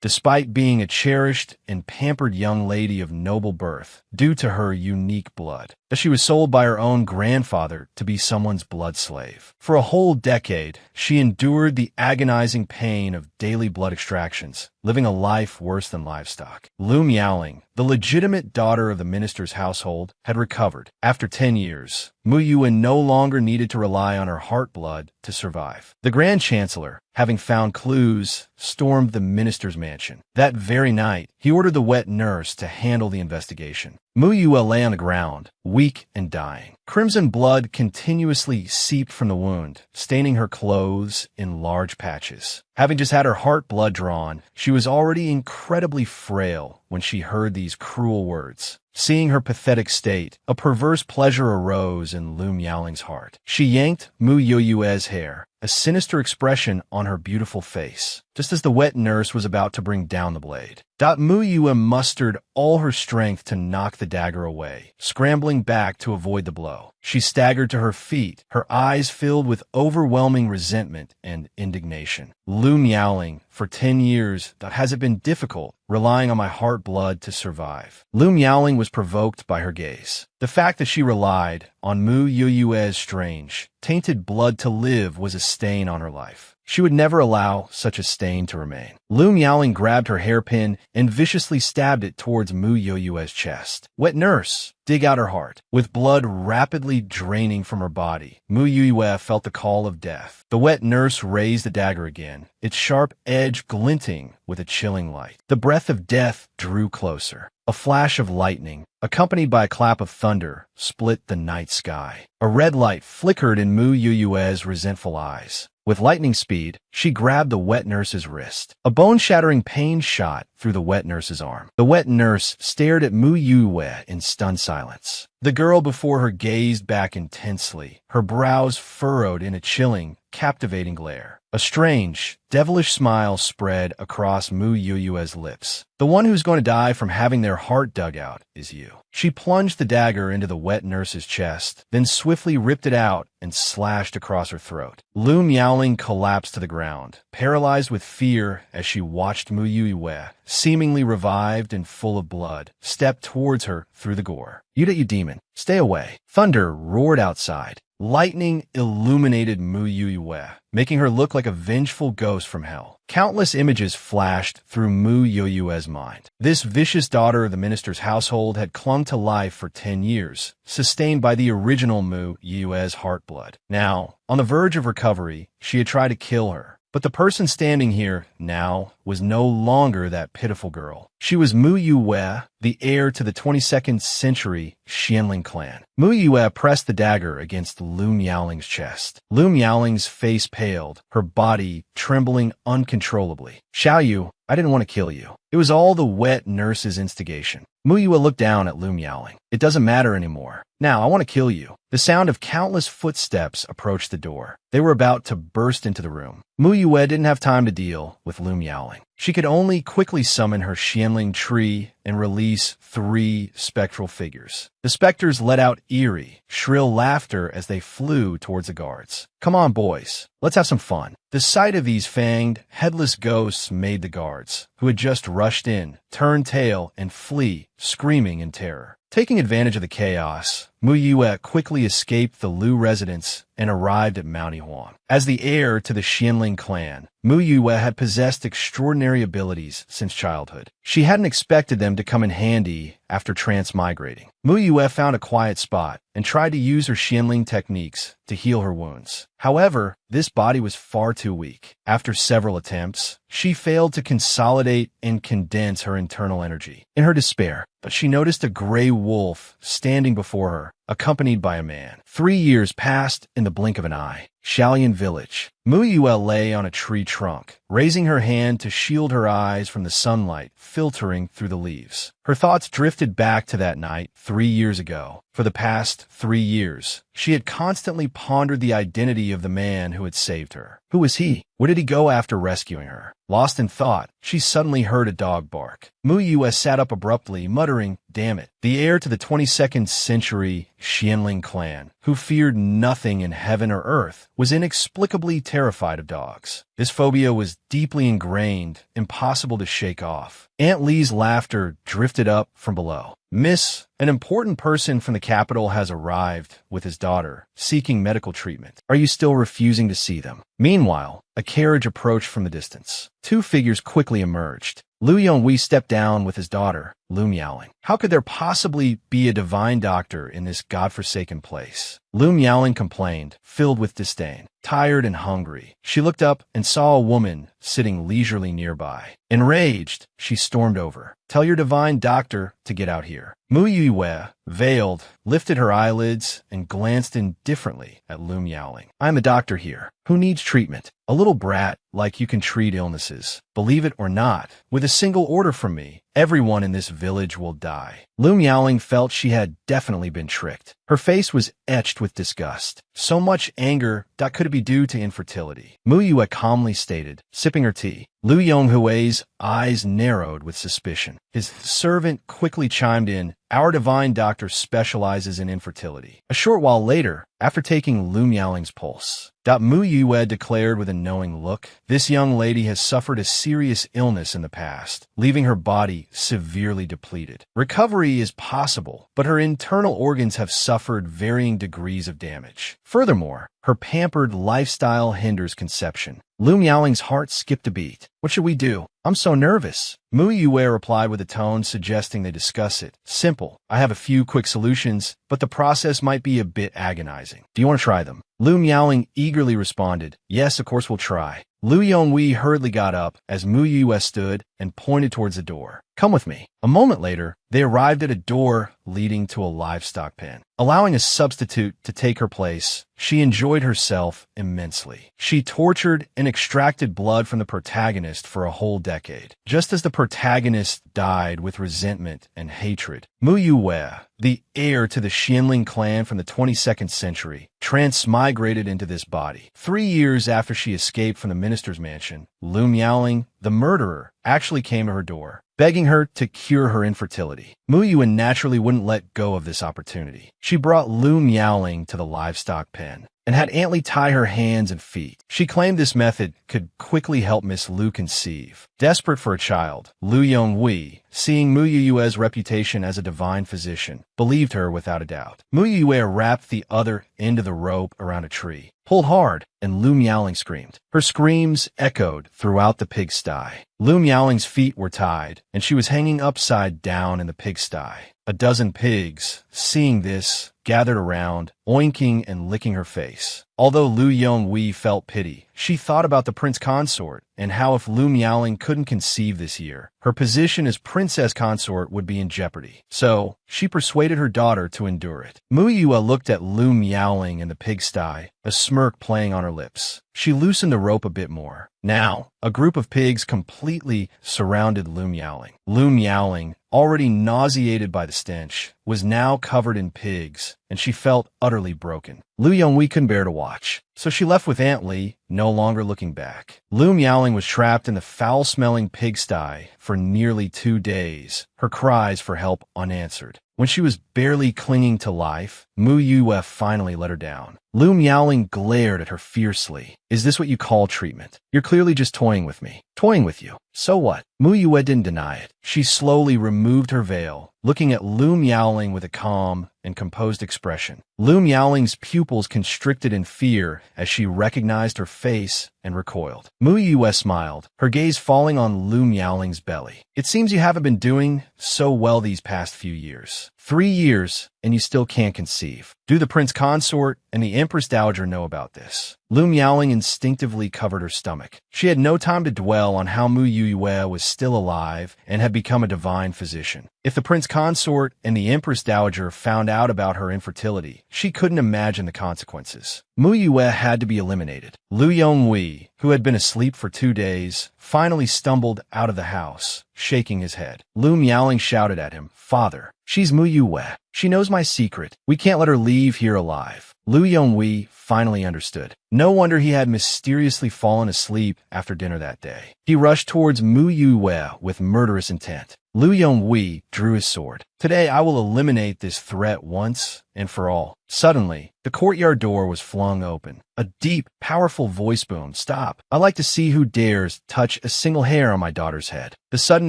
despite being a cherished and pampered young lady of noble birth due to her unique blood, as she was sold by her own grandfather to be someone's blood slave. For a whole decade, she endured the agonizing pain of daily blood extractions, living a life worse than livestock. Lu Miaoling, the legitimate daughter of the minister's household, had recovered. After 10 years, Mu Yuan no longer needed to rely on her heart blood to survive. The Grand Chancellor, having found clues, stormed the minister's mansion. That very night, he ordered the wet nurse to handle the investigation. Mu Yue lay on the ground, weak and dying. Crimson blood continuously seeped from the wound, staining her clothes in large patches. Having just had her heart blood drawn, she was already incredibly frail when she heard these cruel words. Seeing her pathetic state, a perverse pleasure arose in Lu Miaoling's heart. She yanked Mu Yue's hair, a sinister expression on her beautiful face, just as the wet nurse was about to bring down the blade. Mu Yue mustered all her strength to knock the dagger away, scrambling back to avoid the blow. She staggered to her feet, her eyes filled with overwhelming resentment and indignation. Lu Miaoling, for 10 years, has it been difficult, relying on my heart blood to survive. Lu Miaoling was provoked by her gaze. The fact that she relied on Mu Yue's strange, tainted blood to live was a stain on her life. She would never allow such a stain to remain. Lu Miaoling grabbed her hairpin and viciously stabbed it towards Mu Yue's chest. Wet nurse, dig out her heart. With blood rapidly draining from her body, Mu Yue felt the call of death. The wet nurse raised the dagger again, its sharp edge glinting with a chilling light. The breath of death drew closer. A flash of lightning, accompanied by a clap of thunder, split the night sky. A red light flickered in Mu Yue's resentful eyes. With lightning speed, she grabbed the wet nurse's wrist. A bone-shattering pain shot through the wet nurse's arm. The wet nurse stared at Mu Yue in stunned silence. The girl before her gazed back intensely, her brows furrowed in a chilling, captivating glare. A strange, devilish smile spread across Mu Yue's lips. The one who's going to die from having their heart dug out is you. She plunged the dagger into the wet nurse's chest, then swiftly ripped it out and slashed across her throat. Lu Miaoling collapsed to the ground, paralyzed with fear as she watched Mu Yue, seemingly revived and full of blood, step towards her through the gore. You demon, stay away. Thunder roared outside. Lightning illuminated Mu Yue, making her look like a vengeful ghost from hell. Countless images flashed through Mu Yue's mind. This vicious daughter of the minister's household had clung to life for 10 years, sustained by the original Mu Yue's heart blood. Now, on the verge of recovery, she had tried to kill her. But the person standing here now was no longer that pitiful girl. She was Mu Yue, the heir to the 22nd century Xianling clan. Mu Yue pressed the dagger against Lu Miaoling's chest. Lu Miaoling's face paled, her body trembling uncontrollably. Xiaoyu, I didn't want to kill you. It was all the wet nurse's instigation. Mu Yue looked down at Lu Miaoling. It doesn't matter anymore. Now I want to kill you. The sound of countless footsteps approached the door. They were about to burst into the room. Mu Yue didn't have time to deal with Lu Miaoling. She could only quickly summon her Xianling tree and release 3 spectral figures. The specters let out eerie, shrill laughter as they flew towards the guards. Come on, boys. Let's have some fun. The sight of these fanged, headless ghosts made the guards, who had just rushed in, turn tail and flee, screaming in terror. Taking advantage of the chaos, Mu Yue quickly escaped the Lu residence and arrived at Mount Yihuan. As the heir to the Xianling clan, Mu Yue had possessed extraordinary abilities since childhood. She hadn't expected them to come in handy after transmigrating. Mu Yue found a quiet spot and tried to use her Xianling techniques to heal her wounds. However, this body was far too weak. After several attempts, she failed to consolidate and condense her internal energy. In her despair, she noticed a gray wolf standing before her, accompanied by a man. 3 years passed in the blink of an eye. Shaolian Village. Mu Yue lay on a tree trunk, raising her hand to shield her eyes from the sunlight filtering through the leaves. Her thoughts drifted back to that night 3 years ago. For the past 3 years, she had constantly pondered the identity of the man who had saved her. Who was he? Where did he go after rescuing her? Lost in thought, she suddenly heard a dog bark. Mu Yue sat up abruptly, muttering, "Damn it." The heir to the 22nd century Xianling clan, who feared nothing in heaven or earth, was inexplicably terrified of dogs. This phobia was deeply ingrained, impossible to shake off. Aunt Lee's laughter drifted up from below. Miss, an important person from the capital has arrived with his daughter, seeking medical treatment. Are you still refusing to see them? Meanwhile, a carriage approached from the distance. Two figures quickly emerged. Lu Yonghui stepped down with his daughter, Lu Miaoling. How could there possibly be a divine doctor in this godforsaken place? Lu Miaoling complained, filled with disdain. Tired and hungry, she looked up and saw a woman sitting leisurely nearby. Enraged, she stormed over. Tell your divine doctor to get out here. Mu Yue, veiled, lifted her eyelids and glanced indifferently at Lu Miaoling. I'm a doctor here. Who needs treatment? A little brat like you can treat illnesses. Believe it or not, with a single order from me, everyone in this village will die. Lu Miaoling felt she had definitely been tricked. Her face was etched with disgust. So much anger, that could it be due to infertility? Mu Yue calmly stated, sipping her tea. Lu Yonghui's eyes narrowed with suspicion. His servant quickly chimed in, our divine doctor specializes in infertility. A short while later, after taking Lu Miaoling's pulse, Mu Yue declared with a knowing look, this young lady has suffered a serious illness in the past, leaving her body severely depleted. Recovery is possible, but her internal organs have suffered varying degrees of damage. Furthermore, her pampered lifestyle hinders conception. Lu Miaoling's heart skipped a beat. What should we do? I'm so nervous. Mu Yue replied with a tone suggesting they discuss it. Simple. I have a few quick solutions, but the process might be a bit agonizing. Do you want to try them? Lu Miaoling eagerly responded, yes, of course we'll try. Lu Yonghui hurriedly got up as Mu Yue stood and pointed towards the door. Come with me. A moment later, they arrived at a door leading to a livestock pen. Allowing a substitute to take her place, she enjoyed herself immensely. She tortured and extracted blood from the protagonist for a whole decade. Just as the protagonist died with resentment and hatred, Mu Yue, the heir to the Xianling clan from the 22nd century, transmigrated into this body. 3 years after she escaped from the minister's mansion, Lu Miaoling, the murderer, actually came to her door, begging her to cure her infertility. Mu Yue naturally wouldn't let go of this opportunity. She brought Lu Miaoling to the livestock pen and had Aunt Li tie her hands and feet. She claimed this method could quickly help Miss Lu conceive. Desperate for a child, Lu Yonghui, seeing Mu Yue's reputation as a divine physician, believed her without a doubt. Mu Yue wrapped the other end of the rope around a tree, pulled hard, and Lu Miaoling screamed. Her screams echoed throughout the pigsty. Lu Miaoling's feet were tied, and she was hanging upside down in the pigsty. A dozen pigs, seeing this, gathered around, oinking and licking her face. Although Lu Yonghui felt pity, she thought about the prince consort and how if Lu Miaoling couldn't conceive this year, her position as princess consort would be in jeopardy. So, she persuaded her daughter to endure it. Mu Yue looked at Lu Miaoling in the pigsty, a smirk playing on her lips. She loosened the rope a bit more. Now, a group of pigs completely surrounded Lu Miaoling. Lu Miaoling, already nauseated by the stench, was now covered in pigs, and she felt utterly broken. Lu Yonghui couldn't bear to watch, so she left with Aunt Li, no longer looking back. Lu Miaoling was trapped in the foul-smelling pigsty for nearly 2 days, her cries for help unanswered. When she was barely clinging to life, Mu Yue finally let her down. Lu Miaoling glared at her fiercely. Is this what you call treatment? You're clearly just toying with me. Toying with you. So what? Mu Yue didn't deny it. She slowly removed her veil, looking at Lu Miaoling with a calm and composed expression. Lu Miaoling's pupils constricted in fear as she recognized her face and recoiled. Mu Yue smiled, her gaze falling on Lu Miaoling's belly. It seems you haven't been doing so well these past few years. 3 years, and you still can't conceive. Do the prince consort and the empress dowager know about this? Lu Miaoling instinctively covered her stomach. She had no time to dwell on how Mu Yue was still alive and had become a divine physician. If the prince consort and the empress dowager found out about her infertility, she couldn't imagine the consequences. Mu Yue had to be eliminated. Lu Yonghui, who had been asleep for 2 days, finally stumbled out of the house, shaking his head. Lu Miaoling shouted at him, Father, she's Mu Yue. She knows my secret. We can't let her leave here alive. Lu Yonghui finally understood. No wonder he had mysteriously fallen asleep after dinner that day. He rushed towards Mu Yue with murderous intent. Liu Yonghui drew his sword. Today I will eliminate this threat once and for all. Suddenly, the courtyard door was flung open. A deep, powerful voice boomed. Stop. I like to see who dares touch a single hair on my daughter's head. The sudden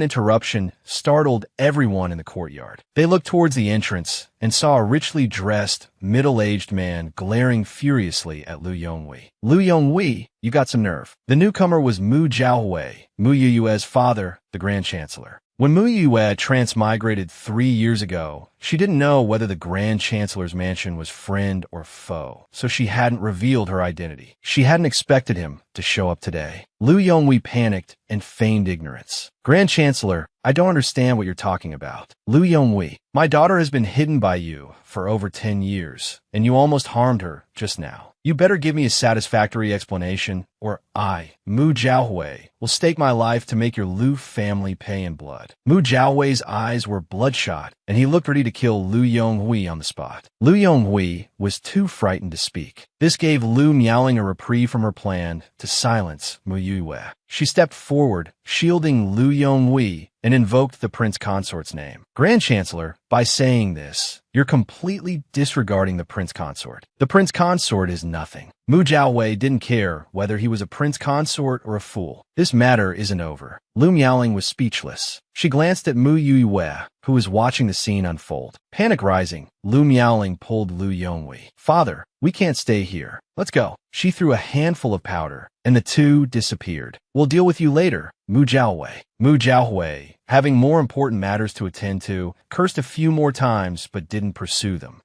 interruption startled everyone in the courtyard. They looked towards the entrance and saw a richly dressed, middle-aged man glaring furiously at Liu Yonghui. Liu Yonghui, you got some nerve. The newcomer was Mu Jiahui, Mu Yue's father, the Grand Chancellor. When Mu Yue transmigrated 3 years ago, she didn't know whether the Grand Chancellor's mansion was friend or foe, so she hadn't revealed her identity. She hadn't expected him to show up today. Liu Yonghui panicked and feigned ignorance. Grand Chancellor, I don't understand what you're talking about. Liu Yonghui, my daughter has been hidden by you for over 10 years, and you almost harmed her just now. You better give me a satisfactory explanation, or I, Mu Jiahui, will stake my life to make your Liu family pay in blood. Mu Jiahui's eyes were bloodshot, and he looked ready to kill Liu Yonghui on the spot. Liu Yonghui was too frightened to speak. This gave Liu Miaoling a reprieve from her plan to silence Mu Yue. She stepped forward, shielding Liu Yonghui, and invoked the prince consort's name. Grand Chancellor, by saying this, you're completely disregarding the prince consort. The prince consort is nothing. Mu Jiahui didn't care whether he was a prince consort or a fool. This matter isn't over. Liu Miaoling was speechless. She glanced at Mu Yue, who was watching the scene unfold. Panic rising, Liu Miaoling pulled Liu Yonghui. Father, we can't stay here. Let's go. She threw a handful of powder, and the two disappeared. We'll deal with you later, Mu Jiahui. Mu Jiahui, having more important matters to attend to, cursed a few more times but didn't pursue them.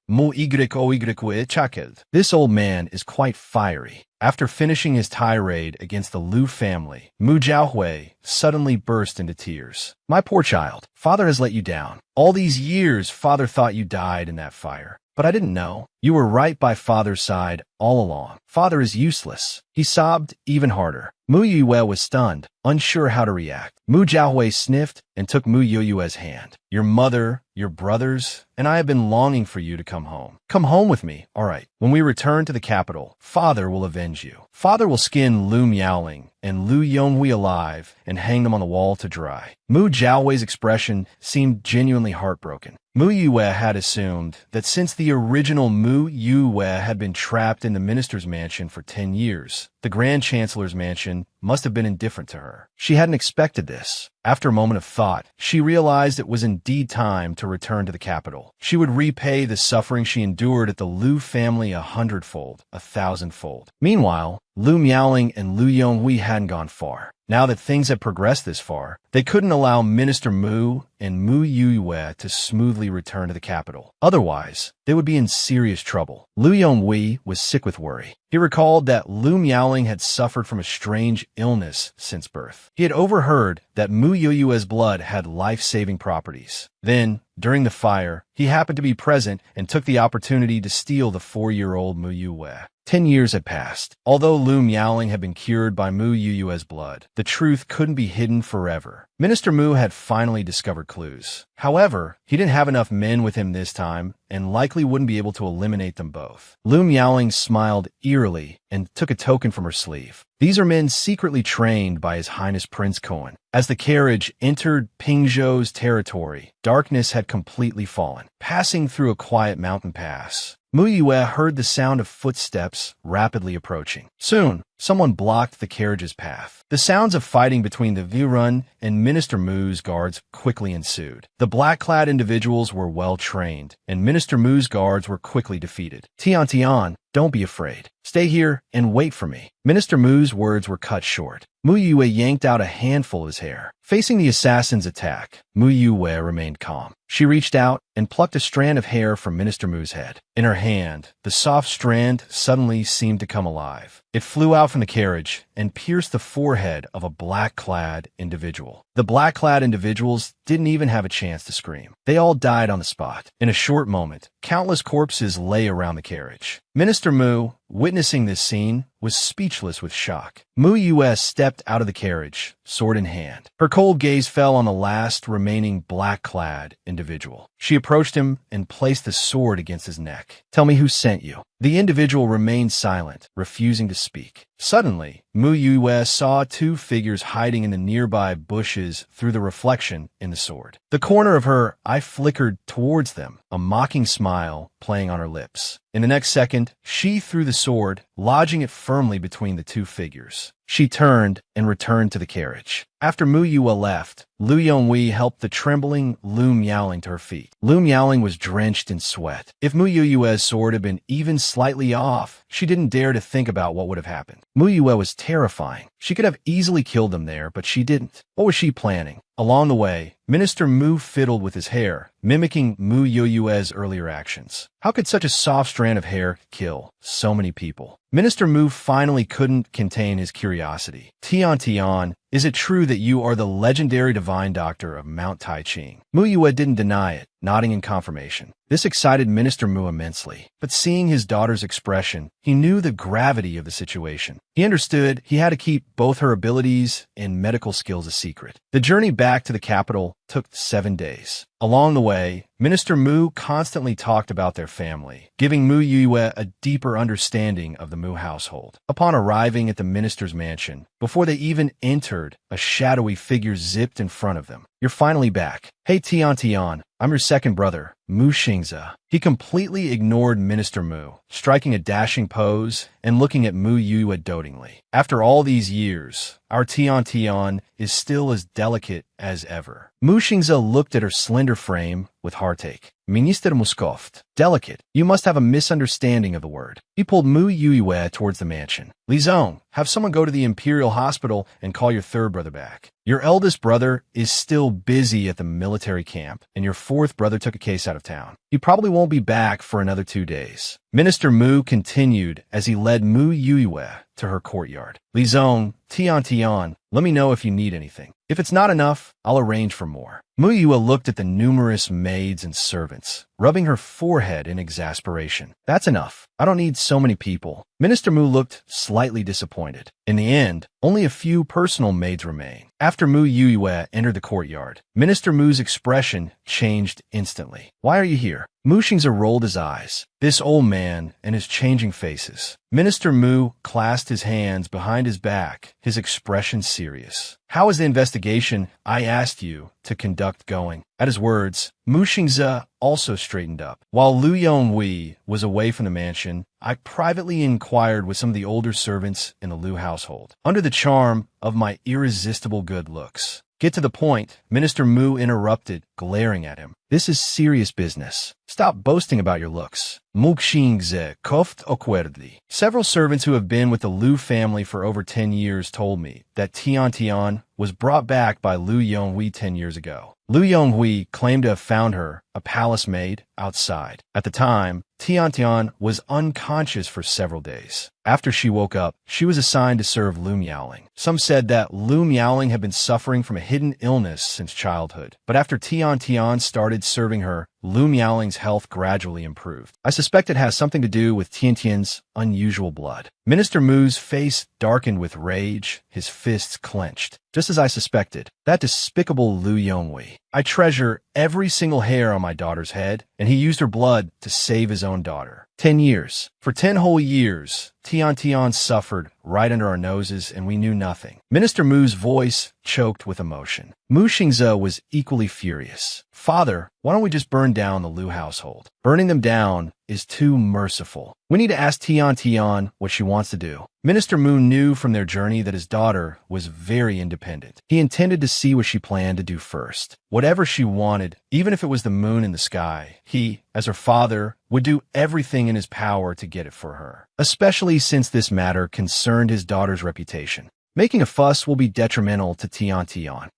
This old man is quite fiery. After finishing his tirade against the Liu family, Mu Jiahui suddenly burst into tears. My poor child, father has let you down. All these years, father thought you died in that fire. But I didn't know. You were right by father's side all along. Father is useless. He sobbed even harder. Mu Yue was stunned, unsure how to react. Mu Jiahui sniffed and took Mu Yue's hand. Your mother, your brothers, and I have been longing for you to come home. Come home with me, all right. When we return to the capital, father will avenge you. Father will skin Liu Miaoling and Liu Yonghui alive and hang them on the wall to dry. Mu Jiahui's expression seemed genuinely heartbroken. Mu Yue had assumed that since the original Mu Yue had been trapped in the minister's mansion for 10 years, the Grand Chancellor's mansion must have been indifferent to her. She hadn't expected this. After a moment of thought, she realized it was indeed time to return to the capital. She would repay the suffering she endured at the Liu family 100-fold, 1,000-fold. Meanwhile, Liu Miaoling and Liu Yonghui hadn't gone far. Now that things had progressed this far, they couldn't allow Minister Mu and Mu Yue to smoothly return to the capital. Otherwise, they would be in serious trouble. Liu Yonghui was sick with worry. He recalled that Liu Miaoling had suffered from a strange illness since birth. He had overheard that Mu Yue's blood had life-saving properties. Then, during the fire, he happened to be present and took the opportunity to steal the 4-year-old Mu Yue. 10 years had passed. Although Liu Miaoling had been cured by Mu Yue's blood, the truth couldn't be hidden forever. Minister Mu had finally discovered clues. However, he didn't have enough men with him this time and likely wouldn't be able to eliminate them both. Liu Miaoling smiled eerily and took a token from her sleeve. These are men secretly trained by His Highness Prince Koan. As the carriage entered Pingzhou's territory, darkness had completely fallen. Passing through a quiet mountain pass, Mu Yue heard the sound of footsteps rapidly approaching. Soon, someone blocked the carriage's path. The sounds of fighting between the Virun and Minister Mu's guards quickly ensued. The black-clad individuals were well-trained, and Minister Mu's guards were quickly defeated. Tian Tian, don't be afraid. Stay here and wait for me. Minister Mu's words were cut short. Mu Yue yanked out a handful of his hair. Facing the assassin's attack, Mu Yue remained calm. She reached out and plucked a strand of hair from Minister Mu's head. In her hand, the soft strand suddenly seemed to come alive. It flew out from the carriage and pierced the forehead of a black-clad individual. The black-clad individuals didn't even have a chance to scream. They all died on the spot. In a short moment, countless corpses lay around the carriage. Minister Mu, witnessing this scene, was speechless with shock. Mu Yue stepped out of the carriage, sword in hand. Her cold gaze fell on the last remaining black-clad individual. She approached him and placed the sword against his neck. Tell me who sent you. The individual remained silent, refusing to speak. Suddenly, Mu Yue saw two figures hiding in the nearby bushes through the reflection in the sword. The corner of her eye flickered towards them, a mocking smile playing on her lips. In the next second, she threw the sword, lodging it firmly between the two figures. She turned and returned to the carriage. After Mu Yue left, Lu Yonghui helped the trembling Lu Miaoling to her feet. Lu Miaoling was drenched in sweat. If Mu Yue's sword had been even slightly off, she didn't dare to think about what would have happened. Mu Yue was terrifying. She could have easily killed them there, but she didn't. What was she planning? Along the way, Minister Mu fiddled with his hair, mimicking Mu Yue's earlier actions. How could such a soft strand of hair kill so many people? Minister Mu finally couldn't contain his curiosity. Tian, is it true that you are the legendary divine doctor of Mount Taiching? Mu Yue didn't deny it, nodding in confirmation. This excited Minister Mu immensely, but seeing his daughter's expression, he knew the gravity of the situation. He understood he had to keep both her abilities and medical skills a secret. The journey back to the capital took 7 days. Along the way, Minister Mu constantly talked about their family, giving Mu Yue a deeper understanding of the Mu household. Upon arriving at the minister's mansion, before they even entered, a shadowy figure zipped in front of them. You're finally back. Hey Tian, I'm your second brother, Mu Xingze. He completely ignored Minister Mu, striking a dashing pose and looking at Mu Yue dotingly. After all these years, our Tian is still as delicate as ever. Mu Xingze looked at her slender frame with heartache. Minister Muskoft. Delicate. You must have a misunderstanding of the word. He pulled Mu Yue towards the mansion. Li Zong, have someone go to the Imperial Hospital and call your third brother back. Your eldest brother is still busy at the military camp, and your fourth brother took a case out of town. He probably won't be back for another 2 days. Minister Mu continued as he led Mu Yue to her courtyard. Li Zong, Tian, let me know if you need anything. If it's not enough, I'll arrange for more. Mu Yue looked at the numerous maids and servants, rubbing her forehead in exasperation. That's enough. I don't need so many people. Minister Mu looked slightly disappointed. In the end, only a few personal maids remain. After Mu Yue entered the courtyard, Minister Mu's expression changed instantly. Why are you here? Mu Xingze rolled his eyes. This old man and his changing faces. Minister Mu clasped his hands behind his back, his expression serious. How is the investigation I asked you to conduct going? At his words, Mu Xingze also straightened up. While Lu Yonghui was away from the mansion, I privately inquired with some of the older servants in the Lu household, under the charm of my irresistible good looks. Get to the point, Minister Mu interrupted, glaring at him. This is serious business. Stop boasting about your looks. Mu Xingze koft okwerdi. Several servants who have been with the Lu family for over 10 years told me that Tian was brought back by Lu Yonghui 10 years ago. Lu Yonghui claimed to have found her, a palace maid, outside. At the time, Tian was unconscious for several days. After she woke up, she was assigned to serve Lu Miaoling. Some said that Lu Miaoling had been suffering from a hidden illness since childhood, but after Tian started serving her, Lu Miaoling's health gradually improved. I suspect it has something to do with Tian's unusual blood. Minister Mu's face darkened with rage, his fists clenched. Just as I suspected, that despicable Lu Yonghui. I treasure every single hair on my daughter's head, and he used her blood to save his own daughter. 10 years. For 10 whole years, Tian suffered right under our noses, and we knew nothing. Minister Mu's voice choked with emotion. Mu Xingze was equally furious. Father, why don't we just burn down the Lu household? Burning them down is too merciful. We need to ask Tian what she wants to do. Minister Mu knew from their journey that his daughter was very independent. He intended to see what she planned to do first. Whatever she wanted, even if it was the moon in the sky, he, as her father, would do everything in his power to get it for her, especially since this matter concerned his daughter's reputation. Making a fuss will be detrimental to Tian.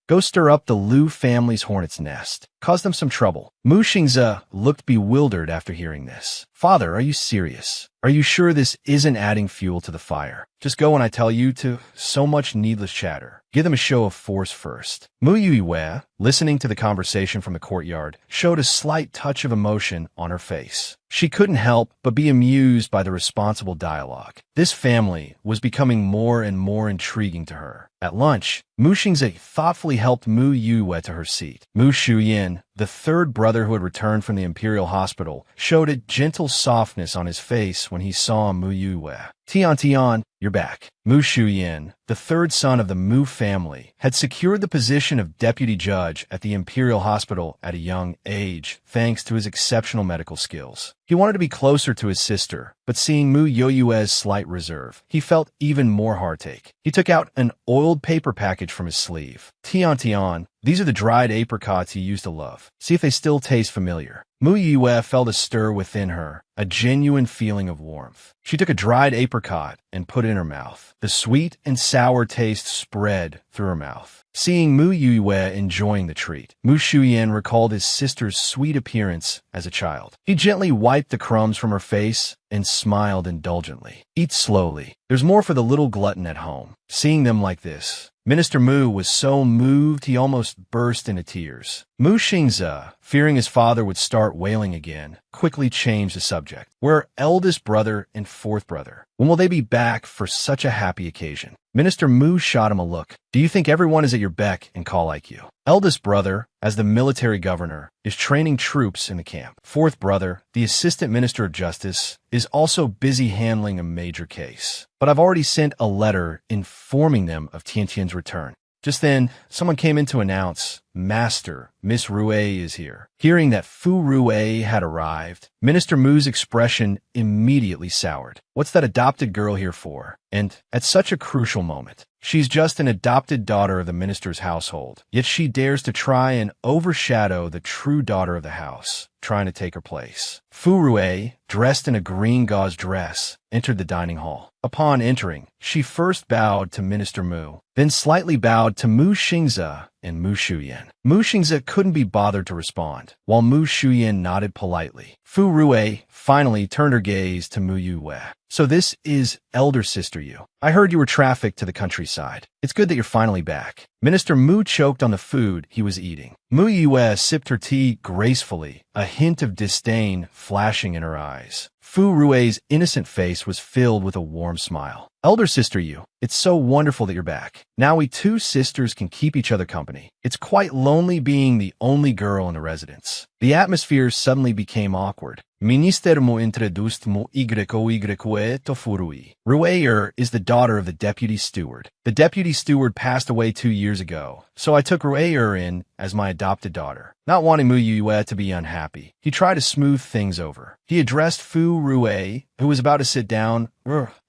Go stir up the Lu family's hornet's nest. Cause them some trouble. Mu Xingze looked bewildered after hearing this. Father, are you serious? Are you sure this isn't adding fuel to the fire? Just go when I tell you to. So much needless chatter. Give them a show of force first. Mu Yue, listening to the conversation from the courtyard, showed a slight touch of emotion on her face. She couldn't help but be amused by the responsible dialogue. This family was becoming more and more intriguing to her. At lunch, Mu Xingze thoughtfully helped Mu Yue to her seat. Mu Shuyin, the third brother who had returned from the imperial hospital, showed a gentle softness on his face when he saw Mu Yue. Tian Tian, you're back. Mu Shuyan, the third son of the Mu family, had secured the position of deputy judge at the imperial hospital at a young age, thanks to his exceptional medical skills. He wanted to be closer to his sister, but seeing Mu Yoyue's slight reserve, he felt even more heartache. He took out an oiled paper package from his sleeve. Tian Tian, these are the dried apricots you used to love. See if they still taste familiar. Mu Yue felt a stir within her, a genuine feeling of warmth. She took a dried apricot and put it in her mouth. The sweet and sour taste spread through her mouth. Seeing Mu Yue enjoying the treat, Mu Shuyan recalled his sister's sweet appearance as a child. He gently wiped the crumbs from her face and smiled indulgently. Eat slowly. There's more for the little glutton at home. Seeing them like this, Minister Mu was so moved he almost burst into tears. Mu Xingze, fearing his father would start wailing again, quickly changed the subject. We're eldest brother and fourth brother. When will they be back for such a happy occasion? Minister Mu shot him a look. Do you think everyone is at your beck and call like you? Eldest brother, as the military governor, is training troops in the camp. Fourth brother, the assistant minister of justice, is also busy handling a major case. But I've already sent a letter informing them of Tiantian's return. Just then, someone came in to announce, Master, Miss Rue is here. Hearing that Fu Rue had arrived, Minister Mu's expression immediately soured. What's that adopted girl here for? And at such a crucial moment. She's just an adopted daughter of the minister's household, yet she dares to try and overshadow the true daughter of the house, trying to take her place. Fu Rue, dressed in a green gauze dress, entered the dining hall. Upon entering, she first bowed to Minister Mu, then slightly bowed to Mu Xingze and Mu Shuyan. Mu Xingze couldn't be bothered to respond, while Mu Shuyan nodded politely. Fu Rue finally turned her gaze to Mu Yue. So this is elder sister Yu. I heard you were trafficked to the countryside. It's good that you're finally back. Minister Mu choked on the food he was eating. Mu Yue sipped her tea gracefully, a hint of disdain flashing in her eyes. Fu Rue's innocent face was filled with a warm smile. Elder sister Yu, it's so wonderful that you're back. Now we two sisters can keep each other company. It's quite lonely being the only girl in the residence. The atmosphere suddenly became awkward. Minister mo introduced mo YYE to Furui. Rue'er is the daughter of the deputy steward. The deputy steward passed away 2 years ago, so I took Rue'er in as my adopted daughter. Not wanting Mu Yue to be unhappy, he tried to smooth things over. He addressed Fu Rue, who was about to sit down.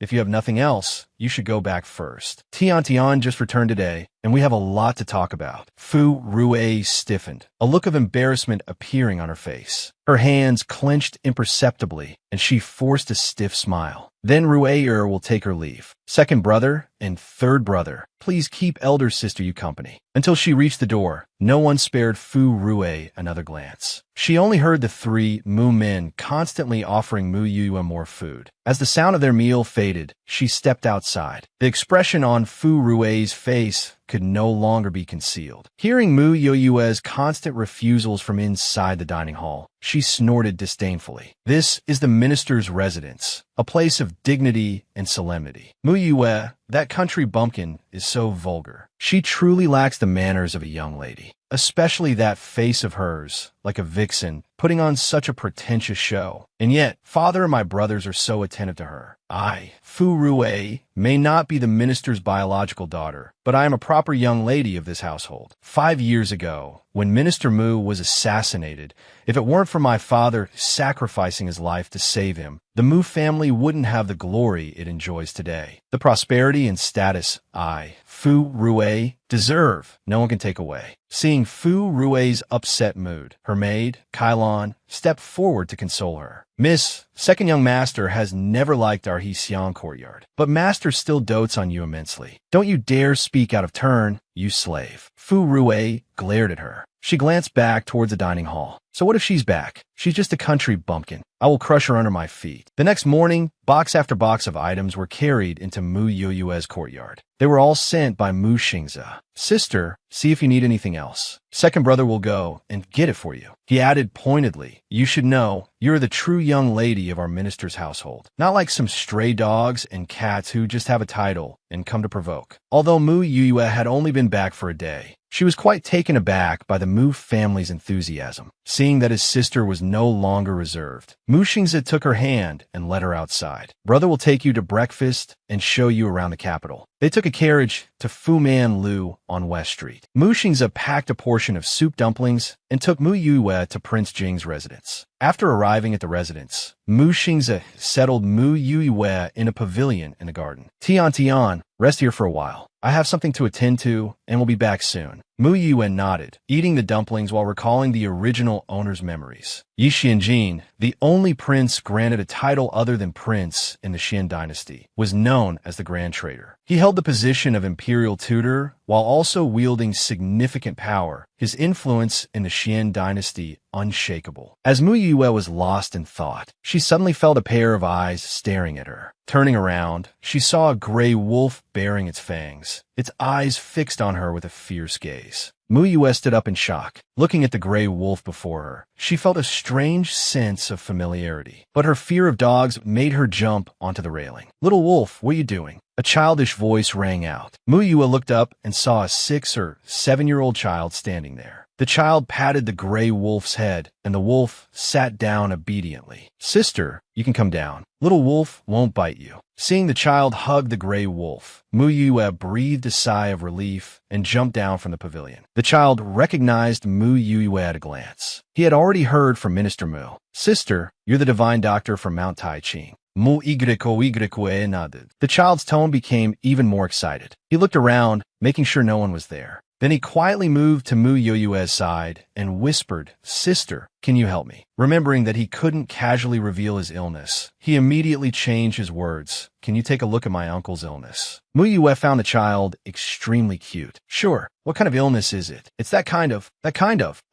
If you have nothing else, you should go back first. Tian Tian just returned today, and we have a lot to talk about. Fu Rue stiffened, a look of embarrassment appearing on her face. Her hands clenched imperceptibly, and she forced a stiff smile. Then Rue'er will take her leave. Second brother and third brother, please keep elder sister you company. Until she reached the door, no one spared Fu Rue another glance. She only heard the three Mu men constantly offering Mu Yue more food. As the sound of their meal faded, she stepped outside. The expression on Fu Rue's face could no longer be concealed. Hearing Mu Yoyue's constant refusals from inside the dining hall, she snorted disdainfully. This is the minister's residence, a place of dignity and solemnity. Mu Yue, that country bumpkin, is so vulgar. She truly lacks the manners of a young lady, especially that face of hers, like a vixen, putting on such a pretentious show. And yet, father and my brothers are so attentive to her. I, Fu Rue, may not be the minister's biological daughter, but I am a proper young lady of this household. 5 years ago, when Minister Mu was assassinated, if it weren't for my father sacrificing his life to save him, the Mu family wouldn't have the glory it enjoys today. The prosperity and status I, Fu Rue, deserve, no one can take away. Seeing Fu Rue's upset mood, her maid, Kailon, stepped forward to console her. Miss, second young master has never liked our Xiang courtyard, but master still dotes on you immensely. Don't you dare speak out of turn, you slave. Fu Rue glared at her. She glanced back towards the dining hall. So what if she's back? She's just a country bumpkin. I will crush her under my feet. The next morning, box after box of items were carried into Mu Yoyue's courtyard. They were all sent by Mu Xingze. Sister, see if you need anything else. Second brother will go and get it for you. He added pointedly, you should know, you're the true young lady of our minister's household. Not like some stray dogs and cats who just have a title and come to provoke. Although Mu Yue had only been back for a day, She was quite taken aback by the Mu family's enthusiasm, seeing that his sister was no longer reserved. Mu Xingze took her hand and led her outside. "Brother will take you to breakfast and show you around the capital." They took a carriage to Fuman Lu on West Street. Mu Xingze packed a portion of soup dumplings and took Mu Yue to Prince Jing's residence. After arriving at the residence, Mu Xingze settled Mu Yue in a pavilion in the garden. "Tian Tian, rest here for a while. I have something to attend to and will be back soon." Mu Yue nodded, eating the dumplings while recalling the original owner's memories. Yi Xianjin, the only prince granted a title other than prince in the Xian dynasty, was known as the Grand Trader. He held the position of imperial tutor while also wielding significant power, his influence in the Xian dynasty unshakable. As Mu Yue was lost in thought, she suddenly felt a pair of eyes staring at her. Turning around, she saw a gray wolf baring its fangs, its eyes fixed on her with a fierce gaze. Mu Yue stood up in shock. Looking at the gray wolf before her, she felt a strange sense of familiarity, but her fear of dogs made her jump onto the railing. "Little wolf, what are you doing?" A childish voice rang out. Mu Yue looked up and saw a 6 or 7-year-old child standing there. The child patted the gray wolf's head, and the wolf sat down obediently. "Sister, you can come down. Little wolf won't bite you." Seeing the child hug the gray wolf, Mu Yue breathed a sigh of relief and jumped down from the pavilion. The child recognized Mu Yue at a glance. He had already heard from Minister Mu. "Sister, you're the divine doctor from Mount Taiqing." Mu Yue nodded. The child's tone became even more excited. He looked around, making sure no one was there. Then he quietly moved to Mu Yue's side and whispered, "Sister, can you help me?" Remembering that he couldn't casually reveal his illness, he immediately changed his words. "Can you take a look at my uncle's illness?" Mu Yue found the child extremely cute. "Sure. What kind of illness is it?" "It's that kind of.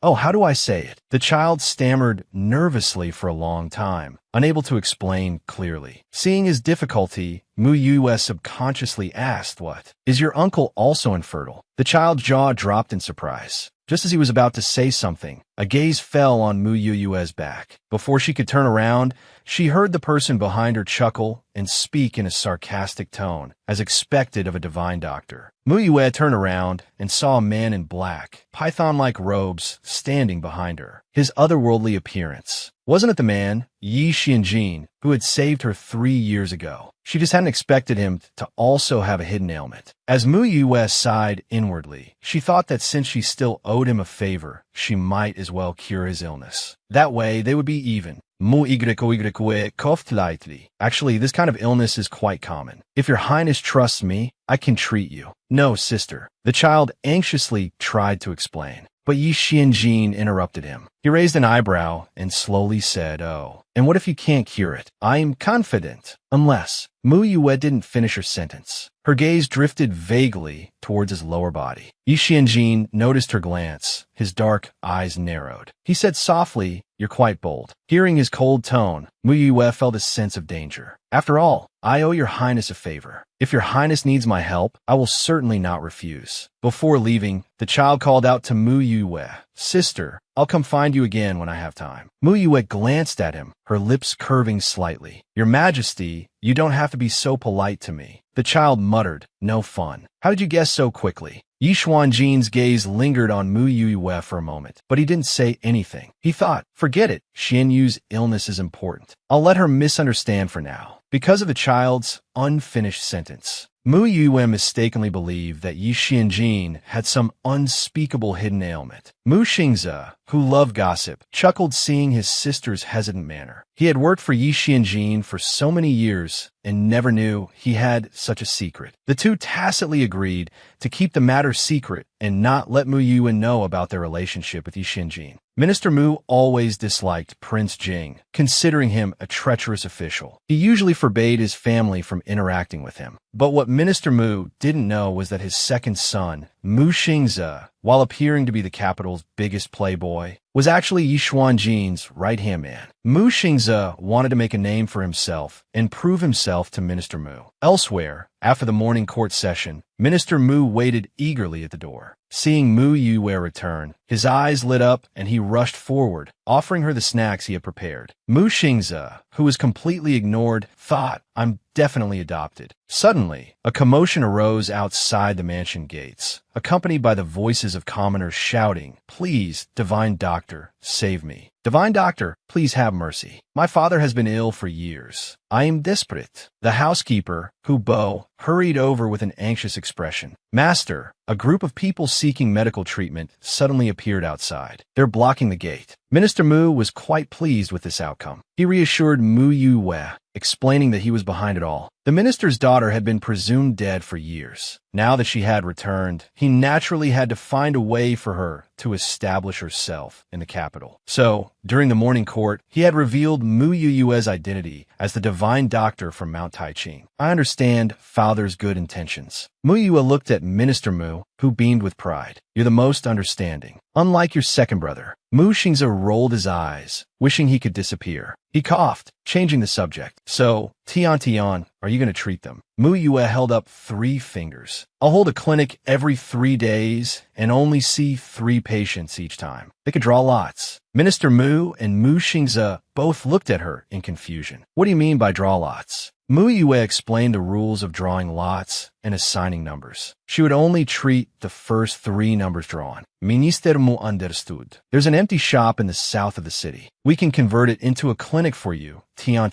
Oh, how do I say it?" The child stammered nervously for a long time, unable to explain clearly. Seeing his difficulty, Mu Yue subconsciously asked, "What? Is your uncle also infertile?" The child's jaw dropped in surprise. Just as he was about to say something, a gaze fell on Mu Yue's back. Before she could turn around, she heard the person behind her chuckle and speak in a sarcastic tone, as expected of a divine doctor. Mu Yue turned around and saw a man in black, python-like robes standing behind her. His otherworldly appearance. Wasn't it the man, Yi Xianjin, who had saved her 3 years ago? She just hadn't expected him to also have a hidden ailment. As Mu Yue sighed inwardly, she thought that since she still owed him a favor, she might as well cure his illness. That way, they would be even. Mu Yue coughed lightly. "Actually, this kind of illness is quite common. If your highness trusts me, I can treat you." "No, sister." The child anxiously tried to explain, but Yi Xianjin interrupted him. He raised an eyebrow and slowly said, "Oh, and what if you can't cure it?" "I'm confident. Unless..." Mu Yue didn't finish her sentence. Her gaze drifted vaguely towards his lower body. Yi Xianjin noticed her glance. His dark eyes narrowed. He said softly, "You're quite bold." Hearing his cold tone, Mu Yue felt a sense of danger. "After all, I owe your highness a favor. If your highness needs my help, I will certainly not refuse." Before leaving, the child called out to Mu Yue, "Sister, I'll come find you again when I have time." Mu Yue glanced at him, her lips curving slightly. "Your Majesty, you don't have to be so polite to me." The child muttered, "No fun." "How did you guess so quickly?" Yi Xuanjin's gaze lingered on Mu Yue for a moment, but he didn't say anything. He thought, forget it, Xian Yu's illness is important. I'll let her misunderstand for now. Because of the child's unfinished sentence, Mu Yue mistakenly believed that Yi Xianjin had some unspeakable hidden ailment. Mu Xingze, who loved gossip, chuckled seeing his sister's hesitant manner. He had worked for Yi Xianjin for so many years and never knew he had such a secret. The two tacitly agreed to keep the matter secret and not let Mu Yue know about their relationship with Yi Xianjin. Minister Mu always disliked Prince Jing, considering him a treacherous official. He usually forbade his family from interacting with him. But what Minister Mu didn't know was that his second son, Mu Xingze, while appearing to be the capital's biggest playboy, was actually Yi Xuanjin's right-hand man. Mu Xingze wanted to make a name for himself and prove himself to Minister Mu. Elsewhere, after the morning court session, Minister Mu waited eagerly at the door. Seeing Mu Yue return, his eyes lit up and he rushed forward, offering her the snacks he had prepared. Mu Xingze, who was completely ignored, thought, "I'm definitely adopted." Suddenly, a commotion arose outside the mansion gates, accompanied by the voices of commoners shouting, "Please, divine doctor, save me. Divine doctor, please have mercy. My father has been ill for years. I am desperate." The housekeeper, Hubo, hurried over with an anxious expression. "Master," a group of people seeking medical treatment suddenly appeared outside. "They're blocking the gate." Minister Mu was quite pleased with this outcome. He reassured Mu Yue, explaining that he was behind it all. The minister's daughter had been presumed dead for years. Now that she had returned, he naturally had to find a way for her to establish herself in the capital. So, during the morning court, he had revealed Mu Yue's identity as the divine doctor from Mount Taiqing. "I understand father's good intentions." Mu Yue looked at Minister Mu, who beamed with pride. "You're the most understanding. Unlike your second brother." Mu Xingze rolled his eyes, wishing he could disappear. He coughed, changing the subject. "So, Tian, are you going to treat them?" Mu Yue held up 3 fingers. "I'll hold a clinic every 3 days and only see 3 patients each time. They could draw lots." Minister Mu and Mu Xingze both looked at her in confusion. "What do you mean by draw lots?" Mu Yue explained the rules of drawing lots and assigning numbers. She would only treat the first 3 numbers drawn. "Minister Mu understood. There's an empty shop in the south of the city. We can convert it into a clinic for you, Tian."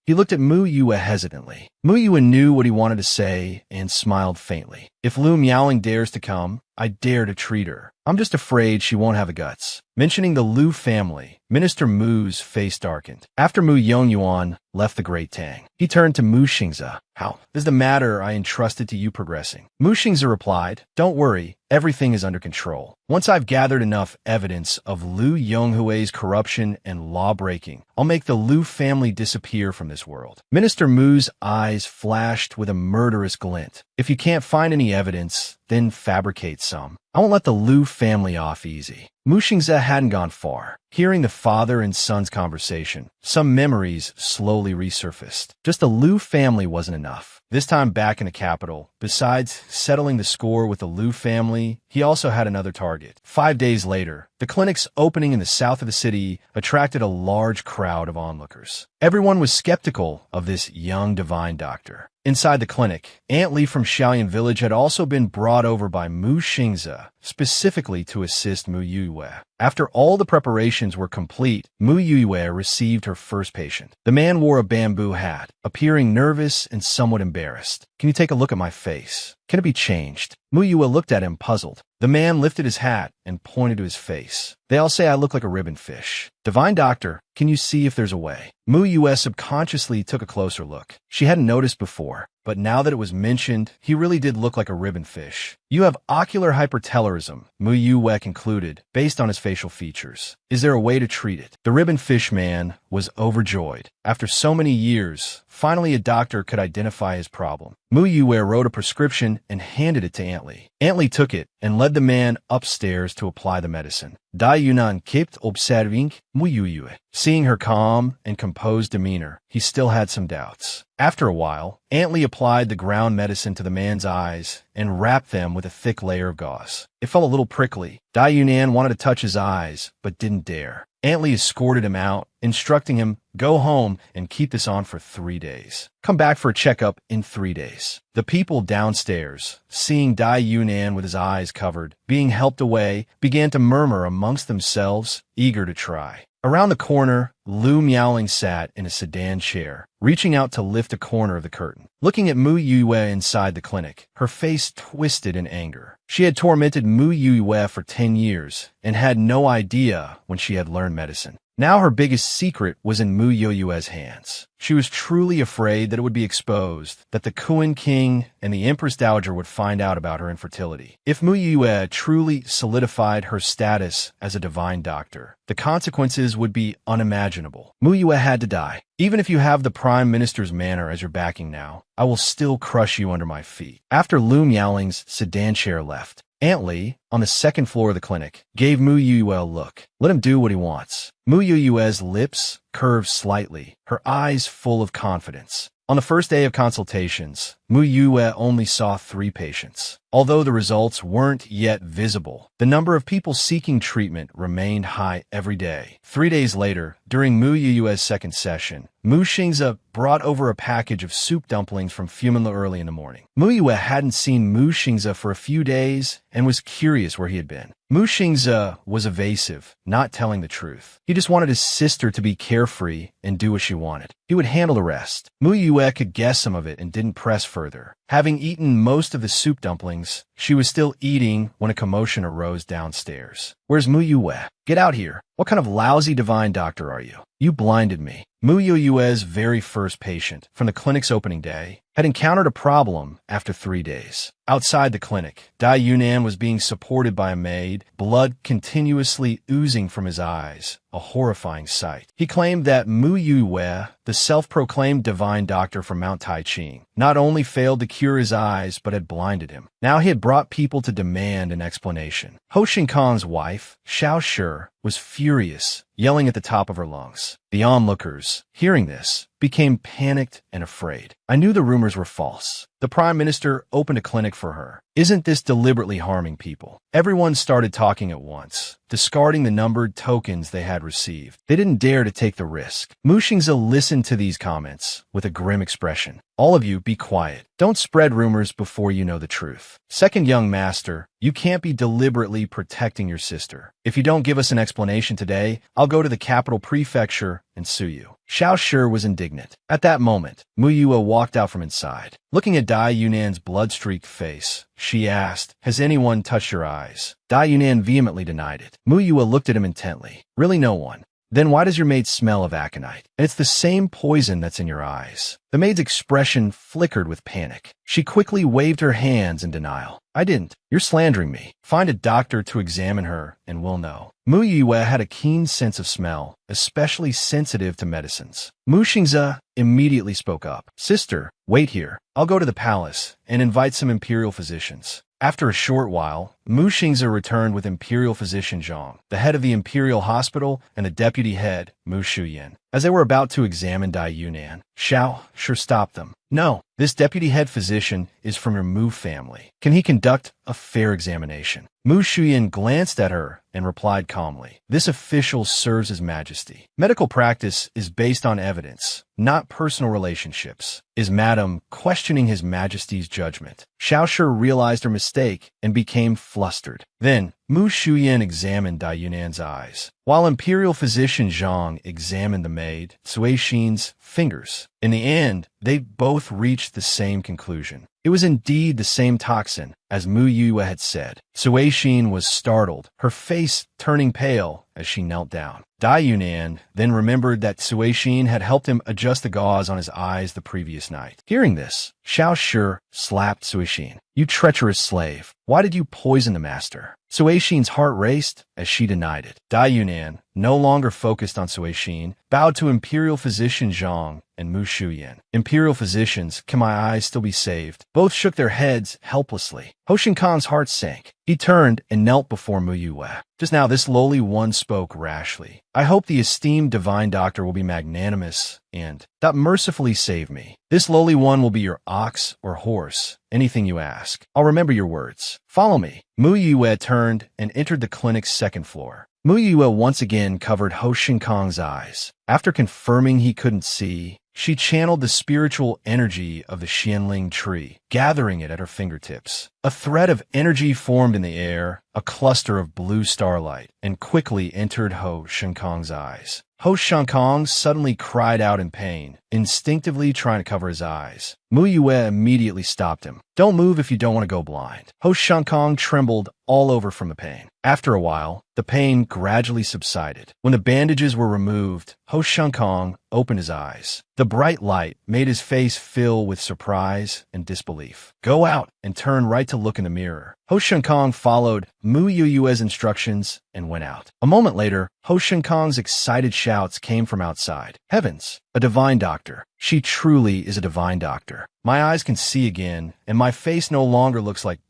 He looked at Mu Yue hesitantly. Mu Yue knew what he wanted to say and smiled faintly. "If Lu Miaoling dares to come, I dare to treat her. I'm just afraid she won't have the guts." Mentioning the Lu family, Minister Mu's face darkened. After Mu Yongyuan left the Great Tang, he turned to Mu Xingze. "How is the matter I entrusted to you progressing?" Mu Xingze replied, "Don't worry, everything is under control. Once I've gathered enough evidence of Lu Yonghui's corruption and law-breaking, I'll make the Lu family disappear from this world." Minister Mu's eyes flashed with a murderous glint. "If you can't find any evidence, then fabricate some. I won't let the Lu family off easy." Mu Xingze hadn't gone far. Hearing the father and son's conversation, some memories slowly resurfaced. Just the Lu family wasn't enough. This time back in the capital, besides settling the score with the Lu family, he also had another target. 5 days later, the clinic's opening in the south of the city attracted a large crowd of onlookers. Everyone was skeptical of this young divine doctor. Inside the clinic, Aunt Li from Xiaoyan village had also been brought over by Mu Xingze, specifically to assist Mu Yue. After all the preparations were complete, Mu Yue received her first patient. The man wore a bamboo hat, appearing nervous and somewhat embarrassed. "Can you take a look at my face? Can it be changed?" Mu Yue looked at him puzzled. The man lifted his hat and pointed to his face. "They all say I look like a ribbon fish. Divine doctor, can you see if there's a way?" Mu Yue subconsciously took a closer look. She hadn't noticed before, but now that it was mentioned, he really did look like a ribbon fish. "You have ocular hypertelorism," Mu Yue concluded, based on his facial features. "Is there a way to treat it?" The ribbon fish man was overjoyed. After so many years, finally a doctor could identify his problem. Mu Yue wrote a prescription and handed it to Aunt Li. Aunt Li took it and led the man upstairs to apply the medicine. Dai Yunan kept observing Mu Yue. Seeing her calm and composed demeanor, he still had some doubts. After a while, Aunt Li applied the ground medicine to the man's eyes and wrapped them with a thick layer of gauze. It felt a little prickly. Dai Yunan wanted to touch his eyes, but didn't dare. Aunt Li escorted him out, instructing him, "Go home and keep this on for 3 days. Come back for a checkup in 3 days." The people downstairs, seeing Dai Yunan with his eyes covered, being helped away, began to murmur amongst themselves, eager to try. Around the corner, Lu Miaoling sat in a sedan chair, reaching out to lift a corner of the curtain. Looking at Mu Yue inside the clinic, her face twisted in anger. She had tormented Mu Yue for 10 years and had no idea when she had learned medicine. Now her biggest secret was in Mu Yue's hands. She was truly afraid that it would be exposed, that the Kuan King and the Empress Dowager would find out about her infertility. If Mu Yue truly solidified her status as a divine doctor, the consequences would be unimaginable. Mu Yue had to die. "Even if you have the Prime Minister's manor as your backing now, I will still crush you under my feet." After Lu Miaoling's sedan chair left, Aunt Li, on the second floor of the clinic, gave Mu Yue a look. Let him do what he wants. Mu Yue's lips curved slightly, her eyes full of confidence. On the first day of consultations, Mu Yue only saw 3 patients. Although the results weren't yet visible, the number of people seeking treatment remained high every day. 3 days later, during Mu Yu's second session, Mu Xingze brought over a package of soup dumplings from Fuminla early in the morning. Mu Yue hadn't seen Mu Xingze for a few days and was curious where he had been. Mu Xingze was evasive, not telling the truth. He just wanted his sister to be carefree and do what she wanted. He would handle the rest. Mu Yue could guess some of it and didn't press further. Having eaten most of the soup dumplings, she was still eating when a commotion arose downstairs. "Where's Mu Yue? Get out here. What kind of lousy divine doctor are you? You blinded me." Mu Yue's very first patient from the clinic's opening day had encountered a problem after 3 days. Outside the clinic, Dai Yunan was being supported by a maid, blood continuously oozing from his eyes, a horrifying sight. He claimed that Mu Yue, the self-proclaimed divine doctor from Mount Taiqing, not only failed to cure his eyes, but had blinded him. Now he had brought people to demand an explanation. Ho Shinkang's wife, Xiao Shi, was furious, yelling at the top of her lungs. The onlookers, hearing this, became panicked and afraid. "I knew the rumors were false. The Prime Minister opened a clinic for her. Isn't this deliberately harming people?" Everyone started talking at once, discarding the numbered tokens they had received. They didn't dare to take the risk. Mu Xingze listened to these comments with a grim expression. "All of you, be quiet. Don't spread rumors before you know the truth. Second young master, you can't be deliberately protecting your sister. If you don't give us an explanation today, I'll go to the capital prefecture and sue you." Xiao Shi was indignant. At that moment, Mu Yue walked out from inside. Looking at Dai Yunan's blood-streaked face, she asked, "Has anyone touched your eyes?" Dai Yunan vehemently denied it. Mu Yue looked at him intently. "Really no one? Then why does your maid smell of aconite? And it's the same poison that's in your eyes." The maid's expression flickered with panic. She quickly waved her hands in denial. "I didn't. You're slandering me. Find a doctor to examine her, and we'll know." Mu Yue had a keen sense of smell, especially sensitive to medicines. Mu Xingze immediately spoke up. "Sister, wait here. I'll go to the palace and invite some imperial physicians." After a short while, Mu Xingze returned with Imperial Physician Zhang, the head of the Imperial Hospital, and the deputy head, Mu Shuyan. As they were about to examine Dai Yunan, Xiao Shi stopped them. "No, this deputy head physician is from your Mu family. Can he conduct a fair examination?" Mu Shuyan glanced at her and replied calmly, "This official serves His Majesty. Medical practice is based on evidence, not personal relationships. Is Madam questioning His Majesty's judgment?" Xiao Shi realized her mistake and became flustered. Then, Mu Shuyan examined Dai Yunan's eyes, while Imperial Physician Zhang examined the maid, Sui Xin's, fingers. In the end, they both reached the same conclusion. It was indeed the same toxin, as Mu Yue had said. Sui Xin was startled, her face turning pale as she knelt down. Dai Yunan then remembered that Sui Xin had helped him adjust the gauze on his eyes the previous night. Hearing this, Xiao Shi slapped Sui Xin. "You treacherous slave! Why did you poison the master?" Sui Xin's heart raced as she denied it. Dai Yunan, no longer focused on Sui Xin, bowed to Imperial Physician Zhang and Mu Shuyan. "Imperial physicians, can my eyes still be saved?" Both shook their heads helplessly. Ho Shinkang's heart sank. He turned and knelt before Mu Yue. Just now, this lowly one spoke rashly. "I hope the esteemed divine doctor will be magnanimous and mercifully save me. This lowly one will be your ox or horse, anything you ask. I'll remember your words. Follow me." Mu Yue turned and entered the clinic's second floor. Mu Yue once again covered Ho Shinkang's eyes. After confirming he couldn't see, she channeled the spiritual energy of the Xianling tree, gathering it at her fingertips. A thread of energy formed in the air, a cluster of blue starlight, and quickly entered Ho Shinkang's eyes. Ho Shinkang suddenly cried out in pain, instinctively trying to cover his eyes. Mu Yue immediately stopped him. "Don't move if you don't want to go blind." Ho Shinkang trembled all over from the pain. After a while, the pain gradually subsided. When the bandages were removed, Ho Shinkang opened his eyes. The bright light made his face fill with surprise and disbelief. "Go out and turn right to look in the mirror." Ho Shinkang followed Mu Yue's instructions and went out. A moment later, Ho Shinkang's excited shouts came from outside. "Heavens, a divine doctor. She truly is a divine doctor. My eyes can see again, and my face no longer looks like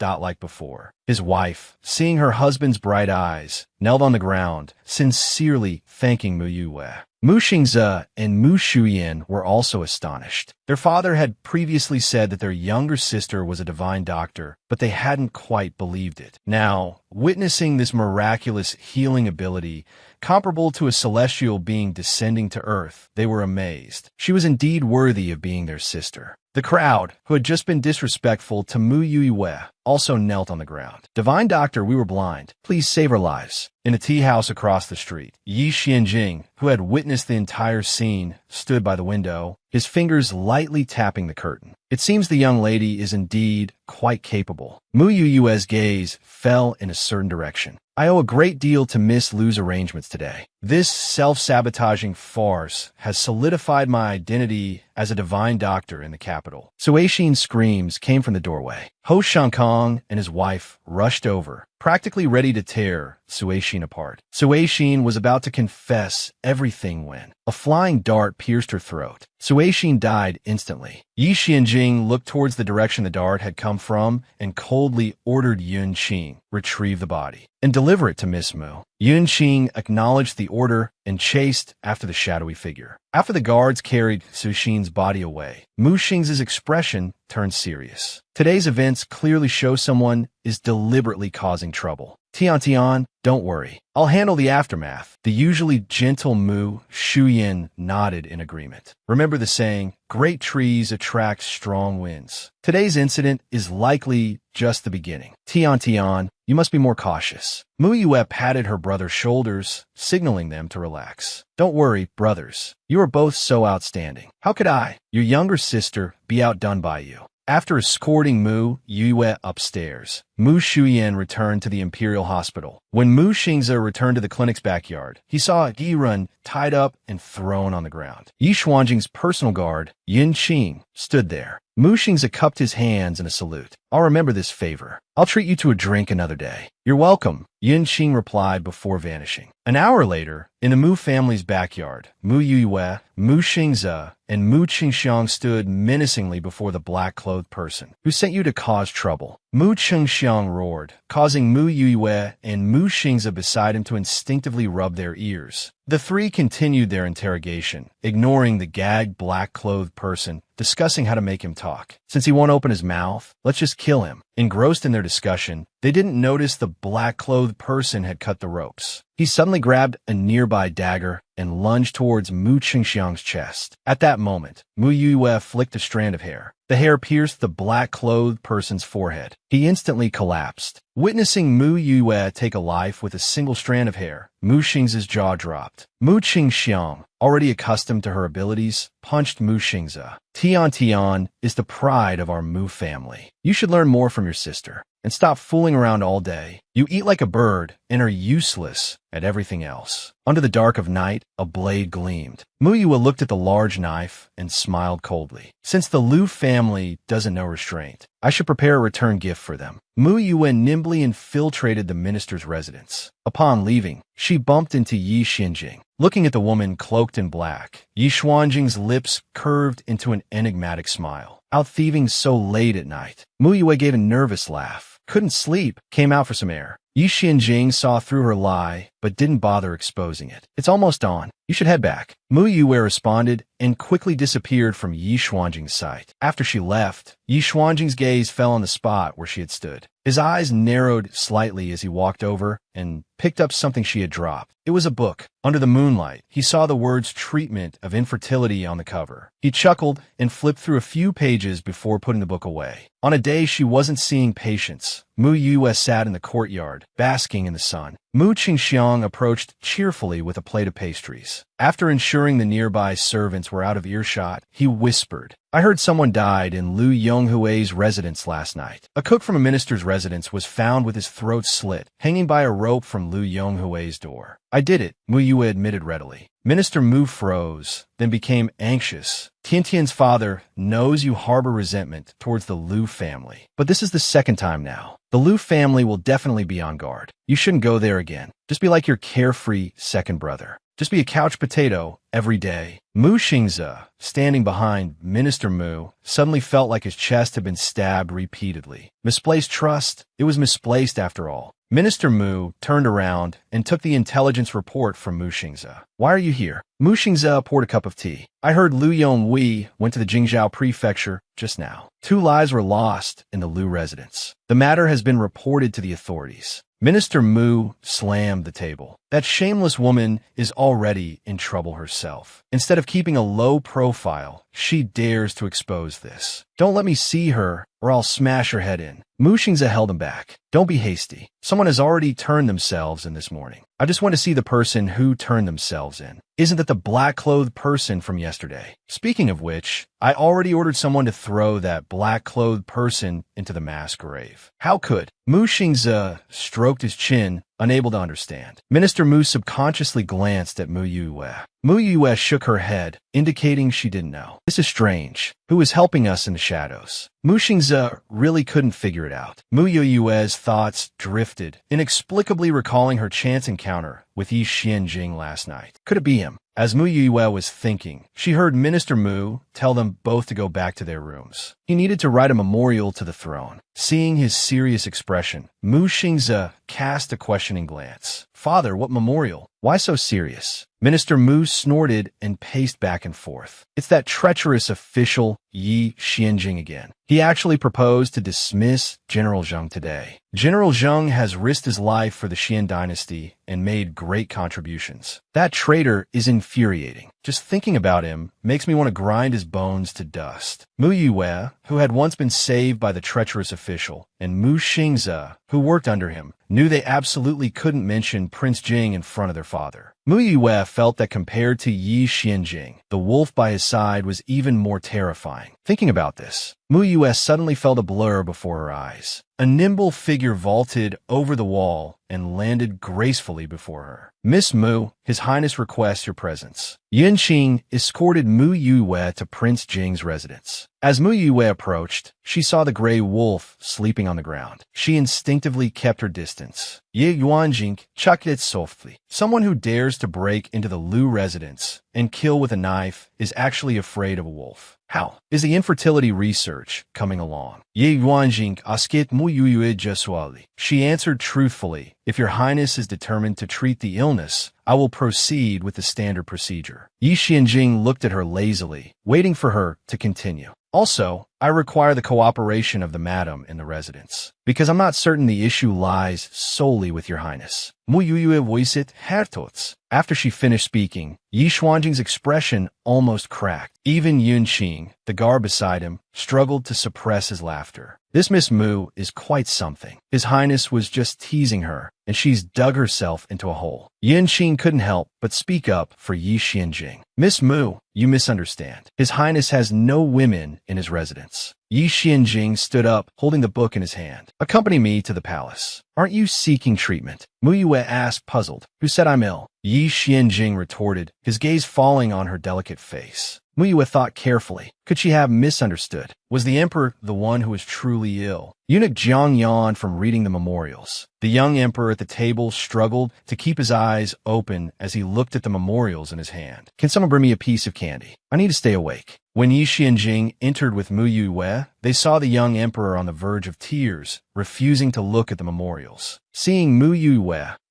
before." His wife, seeing her husband's bright eyes, knelt on the ground, sincerely thanking Mu Yue. Mu Xingze and Mu Shuyan were also astonished. Their father had previously said that their younger sister was a divine doctor, but they hadn't quite believed it. Now, witnessing this miraculous healing ability, comparable to a celestial being descending to earth, they were amazed. She was indeed worthy of being their sister. The crowd, who had just been disrespectful to Mu Yue, also knelt on the ground. Divine Doctor, we were blind. Please save our lives. In a tea house across the street, Yi Xianjing, who had witnessed the entire scene, stood by the window, his fingers lightly tapping the curtain. It seems the young lady is indeed quite capable. Mu Yue's gaze fell in a certain direction. I owe a great deal to Miss Lu's arrangements today. This self-sabotaging farce has solidified my identity as a divine doctor in the capital. Suixin's screams came from the doorway. Ho Shankong and his wife rushed over, practically ready to tear Suixin apart. Suixin was about to confess everything when a flying dart pierced her throat. Suixin died instantly. Yi Xianjing looked towards the direction the dart had come from and coldly ordered Yun Qing, retrieve the body and deliver it to Miss Mu. Yun Qing acknowledged the order and chased after the shadowy figure. After the guards carried Suixin's body away, Mu Xing's expression turned serious. Today's events clearly show someone is deliberately causing trouble. Tian, don't worry. I'll handle the aftermath. The usually gentle Mu Shuyan nodded in agreement. Remember the saying, great trees attract strong winds. Today's incident is likely just the beginning. Tian, you must be more cautious. Mu Yue patted her brother's shoulders, signaling them to relax. Don't worry, brothers. You are both so outstanding. How could I, your younger sister, be outdone by you? After escorting Mu Yue upstairs, Mu Shuyan returned to the Imperial Hospital. When Mu Xingze returned to the clinic's backyard, he saw Yi Run tied up and thrown on the ground. Yi Xuanjing's personal guard, Yin Qing, stood there. Mu Xingze cupped his hands in a salute. I'll remember this favor. I'll treat you to a drink another day. You're welcome, Yin Qing replied before vanishing. An hour later, in the Mu family's backyard, Mu Yue, Mu Xingze, and Mu Qingxiang stood menacingly before the black-clothed person. Who sent you to cause trouble? Mu Qingxiang roared, causing Mu Yue and Mu Xingze beside him to instinctively rub their ears. The three continued their interrogation, ignoring the gagged black-clothed person, discussing how to make him talk. Since he won't open his mouth, let's just kill him. Engrossed in their discussion, they didn't notice the black-clothed person had cut the ropes. He suddenly grabbed a nearby dagger and lunged towards Mu Qingxiang's chest. At that moment, Mu Yue flicked a strand of hair. The hair pierced the black-clothed person's forehead. He instantly collapsed. Witnessing Mu Yue take a life with a single strand of hair, Mu Xingze's jaw dropped. Mu Qingxiang, already accustomed to her abilities, punched Mu Xingze. Tian is the pride of our Mu family. You should learn more from your sister and stop fooling around all day. You eat like a bird and are useless at everything else. Under the dark of night, a blade gleamed. Mu Yue looked at the large knife and smiled coldly. Since the Lu family doesn't know restraint, I should prepare a return gift for them. Mu Yue nimbly infiltrated the minister's residence. Upon leaving, she bumped into Yi Xianjing. Looking at the woman cloaked in black, Yi Xuanjing's lips curved into an enigmatic smile. Out thieving so late at night. Mu Yue gave a nervous laugh. Couldn't sleep, came out for some air. Yi Xianjing saw through her lie, but didn't bother exposing it. It's almost dawn. You should head back. Mu Yue responded and quickly disappeared from Yi Xuanjing's sight. After she left, Yi Xuanjing's gaze fell on the spot where she had stood. His eyes narrowed slightly as he walked over and picked up something she had dropped. It was a book. Under the moonlight, he saw the words treatment of infertility on the cover. He chuckled and flipped through a few pages before putting the book away. On a day she wasn't seeing patients, Mu Yue sat in the courtyard, basking in the sun. Mu Qingxiang approached cheerfully with a plate of pastries. After ensuring the nearby servants were out of earshot, he whispered, I heard someone died in Lu Yonghui's residence last night. A cook from a minister's residence was found with his throat slit, hanging by a rope from Lu Yonghui's door. I did it, Mu Yue admitted readily. Minister Mu froze, then became anxious. Tiantian's father knows you harbor resentment towards the Lu family, but this is the second time now. The Lu family will definitely be on guard. You shouldn't go there again. Just be like your carefree second brother. Just be a couch potato every day. Mu Xingze, standing behind Minister Mu, suddenly felt like his chest had been stabbed repeatedly. Misplaced trust? It was misplaced after all. Minister Mu turned around and took the intelligence report from Mu Xingze. Why are you here? Mu Xingze poured a cup of tea. I heard Liu Yonghui went to the Jingzhou prefecture just now. 2 lives were lost in the Liu residence. The matter has been reported to the authorities. Minister Mu slammed the table. That shameless woman is already in trouble herself. Instead of keeping a low profile, she dares to expose this. Don't let me see her, or I'll smash her head in. Mu Xingze held him back. Don't be hasty. Someone has already turned themselves in this morning. I just want to see the person who turned themselves in. Isn't that the black-clothed person from yesterday? Speaking of which, I already ordered someone to throw that black-clothed person into the mass grave. How could? Mu Xingze stroked his chin, unable to understand. Minister Mu subconsciously glanced at Mu Yue. Mu Yue shook her head, indicating she didn't know. This is strange. Who is helping us in the shadows? Mu Xingze really couldn't figure it out. Mu Yue's thoughts drifted, inexplicably recalling her chance encounter with Yi Xianjing last night. Could it be him? As Mu Yue was thinking, she heard Minister Mu tell them both to go back to their rooms. He needed to write a memorial to the throne. Seeing his serious expression, Mu Xingze cast a questioning glance. Father, what memorial? Why so serious? Minister Mu snorted and paced back and forth. It's that treacherous official Yi Xianjing again. He actually proposed to dismiss General Zheng today. General Zheng has risked his life for the Xian dynasty and made great contributions. That traitor is infuriating. Just thinking about him makes me want to grind his bones to dust. Mu Yue, who had once been saved by the treacherous official, and Mu Xingze, who worked under him, knew they absolutely couldn't mention Prince Jing in front of their father. Mu Yue felt that compared to Yi Xianjing, the wolf by his side was even more terrifying. Thinking about this, Mu Yue suddenly felt a blur before her eyes. A nimble figure vaulted over the wall and landed gracefully before her. Miss Mu, His Highness requests your presence. Yunqing escorted Mu Yue to Prince Jing's residence. As Mu Yue approached, she saw the gray wolf sleeping on the ground. She instinctively kept her distance. Ye Yuanjing chucked it softly. Someone who dares to break into the Liu residence and kill with a knife is actually afraid of a wolf. How? Is the infertility research coming along? Ye Yuanjing asked Mu Yue jesually. She answered truthfully, if your highness is determined to treat the illness, I will proceed with the standard procedure. Yi Xianjing looked at her lazily, waiting for her to continue. Also, I require the cooperation of the madam in the residence, because I'm not certain the issue lies solely with your highness. Mu Yue voiced Hertots. After she finished speaking, Yi Xuanjing's expression almost cracked. Even Yunqing, the guard beside him, struggled to suppress his laughter. This Miss Mu is quite something. His Highness was just teasing her, and she's dug herself into a hole. Yunqing couldn't help but speak up for Yi Xianjing. Miss Mu, you misunderstand. His Highness has no women in his residence. Yi Xianjing stood up, holding the book in his hand. Accompany me to the palace. Aren't you seeking treatment? Mu Yue asked, puzzled. Who said I'm ill? Yi Xianjing retorted, his gaze falling on her delicate face. Mu Yue thought carefully. Could she have misunderstood? Was the emperor the one who was truly ill? Eunuch Jiang yawned from reading the memorials. The young emperor at the table struggled to keep his eyes open as he looked at the memorials in his hand. Can someone bring me a piece of candy? I need to stay awake. When Yi Xianjing entered with Mu Yue, they saw the young emperor on the verge of tears, refusing to look at the memorials. Seeing Mu Yue,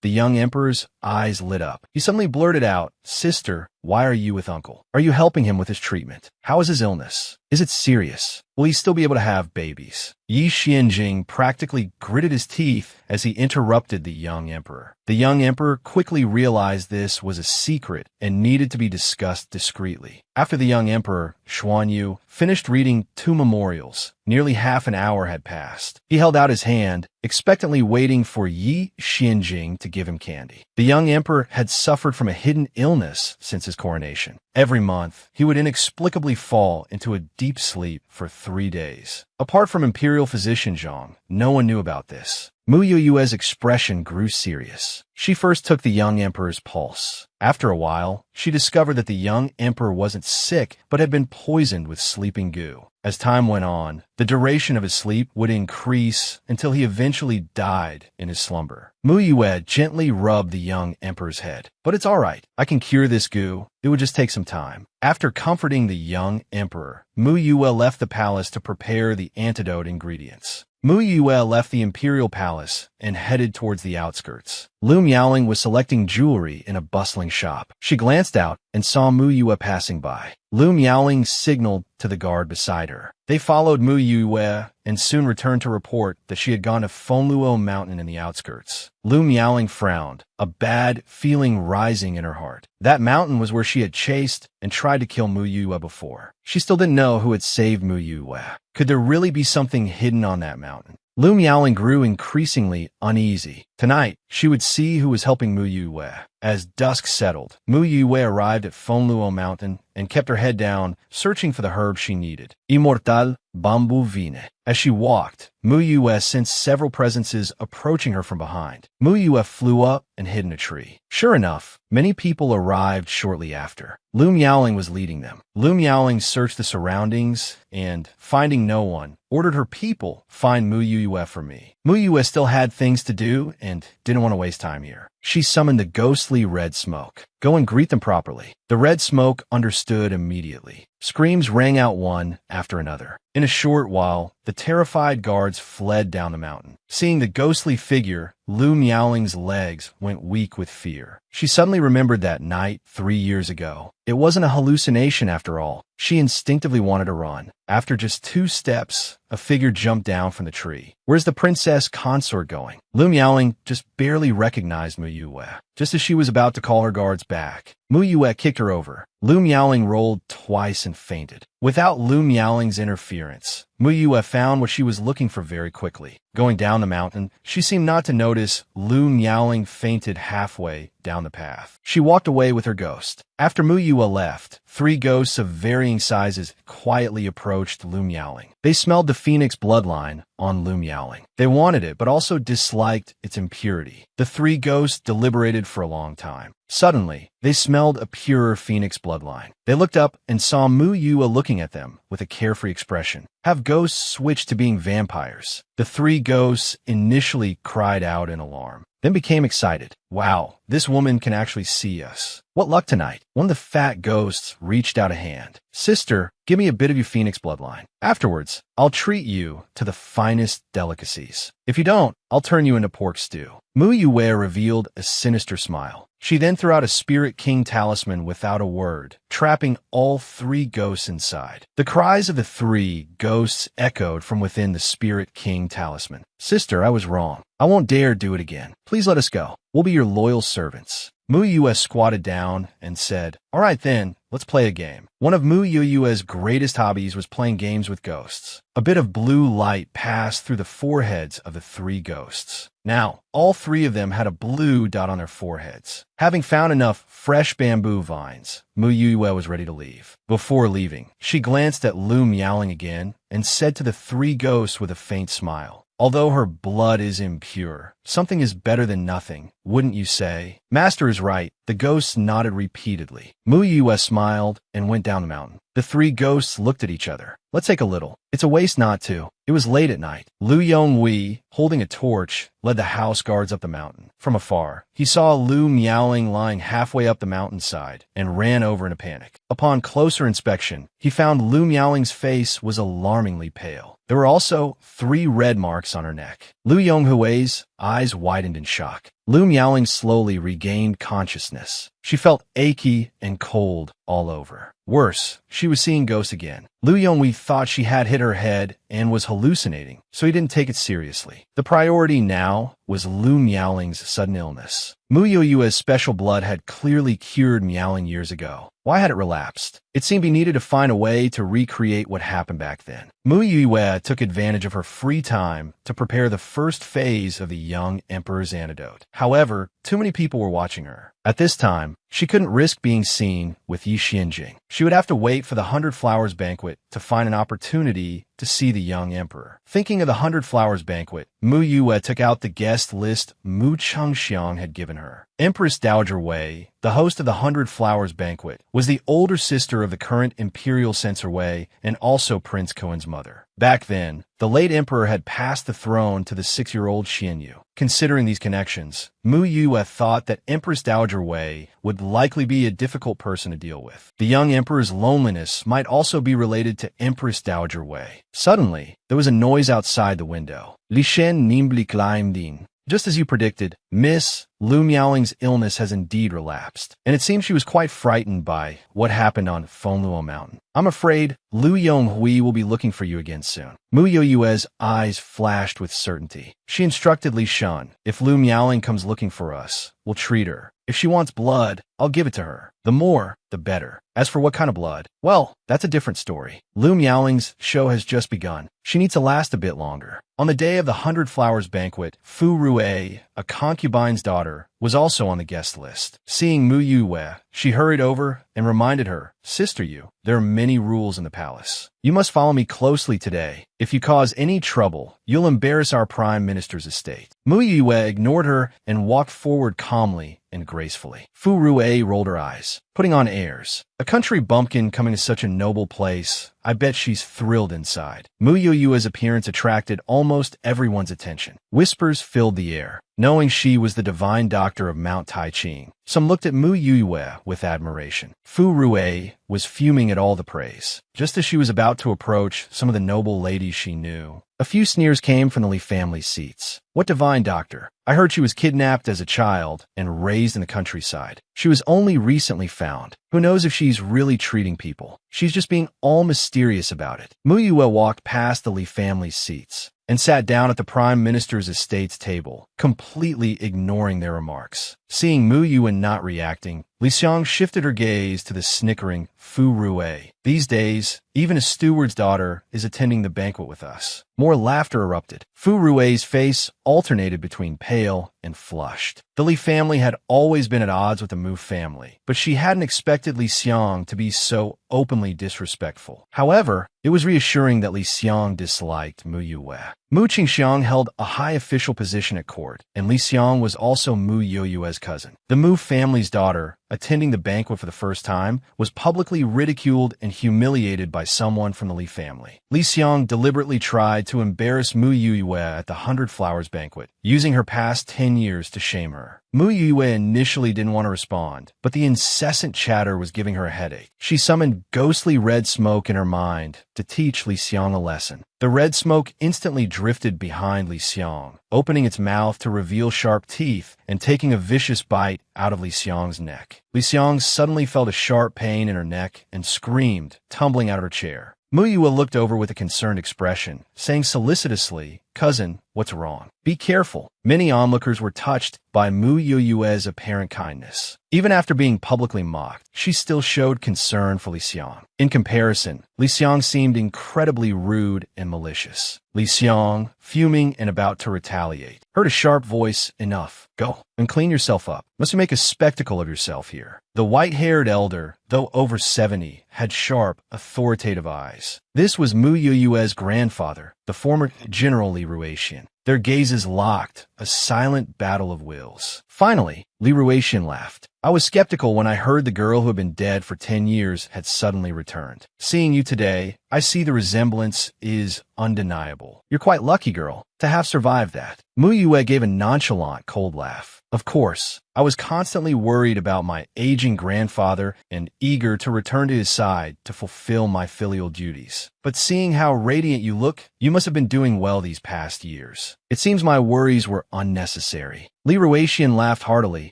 the young emperor's eyes lit up. He suddenly blurted out, Sister, why are you with uncle? Are you helping him with his treatment? How is his illness? Is it serious? Will he still be able to have babies? Yi Xianjing practically gritted his teeth as he interrupted the young emperor. The young emperor quickly realized this was a secret and needed to be discussed discreetly. After the young emperor, Xuanyu, finished reading 2 memorials, nearly half an hour had passed. He held out his hand, expectantly waiting for Yi Xianjing to give him candy. The young emperor had suffered from a hidden illness since his coronation. Every month, he would inexplicably fall into a deep sleep for 3 days. Apart from imperial physician Zhang, no one knew about this. Mu Yue's expression grew serious. She first took the young emperor's pulse. After a while, she discovered that the young emperor wasn't sick, but had been poisoned with sleeping goo. As time went on, the duration of his sleep would increase until he eventually died in his slumber. Mu Yue gently rubbed the young emperor's head. But it's all right. I can cure this goo. It would just take some time. After comforting the young emperor, Mu Yue left the palace to prepare the antidote ingredients. Mu Yue left the imperial palace and headed towards the outskirts. Lu Miaoling was selecting jewelry in a bustling shop. She glanced out and saw Mu Yue passing by. Lu Miaoling signaled to the guard beside her. They followed Mu Yue and soon returned to report that she had gone to Fenluo Mountain in the outskirts. Lu Miaoling frowned, a bad feeling rising in her heart. That mountain was where she had chased and tried to kill Mu Yue before. She still didn't know who had saved Mu Yue. Could there really be something hidden on that mountain? Lu Miaoling grew increasingly uneasy. Tonight, she would see who was helping Mu Yue. As dusk settled, Mu Yue arrived at Fenluo Mountain and kept her head down, searching for the herb she needed. Immortal Bamboo Vine. As she walked, Mu Yue sensed several presences approaching her from behind. Mu Yue flew up and hid in a tree. Sure enough, many people arrived shortly after. Lu Miaoling was leading them. Lu Miaoling searched the surroundings and, finding no one, ordered her people find Mu Yue for me. Mu Yue still had things to do and didn't want to waste time here. She summoned the ghostly red smoke. Go and greet them properly. The red smoke understood immediately. Screams rang out one after another. In a short while, the terrified guards fled down the mountain. Seeing the ghostly figure, Lu Miaoling's legs went weak with fear. She suddenly remembered that night 3 years ago. It wasn't a hallucination after all. She instinctively wanted to run. After just 2 steps, a figure jumped down from the tree. Where's the princess consort going? Lu Miaoling just barely recognized Mu Yue. Just as she was about to call her guards back, Mu Yue kicked her over. Lu Miaoling rolled twice and fainted. Without Lu Miaoling's interference, Mu Yue found what she was looking for very quickly. Going down the mountain, she seemed not to notice Lu Miaoling fainted halfway down the path. She walked away with her ghost. After Mu Yue left, 3 ghosts of varying sizes quietly approached Lu Miaoling. They smelled the phoenix bloodline on Lu Miaoling. They wanted it, but also disliked its impurity. The 3 ghosts deliberated for a long time. Suddenly, they smelled a purer phoenix bloodline. They looked up and saw Mu Yue looking at them with a carefree expression. Have ghosts switched to being vampires? The 3 ghosts initially cried out in alarm, then became excited. Wow, this woman can actually see us. What luck tonight. One of the fat ghosts reached out a hand. Sister, give me a bit of your phoenix bloodline. Afterwards, I'll treat you to the finest delicacies. If you don't, I'll turn you into pork stew. Mu Yue revealed a sinister smile. She then threw out a Spirit King talisman without a word, trapping all 3 ghosts inside. The cries of the 3 ghosts echoed from within the Spirit King talisman. Sister, I was wrong. I won't dare do it again. Please let us go. We'll be your loyal servants. Mu Yue squatted down and said, all right then, let's play a game. One of Mu Yue's greatest hobbies was playing games with ghosts. A bit of blue light passed through the foreheads of the 3 ghosts. Now, all 3 of them had a blue dot on their foreheads. Having found enough fresh bamboo vines, Mu Yue was ready to leave. Before leaving, she glanced at Lu Miaoling again and said to the 3 ghosts with a faint smile, although her blood is impure, something is better than nothing, wouldn't you say? Master is right. The ghosts nodded repeatedly. Mu Yue smiled and went down the mountain. The 3 ghosts looked at each other. Let's take a little. It's a waste not to. It was late at night. Lu Yonghui, holding a torch, led the house guards up the mountain. From afar, he saw Lu Miaoling lying halfway up the mountainside and ran over in a panic. Upon closer inspection, he found Lu Miaoling's face was alarmingly pale. There were also 3 red marks on her neck. Lu Yonghui's eyes widened in shock. Lu Miaoling slowly regained consciousness. She felt achy and cold all over. Worse, she was seeing ghosts again. Lu Yonghui thought she had hit her head and was hallucinating, so he didn't take it seriously. The priority now was Lu Miaoling's sudden illness. Mu Yue's special blood had clearly cured Miaoling years ago. Why had it relapsed? It seemed he needed to find a way to recreate what happened back then. Mu Yue took advantage of her free time to prepare the first phase of the young emperor's antidote. However, too many people were watching her. At this time, she couldn't risk being seen with Yi Xianjing. She would have to wait for the 100 Flowers banquet to find an opportunity to see the young emperor. Thinking of the 100 Flowers banquet, Mu Yue took out the guest list Mu Chengxiang had given her. Empress Dowager Wei, the host of the Hundred Flowers banquet, was the older sister of the current imperial censor Wei and also Prince Koen's mother. Back then, the late emperor had passed the throne to the 6-year-old Xianyu. Considering these connections, Mu Yue thought that Empress Dowager Wei would likely be a difficult person to deal with. The young emperor's loneliness might also be related to Empress Dowager Wei. Suddenly, there was a noise outside the window. Li Shen nimbly climbed in. Just as you predicted, Miss Lu Miaoling's illness has indeed relapsed, and it seems she was quite frightened by what happened on Fengluo Mountain. I'm afraid Lu Yonghui will be looking for you again soon. Mu Yue's eyes flashed with certainty. She instructed Li Shan, if Lu Miaoling comes looking for us, we'll treat her. If she wants blood, I'll give it to her. The more, the better. As for what kind of blood, well, that's a different story. Lu Miaoling's show has just begun. She needs to last a bit longer. On the day of the Hundred Flowers banquet, Fu Rui, a concubine's daughter, was also on the guest list. Seeing Mu Yue, she hurried over and reminded her, Sister Yu, there are many rules in the palace. You must follow me closely today. If you cause any trouble, you'll embarrass our prime minister's estate. Mu Yue ignored her and walked forward calmly and gracefully. Fu Rui rolled her eyes, putting on airs. A country bumpkin coming to such a noble place, I bet she's thrilled inside. Mu Yue's appearance attracted almost everyone's attention. Whispers filled the air, knowing she was the divine doctor of Mount Taiching. Some looked at Mu Yue with admiration. Fu Rui was fuming at all the praise. Just as she was about to approach some of the noble ladies she knew, a few sneers came from the Li family's seats. What divine doctor? I heard she was kidnapped as a child and raised in the countryside. She was only recently found. Who knows if she's really treating people? She's just being all mysterious about it. Mu Yue walked past the Li family's seats and sat down at the Prime Minister's estate's table, completely ignoring their remarks. Seeing Mu Yue not reacting, Li Xiang shifted her gaze to the snickering Fu Rui. These days, even a steward's daughter is attending the banquet with us. More laughter erupted. Fu Rui's face alternated between pale and flushed. The Li family had always been at odds with the Mu family, but she hadn't expected Li Xiang to be so openly disrespectful. However, it was reassuring that Li Xiang disliked Mu Yue. Mu Qingxiang held a high official position at court, and Li Xiang was also Mu Yue's cousin. The Mu family's daughter, attending the banquet for the first time, was publicly ridiculed and humiliated by someone from the Li family. Li Xiang deliberately tried to embarrass Mu Yue at the Hundred Flowers banquet, using her past 10 years to shame her. Mu Yue initially didn't want to respond, but the incessant chatter was giving her a headache. She summoned ghostly red smoke in her mind to teach Li Xiang a lesson. The red smoke instantly drifted behind Li Xiang, opening its mouth to reveal sharp teeth and taking a vicious bite out of Li Xiang's neck. Li Xiang suddenly felt a sharp pain in her neck and screamed, tumbling out of her chair. Mu Yue looked over with a concerned expression, saying solicitously, Cousin, what's wrong? Be careful. Many onlookers were touched by Mu Yue's apparent kindness. Even after being publicly mocked, she still showed concern for Li Xiang. In comparison, Li Xiang seemed incredibly rude and malicious. Li Xiang, fuming and about to retaliate, heard a sharp voice, Enough. Go and clean yourself up. Must you make a spectacle of yourself here? The white-haired elder, though over 70, had sharp, authoritative eyes. This was Mu Yue's grandfather, the former General Li Ruixian. Their gazes locked, a silent battle of wills. Finally, Li Ruixian laughed. I was skeptical when I heard the girl who had been dead for 10 years had suddenly returned. Seeing you today, I see the resemblance is undeniable. You're quite lucky, girl, to have survived that. Mu Yue gave a nonchalant, cold laugh. Of course, I was constantly worried about my aging grandfather and eager to return to his side to fulfill my filial duties. But seeing how radiant you look, you must have been doing well these past years. It seems my worries were unnecessary. Li Ruixian laughed heartily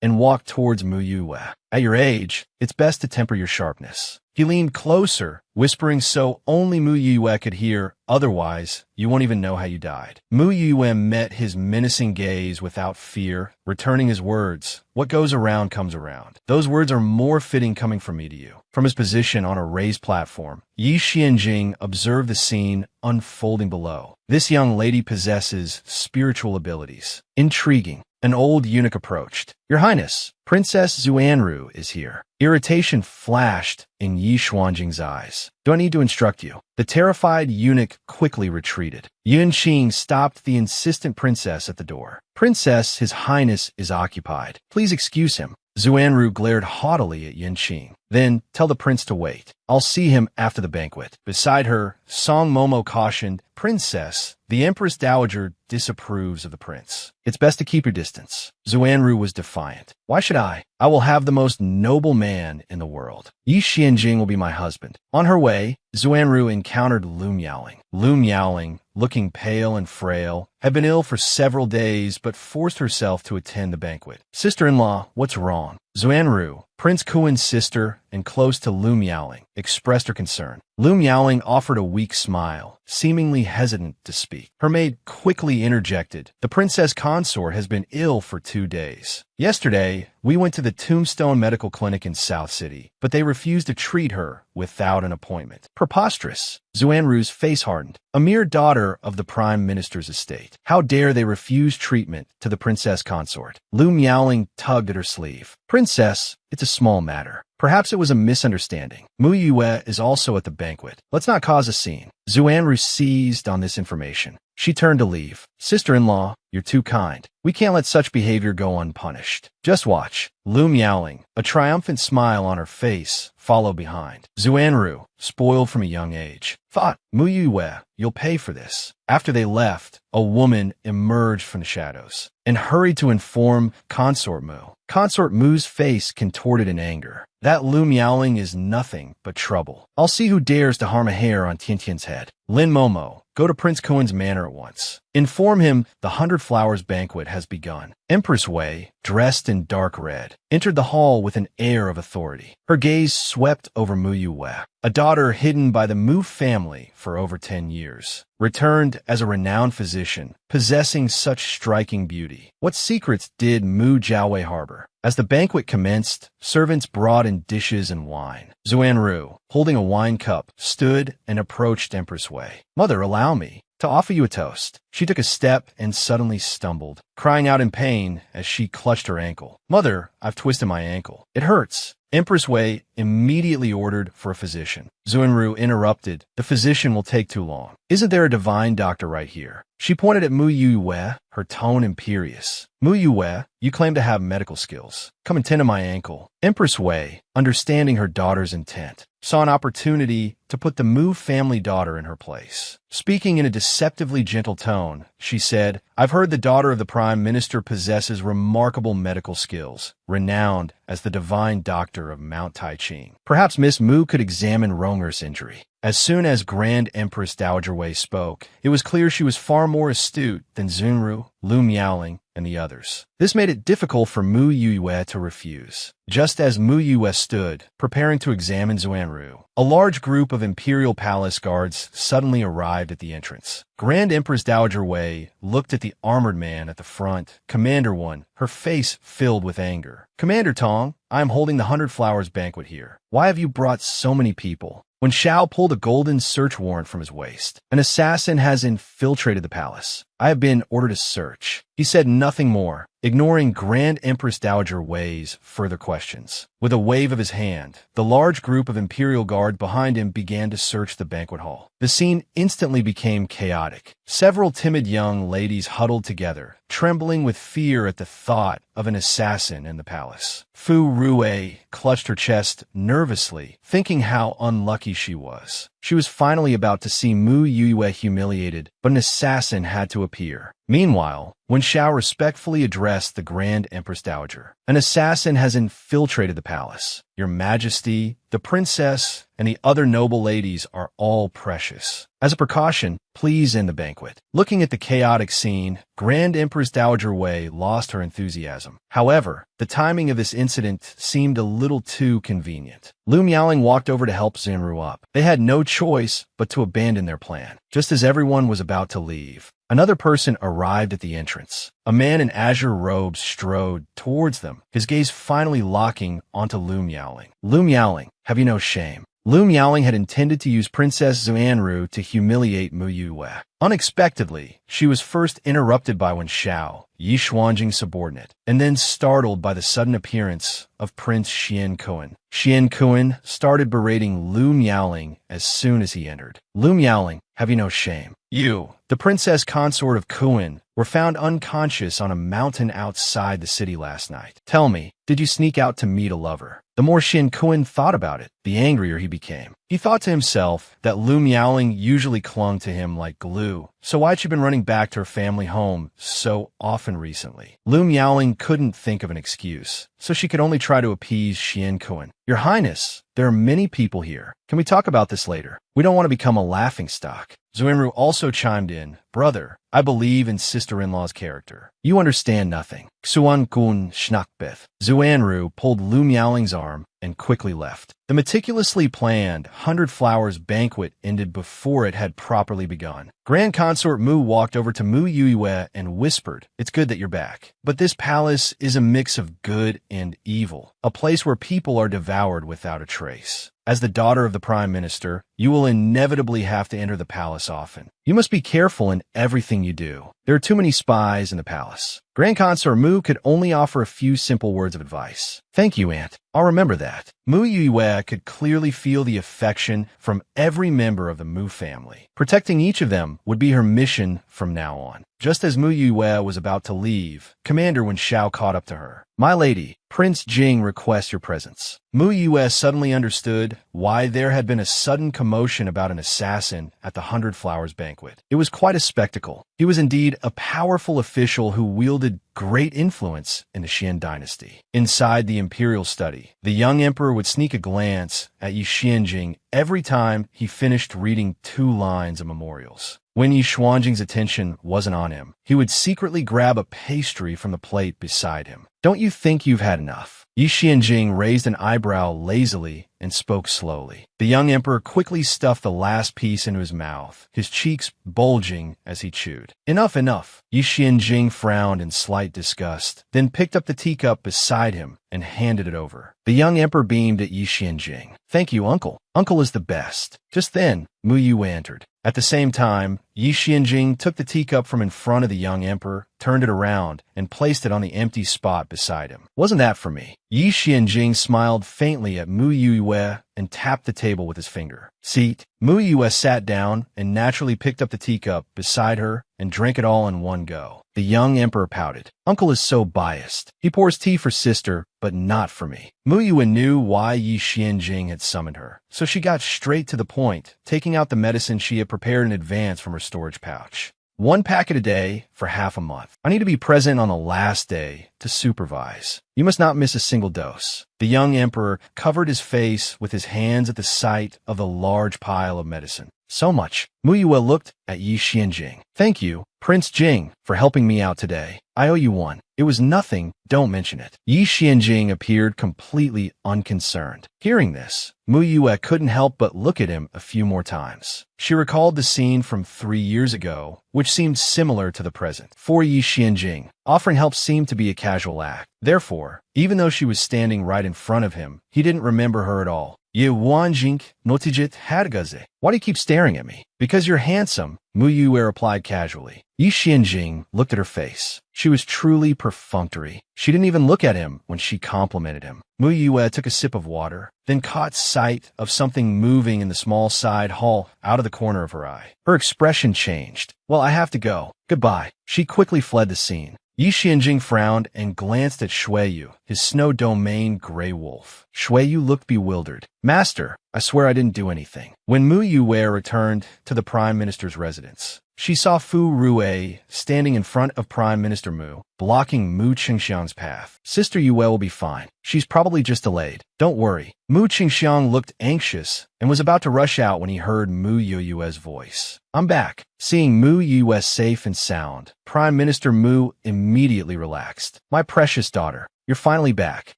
and walked towards Mu Yue. At your age, it's best to temper your sharpness. He leaned closer, whispering so only Mu Yue could hear, otherwise, you won't even know how you died. Mu Yue met his menacing gaze without fear, returning his words, What goes around comes around. Those words are more fitting coming from me to you. From his position on a raised platform, Yi Xianjing observed the scene unfolding below. This young lady possesses spiritual abilities. Intriguing. An old eunuch approached. Your Highness, Princess Xuanru is here. Irritation flashed in Yi Xuanjing's eyes. Do I need to instruct you? The terrified eunuch quickly retreated. Yun Qing stopped the insistent princess at the door. Princess, His Highness is occupied. Please excuse him. Xuanru glared haughtily at Yun Qing. Then tell the prince to wait. I'll see him after the banquet. Beside her, Song Momo cautioned, Princess, the Empress Dowager disapproves of the prince. It's best to keep your distance. Xuanru was defiant. Why should I? I will have the most noble man in the world. Yi Xianjing will be my husband. On her way, Xuanru encountered Lu Miaoling. Lu Miaoling, looking pale and frail, had been ill for several days but forced herself to attend the banquet. Sister-in-law, what's wrong? Xuanru, Prince Kuan's sister and close to Lu Miaoling, expressed her concern. Lu Miaoling offered a weak smile, seemingly hesitant to speak. Her maid quickly interjected. The princess consort has been ill for 2 days. Yesterday, we went to the Tombstone Medical Clinic in South City, but they refused to treat her without an appointment. Preposterous. Xuanru's face hardened. A mere daughter of the Prime Minister's estate. How dare they refuse treatment to the princess consort? Lu Miaoling tugged at her sleeve. Princess, it's a small matter. Perhaps it was a misunderstanding. Mu Yue is also at the banquet. Let's not cause a scene. Xuanru seized on this information. She turned to leave. Sister-in-law, you're too kind. We can't let such behavior go unpunished. Just watch. Lu Miaoling, a triumphant smile on her face, followed behind. Xuanru, spoiled from a young age, thought, Mu Yue, you'll pay for this. After they left, a woman emerged from the shadows and hurried to inform Consort Mu. Consort Mu's face contorted in anger. That Lu Miaoling is nothing but trouble. I'll see who dares to harm a hair on Tiantian's head. Lin Momo, go to Prince Kuan's manor at once. Inform him the 100 Flowers banquet has begun. Empress Wei, dressed in dark red, entered the hall with an air of authority. Her gaze swept over Mu Yue, a daughter hidden by the Mu family for over 10 years, returned as a renowned physician, possessing such striking beauty. What secrets did Mu Jiaowei harbor? As the banquet commenced, servants brought in dishes and wine. Xuanru, holding a wine cup, stood and approached Empress Wei. Mother, allow me to offer you a toast. She took a step and suddenly stumbled, crying out in pain as she clutched her ankle. Mother, I've twisted my ankle. It hurts. Empress Wei immediately ordered for a physician. Xuanru interrupted. The physician will take too long. Isn't there a divine doctor right here? She pointed at Mu Yue, her tone imperious. Mu Yue, you claim to have medical skills. Come and tend to my ankle. Empress Wei, understanding her daughter's intent, saw an opportunity to put the Mu family daughter in her place. Speaking in a deceptively gentle tone, she said, I've heard the daughter of the Prime Minister possesses remarkable medical skills, renowned as the divine doctor of Mount Taiqing. Perhaps Miss Mu could examine Ronger's injury. As soon as Grand Empress Dowager Wei spoke, it was clear she was far more astute than Xuanru, Lu Miaoling, and the others. This made it difficult for Mu Yue to refuse. Just as Mu Yue stood, preparing to examine Xuanru, a large group of Imperial Palace guards suddenly arrived at the entrance. Grand Empress Dowager Wei looked at the armored man at the front, Commander One, her face filled with anger. Commander Tong, I am holding the 100 Flowers banquet here. Why have you brought so many people? When Xiao pulled a golden search warrant from his waist, an assassin has infiltrated the palace. I have been ordered to search. He said nothing more, ignoring Grand Empress Dowager Wei's further questions. With a wave of his hand, the large group of Imperial Guard behind him began to search the banquet hall. The scene instantly became chaotic. Several timid young ladies huddled together, trembling with fear at the thought of an assassin in the palace. Fu Rue clutched her chest nervously, thinking how unlucky she was. She was finally about to see Mu Yue humiliated, but an assassin had to appear. Meanwhile, when Xiao respectfully addressed the Grand Empress Dowager, an assassin has infiltrated the palace. Your Majesty, the princess, and the other noble ladies are all precious. As a precaution, please end the banquet. Looking at the chaotic scene, Grand Empress Dowager Wei lost her enthusiasm. However, the timing of this incident seemed a little too convenient. Lu Miaoling walked over to help Xuanru up. They had no choice but to abandon their plan. Just as everyone was about to leave, another person arrived at the entrance. A man in azure robes strode towards them, his gaze finally locking onto Lu Miaoling. Lu Miaoling, have you no shame? Lu Miaoling had intended to use Princess Xuanru to humiliate Mu Yue. Unexpectedly, she was first interrupted by Wen Xiao, Yi Xuanjing's subordinate, and then startled by the sudden appearance of Prince Xian Kuan. Xian Kuan started berating Lu Miaoling as soon as he entered. Lu Miaoling, have you no shame? You, the princess consort of Kuan, were found unconscious on a mountain outside the city last night. Tell me, did you sneak out to meet a lover? The more Xian Kuan thought about it, the angrier he became. He thought to himself that Lu Miaoling usually clung to him like glue, so why'd she been running back to her family home so often recently? Lu Miaoling couldn't think of an excuse, so she could only try to appease Xian Kuan. Your Highness, there are many people here. Can we talk about this later? We don't want to become a laughingstock. Xuanru also chimed in, Brother, I believe in sister-in-law's character. You understand nothing. Xuan Kun Schnackbeth. Xuanru pulled Lu Miaoling's arm and quickly left. The meticulously planned 100 Flowers banquet ended before it had properly begun. Grand Consort Mu walked over to Mu Yue and whispered, It's good that you're back. But this palace is a mix of good and evil, a place where people are devoured without a trace. As the daughter of the Prime Minister, you will inevitably have to enter the palace often. You must be careful in everything you do. There are too many spies in the palace. Grand Consort Mu could only offer a few simple words of advice. Thank you, Aunt. I'll remember that. Mu Yue could clearly feel the affection from every member of the Mu family. Protecting each of them would be her mission from now on. Just as Mu Yue was about to leave, Commander Wen Xiao caught up to her. My lady, Prince Jing requests your presence. Mu Yue suddenly understood why there had been a sudden commotion about an assassin at the 100 Flowers banquet. It was quite a spectacle. He was indeed a powerful official who wielded great influence in the Xian dynasty. Inside the imperial study, the young emperor would sneak a glance at Yi Xianjing every time he finished reading 2 lines of memorials. When Yi Xuanjing's attention wasn't on him, he would secretly grab a pastry from the plate beside him. Don't you think you've had enough? Yi Xianjing raised an eyebrow lazily and spoke slowly. The young emperor quickly stuffed the last piece into his mouth, his cheeks bulging as he chewed. Enough, enough. Yi Xianjing frowned in slight disgust, then picked up the teacup beside him and handed it over. The young emperor beamed at Yi Xianjing. Thank you, uncle. Uncle is the best. Just then, Mu Yue entered. At the same time, Yi Xianjing took the teacup from in front of the young emperor, turned it around, and placed it on the empty spot beside him. Wasn't that for me? Yi Xianjing smiled faintly at Mu Yue and tapped the table with his finger. Seat. Mu Yue sat down and naturally picked up the teacup beside her and drank it all in one go. The young emperor pouted. Uncle is so biased. He pours tea for sister, but not for me. Mu Yue knew why Yi Xianjing had summoned her, so she got straight to the point, taking out the medicine she had prepared in advance from her storage pouch. 1 packet a day for half a month. I need to be present on the last day to supervise. You must not miss a single dose. The young emperor covered his face with his hands at the sight of the large pile of medicine. So much. Mu Yue looked at Yi Xianjing. Thank you, Prince Jing, for helping me out today. I owe you one. It was nothing, don't mention it. Yi Xianjing appeared completely unconcerned. Hearing this, Mu Yue couldn't help but look at him a few more times. She recalled the scene from 3 years ago, which seemed similar to the present. For Yi Xianjing, offering help seemed to be a casual act. Therefore, even though she was standing right in front of him, he didn't remember her at all. Ye Wanjink Notijit Hadgaze. Why do you keep staring at me? Because you're handsome, Mu Yue replied casually. Yi Xianjing looked at her face. She was truly perfunctory. She didn't even look at him when she complimented him. Mu Yue took a sip of water, then caught sight of something moving in the small side hall out of the corner of her eye. Her expression changed. Well, I have to go. Goodbye. She quickly fled the scene. Yi Xianjing frowned and glanced at Shuiyu, his snow domain gray wolf. Shuiyu looked bewildered. Master, I swear I didn't do anything. When Mu Yue returned to the Prime Minister's residence, she saw Fu Rue standing in front of Prime Minister Mu, blocking Mu Qingxiang's path. Sister Yue will be fine. She's probably just delayed. Don't worry. Mu Qingxiang looked anxious and was about to rush out when he heard Mu Yue's voice. I'm back. Seeing Mu Yue safe and sound, Prime Minister Mu immediately relaxed. My precious daughter, you're finally back.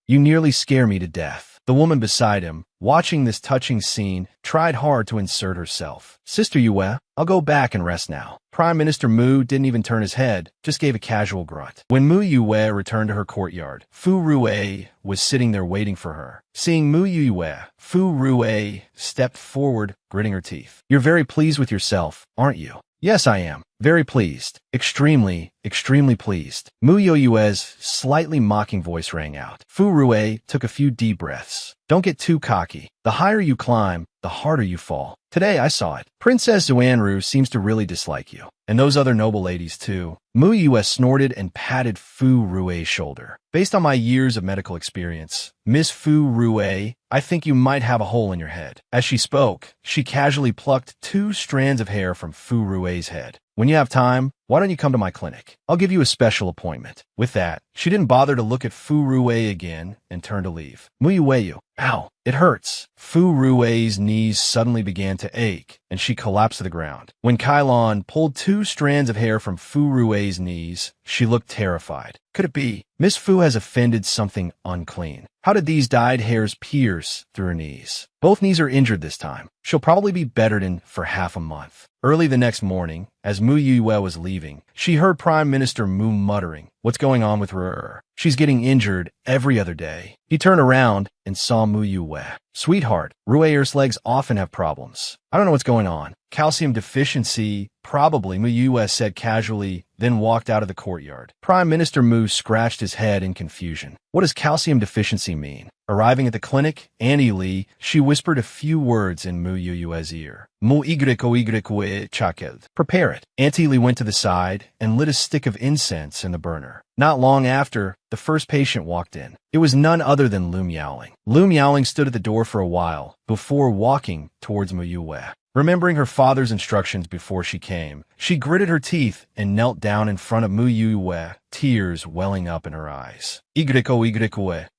You nearly scare me to death. The woman beside him, watching this touching scene, tried hard to insert herself. Sister Yue, I'll go back and rest now. Prime Minister Mu didn't even turn his head, just gave a casual grunt. When Mu Yue returned to her courtyard, Fu Rue was sitting there waiting for her. Seeing Mu Yue, Fu Rue stepped forward, gritting her teeth. You're very pleased with yourself, aren't you? Yes, I am. Very pleased. Extremely, extremely pleased. Mu Yue's slightly mocking voice rang out. Fu Rue took a few deep breaths. Don't get too cocky. The higher you climb, the harder you fall. Today I saw it. Princess Xuanru seems to really dislike you. And those other noble ladies too. Mu Yue snorted and patted Fu Rue's shoulder. Based on my years of medical experience, Miss Fu Rue, I think you might have a hole in your head. As she spoke, she casually plucked 2 strands of hair from Fu Rue's head. When you have time, why don't you come to my clinic? I'll give you a special appointment. With that, she didn't bother to look at Fu Rue again and turned to leave. Mu Yue, ow, it hurts. Fu Rue's knees suddenly began to ache, and she collapsed to the ground. When Kailon pulled 2 strands of hair from Fu Rue's knees, she looked terrified. Could it be? Miss Fu has offended something unclean. How did these dyed hairs pierce through her knees? Both knees are injured this time. She'll probably be bettered in for half a month. Early the next morning, as Mu Yue was leaving, she heard Prime Minister Mu muttering, "What's going on with her? She's getting injured every other day." He turned around and saw Mu Yue. Sweetheart, Rue's legs often have problems. I don't know what's going on. Calcium deficiency, probably, Mu Yue said casually, then walked out of the courtyard. Prime Minister Mu scratched his head in confusion. What does calcium deficiency mean? Arriving at the clinic, Annie Lee, she whispered a few words in Mu Yue's ear. Mu y chakel. Prepare it. Auntie Lee went to the side and lit a stick of incense in the burner. Not long after, the first patient walked in. It was none other than Lu Miaoling. Lu Miaoling stood at the door for a while before walking towards Mu Yue. Remembering her father's instructions before she came, she gritted her teeth and knelt down in front of Mu Yue, tears welling up in her eyes.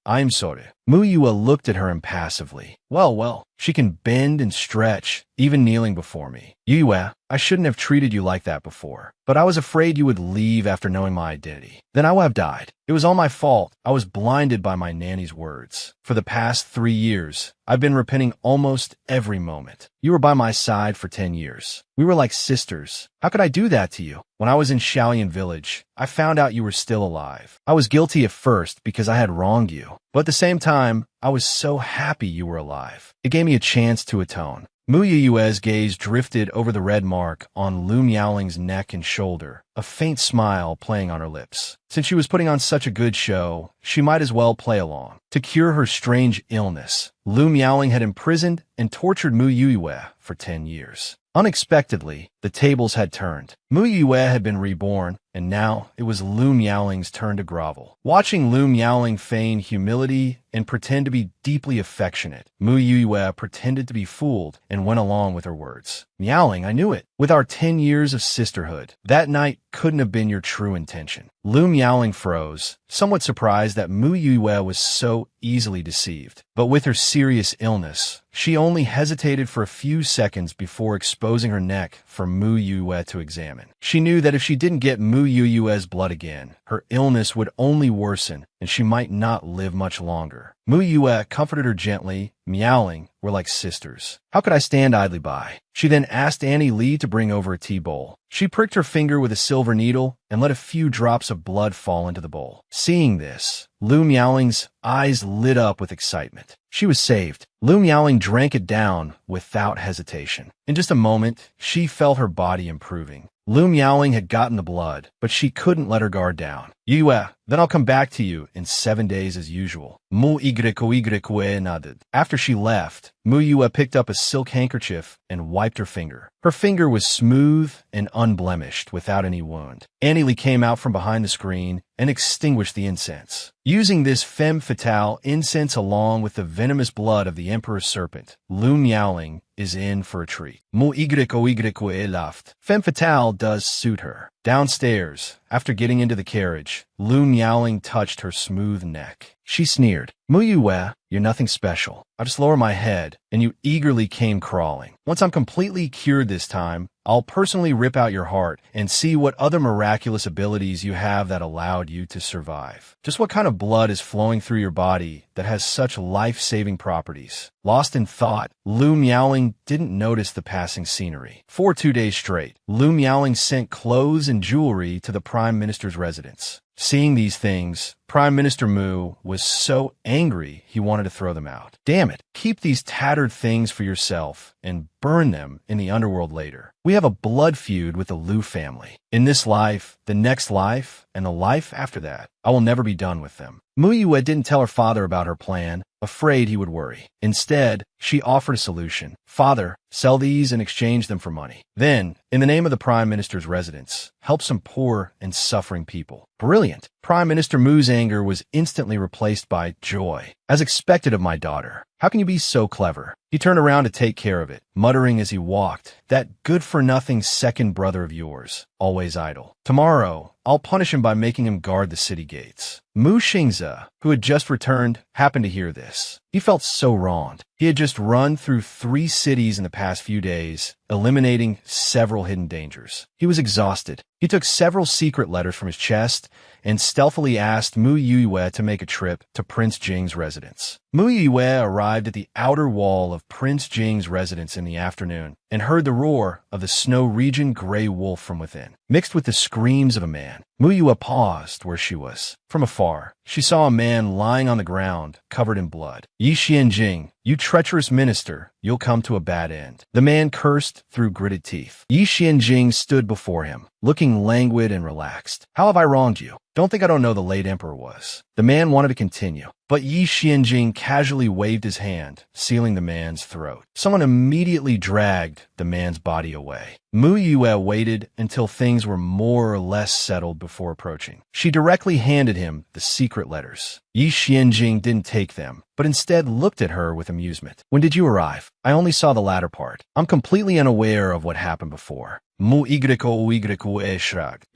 I'm sorry. Mu Yue looked at her impassively. Well, she can bend and stretch, even kneeling before me. Yue, I shouldn't have treated you like that before, but I was afraid you would leave after knowing my identity. Then I would have died. It was all my fault. I was blinded by my nanny's words. For the past 3 years, I've been repenting almost every moment. You were by my side for 10 years. We were like sisters. How could I do that to you? When I was in Shaolian Village, I found out you were still alive. I was guilty at first because I had wronged you. But at the same time, I was so happy you were alive. It gave me a chance to atone. Mu Yue's gaze drifted over the red mark on Lu Miaoling's neck and shoulder, a faint smile playing on her lips. Since she was putting on such a good show, she might as well play along. To cure her strange illness, Lu Miaoling had imprisoned and tortured Mu Yue for 10 years. Unexpectedly, the tables had turned. Mu Yue had been reborn, and now it was Lu Miaoling's turn to grovel. Watching Lu Miaoling feign humility and pretend to be deeply affectionate, Mu Yue pretended to be fooled and went along with her words. Miaoling, I knew it. With our 10 years of sisterhood, that night couldn't have been your true intention. Lu Miaoling froze, somewhat surprised that Mu Yue was so easily deceived. But with her serious illness, she only hesitated for a few seconds before exposing her neck for Mu Yue to examine. She knew that if she didn't get Mu Yue's blood again, her illness would only worsen and she might not live much longer. Mu Yue comforted her gently. Miaoling, we're like sisters. How could I stand idly by? She then asked Annie Lee to bring over a tea bowl. She pricked her finger with a silver needle and let a few drops of blood fall into the bowl. Seeing this, Lu Miaoling's eyes lit up with excitement. She was saved. Lu Miaoling drank it down without hesitation. In just a moment, she felt her body improving. Lu Miaoling had gotten the blood, but she couldn't let her guard down. Yue, then I'll come back to you in 7 days as usual. Mu Yue nodded. After she left, Mu Yue picked up a silk handkerchief and wiped her finger. Her finger was smooth and unblemished without any wound. Annie Lee came out from behind the screen and extinguished the incense. Using this femme fatale incense along with the venomous blood of the Emperor's serpent, Lu Miaoling is in for a treat. Mu Yue laughed. Femme fatale does suit her. Downstairs, after getting into the carriage, Lu Miaoling touched her smooth neck. She sneered. Mu Yue, you're nothing special. I just lower my head, and you eagerly came crawling. Once I'm completely cured this time, I'll personally rip out your heart and see what other miraculous abilities you have that allowed you to survive. Just what kind of blood is flowing through your body that has such life-saving properties? Lost in thought, Lu Miaoling didn't notice the passing scenery. For 2 days straight, Lu Miaoling sent clothes and jewelry to the Prime Minister's residence. Seeing these things, Prime Minister Mu was so angry he wanted to throw them out. Damn it, keep these tattered things for yourself and burn them in the underworld later. We have a blood feud with the Liu family. In this life, the next life, and the life after that, I will never be done with them. Mu Yue didn't tell her father about her plan, afraid he would worry. Instead, she offered a solution. Father, sell these and exchange them for money. Then, in the name of the Prime Minister's residence, help some poor and suffering people. Brilliant. Prime Minister Mu's anger was instantly replaced by joy. As expected of my daughter. How can you be so clever? He turned around to take care of it, muttering as he walked, that good-for-nothing second brother of yours, always idle. Tomorrow, I'll punish him by making him guard the city gates. Mu Xingze, who had just returned, happened to hear this. He felt so wronged. He had just run through 3 cities in the past few days, eliminating several hidden dangers. He was exhausted. He took several secret letters from his chest and stealthily asked Mu Yue to make a trip to Prince Jing's residence. Mu Yue arrived at the outer wall of Prince Jing's residence in the afternoon and heard the roar of the snow region gray wolf from within, mixed with the screams of a man. Mu Yue paused where she was. From afar, she saw a man lying on the ground, covered in blood. Yi Xianjing, you treacherous minister, you'll come to a bad end. The man cursed through gritted teeth. Yi Xianjing stood before him, looking languid and relaxed. How have I wronged you? Don't think I don't know the late emperor was. The man wanted to continue, but Yi Xianjing casually waved his hand, sealing the man's throat. Someone immediately dragged the man's body away. Mu Yue waited until things were more or less settled before approaching. She directly handed him the secret letters. Yi Xianjing didn't take them, but instead looked at her with amusement. When did you arrive? I only saw the latter part. I'm completely unaware of what happened before. Your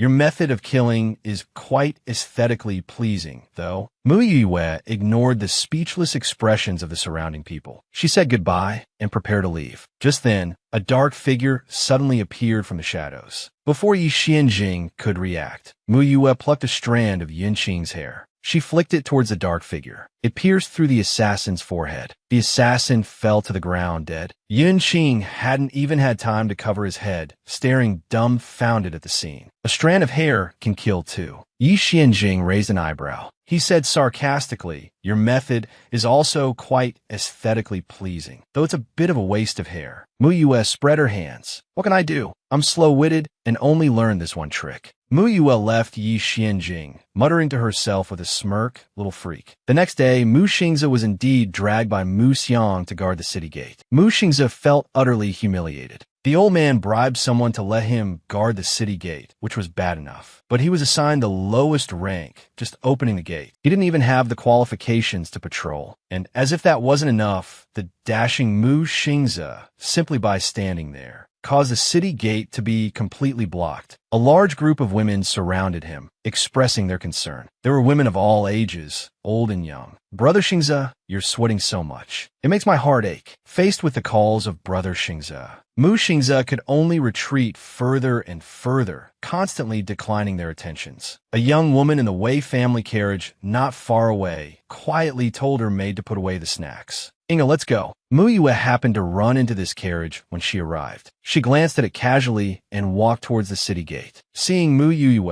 method of killing is quite aesthetically pleasing, though. Mu Yue ignored the speechless expressions of the surrounding people. She said goodbye and prepared to leave. Just then, a dark figure suddenly appeared from the shadows. Before Yi Xianjing could react, Mu Yue plucked a strand of Yinqing's hair. She flicked it towards the dark figure. It pierced through the assassin's forehead. The assassin fell to the ground dead. Yinqing hadn't even had time to cover his head, staring dumbfounded at the scene. A strand of hair can kill too. Yi Xianjing raised an eyebrow. He said sarcastically, your method is also quite aesthetically pleasing, though it's a bit of a waste of hair. Mu Yue spread her hands. What can I do? I'm slow-witted and only learned this one trick. Mu Yue left Yi Xianjing, muttering to herself with a smirk, little freak. The next day, Mu Xingze was indeed dragged by Mu Xiang to guard the city gate. Mu Xingze felt utterly humiliated. The old man bribed someone to let him guard the city gate, which was bad enough. But he was assigned the lowest rank, just opening the gate. He didn't even have the qualifications to patrol. And as if that wasn't enough, the dashing Mu Xingze, simply by standing there, caused the city gate to be completely blocked. A large group of women surrounded him, expressing their concern. There were women of all ages, old and young. Brother Xingze, you're sweating so much. It makes my heart ache. Faced with the calls of Brother Xingze, Mu Xingze could only retreat further and further, constantly declining their attentions. A young woman in the Wei family carriage, not far away, quietly told her maid to put away the snacks. Inga, let's go. Mu Yue happened to run into this carriage when she arrived. She glanced at it casually and walked towards the city gate. Seeing Mu Yue,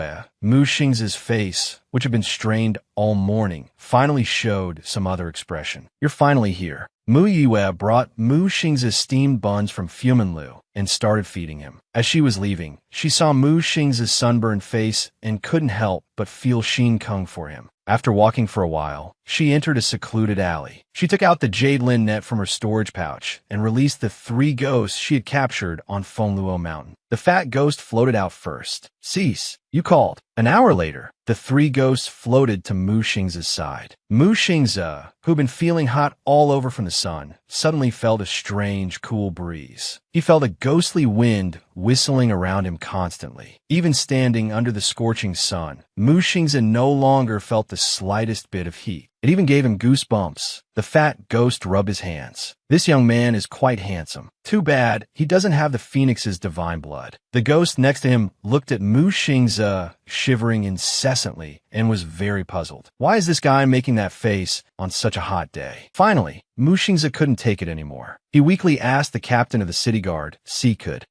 Mu Xingze's face, which had been strained all morning, finally showed some other expression. You're finally here. Mu Yue brought Mu Xingze's steamed buns from Fumanlu and started feeding him. As she was leaving, she saw Mu Xingze's sunburned face and couldn't help but feel Xin Kung for him. After walking for a while, she entered a secluded alley. She took out the jade lin net from her storage pouch and released the 3 ghosts she had captured on Fengluo Mountain. The fat ghost floated out first. Cease, you called. An hour later, the 3 ghosts floated to Mu Xingze's side. Mu Xingze, who'd been feeling hot all over from the sun, suddenly felt a strange, cool breeze. He felt a ghostly wind whistling around him constantly. Even standing under the scorching sun, Mu Xingze no longer felt the slightest bit of heat. It even gave him goosebumps. The fat ghost rubbed his hands. This young man is quite handsome. Too bad he doesn't have the phoenix's divine blood. The ghost next to him looked at Mu Xingze, shivering incessantly, and was very puzzled. Why is this guy making that face on such a hot day? Finally, Mu Xingze couldn't take it anymore. He weakly asked the captain of the city guard,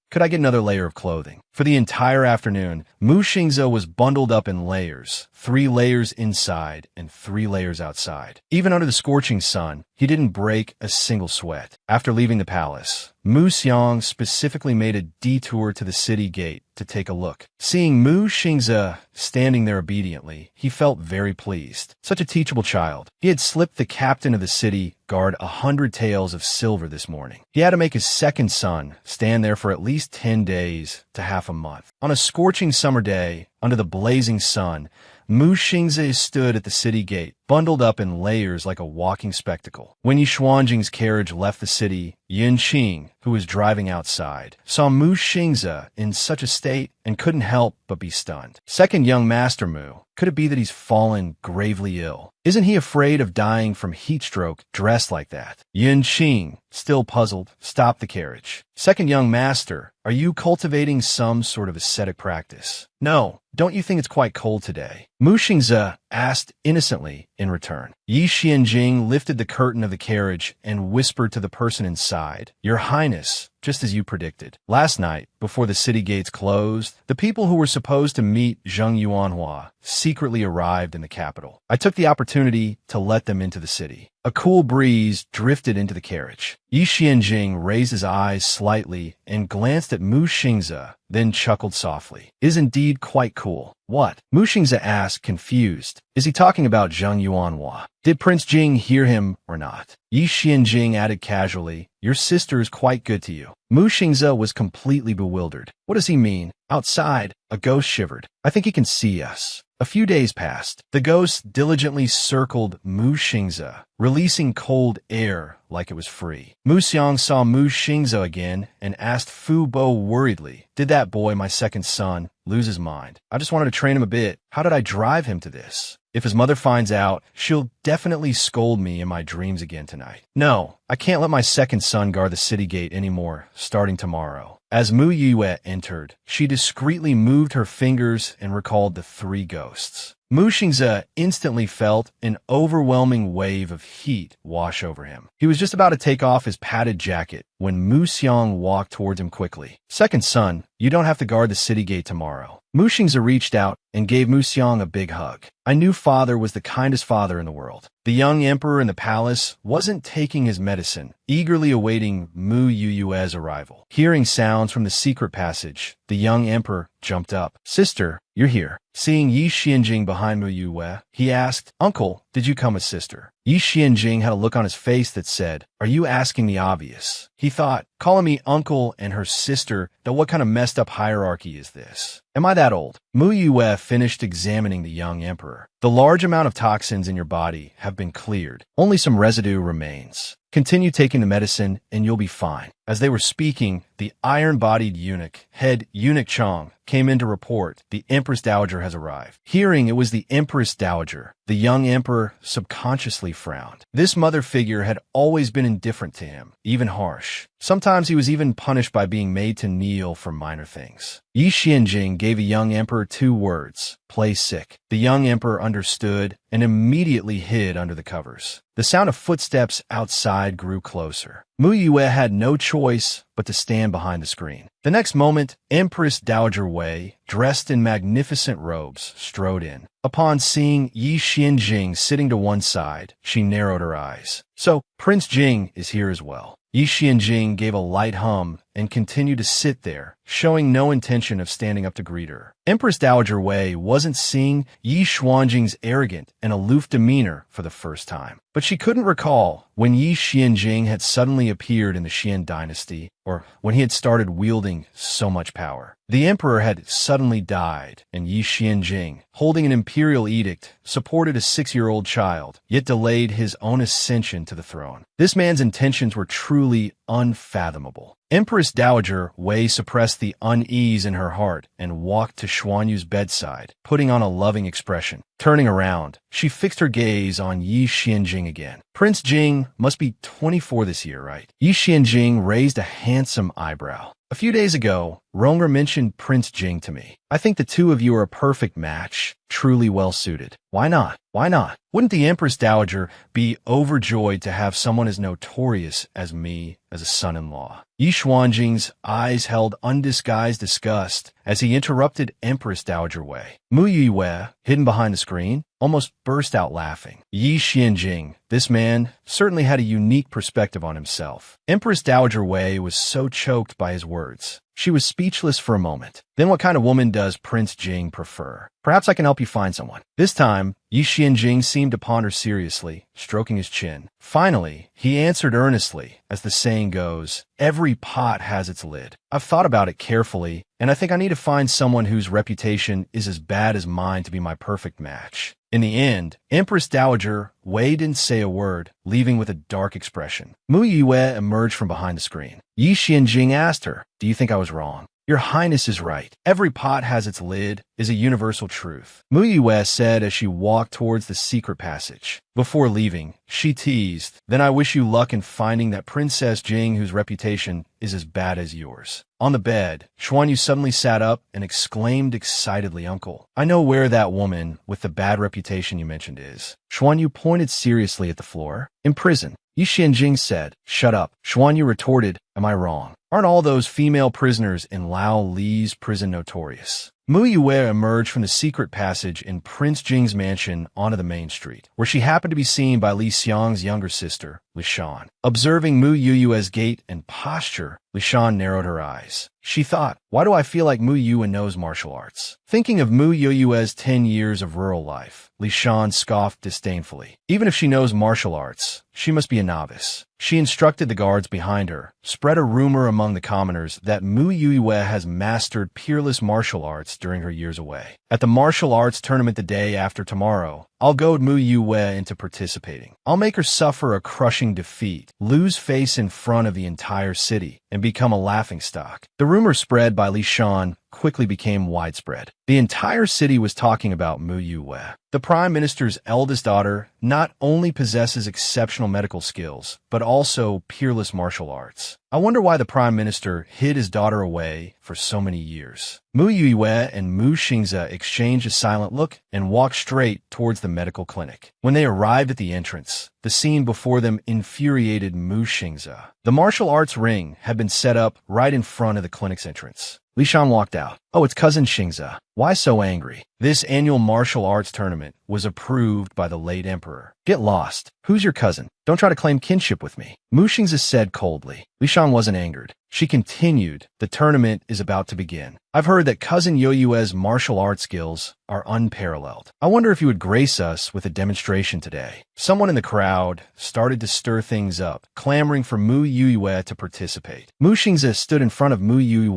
could I get another layer of clothing? For the entire afternoon, Mu Xingze was bundled up in layers, 3 layers inside and 3 layers outside. Even under the scorching sun, he didn't break a single sweat. After leaving the palace, Mu Xiang specifically made a detour to the city gate to take a look. Seeing Mu Xingze standing there obediently, he felt very pleased. Such a teachable child. He had slipped the captain of the city guard 100 taels of silver this morning. He had to make his second son stand there for at least 10 days to half a month. On a scorching summer day, under the blazing sun, Mu Xingze stood at the city gate, bundled up in layers like a walking spectacle. When Yi Xuanjing's carriage left the city, Yin Qing, who was driving outside, saw Mu Xingze in such a state and couldn't help but be stunned. Second young master Mu, could it be that he's fallen gravely ill? Isn't he afraid of dying from heat stroke dressed like that? Yin Qing, still puzzled, stopped the carriage. Second young master, are you cultivating some sort of ascetic practice? No, don't you think it's quite cold today? Mu Xingze asked innocently in return. Yi Xianjing lifted the curtain of the carriage and whispered to the person inside, Your Highness, just as you predicted. Last night, before the city gates closed, the people who were supposed to meet Zheng Yuanhua secretly arrived in the capital. I took the opportunity to let them into the city. A cool breeze drifted into the carriage. Yi Xianjing raised his eyes slightly and glanced at Mu Xingze, then chuckled softly. It is indeed quite cool. What? Mu Xingze asked, confused. Is he talking about Zheng Yuanhua? Did Prince Jing hear him or not? Yi Xianjing added casually, Your sister is quite good to you. Mu Xingze was completely bewildered. What does he mean? Outside, a ghost shivered. I think he can see us. A few days passed. The ghost diligently circled Mu Xingze, releasing cold air like it was free. Mu Xiang saw Mu Xingze again and asked Fu Bo worriedly, Did that boy, my second son, lose his mind? I just wanted to train him a bit. How did I drive him to this? If his mother finds out, she'll definitely scold me in my dreams again tonight. No, I can't let my second son guard the city gate anymore, starting tomorrow. As Mu Yue entered, she discreetly moved her fingers and recalled the 3 ghosts. Mu Xingze instantly felt an overwhelming wave of heat wash over him. He was just about to take off his padded jacket when Mu Xiang walked towards him quickly. Second son, you don't have to guard the city gate tomorrow. Mu Xingze reached out and gave Mu Xiang a big hug. I knew father was the kindest father in the world. The young emperor in the palace wasn't taking his medicine, eagerly awaiting Mu Yue's arrival. Hearing sounds from the secret passage, the young emperor jumped up. Sister, you're here. Seeing Yi Xianjing behind Mu Yue, he asked, Uncle, did you come with sister? Yi Xianjing had a look on his face that said, Are you asking the obvious? He thought, calling me uncle and her sister, that what kind of messed up hierarchy is this? Am I that old? Mu Yue finished examining the young emperor. The large amount of toxins in your body have been cleared. Only some residue remains. Continue taking the medicine and you'll be fine. As they were speaking, the iron-bodied eunuch, head Eunuch Chong, came in to report the Empress Dowager has arrived. Hearing it was the Empress Dowager, the young emperor subconsciously frowned. This mother figure had always been indifferent to him, even harsh. Sometimes he was even punished by being made to kneel for minor things. Yi Xianjing gave a young emperor 2 words, play sick. The young emperor understood and immediately hid under the covers. The sound of footsteps outside grew closer. Mu Yue had no choice but to stand behind the screen. The next moment, Empress Dowager Wei, dressed in magnificent robes, strode in. Upon seeing Yi Xianjing sitting to one side, she narrowed her eyes. So, Prince Jing is here as well. Yi Xianjing gave a light hum and continued to sit there, showing no intention of standing up to greet her. Empress Dowager Wei wasn't seeing Yi Xuanjing's arrogant and aloof demeanor for the first time, but she couldn't recall when Yi Xianjing had suddenly appeared in the Xian dynasty, or when he had started wielding so much power. The emperor had suddenly died, and Yi Xianjing, holding an imperial edict, supported a 6-year-old child, yet delayed his own ascension to the throne. This man's intentions were truly unfathomable. Empress Dowager Wei suppressed the unease in her heart and walked to Xuanyu's bedside, putting on a loving expression. Turning around, she fixed her gaze on Yi Xianjing again. Prince Jing must be 24 this year, right? Yi Xianjing raised a handsome eyebrow. A few days ago, Ronger mentioned Prince Jing to me. I think the two of you are a perfect match, truly well-suited. Why not? Why not? Wouldn't the Empress Dowager be overjoyed to have someone as notorious as me as a son-in-law? Yi Xuanjing's eyes held undisguised disgust as he interrupted Empress Dowager Wei. Mu Yue, hidden behind the screen, almost burst out laughing. Yi Xianjing, this man, certainly had a unique perspective on himself. Empress Dowager Wei was so choked by his words. She was speechless for a moment. Then what kind of woman does Prince Jing prefer? Perhaps I can help you find someone. This time, Yi Xianjing seemed to ponder seriously, stroking his chin. Finally, he answered earnestly, as the saying goes, every pot has its lid. I've thought about it carefully, and I think I need to find someone whose reputation is as bad as mine to be my perfect match. In the end, Empress Dowager Wei didn't say a word, leaving with a dark expression. Mu Yue emerged from behind the screen. Yi Xianjing asked her, "Do you think I was wrong?" "Your Highness is right. Every pot has its lid is a universal truth," Mu Yue said as she walked towards the secret passage. Before leaving, she teased, "Then I wish you luck in finding that Princess Jing whose reputation is as bad as yours." On the bed, Xuanyu suddenly sat up and exclaimed excitedly, "Uncle, I know where that woman with the bad reputation you mentioned is." Xuanyu pointed seriously at the floor. "In prison." Yi Xianjing said, "Shut up." Xuanyu retorted, "Am I wrong? Aren't all those female prisoners in Lao Li's prison notorious?" Mu Yue emerged from the secret passage in Prince Jing's mansion onto the main street, where she happened to be seen by Li Xiang's younger sister, Li Shan. Observing Mu Yue's gait and posture, Li Shan narrowed her eyes. She thought, why do I feel like Mu Yue knows martial arts? Thinking of Mu Yue's 10 years of rural life, Li Shan scoffed disdainfully. Even if she knows martial arts, she must be a novice. She instructed the guards behind her, spread a rumor among the commoners that Mu Yue has mastered peerless martial arts during her years away. At the martial arts tournament the day after tomorrow, I'll goad Mu Yue into participating. I'll make her suffer a crushing defeat, lose face in front of the entire city, and become a laughingstock. The rumor spread by Li Shan quickly became widespread. The entire city was talking about Mu Yue. The Prime Minister's eldest daughter not only possesses exceptional medical skills, but also peerless martial arts. I wonder why the Prime Minister hid his daughter away for so many years. Mu Yue and Mu Xingze exchanged a silent look and walked straight towards the medical clinic. When they arrived at the entrance, the scene before them infuriated Mu Xingze. The martial arts ring had been set up right in front of the clinic's entrance. Li Shan walked out. "Oh, it's cousin Xingze. Why so angry? This annual martial arts tournament was approved by the late emperor. Get lost. Who's your cousin? Don't try to claim kinship with me." Mu Xingze said coldly. Li Shan wasn't angered. She continued, "The tournament is about to begin. I've heard that cousin Yue's martial arts skills are unparalleled. I wonder if you would grace us with a demonstration today." Someone in the crowd started to stir things up, clamoring for Mu Yue to participate. Mu Xingze stood in front of Mu Yue,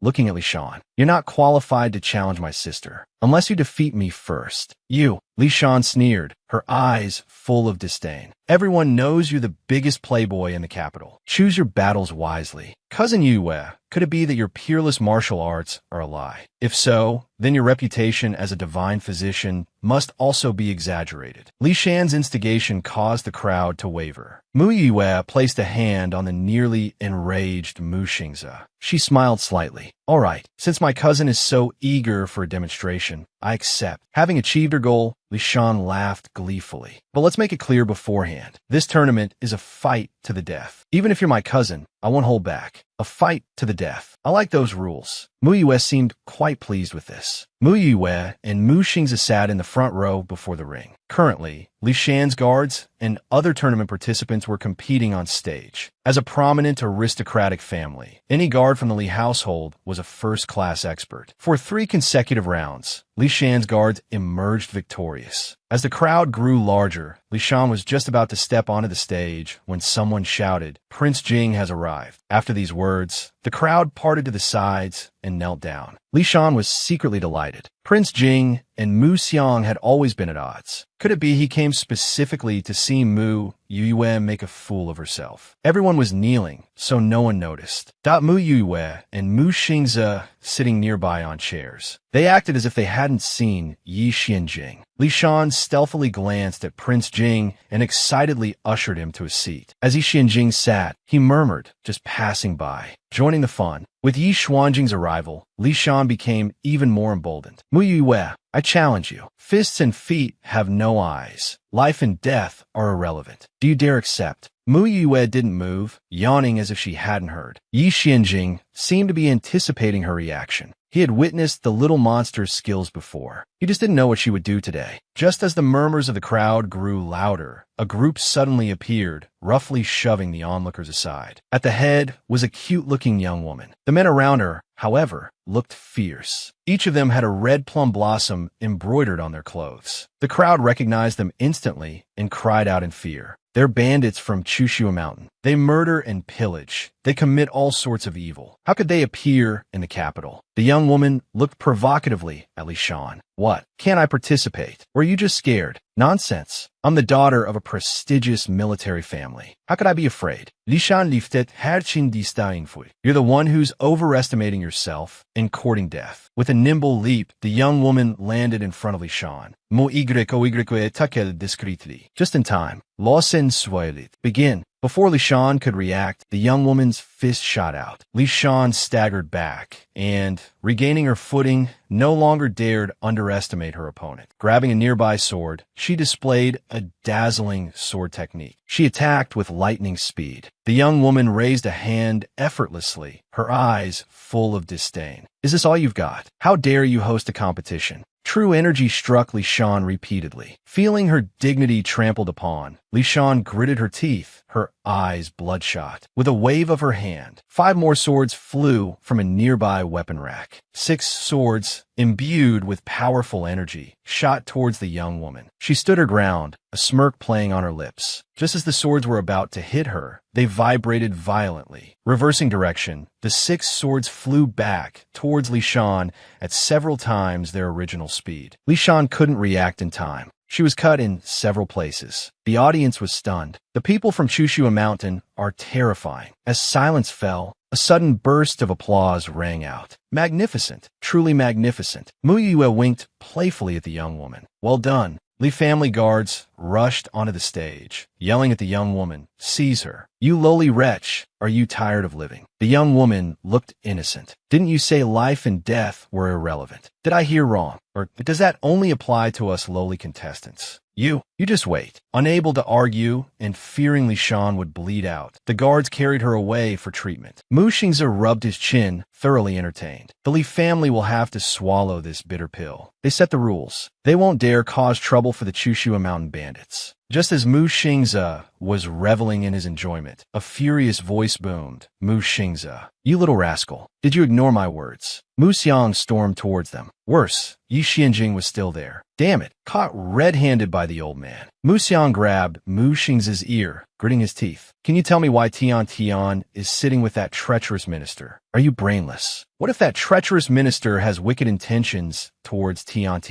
looking at Li Shan. "You're not qualified to challenge my sister, unless you defeat me first." "You," Li Shan sneered, her eyes full of disdain. "Everyone knows you're the biggest playboy in the capital. Choose your battles wisely. Cousin Yue, could it be that your peerless martial arts are a lie? If so, then your reputation as a divine physician must also be exaggerated." Li Shan's instigation caused the crowd to waver. Mu Yue placed a hand on the nearly enraged Mu Xingze. She smiled slightly. "All right, since my cousin is so eager for a demonstration, I accept." Having achieved her goal, Li Shan laughed gleefully. "But let's make it clear beforehand. This tournament is a fight to the death. Even if you're my cousin, I won't hold back. A fight to the death. I like those rules." Mu Yue seemed quite pleased with this. Mu Yue and Mu Xingze sat in the front row before the ring. Currently, Li Shan's guards and other tournament participants were competing on stage. As a prominent aristocratic family, any guard from the Li household was a first-class expert. For 3 consecutive rounds, Li Shan's guards emerged victorious. As the crowd grew larger, Li Shan was just about to step onto the stage when someone shouted, "Prince Jing has arrived." After these words, the crowd parted to the sides and knelt down. Li Shan was secretly delighted. Prince Jing and Mu Xiang had always been at odds. Could it be he came specifically to see Mu Yue make a fool of herself? Everyone was kneeling, so no one noticed. Mu Yue and Mu Xingze sitting nearby on chairs. They acted as if they hadn't seen Yi Xianjing. Li Shan stealthily glanced at Prince Jing and excitedly ushered him to a seat. As Yi Xianjing sat, he murmured, just passing by, joining the fun. With Yi Xuanjing's arrival, Li Shan became even more emboldened. Mu Yue, I challenge you. Fists and feet have no eyes. Life and death are irrelevant. Do you dare accept? Mu Yue didn't move, yawning as if she hadn't heard. Yi Xianjing seemed to be anticipating her reaction. He had witnessed the little monster's skills before. He just didn't know what she would do today. Just as the murmurs of the crowd grew louder, a group suddenly appeared, roughly shoving the onlookers aside. At the head was a cute-looking young woman. The men around her, however, looked fierce. Each of them had a red plum blossom embroidered on their clothes. The crowd recognized them instantly and cried out in fear. They're bandits from Chushua Mountain. They murder and pillage. They commit all sorts of evil. How could they appear in the capital? The young woman looked provocatively at Li Shan. What? Can't I participate? Or are you just scared? Nonsense. I'm the daughter of a prestigious military family. How could I be afraid? Li Shan liftet herchin distainfui. You're the one who's overestimating yourself and courting death. With a nimble leap, the young woman landed in front of Li Shan. Mo y takel discreetly. Just in time. Lawson swoilit. Begin. Before Li Shan could react, the young woman's fist shot out. Li Shan staggered back and, regaining her footing, no longer dared underestimate her opponent. Grabbing a nearby sword, she displayed a dazzling sword technique. She attacked with lightning speed. The young woman raised a hand effortlessly, her eyes full of disdain. Is this all you've got? How dare you host a competition? True energy struck Li Shan repeatedly. Feeling her dignity trampled upon, Li Shan gritted her teeth, her eyes bloodshot. With a wave of her hand, 5 more swords flew from a nearby weapon rack. 6 swords, imbued with powerful energy, shot towards the young woman. She stood her ground, a smirk playing on her lips. Just as the swords were about to hit her, they vibrated violently. Reversing direction, the 6 swords flew back towards Li Shan at several times their original speed. Li Shan couldn't react in time. She was cut in several places. The audience was stunned. The people from Chushua Mountain are terrifying. As silence fell, a sudden burst of applause rang out. Magnificent. Truly magnificent. Mu Yue winked playfully at the young woman. Well done. Li family guards rushed onto the stage, yelling at the young woman, "Seize her. You lowly wretch, are you tired of living?" The young woman looked innocent. Didn't you say life and death were irrelevant? Did I hear wrong? Or does that only apply to us lowly contestants? You just wait. Unable to argue and fearing Li Shan would bleed out, the guards carried her away for treatment. Mu Xingze rubbed his chin, thoroughly entertained. The Li family will have to swallow this bitter pill. They set the rules. They won't dare cause trouble for the Chushua Mountain bandits. Just as Mu Xingze was reveling in his enjoyment, a furious voice boomed. Mu Xingze, you little rascal. Did you ignore my words? Mu Xiang stormed towards them. Worse, Yi Xianjing was still there. Damn it, caught red-handed by the old man. Mu Xiang grabbed Mu Xingze's ear, gritting his teeth. Can you tell me why Tian is sitting with that treacherous minister? Are you brainless? What if that treacherous minister has wicked intentions towards Tian?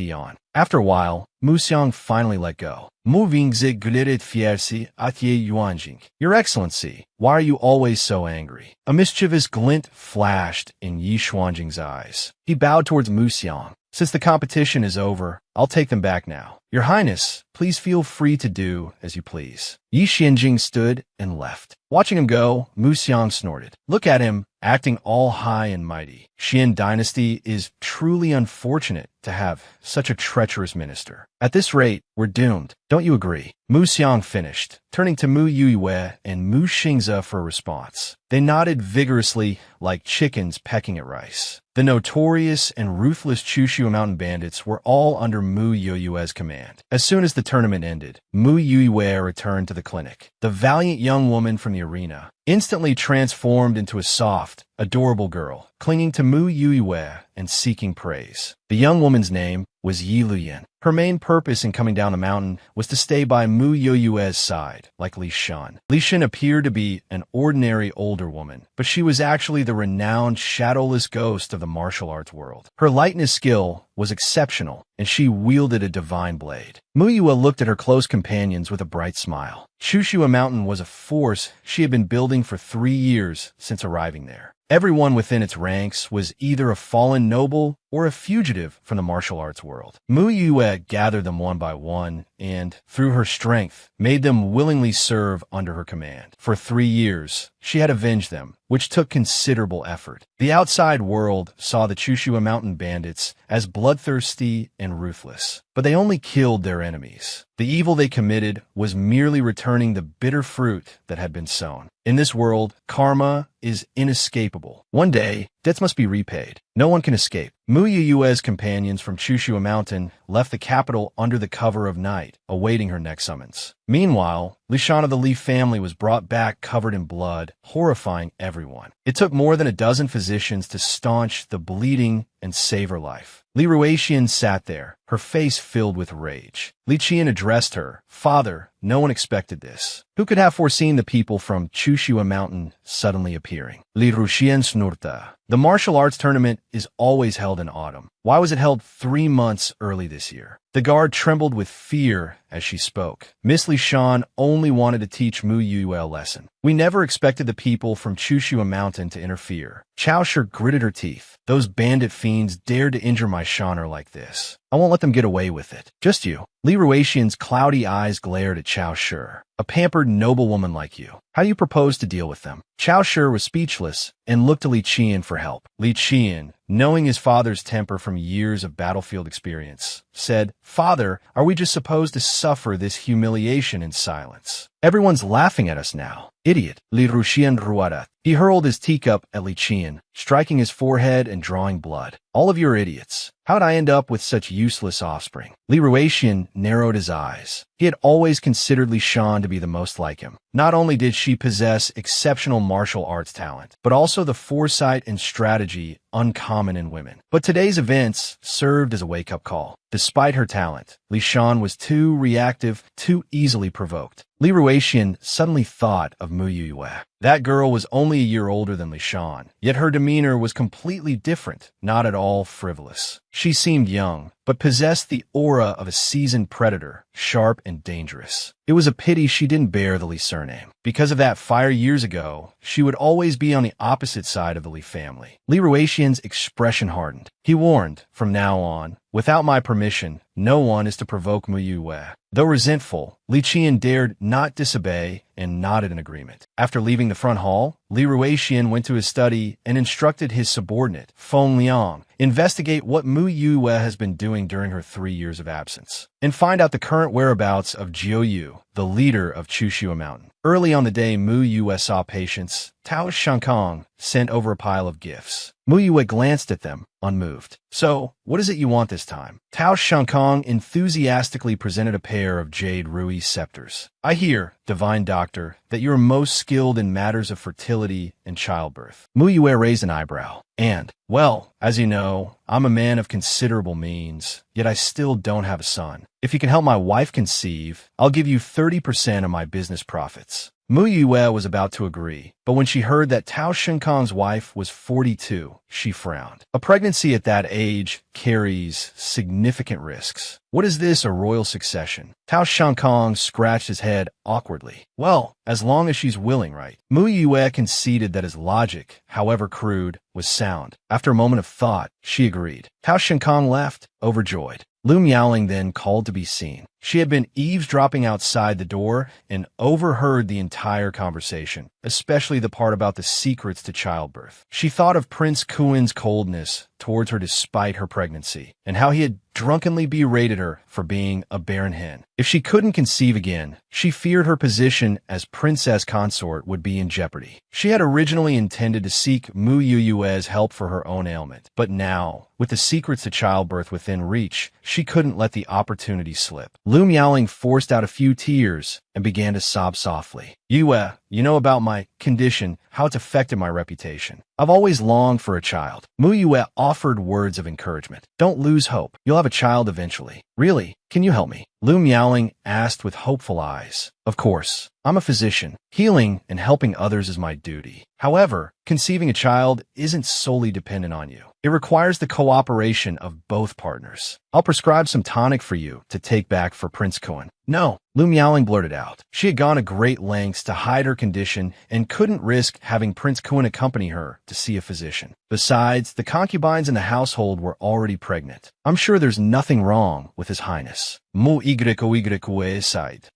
After a while, Mu Xiang finally let go. Moving zig glitted fierci atye yuanjing. Your Excellency, why are you always so angry? A mischievous glint flashed in Yi Xuanjing's eyes. He bowed towards Mu Xiang. Since the competition is over, I'll take them back now. Your Highness, please feel free to do as you please. Yi Xianjing stood and left. Watching him go, Mu Xiang snorted. Look at him, acting all high and mighty. Xian dynasty is truly unfortunate to have such a treacherous minister. At this rate, we're doomed. Don't you agree? Mu Xiang finished, turning to Mu Yue and Mu Xingze for a response. They nodded vigorously like chickens pecking at rice. The notorious and ruthless Chushua Mountain bandits were all under Mu Yue's command. As soon as the tournament ended, Mu Yue returned to the clinic. The valiant young woman from the arena instantly transformed into a soft, adorable girl, clinging to Mu Yue and seeking praise. The young woman's name was Yi Luyan. Her main purpose in coming down the mountain was to stay by Mu Yoyue's side, like Li Shan. Li Shan appeared to be an ordinary older woman, but she was actually the renowned shadowless ghost of the martial arts world. Her lightness skill was exceptional, and she wielded a divine blade. Mu Yue looked at her close companions with a bright smile. Chushua Mountain was a force she had been building for 3 years since arriving there. Everyone within its ranks was either a fallen noble or a fugitive from the martial arts world. Mu Yue gathered them one by one and, through her strength, made them willingly serve under her command. For 3 years, she had avenged them, which took considerable effort. The outside world saw the Chushua Mountain bandits as bloodthirsty and ruthless, but they only killed their enemies. The evil they committed was merely returning the bitter fruit that had been sown. In this world, karma is inescapable. One day, debts must be repaid. No one can escape. Mu Yue's companions from Chushua Mountain left the capital under the cover of night, awaiting her next summons. Meanwhile, Li Shan of the Li family was brought back covered in blood, horrifying everyone. It took more than a dozen physicians to staunch the bleeding and save her life. Li Ruixian sat there, her face filled with rage. Li Qian addressed her. "Father, no one expected this. Who could have foreseen the people from Chushua Mountain suddenly appearing?" Li Ruixian snurta. The martial arts tournament is always held in autumn. Why was it held 3 months early this year? The guard trembled with fear as she spoke. Miss Li Shan only wanted to teach Mu Yue a lesson. "We never expected the people from Chushua Mountain to interfere." Chao Shi gritted her teeth. "Those bandit fiends dared to injure my Shaner like this. I won't let them get away with it. Just you." Li Ruixian's cloudy eyes glared at Chao Shi. "A pampered noblewoman like you. How do you propose to deal with them?" Chao Shi was speechless and looked to Li Qian for help. Li Qian, knowing his father's temper from years of battlefield experience, said, "Father, are we just supposed to suffer this humiliation in silence? Everyone's laughing at us now. Idiot." Li Ruixian ruadat. He hurled his teacup at Li Qian, striking his forehead and drawing blood. "All of you are idiots. How'd I end up with such useless offspring?" Li Ruixian narrowed his eyes. He had always considered Li Shan to be the most like him. Not only did she possess exceptional martial arts talent, but also the foresight and strategy uncommon in women. But today's events served as a wake-up call. Despite her talent, Li Shan was too reactive, too easily provoked. Li Ruixian suddenly thought of Mu Yue. That girl was only a year older than Li Shan, yet her demeanor was completely different, not at all frivolous. She seemed young, but possessed the aura of a seasoned predator, sharp and dangerous. It was a pity she didn't bear the Li surname. Because of that fire years ago, she would always be on the opposite side of the Li family. Li Ruixian's expression hardened. He warned, "From now on, without my permission, no one is to provoke Mu Yue." Though resentful, Li Qian dared not disobey and nodded in agreement. After leaving the front hall, Li Ruixian went to his study and instructed his subordinate, Feng Liang, investigate what Mu Yue has been doing during her 3 years of absence, and find out the current whereabouts of Jiu Yu, the leader of Chushua Mountain. Early on the day Mu Yue saw patients, Tao Shankong sent over a pile of gifts. Mu Yue glanced at them, unmoved. "So, what is it you want this time?" Tao Shankong enthusiastically presented a pair of jade Rui scepters. "I hear, divine doctor, that you are most skilled in matters of fertility and childbirth." Mu Yue raised an eyebrow. Well, as you know, I'm a man of considerable means, yet I still don't have a son. If you can help my wife conceive, I'll give you 30% of my business profits." Mu Yue was about to agree, but when she heard that Tao Shinkong's wife was 42, she frowned. A pregnancy at that age carries significant risks. "What is this, a royal succession?" Tao Shinkong scratched his head awkwardly. "Well, as long as she's willing, right?" Mu Yue conceded that his logic, however crude, was sound. After a moment of thought, she agreed. Tao Shinkong left, overjoyed. Lu Miaoling then called to be seen. She had been eavesdropping outside the door and overheard the entire conversation, especially the part about the secrets to childbirth. She thought of Prince Kuin's coldness towards her despite her pregnancy, and how he had drunkenly berated her for being a barren hen. If she couldn't conceive again, she feared her position as princess consort would be in jeopardy. She had originally intended to seek Mu Yue's help for her own ailment, but now, With the secrets to childbirth within reach, she couldn't let the opportunity slip. Lu Miaoling forced out a few tears and began to sob softly. You know about my condition, how it's affected my reputation. I've always longed for a child. Mu Yue offered words of encouragement. Don't lose hope. You'll have a child eventually. Really? Can you help me? Lu Miaoling asked with hopeful eyes. Of course. I'm a physician. Healing and helping others is my duty. However, conceiving a child isn't solely dependent on you. It requires the cooperation of both partners. I'll prescribe some tonic for you to take back for Prince Cohen. No, Lu Miaoling blurted out. She had gone to great lengths to hide her condition and couldn't risk having Prince Cohen accompany her to see a physician. Besides, the concubines in the household were already pregnant. I'm sure there's nothing wrong with His Highness.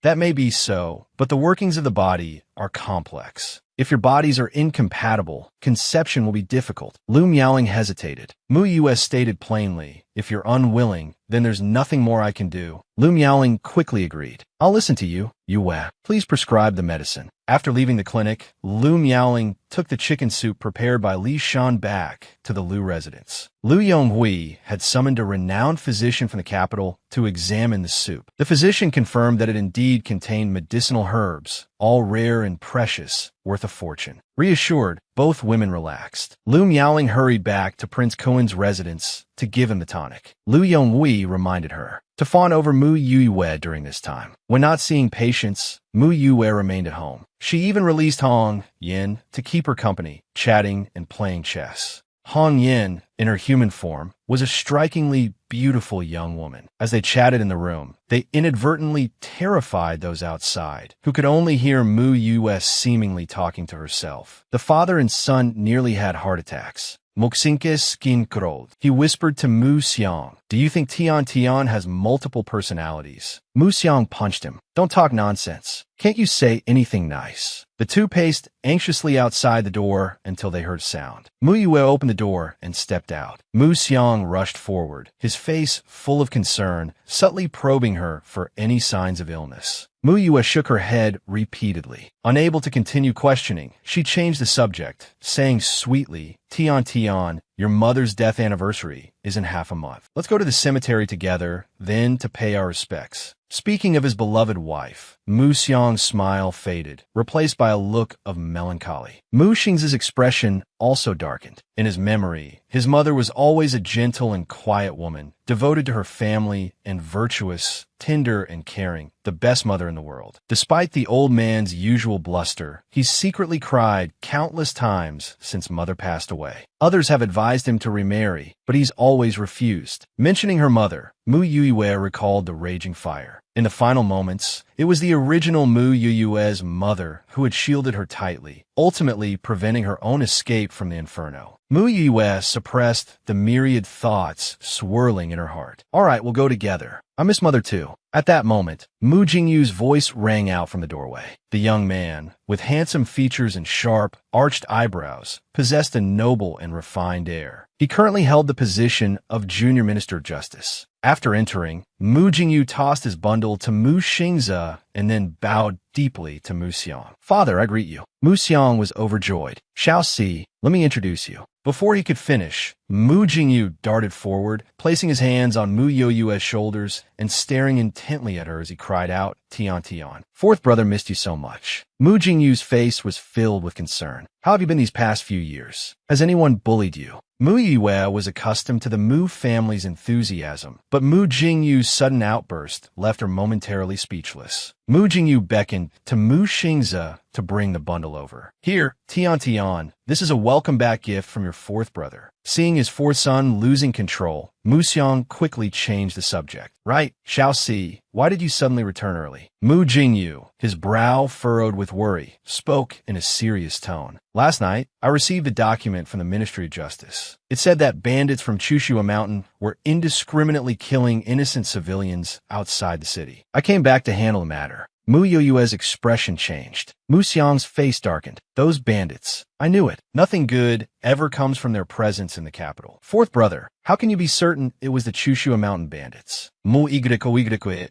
That may be so, but the workings of the body are complex. If your bodies are incompatible, conception will be difficult. Lu Miaoling hesitated. Mu Yue stated plainly, if you're unwilling, then there's nothing more I can do. Lu Miaoling quickly agreed. I'll listen to you. Yue, please prescribe the medicine. After leaving the clinic, Lu Miaoling took the chicken soup prepared by Li Shan back to the Lu residence. Lu Yonghui had summoned a renowned physician from the capital to examine the soup. The physician confirmed that it indeed contained medicinal herbs, all rare and precious, worth a fortune. Reassured, both women relaxed. Lu Miaoling hurried back to Prince Cohen's residence to give him the tonic. Lu Yonghui reminded her to fawn over Mu Yue during this time. When not seeing patients, Mu Yue remained at home. She even released Hong Yin to keep her company, chatting and playing chess. Hong Yin, in her human form, was a strikingly beautiful young woman. As they chatted in the room, they inadvertently terrified those outside, who could only hear Mu Yue seemingly talking to herself. The father and son nearly had heart attacks. Moxinkes skin crawled. He whispered to Mu Xiang, do you think Tian Tian has multiple personalities? Mu Xiang punched him. Don't talk nonsense. Can't you say anything nice? The two paced anxiously outside the door until they heard sound. Mu Yue opened the door and stepped out. Mu Xiang rushed forward, his face full of concern, subtly probing her for any signs of illness. Mu Yue shook her head repeatedly. Unable to continue questioning, she changed the subject, saying sweetly, Tian Tian, your mother's death anniversary is in half a month. Let's go to the cemetery together, then to pay our respects. Speaking of his beloved wife, Mu Xiang's smile faded, replaced by a look of melancholy. Mu Xing's expression also darkened. In his memory, his mother was always a gentle and quiet woman, devoted to her family and virtuous, tender and caring, the best mother in the world. Despite the old man's usual bluster, he's secretly cried countless times since mother passed away. Others have advised him to remarry, but he's always refused. Mentioning her mother, Mu Yue recalled the raging fire. In the final moments, it was the original Mu Yue's mother who had shielded her tightly, ultimately preventing her own escape from the inferno. Mu Yue suppressed the myriad thoughts swirling in her heart. All right, we'll go together. I miss mother too. At that moment, Mu Jingyu's voice rang out from the doorway. The young man, with handsome features and sharp, arched eyebrows, possessed a noble and refined air. He currently held the position of Junior Minister of Justice. After entering, Mu Jingyu tossed his bundle to Mu Xingze and then bowed deeply to Mu Xiang. Father, I greet you. Mu Xiang was overjoyed. Shao Si, let me introduce you. Before he could finish, Mu Jingyu darted forward, placing his hands on Mu Yue's shoulders and staring intently at her as he cried out, Tian Tian. Fourth brother missed you so much. Mu Jingyu's face was filled with concern. How have you been these past few years? Has anyone bullied you? Mu Yue was accustomed to the Mu family's enthusiasm, but Mu Jingyu's sudden outburst left her momentarily speechless. Mu Jingyu beckoned to Mu Xingze to bring the bundle over. Here, Tian Tian, this is a welcome back gift from your fourth brother. Seeing his fourth son losing control, Mu Xiang quickly changed the subject. Right, Shao Si, why did you suddenly return early? Mu Jingyu, his brow furrowed with worry, spoke in a serious tone. Last night, I received a document from the Ministry of Justice. It said that bandits from Chushua Mountain were indiscriminately killing innocent civilians outside the city. I came back to handle the matter. Mu Yue's expression changed. Mu Xiang's face darkened. Those bandits. I knew it. Nothing good ever comes from their presence in the capital. Fourth brother, how can you be certain it was the Chushua Mountain bandits? Mu Igrico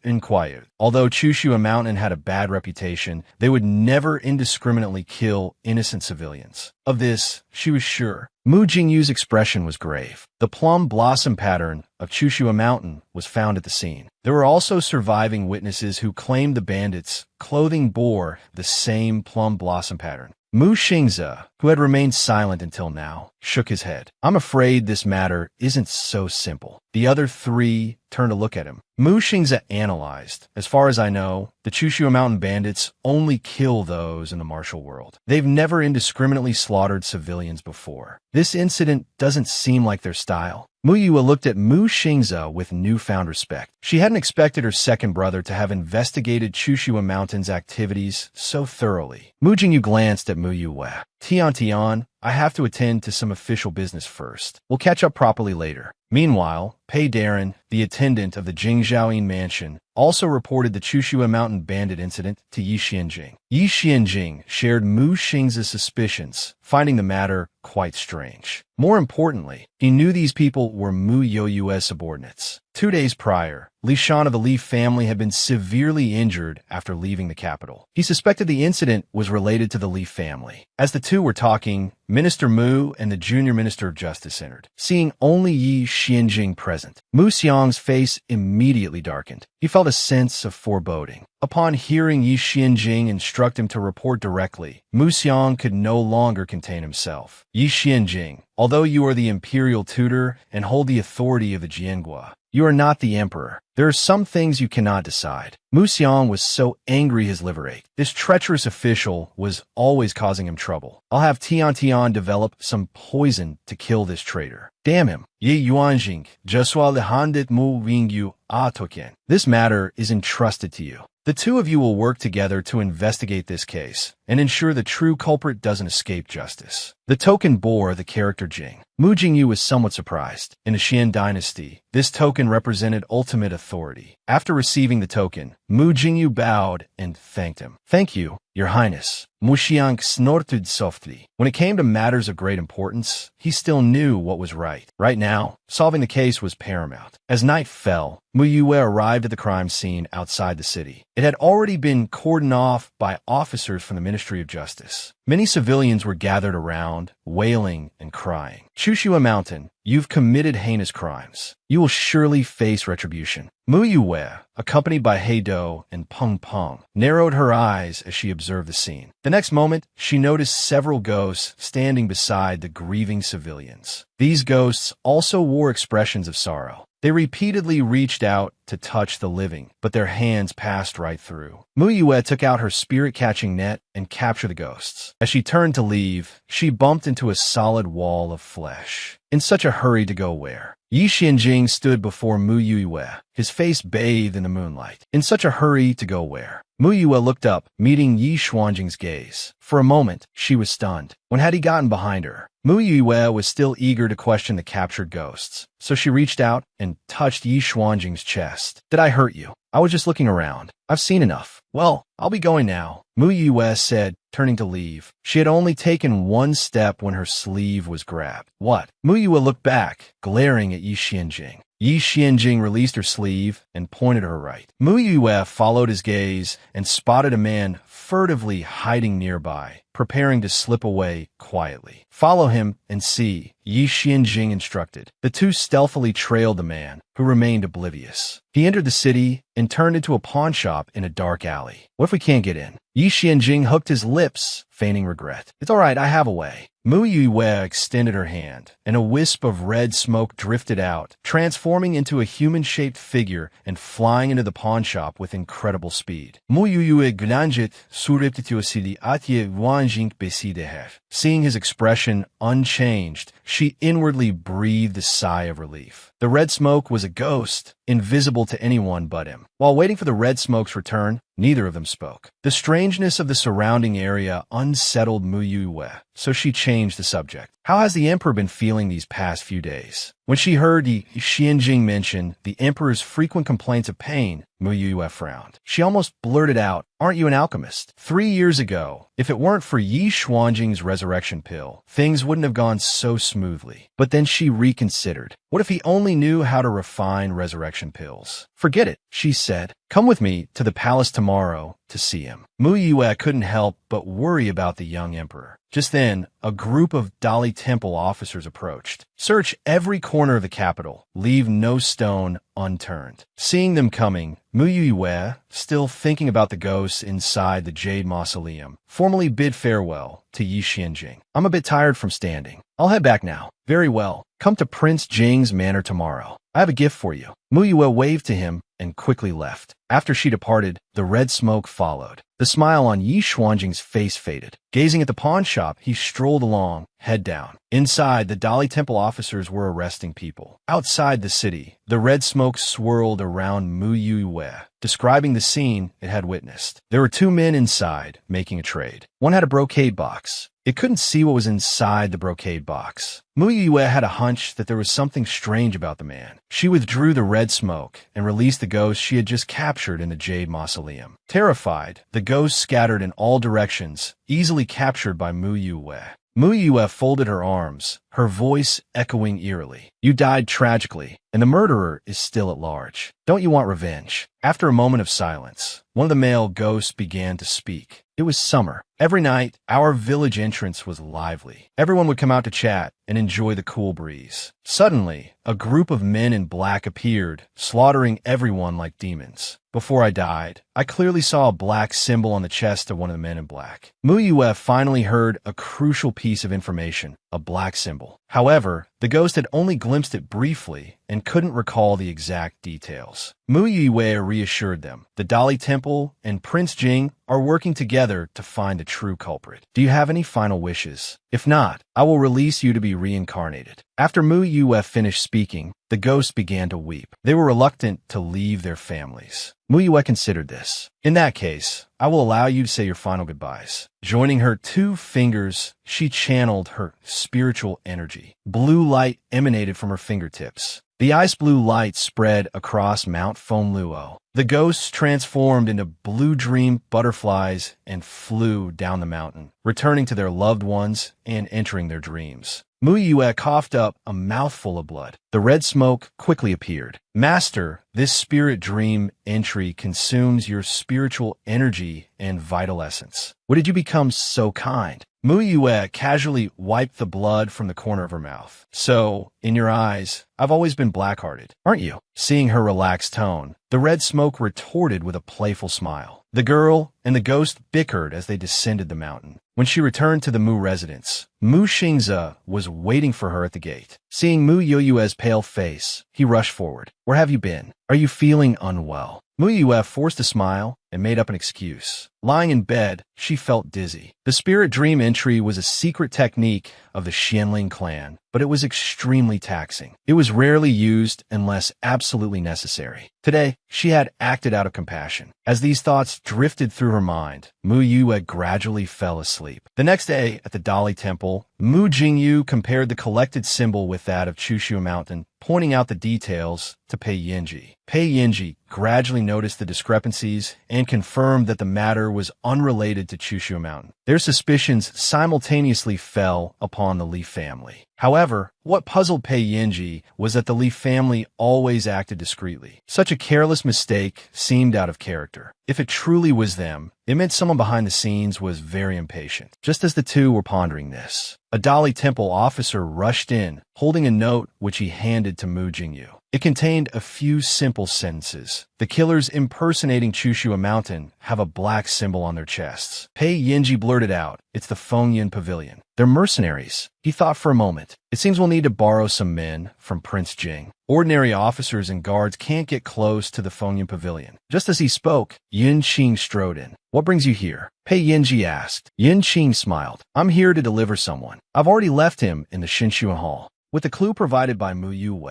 inquired. Although Chushua Mountain had a bad reputation, they would never indiscriminately kill innocent civilians. Of this, she was sure. Mu Jingyu's expression was grave. The plum blossom pattern of Chushua Mountain was found at the scene. There were also surviving witnesses who claimed the bandits' clothing bore the same plum blossom pattern. Mu Xingze, who had remained silent until now, shook his head. I'm afraid this matter isn't so simple. The other three turned to look at him. Mu Xingze analyzed. As far as I know, the Chushua Mountain bandits only kill those in the martial world. They've never indiscriminately slaughtered civilians before. This incident doesn't seem like their style. Mu Yue looked at Mu Xingze with newfound respect. She hadn't expected her second brother to have investigated Chushua Mountain's activities so thoroughly. Mu Jingyu glanced at Mu Yue. Tian, I have to attend to some official business first. We'll catch up properly later. Meanwhile, Pei Darren, the attendant of the Jingzhaoyin mansion, also reported the Chushua Mountain bandit incident to Yi Xianjing. Yi Xianjing shared Mu Xingze's suspicions, finding the matter quite strange. More importantly, he knew these people were Mu Yoyue's subordinates. 2 days prior, Li Shan of the Li family had been severely injured after leaving the capital. He suspected the incident was related to the Li family. As the two were talking, Minister Mu and the Junior Minister of Justice entered. Seeing only Yi Xianjing present, Mu Xiang's face immediately darkened. He felt a sense of foreboding. Upon hearing Yi Xianjing instruct him to report directly, Mu Xiang could no longer contain himself. Yi Xianjing, although you are the imperial tutor and hold the authority of the Jiangua, you are not the emperor. There are some things you cannot decide. Mu Xiang was so angry his liver ached. This treacherous official was always causing him trouble. I'll have Tian develop some poison to kill this traitor. Damn him. Yi Yuanjing, Jesua Lihandit Mu Wingyu A Token. This matter is entrusted to you. The two of you will work together to investigate this case and ensure the true culprit doesn't escape justice. The token bore the character Jing. Mu Jingyu was somewhat surprised. In the Xian dynasty, this token represented ultimate authority. After receiving the token, Mu Jingyu bowed and thanked him. Thank you, Your Highness. Mu Xiang snorted softly. When it came to matters of great importance, he still knew what was right. Right now, solving the case was paramount. As night fell, Mu Yue arrived at the crime scene outside the city. It had already been cordoned off by officers from the Ministry of Justice. Many civilians were gathered around, wailing and crying. Chushua Mountain, you've committed heinous crimes. You will surely face retribution. Mu Yue, accompanied by Heido and Peng Peng, narrowed her eyes as she observed the scene. The next moment, she noticed several ghosts standing beside the grieving civilians. These ghosts also wore expressions of sorrow. They repeatedly reached out to touch the living, but their hands passed right through. Mu Yue took out her spirit-catching net and captured the ghosts. As she turned to leave, she bumped into a solid wall of flesh. In such a hurry to go where? Yi Xianjing stood before Mu Yue, his face bathed in the moonlight. In such a hurry to go where? Mu Yue looked up, meeting Yi Xuanjing's gaze. For a moment, she was stunned. When had he gotten behind her? Mu Yue was still eager to question the captured ghosts, so she reached out and touched Yi Xuanjing's chest. Did I hurt you? I was just looking around. I've seen enough. Well, I'll be going now, Mu Yue said, turning to leave. She had only taken one step when her sleeve was grabbed. What? Mu Yue looked back, glaring at Yi Xianjing. Yi Xianjing released her sleeve and pointed her right. Mu Yue followed his gaze and spotted a man furtively hiding nearby, preparing to slip away quietly. Follow him and see, Yi Xianjing instructed. The two stealthily trailed the man, who remained oblivious. He entered the city and turned into a pawn shop in a dark alley. What if we can't get in? Yi Xianjing hooked his lips, feigning regret. It's all right, I have a way. Mu Yue extended her hand, and a wisp of red smoke drifted out, transforming into a human-shaped figure and flying into the pawn shop with incredible speed. Mu Yue glanjet surreptitiosity atie wanjing besidehev. Seeing his expression unchanged, she inwardly breathed a sigh of relief. The red smoke was a ghost, invisible to anyone but him. While waiting for the red smoke's return, neither of them spoke. The strangeness of the surrounding area unsettled Mu Yue, so she changed the subject. How has the emperor been feeling these past few days? When she heard Yi Xianjing mention the emperor's frequent complaints of pain, Mu Yue frowned. She almost blurted out, "Aren't you an alchemist?" 3 years ago, if it weren't for Yi Xuanjing's resurrection pill, things wouldn't have gone so smoothly. But then she reconsidered. What if he only knew how to refine resurrection pills? "Forget it," she said. "Come with me to the palace tomorrow to see him." Mu Yue couldn't help but worry about the young emperor. Just then, a group of Dali Temple officers approached. "Search every corner of the capital. Leave no stone unturned." Seeing them coming, Mu Yue, still thinking about the ghosts inside the Jade Mausoleum, formally bid farewell to Yi Xianjing. "I'm a bit tired from standing. I'll head back now." "Very well. Come to Prince Jing's manor tomorrow. I have a gift for you." Mu Yue waved to him and quickly left. After she departed, the red smoke followed. The smile on Yi Xuanjing's face faded. Gazing at the pawn shop, he strolled along, head down. Inside, the Dali Temple officers were arresting people. Outside the city, the red smoke swirled around Mu Yue, describing the scene it had witnessed. There were two men inside, making a trade. One had a brocade box. It couldn't see what was inside the brocade box. Mu Yue had a hunch that there was something strange about the man. She withdrew the red smoke and released the ghost she had just captured in the Jade Mausoleum. Terrified, the ghost scattered in all directions, easily captured by Mu Yue. Mu Yue folded her arms, her voice echoing eerily. "You died tragically, and the murderer is still at large. Don't you want revenge?" After a moment of silence, one of the male ghosts began to speak. It was summer. Every night, our village entrance was lively. Everyone would come out to chat and enjoy the cool breeze. Suddenly, a group of men in black appeared, slaughtering everyone like demons. Before I died, I clearly saw a black symbol on the chest of one of the men in black. Mu Yue finally heard a crucial piece of information, a black symbol. However, the ghost had only glimpsed it briefly and couldn't recall the exact details. Mu Yue reassured them. The Dali Temple and Prince Jing are working together to find the true culprit. "Do you have any final wishes? If not, I will release you to be reincarnated." After Mu Yue finished speaking, the ghosts began to weep. They were reluctant to leave their families. Mu Yue considered this. "In that case, I will allow you to say your final goodbyes." Joining her two fingers, she channeled her spiritual energy. Blue light emanated from her fingertips. The ice blue light spread across Mount Fenluo. The ghosts transformed into blue dream butterflies and flew down the mountain, returning to their loved ones and entering their dreams. Mu Yue coughed up a mouthful of blood. The red smoke quickly appeared. "Master, this spirit dream entry consumes your spiritual energy and vital essence. What did you become so kind?" Mu Yue casually wiped the blood from the corner of her mouth. "So, in your eyes, I've always been black-hearted, aren't you?" Seeing her relaxed tone, the red smoke retorted with a playful smile. The girl and the ghost bickered as they descended the mountain. When she returned to the Mu residence, Mu Xingze was waiting for her at the gate. Seeing Mu Yue's pale face, he rushed forward. "Where have you been? Are you feeling unwell?" Mu Yue forced a smile and made up an excuse. Lying in bed, she felt dizzy. The spirit dream entry was a secret technique of the Xianling clan, but it was extremely taxing. It was rarely used unless absolutely necessary. Today, she had acted out of compassion. As these thoughts drifted through her mind, Mu Yue gradually fell asleep. The next day, at the Dali Temple, Mu Jingyu compared the collected symbol with that of Chushu Mountain, pointing out the details to Pei Yinji. Pei Yinji gradually noticed the discrepancies and confirmed that the matter was unrelated to Chushu Mountain. Their suspicions simultaneously fell upon the Li family. However, what puzzled Pei Yinji was that the Li family always acted discreetly. Such a careless mistake seemed out of character. If it truly was them, it meant someone behind the scenes was very impatient. Just as the two were pondering this, a Dali Temple officer rushed in, holding a note which he handed to Mu Jingyu. It contained a few simple sentences. "The killers impersonating Chushu Mountain have a black symbol on their chests." Pei Yinji blurted out, "It's the Fengyan Pavilion. They're mercenaries." He thought for a moment. "It seems we'll need to borrow some men from Prince Jing. Ordinary officers and guards can't get close to the Fengyan Pavilion." Just as he spoke, Yin Qing strode in. "What brings you here?" Pei Yinji asked. Yin Qing smiled. "I'm here to deliver someone. I've already left him in the Shinshu Hall." With the clue provided by Mu Yue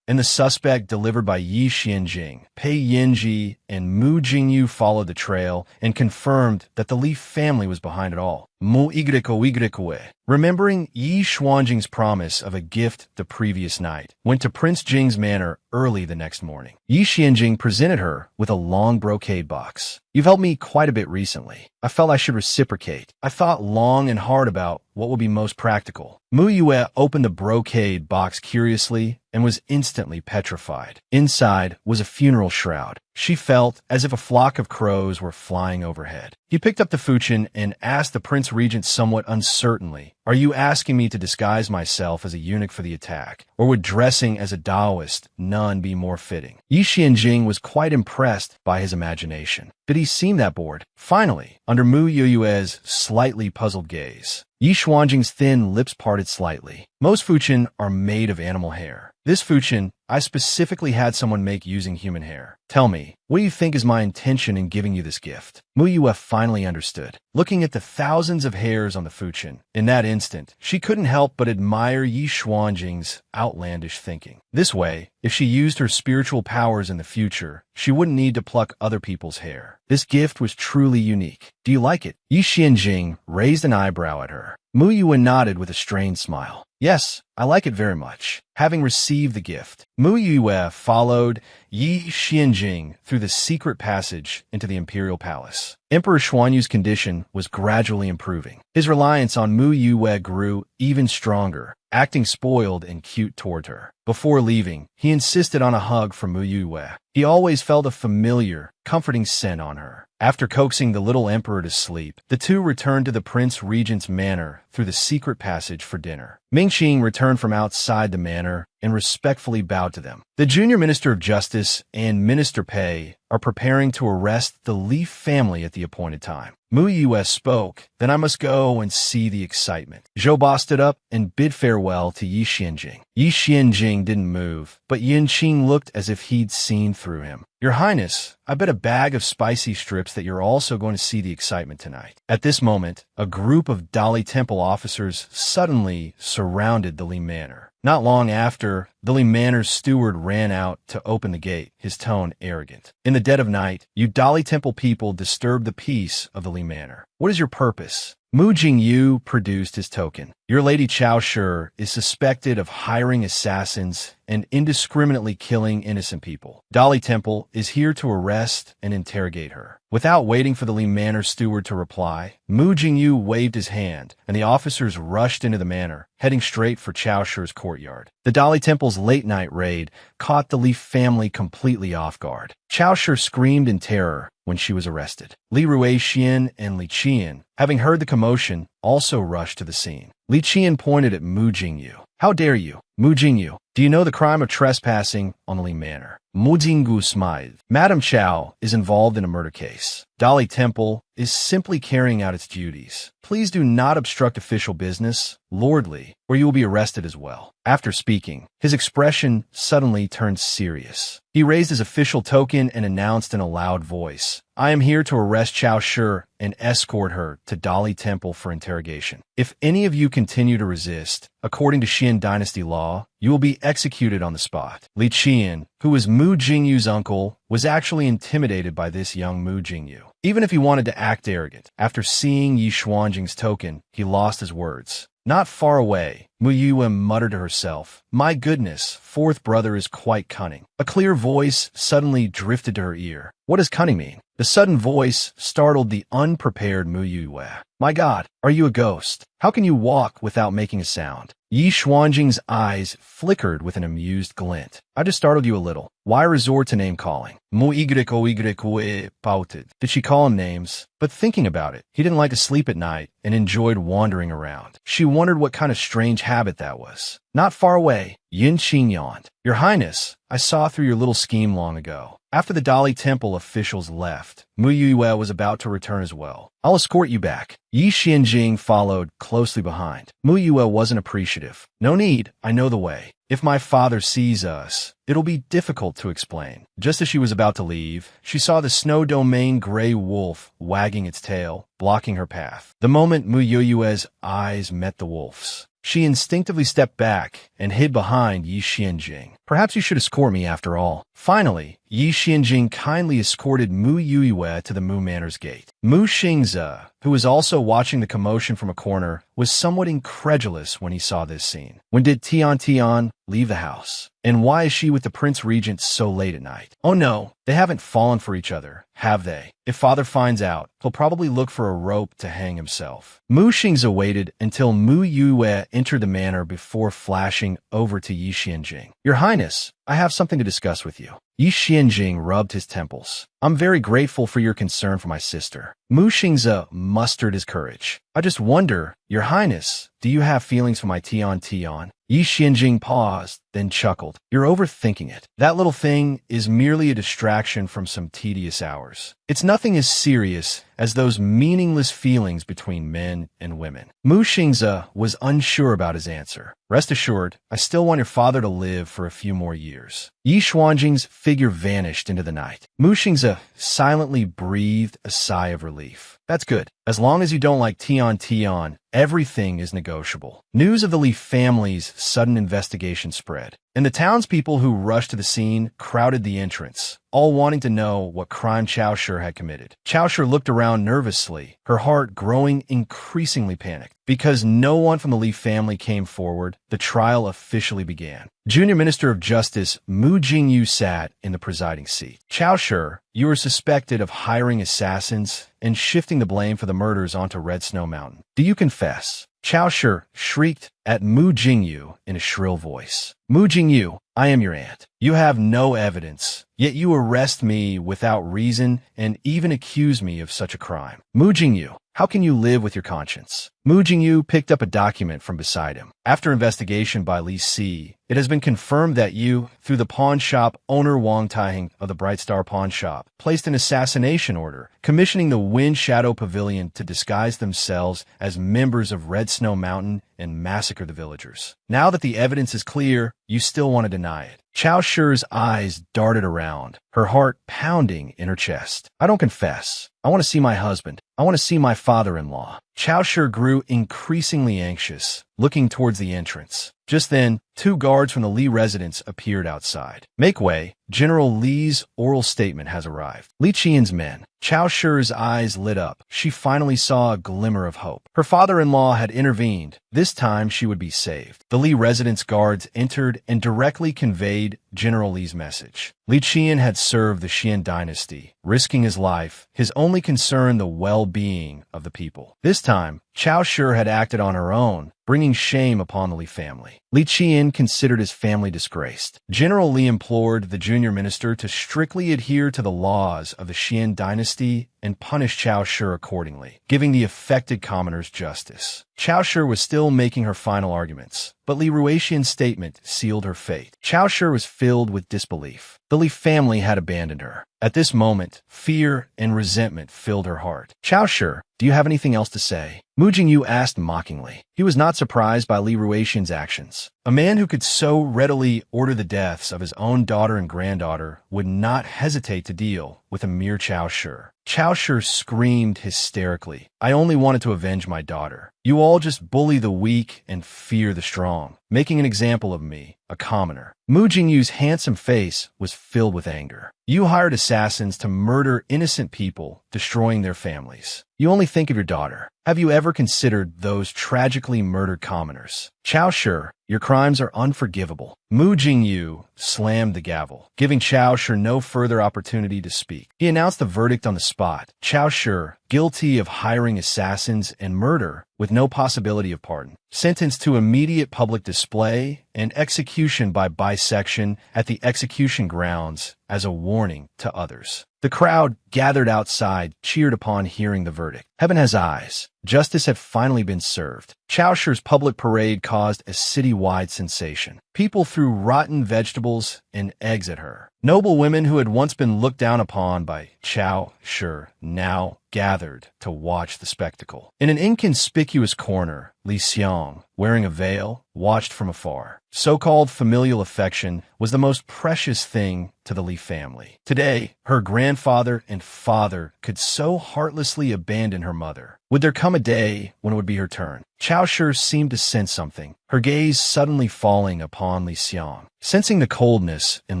and the suspect delivered by Yi Xianjing, Pei Yinji and Mu Jingyu followed the trail and confirmed that the Li family was behind it all. mu y. Remembering Yi Xuanjing's promise of a gift the previous night, went to Prince Jing's manor early the next morning. Yi Xianjing presented her with a long brocade box. You've helped me quite a bit recently. I felt I should reciprocate. I thought long and hard about what would be most practical. Mu Yue opened the brocade box curiously and was instantly petrified. Inside was a funeral shroud. She felt as if a flock of crows were flying overhead. He picked up the fuchin and asked the Prince Regent somewhat uncertainly, "Are you asking me to disguise myself as a eunuch for the attack, or would dressing as a Taoist nun be more fitting?" Yi Xianjing was quite impressed by his imagination. Did he seem that bored? Finally, under Mu Yue's slightly puzzled gaze, Yi Xuanjing's thin lips parted slightly. Most fuchin are made of animal hair. This fuchin I specifically had someone make using human hair. Tell me, what do you think is my intention in giving you this gift? Mu Yue finally understood. Looking at the thousands of hairs on the fuchin, in that instant, she couldn't help but admire Yi Xuanjing's outlandish thinking. This way, if she used her spiritual powers in the future, she wouldn't need to pluck other people's hair. This gift was truly unique. Do you like it? Yi Xianjing raised an eyebrow at her. Mu Yue nodded with a strained smile. Yes, I like it very much. Having received the gift, Mu Yue followed Yi Xianjing through the secret passage into the imperial palace. Emperor Xuanyu's condition was gradually improving. His reliance on Mu Yue grew even stronger, acting spoiled and cute toward her. Before leaving, he insisted on a hug from Mu Yue. He always felt a familiar, comforting scent on her. After coaxing the little emperor to sleep, the two returned to the Prince Regent's manor through the secret passage for dinner. Mingqing returned from outside the manor and respectfully bowed to them. The junior Minister of Justice and Minister Pei are preparing to arrest the Li family at the appointed time. Mu Yue spoke, "Then I must go and see the excitement." Zhou Ba stood up and bid farewell to Yi Xianjing. Yi Xianjing didn't move, but Yin Qing looked as if he'd seen through him. "Your Highness, I bet a bag of spicy strips that you're also going to see the excitement tonight." At this moment, a group of Dali Temple officers suddenly surrounded the Li Manor. Not long after, the Li Manor's steward ran out to open the gate, his tone arrogant. "In the dead of night, you Dali Temple people disturb the peace of the Li Manor. What is your purpose?" Mu Jingyu produced his token. "Your Lady Chao Shi is suspected of hiring assassins and indiscriminately killing innocent people. Dali Temple is here to arrest and interrogate her." Without waiting for the Li Manor steward to reply, Mu Jingyu waved his hand, and the officers rushed into the manor, heading straight for Chao Shi's courtyard. The Dali Temple's late-night raid caught the Li family completely off guard. Chao Shi screamed in terror when she was arrested. Li Ruixian and Li Qian, having heard the commotion, also rushed to the scene. Li Qian pointed at Mu Jingyu. "How dare you? Mu Jingyu, do you know the crime of trespassing on the Li Manor?" Mu Jingyu smiled. "Madam Chao is involved in a murder case. Dali Temple is simply carrying out its duties. Please do not obstruct official business, Lord Li, or you will be arrested as well." After speaking, his expression suddenly turned serious. He raised his official token and announced in a loud voice, "I am here to arrest Chao Shi and escort her to Dali Temple for interrogation. If any of you continue to resist, according to Xian dynasty law, you will be executed on the spot." Li Qian, who was Mu Jingyu's uncle, was actually intimidated by this young Mu Jingyu. Even if he wanted to act arrogant, after seeing Yi Xuanjing's token, he lost his words. Not far away, Mu Yue muttered to herself, "My goodness, fourth brother is quite cunning." A clear voice suddenly drifted to her ear. What does cunning mean? The sudden voice startled the unprepared Mu Yue. "My God, are you a ghost? How can you walk without making a sound?" Yi Xuanjing's eyes flickered with an amused glint. "I just startled you a little. Why resort to name-calling?" Mu Yue pouted. Did she call him names? But thinking about it, he didn't like to sleep at night and enjoyed wandering around. She wondered what kind of strange habit that was. Not far away, Yin Qing yawned. "Your Highness, I saw through your little scheme long ago." After the Dali Temple officials left, Mu Yue was about to return as well. "I'll escort you back." Yi Xianjing followed closely behind. Mu Yue wasn't appreciative. "No need, I know the way. If my father sees us, it'll be difficult to explain." Just as she was about to leave, she saw the Snow Domain gray wolf wagging its tail, blocking her path. The moment Mu Yue's eyes met the wolf's, she instinctively stepped back and hid behind Yi Xianjing. "Perhaps you should escort me after all." Finally, Yi Xianjing kindly escorted Mu Yuiwei to the Mu Manor's gate. Mu Xingze, who was also watching the commotion from a corner, was somewhat incredulous when he saw this scene. When did Tian Tian leave the house? And why is she with the Prince Regent so late at night? Oh no, they haven't fallen for each other, have they? If father finds out, he'll probably look for a rope to hang himself. Mu Xingze waited until Mu Yuiwei entered the manor before flashing over to Yi Xianjing. Your Highness, I have something to discuss with you. Yi Xianjing rubbed his temples. I'm very grateful for your concern for my sister. Mu Xingze mustered his courage. I just wonder, Your Highness, do you have feelings for my Tian Tian? Yi Xianjing paused, then chuckled. You're overthinking it. That little thing is merely a distraction from some tedious hours. It's nothing as serious as those meaningless feelings between men and women. Mu Xingze was unsure about his answer. Rest assured, I still want your father to live for a few more years. Yi Xuanjing's figure vanished into the night. Mu Xingze silently breathed a sigh of relief. That's good. As long as you don't like Tian Tian, everything is negotiable. News of the Li family's sudden investigation spread, and the townspeople who rushed to the scene crowded the entrance, all wanting to know what crime Chao Shi had committed. Chao Shi looked around nervously, her heart growing increasingly panicked. Because no one from the Li family came forward, the trial officially began. Junior Minister of Justice Mu Jingyu sat in the presiding seat. Chao Shi, you are suspected of hiring assassins and shifting the blame for the murders onto Red Snow Mountain. Do you confess? Chao Shi shrieked at Mu Jingyu in a shrill voice. Mu Jingyu, I am your aunt. You have no evidence, yet you arrest me without reason and even accuse me of such a crime. Mu Jingyu, how can you live with your conscience? Mu Jingyu picked up a document from beside him. After investigation by Li Si, it has been confirmed that you, through the pawn shop owner Wang Taiheng of the Bright Star Pawn Shop, placed an assassination order, commissioning the Wind Shadow Pavilion to disguise themselves as members of Red Snow Mountain and massacre the villagers. Now that the evidence is clear, you still want to deny it. Chao Shi's eyes darted around, her heart pounding in her chest. I don't confess. I want to see my husband. I want to see my father-in-law. Chao Shi grew increasingly anxious, looking towards the entrance. Just then, 2 guards from the Li residence appeared outside. Make way. General Li's oral statement has arrived. Li Qian's men. Chao Shi's eyes lit up. She finally saw a glimmer of hope. Her father-in-law had intervened. This time she would be saved. The Li residence guards entered and directly conveyed General Li's message. Li Qian had served the Xian dynasty, risking his life, his only concern the well-being of the people. This time, Chao Shi had acted on her own, bringing shame upon the Li family. Li Qian considered his family disgraced. General Li implored the junior minister to strictly adhere to the laws of the Xian dynasty and punish Chao Shi accordingly, giving the affected commoners justice. Chao Shi was still making her final arguments, but Li Ruixian's statement sealed her fate. Chao Shi was filled with disbelief. The Li family had abandoned her. At this moment, fear and resentment filled her heart. Chao Shi, do you have anything else to say? Mu Jingyu asked mockingly. He was not surprised by Li Ruixian's actions. A man who could so readily order the deaths of his own daughter and granddaughter would not hesitate to deal with a mere Chao Shi. Chao Shi screamed hysterically. I only wanted to avenge my daughter. You all just bully the weak and fear the strong, making an example of me, a commoner. Mu Jingyu's handsome face was filled with anger. You hired assassins to murder innocent people, destroying their families. You only think of your daughter. Have you ever considered those tragically murdered commoners? Chao Shi, your crimes are unforgivable. Mu Jingyu slammed the gavel, giving Chao Shi no further opportunity to speak. He announced the verdict on the spot. Chao Shi, guilty of hiring assassins and murder, with no possibility of pardon, sentenced to immediate public display and execution by bisection at the execution grounds as a warning to others. The crowd gathered outside cheered upon hearing the verdict. Heaven has eyes. Justice had finally been served. Chao Shi's public parade caused a city-wide sensation. People threw rotten vegetables and eggs at her. Noble women who had once been looked down upon by Chao Shi now gathered to watch the spectacle. In an inconspicuous corner, Li Xiang, wearing a veil, watched from afar. So-called familial affection was the most precious thing to the Li family. Today, her grandfather and father could so heartlessly abandon her mother. Would there come a day when it would be her turn? Chao Shi seemed to sense something, her gaze suddenly falling upon Li Xiang. Sensing the coldness in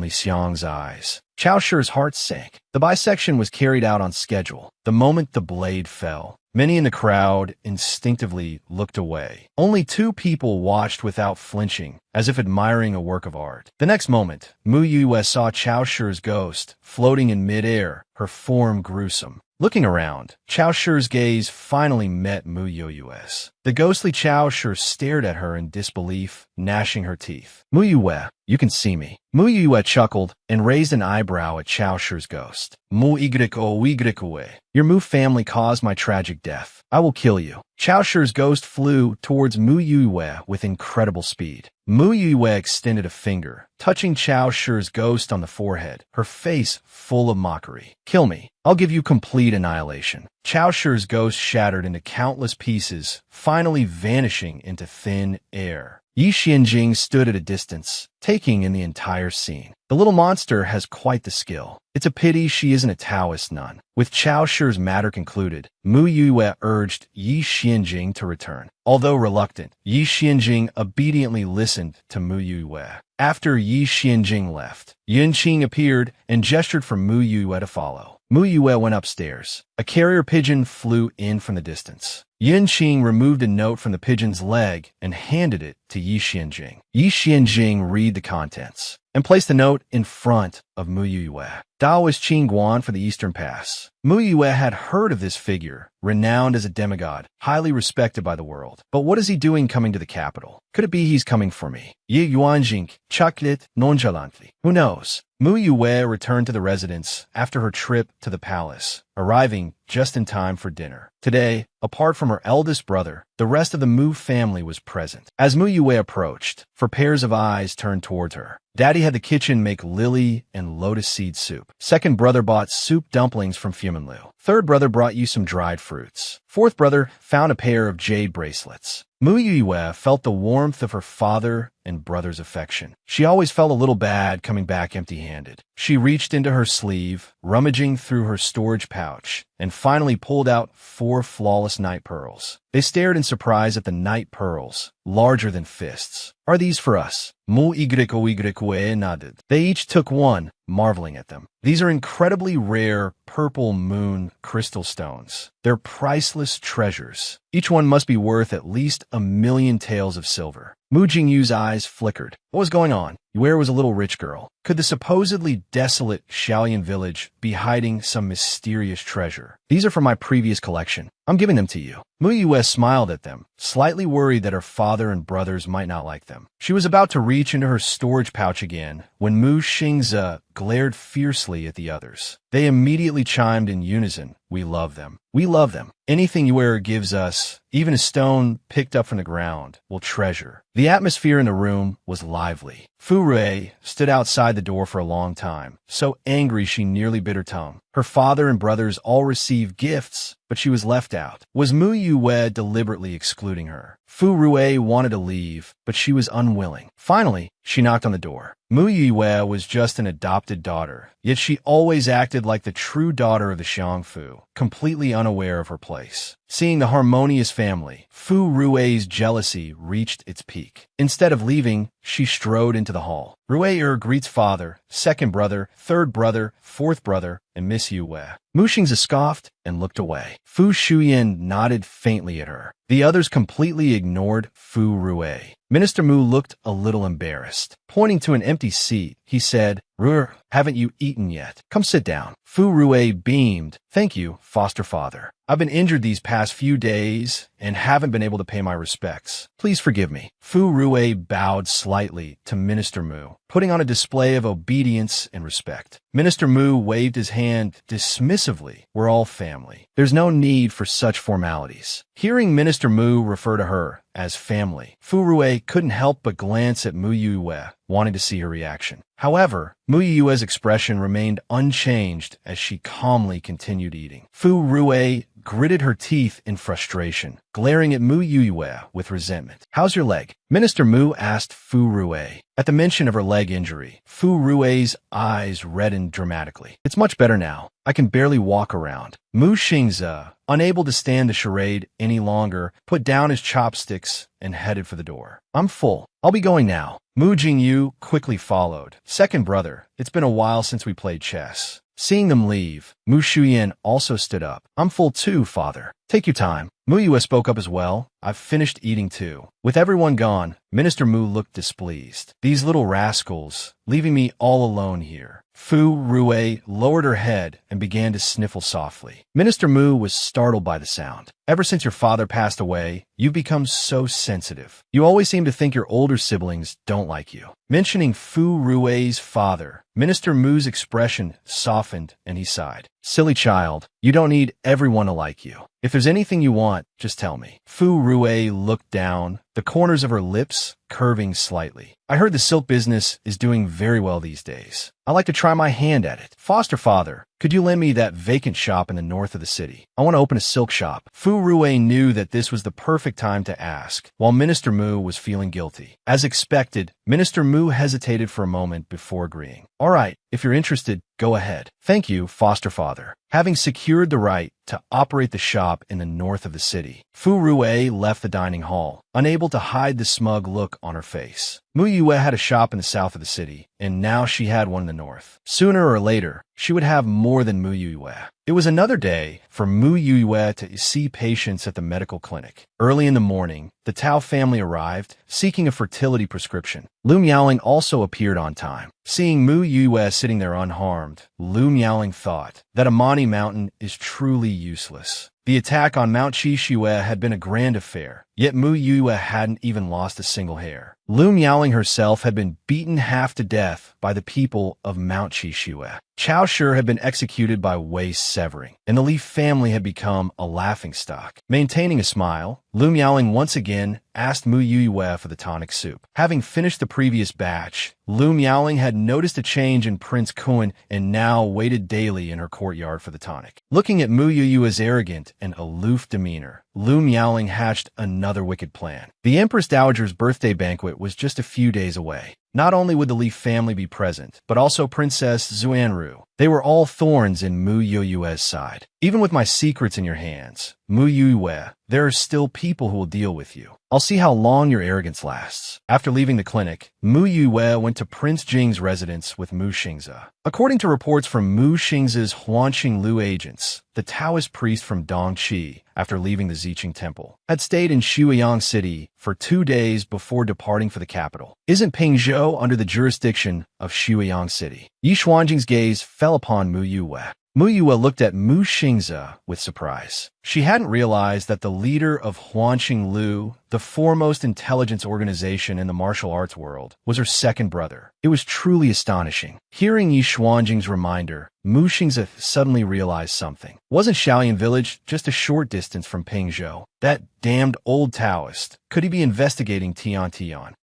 Li Xiang's eyes, Chao Shi's heart sank. The bisection was carried out on schedule. The moment the blade fell, many in the crowd instinctively looked away. Only two people watched without flinching, as if admiring a work of art. The next moment, Mu Yue saw Chao Shi's ghost floating in midair, her form gruesome. Looking around, Chao Shi's gaze finally met Mu Yue's. The ghostly Chao Shi stared at her in disbelief, gnashing her teeth. Mu Yue, you can see me. Mu Yue chuckled and raised an eyebrow at Chao Shi's ghost. Mu Yue, your Mu family caused my tragic death. I will kill you. Chao Shi's ghost flew towards Mu Yue with incredible speed. Mu Yue extended a finger, touching Chao Shi's ghost on the forehead, her face full of mockery. Kill me. I'll give you complete annihilation. Chao Shi's ghost shattered into countless pieces, finally vanishing into thin air. Yi Xianjing stood at a distance, taking in the entire scene. The little monster has quite the skill. It's a pity she isn't a Taoist nun. With Chao Shi's matter concluded, Mu Yue urged Yi Xianjing to return. Although reluctant, Yi Xianjing obediently listened to Mu Yue. After Yi Xianjing left, Yunqing appeared and gestured for Mu Yue to follow. Mu Yue went upstairs. A carrier pigeon flew in from the distance. Yunqing removed a note from the pigeon's leg and handed it to Yi Xianjing. Yi Xianjing read the contents and placed the note in front of Mu Yue. Dao is Qing Guan for the Eastern Pass. Mu Yue had heard of this figure, renowned as a demigod, highly respected by the world. But what is he doing coming to the capital? Could it be he's coming for me? Yi Yuanjing chuckled nonchalantly. Who knows? Mu Yue returned to the residence after her trip to the palace, arriving just in time for dinner. Today, apart from her eldest brother, the rest of the Mu family was present. As Mu Yue approached, four pairs of eyes turned towards her. Daddy had the kitchen make lily and lotus seed soup. Second brother bought soup dumplings from Fumanlu. Third brother brought you some dried fruits. Fourth brother found a pair of jade bracelets. Mu Yue felt the warmth of her father and brother's affection. She always felt a little bad coming back empty-handed. She reached into her sleeve, rummaging through her storage pouch, and finally pulled out 4 flawless night pearls. They stared in surprise at the night pearls, larger than fists. Are these for us? Mu Yue nodded. They each took one, marveling at them. These are incredibly rare purple moon crystal stones. They're priceless treasures. Each one must be worth at least 1,000,000 taels of silver. Mu Jingyu's eyes flickered. What was going on? Yue was a little rich girl. Could the supposedly desolate Shaolian village be hiding some mysterious treasure? These are from my previous collection. I'm giving them to you. Mu Yue smiled at them, slightly worried that her father and brothers might not like them. She was about to reach into her storage pouch again when Mu Xingze glared fiercely at the others. They immediately chimed in unison. We love them. We love them. Anything Yue gives us, even a stone picked up from the ground, we'll treasure. The atmosphere in the room was lively. Fu Rui stood outside the door for a long time, so angry she nearly bit her tongue. Her father and brothers all received gifts, but she was left out. Was Mu Yue deliberately excluding her? Fu Rui wanted to leave, but she was unwilling. Finally, she knocked on the door. Mu Yue was just an adopted daughter, yet she always acted like the true daughter of the Xiangfu, completely unaware of her place. Seeing the harmonious family, Fu Rui's jealousy reached its peak. Instead of leaving, she strode into the hall. Rui greets father, second brother, third brother, fourth brother, and Miss Yue. Mu Xingze scoffed and looked away. Fu Shuyan nodded faintly at her. The others completely ignored Fu Rui. Minister Mu looked a little embarrassed. Pointing to an empty seat, he said, "Ruer, haven't you eaten yet? Come sit down." Fu Rui beamed. "Thank you, foster father. I've been injured these past few days and haven't been able to pay my respects. Please forgive me." Fu Rui bowed slightly to Minister Mu, putting on a display of obedience and respect. Minister Mu waved his hand dismissively. "We're all family. There's no need for such formalities." Hearing Minister Mu refer to her, as family. Fu Rui couldn't help but glance at Mu Yue, wanting to see her reaction. However, Mu Yue's expression remained unchanged as she calmly continued eating. Fu Rui gritted her teeth in frustration, glaring at Mu Yue with resentment. "How's your leg?" Minister Mu asked Fu Rui. At the mention of her leg injury, Fu Rui's eyes reddened dramatically. "It's much better now. I can barely walk around." Mu Xingze, unable to stand the charade any longer, put down his chopsticks and headed for the door. "I'm full. I'll be going now." Mu Jingyu quickly followed. "Second brother, it's been a while since we played chess." Seeing them leave, Mu Shuyan also stood up. "I'm full too, father. Take your time." Mu Yue spoke up as well. "I've finished eating too." With everyone gone, Minister Mu looked displeased. "These little rascals, leaving me all alone here." Fu Rui lowered her head and began to sniffle softly. Minister Mu was startled by the sound. "Ever since your father passed away, you've become so sensitive. You always seem to think your older siblings don't like you." Mentioning Fu Rui's father, Minister Mu's expression softened and he sighed. "Silly child, you don't need everyone to like you. If there's anything you want, just tell me." Fu Rui looked down, the corners of her lips curving slightly. "I heard the silk business is doing very well these days. I'd like to try my hand at it. Foster father, could you lend me that vacant shop in the north of the city? I want to open a silk shop." Fu Rui knew that this was the perfect time to ask, while Minister Mu was feeling guilty. As expected, Minister Mu hesitated for a moment before agreeing. "All right, if you're interested, go ahead." "Thank you, foster father." Having secured the right to operate the shop in the north of the city, Fu Rui left the dining hall, unable to hide the smug look on her face. Mu Yue had a shop in the south of the city, and now she had one in the north. Sooner or later, she would have more than Mu Yue. It was another day for Mu Yue to see patients at the medical clinic. Early in the morning, the Tao family arrived, seeking a fertility prescription. Lu Miaoling also appeared on time. Seeing Mu Yue sitting there unharmed, Lu Miaoling thought that Amani Mountain is truly useless. The attack on Mount Qishue had been a grand affair, yet Mu Yue hadn't even lost a single hair. Lu Miaoling herself had been beaten half to death by the people of Mount Qishue. Chao Shi had been executed by waist severing, and the Li family had become a laughingstock. Maintaining a smile, Lu Miaoling once again asked Mu Yue for the tonic soup. Having finished the previous batch, Lu Miaoling had noticed a change in Prince Kun and now waited daily in her courtyard for the tonic. Looking at Mu Yue's arrogant and aloof demeanor, Lu Miaoling hatched another wicked plan. The Empress Dowager's birthday banquet was just a few days away. Not only would the Li family be present, but also Princess Xuanru. They were all thorns in Mu Yue's side. "Even with my secrets in your hands, Mu Yue, there are still people who will deal with you. I'll see how long your arrogance lasts." After leaving the clinic, Mu Yue went to Prince Jing's residence with Mu Xingze. According to reports from Mu Xingze's Huanqing Lu agents, the Taoist priest from Dongqi, after leaving the Ziqing Temple, had stayed in Shuiyang City for 2 days before departing for the capital. Isn't Pingzhou under the jurisdiction of Shuiyang City? Yi Xuanjing's gaze fell upon Mu Yue. Mu Yue looked at Mu Xingze with surprise. She hadn't realized that the leader of Huanqing Lu, the foremost intelligence organization in the martial arts world, was her second brother. It was truly astonishing. Hearing Yi Xuanjing's reminder, Mu Xingze suddenly realized something. Wasn't Shaoyan village just a short distance from Pingzhou? That damned old Taoist. Could he be investigating Tian?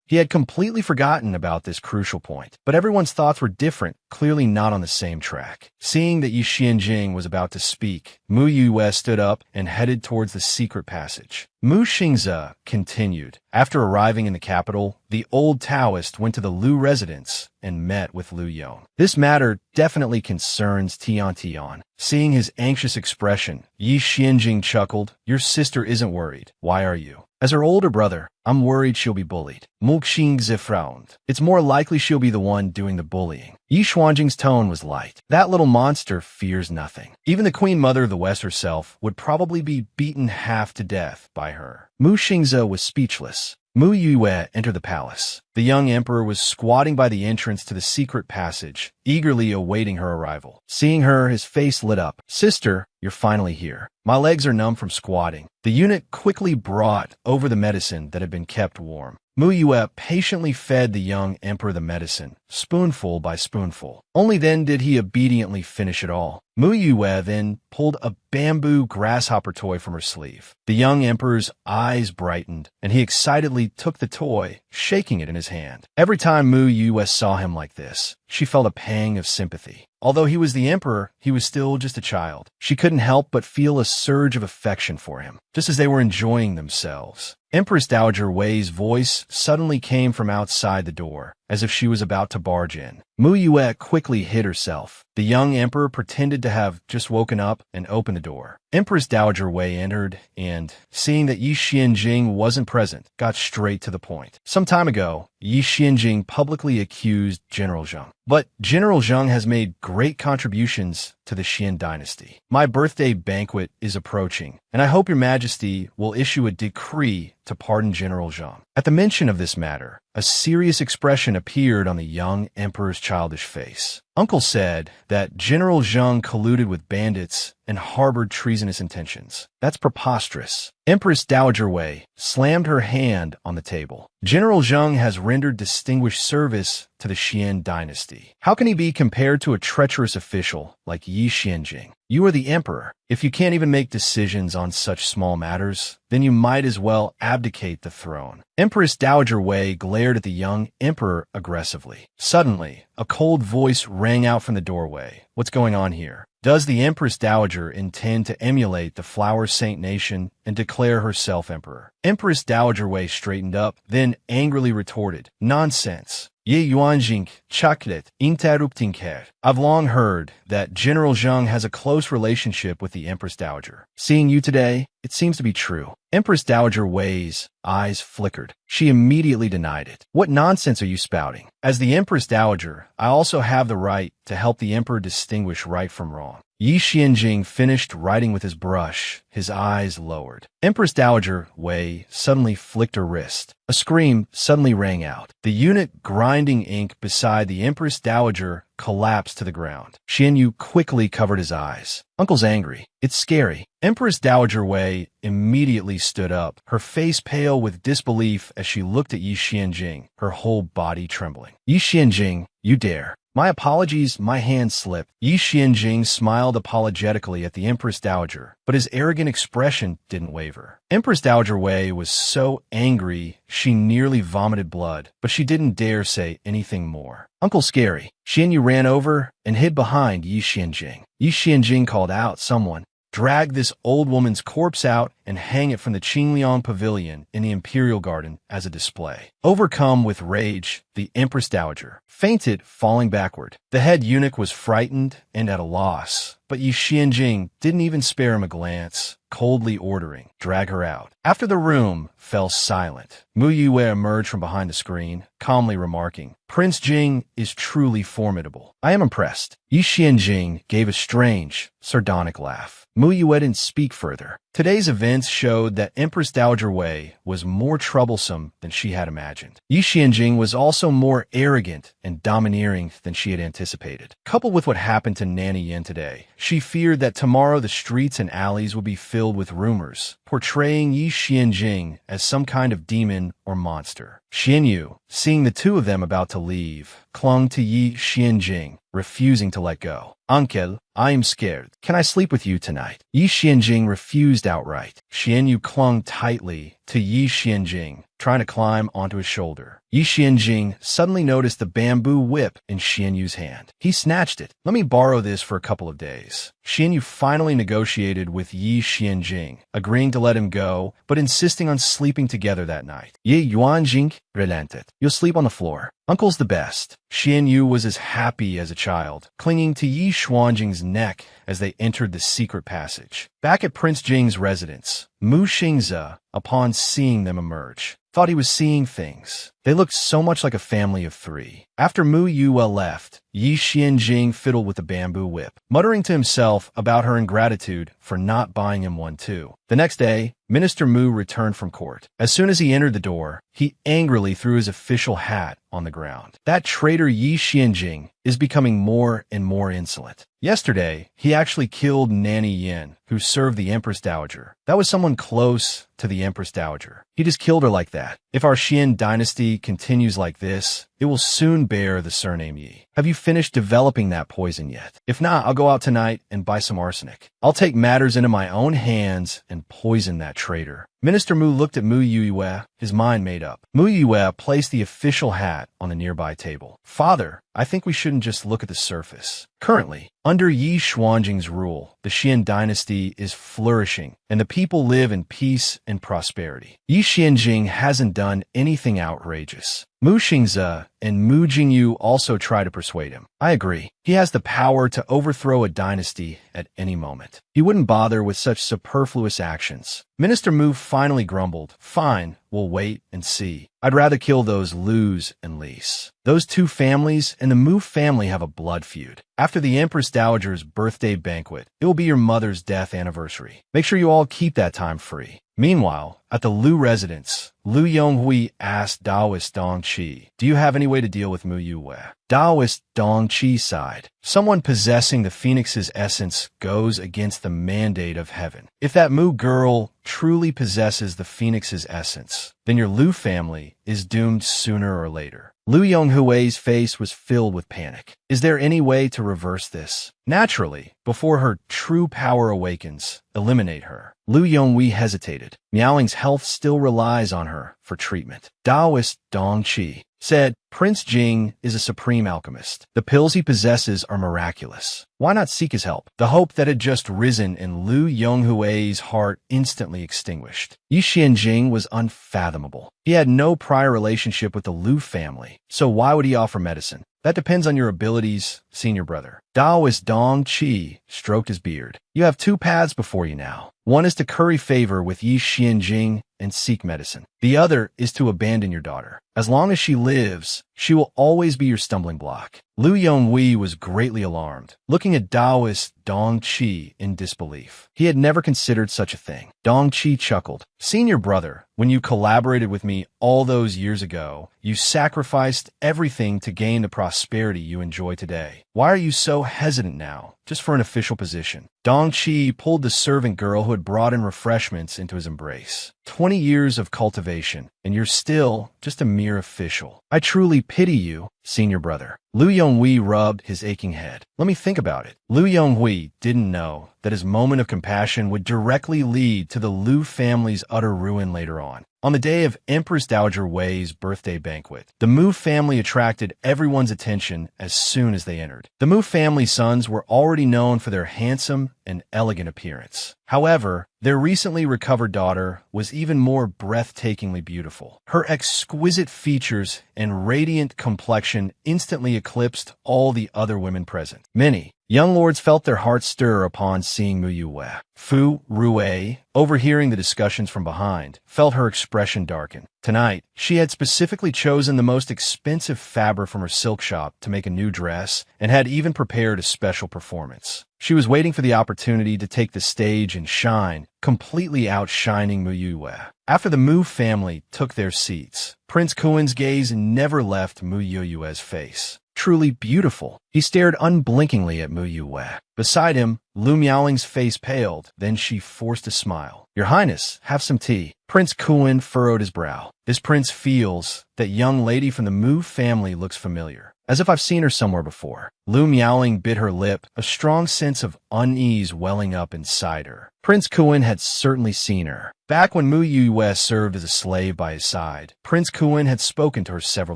He had completely forgotten about this crucial point, but everyone's thoughts were different, clearly not on the same track. Seeing that Yi Xianjing was about to speak, Mu Yue stood up and headed towards the secret passage. Mu Xingze continued. After arriving in the capital, the old Taoist went to the Lu residence and met with Lu Yon. This matter definitely concerns Tian. Seeing his anxious expression, Yi Xianjing chuckled. "Your sister isn't worried. Why are you?" "As her older brother, I'm worried she'll be bullied." Mu Xingze frowned. "It's more likely she'll be the one doing the bullying." Yi Xuanjing's tone was light. "That little monster fears nothing. Even the Queen Mother of the West herself would probably be beaten half to death by her." Mu Xingze was speechless. Mu Yue entered the palace. The young emperor was squatting by the entrance to the secret passage, eagerly awaiting her arrival. Seeing her, his face lit up. "Sister, you're finally here. My legs are numb from squatting." The eunuch quickly brought over the medicine that had been kept warm. Mu Yue patiently fed the young emperor the medicine, spoonful by spoonful. Only then did he obediently finish it all. Mu Yue then pulled a bamboo grasshopper toy from her sleeve. The young emperor's eyes brightened, and he excitedly took the toy, shaking it in his hand. Every time Mu Yue saw him like this, she felt a pang of sympathy. Although he was the emperor, he was still just a child. She couldn't help but feel a surge of affection for him, just as they were enjoying themselves. Empress Dowager Wei's voice suddenly came from outside the door, as if she was about to barge in. Mu Yue quickly hid herself. The young emperor pretended to have just woken up and opened the door. Empress Dowager Wei entered and, seeing that Yi Xianjing wasn't present, got straight to the point. Some time ago, Yi Xianjing publicly accused General Zheng. But General Zheng has made great contributions to the Xian dynasty. My birthday banquet is approaching, and I hope your majesty will issue a decree to pardon General Zheng. At the mention of this matter, a serious expression appeared on the young emperor's childish face. Uncle said that General Zheng colluded with bandits and harbored treasonous intentions. That's preposterous. Empress Dowager Wei slammed her hand on the table. General Zheng has rendered distinguished service to the Xian dynasty. How can he be compared to a treacherous official like Yi Xianjing? You are the emperor. If you can't even make decisions on such small matters, then you might as well abdicate the throne. Empress Dowager Wei glared at the young emperor aggressively. Suddenly, a cold voice rang out from the doorway. What's going on here? Does the Empress Dowager intend to emulate the Flower Saint nation and declare herself emperor? Empress Dowager Wei straightened up, then angrily retorted, "Nonsense. Ye Yuanjing, Chaklet, interrupting care. I've long heard that General Zheng has a close relationship with the Empress Dowager. Seeing you today, it seems to be true." Empress Dowager Wei's eyes flickered. She immediately denied it. "What nonsense are you spouting? As the Empress Dowager, I also have the right to help the emperor distinguish right from wrong." Yi Xianjing finished writing with his brush, his eyes lowered. Empress Dowager Wei suddenly flicked her wrist. A scream suddenly rang out. The eunuch grinding ink beside the Empress Dowager collapsed to the ground. Xian Yu quickly covered his eyes. "Uncle's angry. It's scary." Empress Dowager Wei immediately stood up, her face pale with disbelief as she looked at Yi Xianjing, her whole body trembling. "Yi Xianjing, you dare." "My apologies, my hand slipped." Yi Xianjing smiled apologetically at the Empress Dowager, but his arrogant expression didn't waver. Empress Dowager Wei was so angry she nearly vomited blood, but she didn't dare say anything more. "Uncle Scary." Xian Yu ran over and hid behind Yi Xianjing. Yi Xianjing called out, "Someone, drag this old woman's corpse out and hang it from the Qingliang Pavilion in the Imperial Garden as a display." Overcome with rage, the Empress Dowager fainted, falling backward. The head eunuch was frightened and at a loss, but Yi Xianjing didn't even spare him a glance, coldly ordering, "Drag her out." After the room fell silent, Mu Yue emerged from behind the screen, calmly remarking, "Prince Jing is truly formidable. I am impressed." Yi Xianjing gave a strange, sardonic laugh. Mu Yue didn't speak further. Today's events showed that Empress Dowager Wei was more troublesome than she had imagined. Yi Xianjing was also more arrogant and domineering than she had anticipated. Coupled with what happened to Nanny Yen today, she feared that tomorrow the streets and alleys would be filled with rumors, portraying Yi Xianjing as some kind of demon or monster. Xian Yu, seeing the two of them about to leave, clung to Yi Xianjing, refusing to let go. "Uncle, I am scared. Can I sleep with you tonight?" Yi Xianjing refused outright. Xian Yu clung tightly to Yi Xianjing, trying to climb onto his shoulder. Yi Xianjing suddenly noticed the bamboo whip in Xian Yu's hand. He snatched it. "Let me borrow this for a couple of days." Xian Yu finally negotiated with Yi Xianjing, agreeing to let him go, but insisting on sleeping together that night. Yi Yuanjing relented. "You'll sleep on the floor. Uncle's the best." Xian Yu was as happy as a child, clinging to Yi Xuanjing's neck as they entered the secret passage. Back at Prince Jing's residence, Mu Xingze, upon seeing them emerge, thought he was seeing things. They looked so much like a family of three. After Mu Yue left, Yi Xianjing fiddled with the bamboo whip, muttering to himself about her ingratitude for not buying him one too. The next day, Minister Mu returned from court. As soon as he entered the door, he angrily threw his official hat on the ground. That traitor Yi Xianjing is becoming more and more insolent. Yesterday, he actually killed Nanny Yin, who served the Empress Dowager. That was someone close to the Empress Dowager. He just killed her like that. If our Xian dynasty continues like this, it will soon bear the surname Yi. Have you finished developing that poison yet? If not, I'll go out tonight and buy some arsenic. I'll take matters into my own hands and poison that traitor. Minister Mu looked at Mu Yue, his mind made up. Mu Yue placed the official hat on the nearby table. Father, I think we shouldn't just look at the surface. Currently, under Yi Xuanjing's rule, the Xian dynasty is flourishing, and the people live in peace and prosperity. Yi Xianjing hasn't done anything outrageous. Mu Xingze and Mu Jingyu also try to persuade him. I agree. He has the power to overthrow a dynasty at any moment. He wouldn't bother with such superfluous actions. Minister Mu finally grumbled. Fine, we'll wait and see. I'd rather kill those Lus and Lis. Those two families and the Mu family have a blood feud. After the Empress Dowager's birthday banquet, it will be your mother's death anniversary. Make sure you all keep that time free. Meanwhile, at the Lu residence, Lu Yonghui asked Taoist Dong Qi, do you have any way to deal with Mu Yue? Taoist Dong Qi sighed. Someone possessing the phoenix's essence goes against the mandate of heaven. If that Mu girl truly possesses the phoenix's essence, then your Lu family is doomed sooner or later. Lu Yonghui's face was filled with panic. Is there any way to reverse this? Naturally, before her true power awakens, eliminate her. Lu Yonghui hesitated. Miaoling's health still relies on her for treatment. Taoist Dong Qi said, Prince Jing is a supreme alchemist. The pills he possesses are miraculous. Why not seek his help? The hope that had just risen in Lu Yonghui's heart instantly extinguished. Yi Xianjing was unfathomable. He had no prior relationship with the Lu family, so why would he offer medicine? That depends on your abilities, senior brother. Taoist Dong Qi stroked his beard. You have two paths before you now. One is to curry favor with Yi Xianjing and seek medicine. The other is to abandon your daughter. As long as she lives, she will always be your stumbling block. Lu Yonghui was greatly alarmed, looking at Taoist Dong Qi in disbelief. He had never considered such a thing. Dong Qi chuckled. Senior brother, when you collaborated with me all those years ago, you sacrificed everything to gain the prosperity you enjoy today. Why are you so hesitant now, just for an official position? Dong Qi pulled the servant girl who had brought in refreshments into his embrace. 20 years of cultivation, and you're still just a mere official. I truly pity you, senior brother. Lu Yonghui rubbed his aching head. Let me think about it. Lu Yonghui didn't know that his moment of compassion would directly lead to the Lu family's utter ruin later on. On the day of Empress Dowager Wei's birthday banquet, the Mu family attracted everyone's attention as soon as they entered. The Mu family sons were already known for their handsome and elegant appearance. However, their recently recovered daughter was even more breathtakingly beautiful. Her exquisite features and radiant complexion instantly eclipsed all the other women present. Many young lords felt their hearts stir upon seeing Mu Yue. Fu Rue, overhearing the discussions from behind, felt her expression darken. Tonight, she had specifically chosen the most expensive fabric from her silk shop to make a new dress and had even prepared a special performance. She was waiting for the opportunity to take the stage and shine, completely outshining Mu Yue. After the Mu family took their seats, Prince Kuin's gaze never left Mu Yue's face. Truly beautiful. He stared unblinkingly at Mu Yue. Beside him, Lu Miaoling's face paled, then she forced a smile. Your Highness, have some tea. Prince Kuin furrowed his brow. This prince feels that young lady from the Mu family looks familiar, as if I've seen her somewhere before. Lu Miaoling bit her lip, a strong sense of unease welling up inside her. Prince Kuin had certainly seen her. Back when Mu Yue served as a slave by his side, Prince Kuin had spoken to her several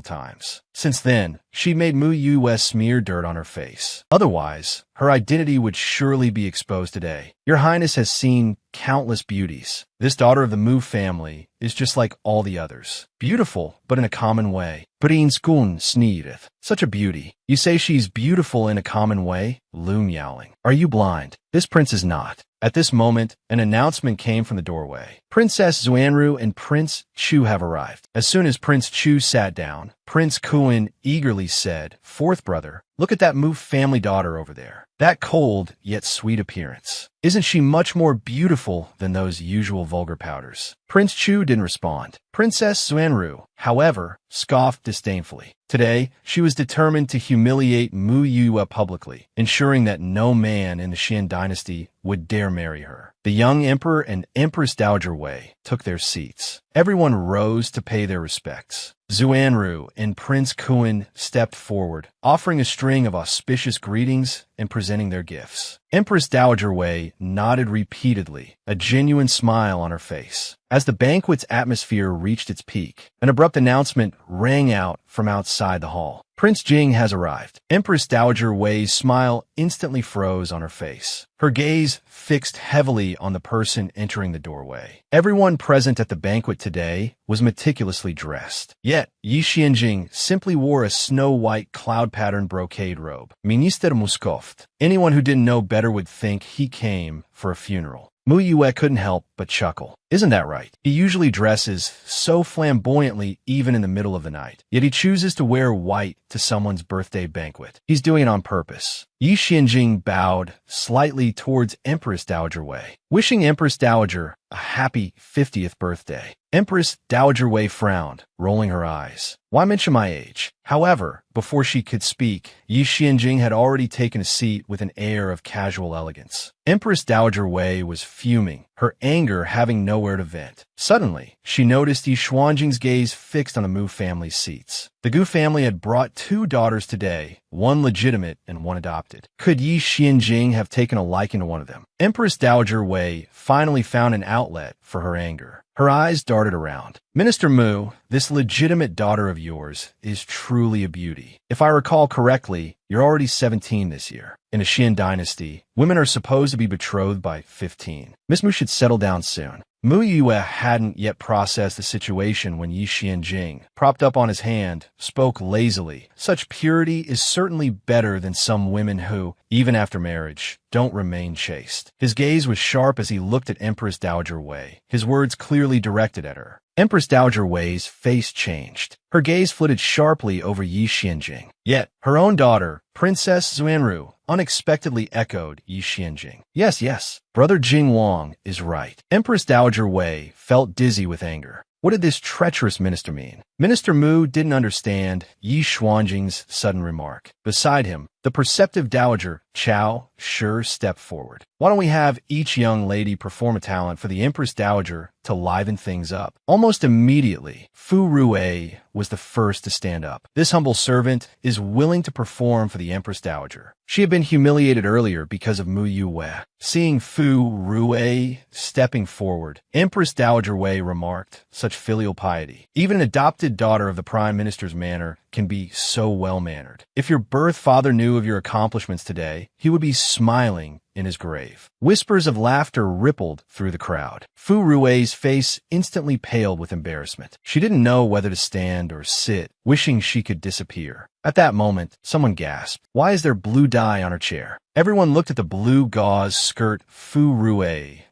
times. Since then, she made Mu Yue smear dirt on her face. Otherwise, her identity would surely be exposed today. Your Highness has seen countless beauties. This daughter of the Mu family is just like all the others. Beautiful, but in a common way. Prins Kun sneereth. Such a beauty. You say she's beautiful in a common way? Lu Miaoling. Are you blind? This prince is not. At this moment, an announcement came from the doorway. Princess Xuanru and Prince Chu have arrived. As soon as Prince Chu sat down, Prince Kuan eagerly said, "Fourth brother, look at that Mu family daughter over there. That cold yet sweet appearance. Isn't she much more beautiful than those usual vulgar powders?" Prince Chu didn't respond. Princess Xuanru, however, scoffed disdainfully. Today, she was determined to humiliate Mu Yue publicly, ensuring that no man in the Qian dynasty would dare marry her. The young emperor and Empress Dowager Wei took their seats. Everyone rose to pay their respects. Xuanru and Prince Kuan stepped forward, offering a string of auspicious greetings and presenting their gifts. Empress Dowager Wei nodded repeatedly, a genuine smile on her face. As the banquet's atmosphere reached its peak, an abrupt announcement rang out from outside the hall. "Prince Jing has arrived." Empress Dowager Wei's smile instantly froze on her face. Her gaze fixed heavily on the person entering the doorway. Everyone present at the banquet today was meticulously dressed. Yet, Yi Xianjing simply wore a snow-white cloud-patterned brocade robe. Minister Muskoft. Anyone who didn't know better would think he came for a funeral. Mu Yue couldn't help but chuckle. Isn't that right? He usually dresses so flamboyantly even in the middle of the night. Yet he chooses to wear white to someone's birthday banquet. He's doing it on purpose. Yi Xianjing bowed slightly towards Empress Dowager Wei, wishing Empress Dowager a happy 50th birthday. Empress Dowager Wei frowned, rolling her eyes. Why mention my age? However, before she could speak, Yi Xianjing had already taken a seat with an air of casual elegance. Empress Dowager Wei was fuming, her anger having nowhere to vent. Suddenly, she noticed Yi Xuanjing's gaze fixed on the Mu family's seats. The Gu family had brought 2 daughters today, one legitimate and one adopted. Could Yi Xianjing have taken a liking to one of them? Empress Dowager Wei finally found an outlet for her anger. Her eyes darted around. "Minister Mu, this legitimate daughter of yours is truly a beauty. If I recall correctly, you're already 17 this year. In a Qian dynasty, women are supposed to be betrothed by 15. Miss Mu should settle down soon." Mu Yue hadn't yet processed the situation when Yi Xianjing, propped up on his hand, spoke lazily. "Such purity is certainly better than some women who, even after marriage, don't remain chaste." His gaze was sharp as he looked at Empress Dowager Wei, his words clearly directed at her. Empress Dowager Wei's face changed. Her gaze flitted sharply over Yi Xianjing. Yet, her own daughter, Princess Xuanru, unexpectedly echoed Yi Xianjing. Yes, Brother Jing Wang is right." Empress Dowager Wei felt dizzy with anger. What did this treacherous minister mean? Minister Mu didn't understand Yi Xuanjing's sudden remark. Beside him, the perceptive dowager, Chao, Shi stepped forward. "Why don't we have each young lady perform a talent for the Empress Dowager to liven things up?" Almost immediately, Fu Rue was the first to stand up. "This humble servant is willing to perform for the Empress Dowager." She had been humiliated earlier because of Mu Yue. Seeing Fu Rue stepping forward, Empress Dowager Wei remarked, "Such filial piety. Even an adopted daughter of the Prime Minister's manor can be so well-mannered. If your birth father knew of your accomplishments today, he would be smiling in his grave." Whispers of laughter rippled through the crowd. Fu Rue's face instantly paled with embarrassment. She didn't know whether to stand or sit, wishing she could disappear. At that moment, someone gasped, "Why is there blue dye on her chair?" Everyone looked at the blue gauze skirt Fu Rue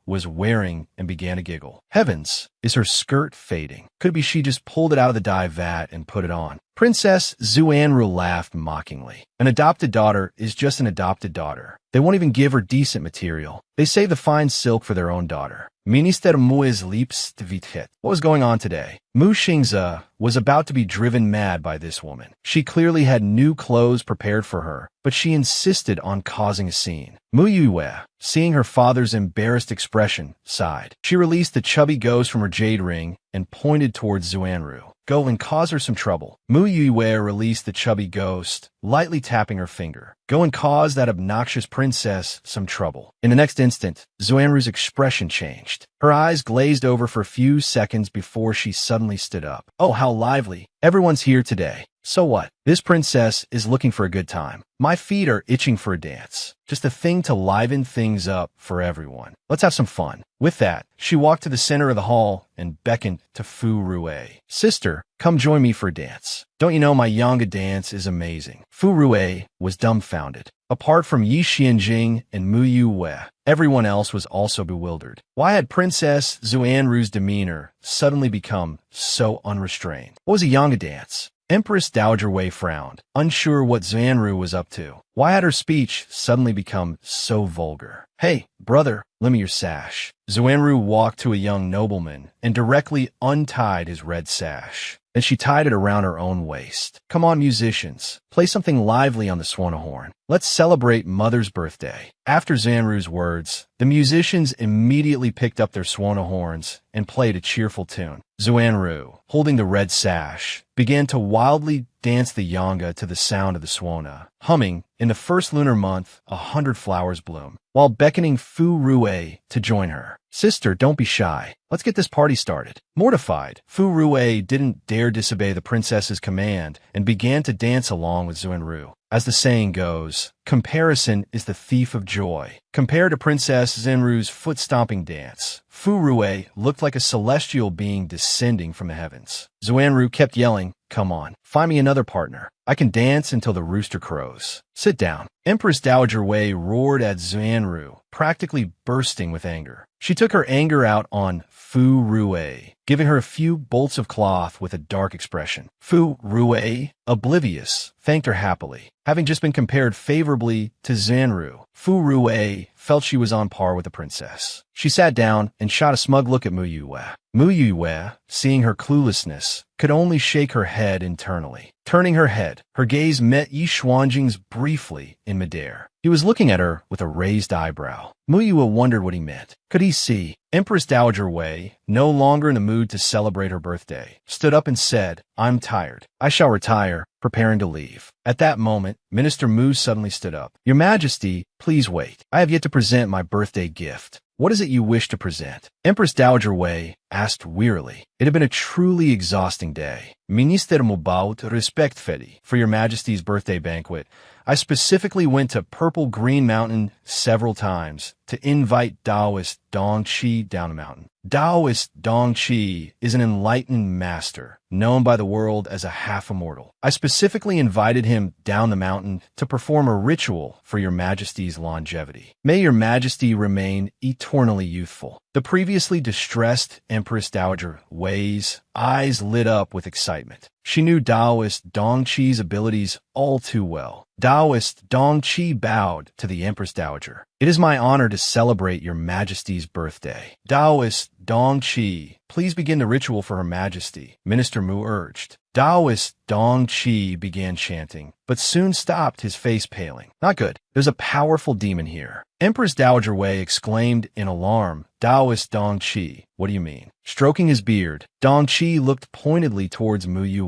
was wearing and began to giggle. Heavens, is her skirt fading? Could it be she just pulled it out of the dye vat and put it on? Princess Xuanru laughed mockingly. An adopted daughter is just an adopted daughter. They won't even give her decent material. They save the fine silk for their own daughter. Minister Mu's liebste Vithet. What was going on today? Mu Xingze was about to be driven mad by this woman. She clearly had new clothes prepared for her, but she insisted on causing a scene. Mu Yue, seeing her father's embarrassed expression, sighed. She released the chubby ghost from her jade ring and pointed towards Xuanru. "Go and cause her some trouble." Mu Yue released the chubby ghost, lightly tapping her finger. "Go and cause that obnoxious princess some trouble." In the next instant, Xuanru's expression changed. Her eyes glazed over for a few seconds before she suddenly stood up. "Oh, how lively. Everyone's here today. So what? This princess is looking for a good time. My feet are itching for a dance. Just a thing to liven things up for everyone. Let's have some fun." With that, she walked to the center of the hall and beckoned to Fu Rue. "Sister, Come join me for a dance. Don't you know my Yanga dance is amazing? Fu Rui was dumbfounded. Apart from Yi Xianjing and Mu Yue, everyone else was also bewildered. Why had Princess Xuanru's demeanor suddenly become so unrestrained? What was a Yanga dance? Empress Dowager Wei frowned, unsure what Xuanru was up to. Why had her speech suddenly become so vulgar? Hey, brother, lend me your sash. Xuanru walked to a young nobleman and directly untied his red sash. Then she tied it around her own waist. Come on, musicians, play something lively on the swanahorn. Let's celebrate Mother's birthday. After Xuanru's words, the musicians immediately picked up their swanahorns and played a cheerful tune. Xuanru, holding the red sash, began to wildly dance the yanga to the sound of the swana, humming, "In the first lunar month, 100 flowers bloom," while beckoning Fu Rui to join her. "Sister, don't be shy. Let's get this party started." Mortified, Fu Rui didn't dare disobey the princess's command and began to dance along with Xuanru. As the saying goes, comparison is the thief of joy. Compared to Princess Zenru's foot-stomping dance, Fu Rui looked like a celestial being descending from the heavens. Xuanru kept yelling, "Come on, find me another partner. I can dance until the rooster crows. Sit down." Empress Dowager Wei roared at Xuanru, practically bursting with anger. She took her anger out on Fu Rui, giving her a few bolts of cloth with a dark expression. Fu Rui, oblivious, thanked her happily. Having just been compared favorably to Xuanru, Fu Rui felt she was on par with the princess. She sat down and shot a smug look at Mu Yue. Mu Yue, seeing her cluelessness, could only shake her head internally. Turning her head, her gaze met Yi Xuanjing's briefly in midair. He was looking at her with a raised eyebrow. Mu Yue wondered what he meant. Could he see? Empress Dowager Wei, no longer in the mood to celebrate her birthday, stood up and said, "I'm tired. I shall retire," preparing to leave. At that moment, Minister Mu suddenly stood up. "Your Majesty, please wait. I have yet to present my birthday gift." "What is it you wish to present?" Empress Dowager Wei asked wearily. It had been a truly exhausting day. "Minister Mubaut respectfully, for your Majesty's birthday banquet, I specifically went to Purple Green Mountain several times to invite Taoist Dong Qi down the mountain. Taoist Dong Qi is an enlightened master, known by the world as a half-immortal. I specifically invited him down the mountain to perform a ritual for your Majesty's longevity. May your Majesty remain eternally youthful." The previously distressed Empress Dowager Wei's eyes lit up with excitement. She knew Taoist Dong Qi's abilities all too well. Taoist Dong Qi bowed to the Empress Dowager. "It is my honor to celebrate your Majesty's birthday." Taoist Dong Qi, please begin the ritual for Her Majesty, Minister Mu urged. Taoist Dong Qi began chanting, but soon stopped, his face paling. "Not good. There's a powerful demon here." Empress Dowager Wei exclaimed in alarm. "Taoist Dong Qi, what do you mean?" Stroking his beard, Dong Qi looked pointedly towards Mu Yue.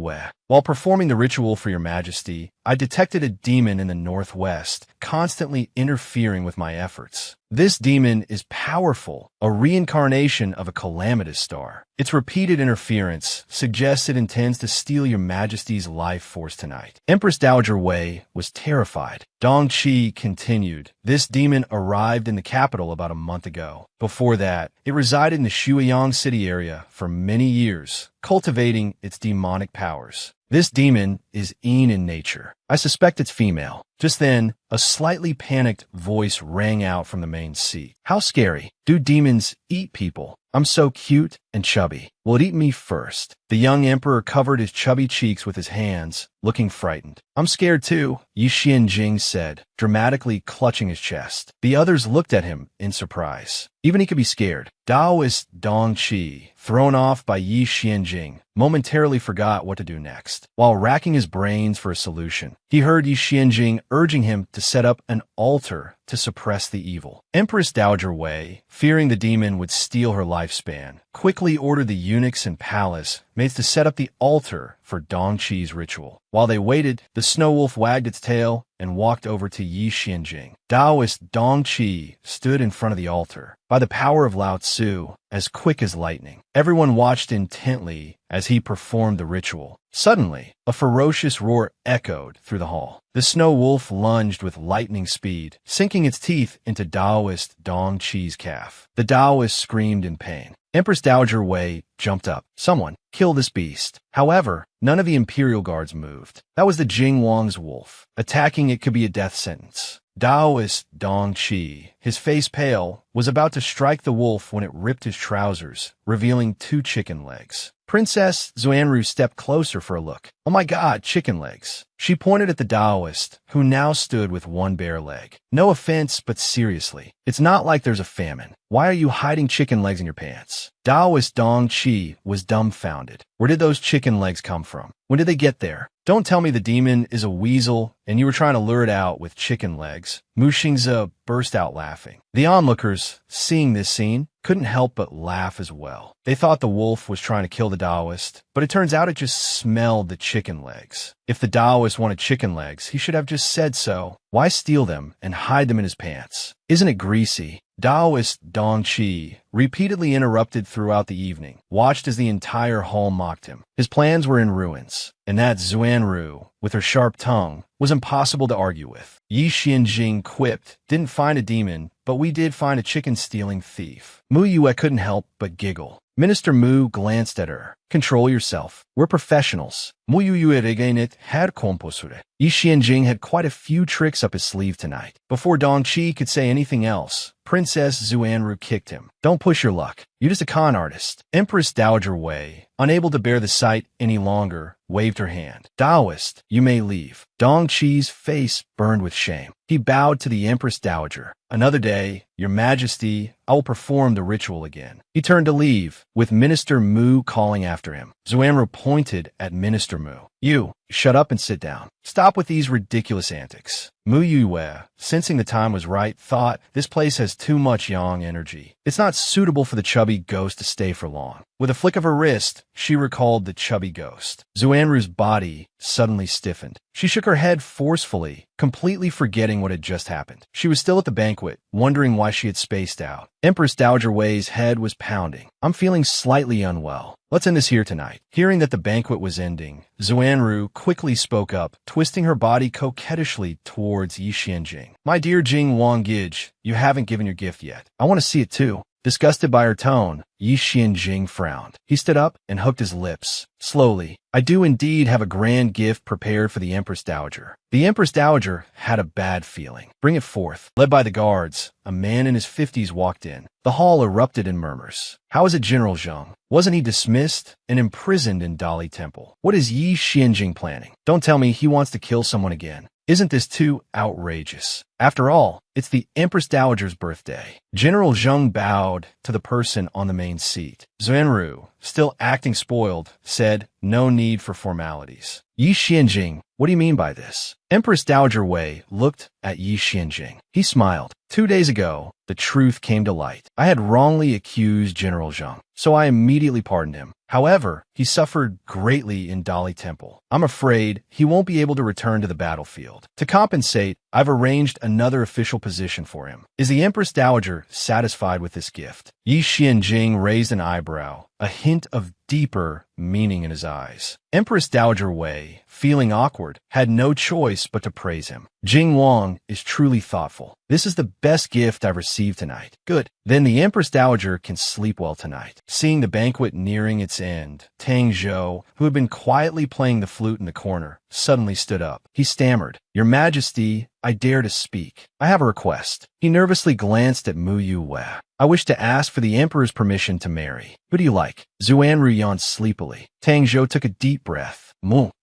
"While performing the ritual for your Majesty, I detected a demon in the northwest, constantly interfering with my efforts. This demon is powerful, a reincarnation of a calamitous star. Its repeated interference suggests it intends to steal your Majesty's life force tonight." Empress Dowager Wei was terrified. Dong Qi continued, "This demon arrived in the capital about a month ago. Before that, it resided in the Shuiyang city area for many years, cultivating its demonic powers. This demon is Yin in nature. I suspect it's female." Just then, a slightly panicked voice rang out from the main seat. "How scary. Do demons eat people? I'm so cute and chubby. Will it eat me first?" The young emperor covered his chubby cheeks with his hands, looking frightened. "I'm scared too," Yi Xianjing said, dramatically clutching his chest. The others looked at him in surprise. Even he could be scared. Taoist Dong Qi, thrown off by Yi Xianjing, momentarily forgot what to do next. While racking his brains for a solution, he heard Yi Xianjing urging him to set up an altar to suppress the evil. Empress Dowager Wei, fearing the demon would steal her lifespan, quickly ordered the eunuchs and palace maids to set up the altar for Dong Qi's ritual. While they waited, the snow wolf wagged its tail and walked over to Yi Xianjing. Taoist Dong Qi stood in front of the altar. By the power of Lao Tzu, as quick as lightning, everyone watched intently as he performed the ritual. Suddenly, a ferocious roar echoed through the hall. The snow wolf lunged with lightning speed, sinking its teeth into Taoist Dong Qi's calf. The Taoist screamed in pain. Empress Dowager Wei jumped up. Someone, kill this beast. However, none of the imperial guards moved. That was the Jing Wang's wolf. Attacking it could be a death sentence. Daoist Dong Qi, his face pale, was about to strike the wolf when it ripped his trousers, revealing 2 chicken legs. Princess Xuanru stepped closer for a look. Oh my god, chicken legs. She pointed at the Daoist, who now stood with 1 bare leg. No offense, but seriously, it's not like there's a famine. Why are you hiding chicken legs in your pants? Daoist Dong Qi was dumbfounded. Where did those chicken legs come from? When did they get there? Don't tell me the demon is a weasel and you were trying to lure it out with chicken legs. Mu Xingze burst out laughing. The onlookers, seeing this scene, couldn't help but laugh as well. They thought the wolf was trying to kill the Daoist, but it turns out it just smelled the chicken legs. If the Daoist wanted chicken legs, he should have just said so. Why steal them and hide them in his pants? Isn't it greasy? Daoist Dong Qi, repeatedly interrupted throughout the evening, watched as the entire hall mocked him. His plans were in ruins, and that Xuanru, with her sharp tongue, was impossible to argue with. Yi Xianjing quipped, didn't find a demon, but we did find a chicken-stealing thief. Mu Yue couldn't help but giggle. Minister Mu glanced at her. Control yourself. We're professionals. Mu Yue regainit had composure. Yi Xianjing had quite a few tricks up his sleeve tonight. Before Dong Qi could say anything else, Princess Xuanru kicked him. Don't push your luck. You're just a con artist. Empress Dowager Wei, unable to bear the sight any longer, waved her hand. Daoist, you may leave. Dong Qi's face burned with shame. He bowed to the Empress Dowager. Another day, Your Majesty, I will perform the ritual again. He turned to leave, with Minister Mu calling after him. Xuanru pointed at Minister Mu. You, shut up and sit down. Stop with these ridiculous antics. Mu Yue, sensing the time was right, thought, this place has too much yang energy. It's not suitable for the chubby ghost to stay for long. With a flick of her wrist, she recalled the chubby ghost. Xuanru's body suddenly stiffened. She shook her head forcefully, completely forgetting what had just happened. She was still at the banquet, wondering why she had spaced out. Empress Dowager Wei's head was pounding. I'm feeling slightly unwell. Let's end this here tonight. Hearing that the banquet was ending, Xuanru quickly spoke up, twisting her body coquettishly towards Yi Xianjing. My dear Jing Wanggij, you haven't given your gift yet. I want to see it too. Disgusted by her tone, Yi Xianjing frowned. He stood up and hooked his lips. Slowly, I do indeed have a grand gift prepared for the Empress Dowager. The Empress Dowager had a bad feeling. Bring it forth. Led by the guards, a man in his 50s walked in. The hall erupted in murmurs. How is it, General Zheng? Wasn't he dismissed and imprisoned in Dali Temple? What is Yi Xianjing planning? Don't tell me he wants to kill someone again. Isn't this too outrageous? After all, it's the Empress Dowager's birthday. General Zheng bowed to the person on the main seat. Xuanru, still acting spoiled, said, no need for formalities. Yi Xianjing, what do you mean by this? Empress Dowager Wei looked at Yi Xianjing. He smiled. 2 days ago, the truth came to light. I had wrongly accused General Zheng, so I immediately pardoned him. However, he suffered greatly in Dali Temple. I'm afraid he won't be able to return to the battlefield. To compensate, I've arranged another official position for him. Is the Empress Dowager satisfied with this gift? Yi Xianjing raised an eyebrow, a hint of deeper meaning in his eyes. Empress Dowager Wei, feeling awkward, had no choice but to praise him. Jing Wang is truly thoughtful. This is the best gift I've received tonight. Good. Then the Empress Dowager can sleep well tonight. Seeing the banquet nearing its end, Tang Zhou, who had been quietly playing the flute in the corner, suddenly stood up. He stammered, Your Majesty, I dare to speak. I have a request. He nervously glanced at Mu Yue. I wish to ask for the Emperor's permission to marry. Who do you like? Xuanru yawned sleepily. Tang Zhou took a deep breath.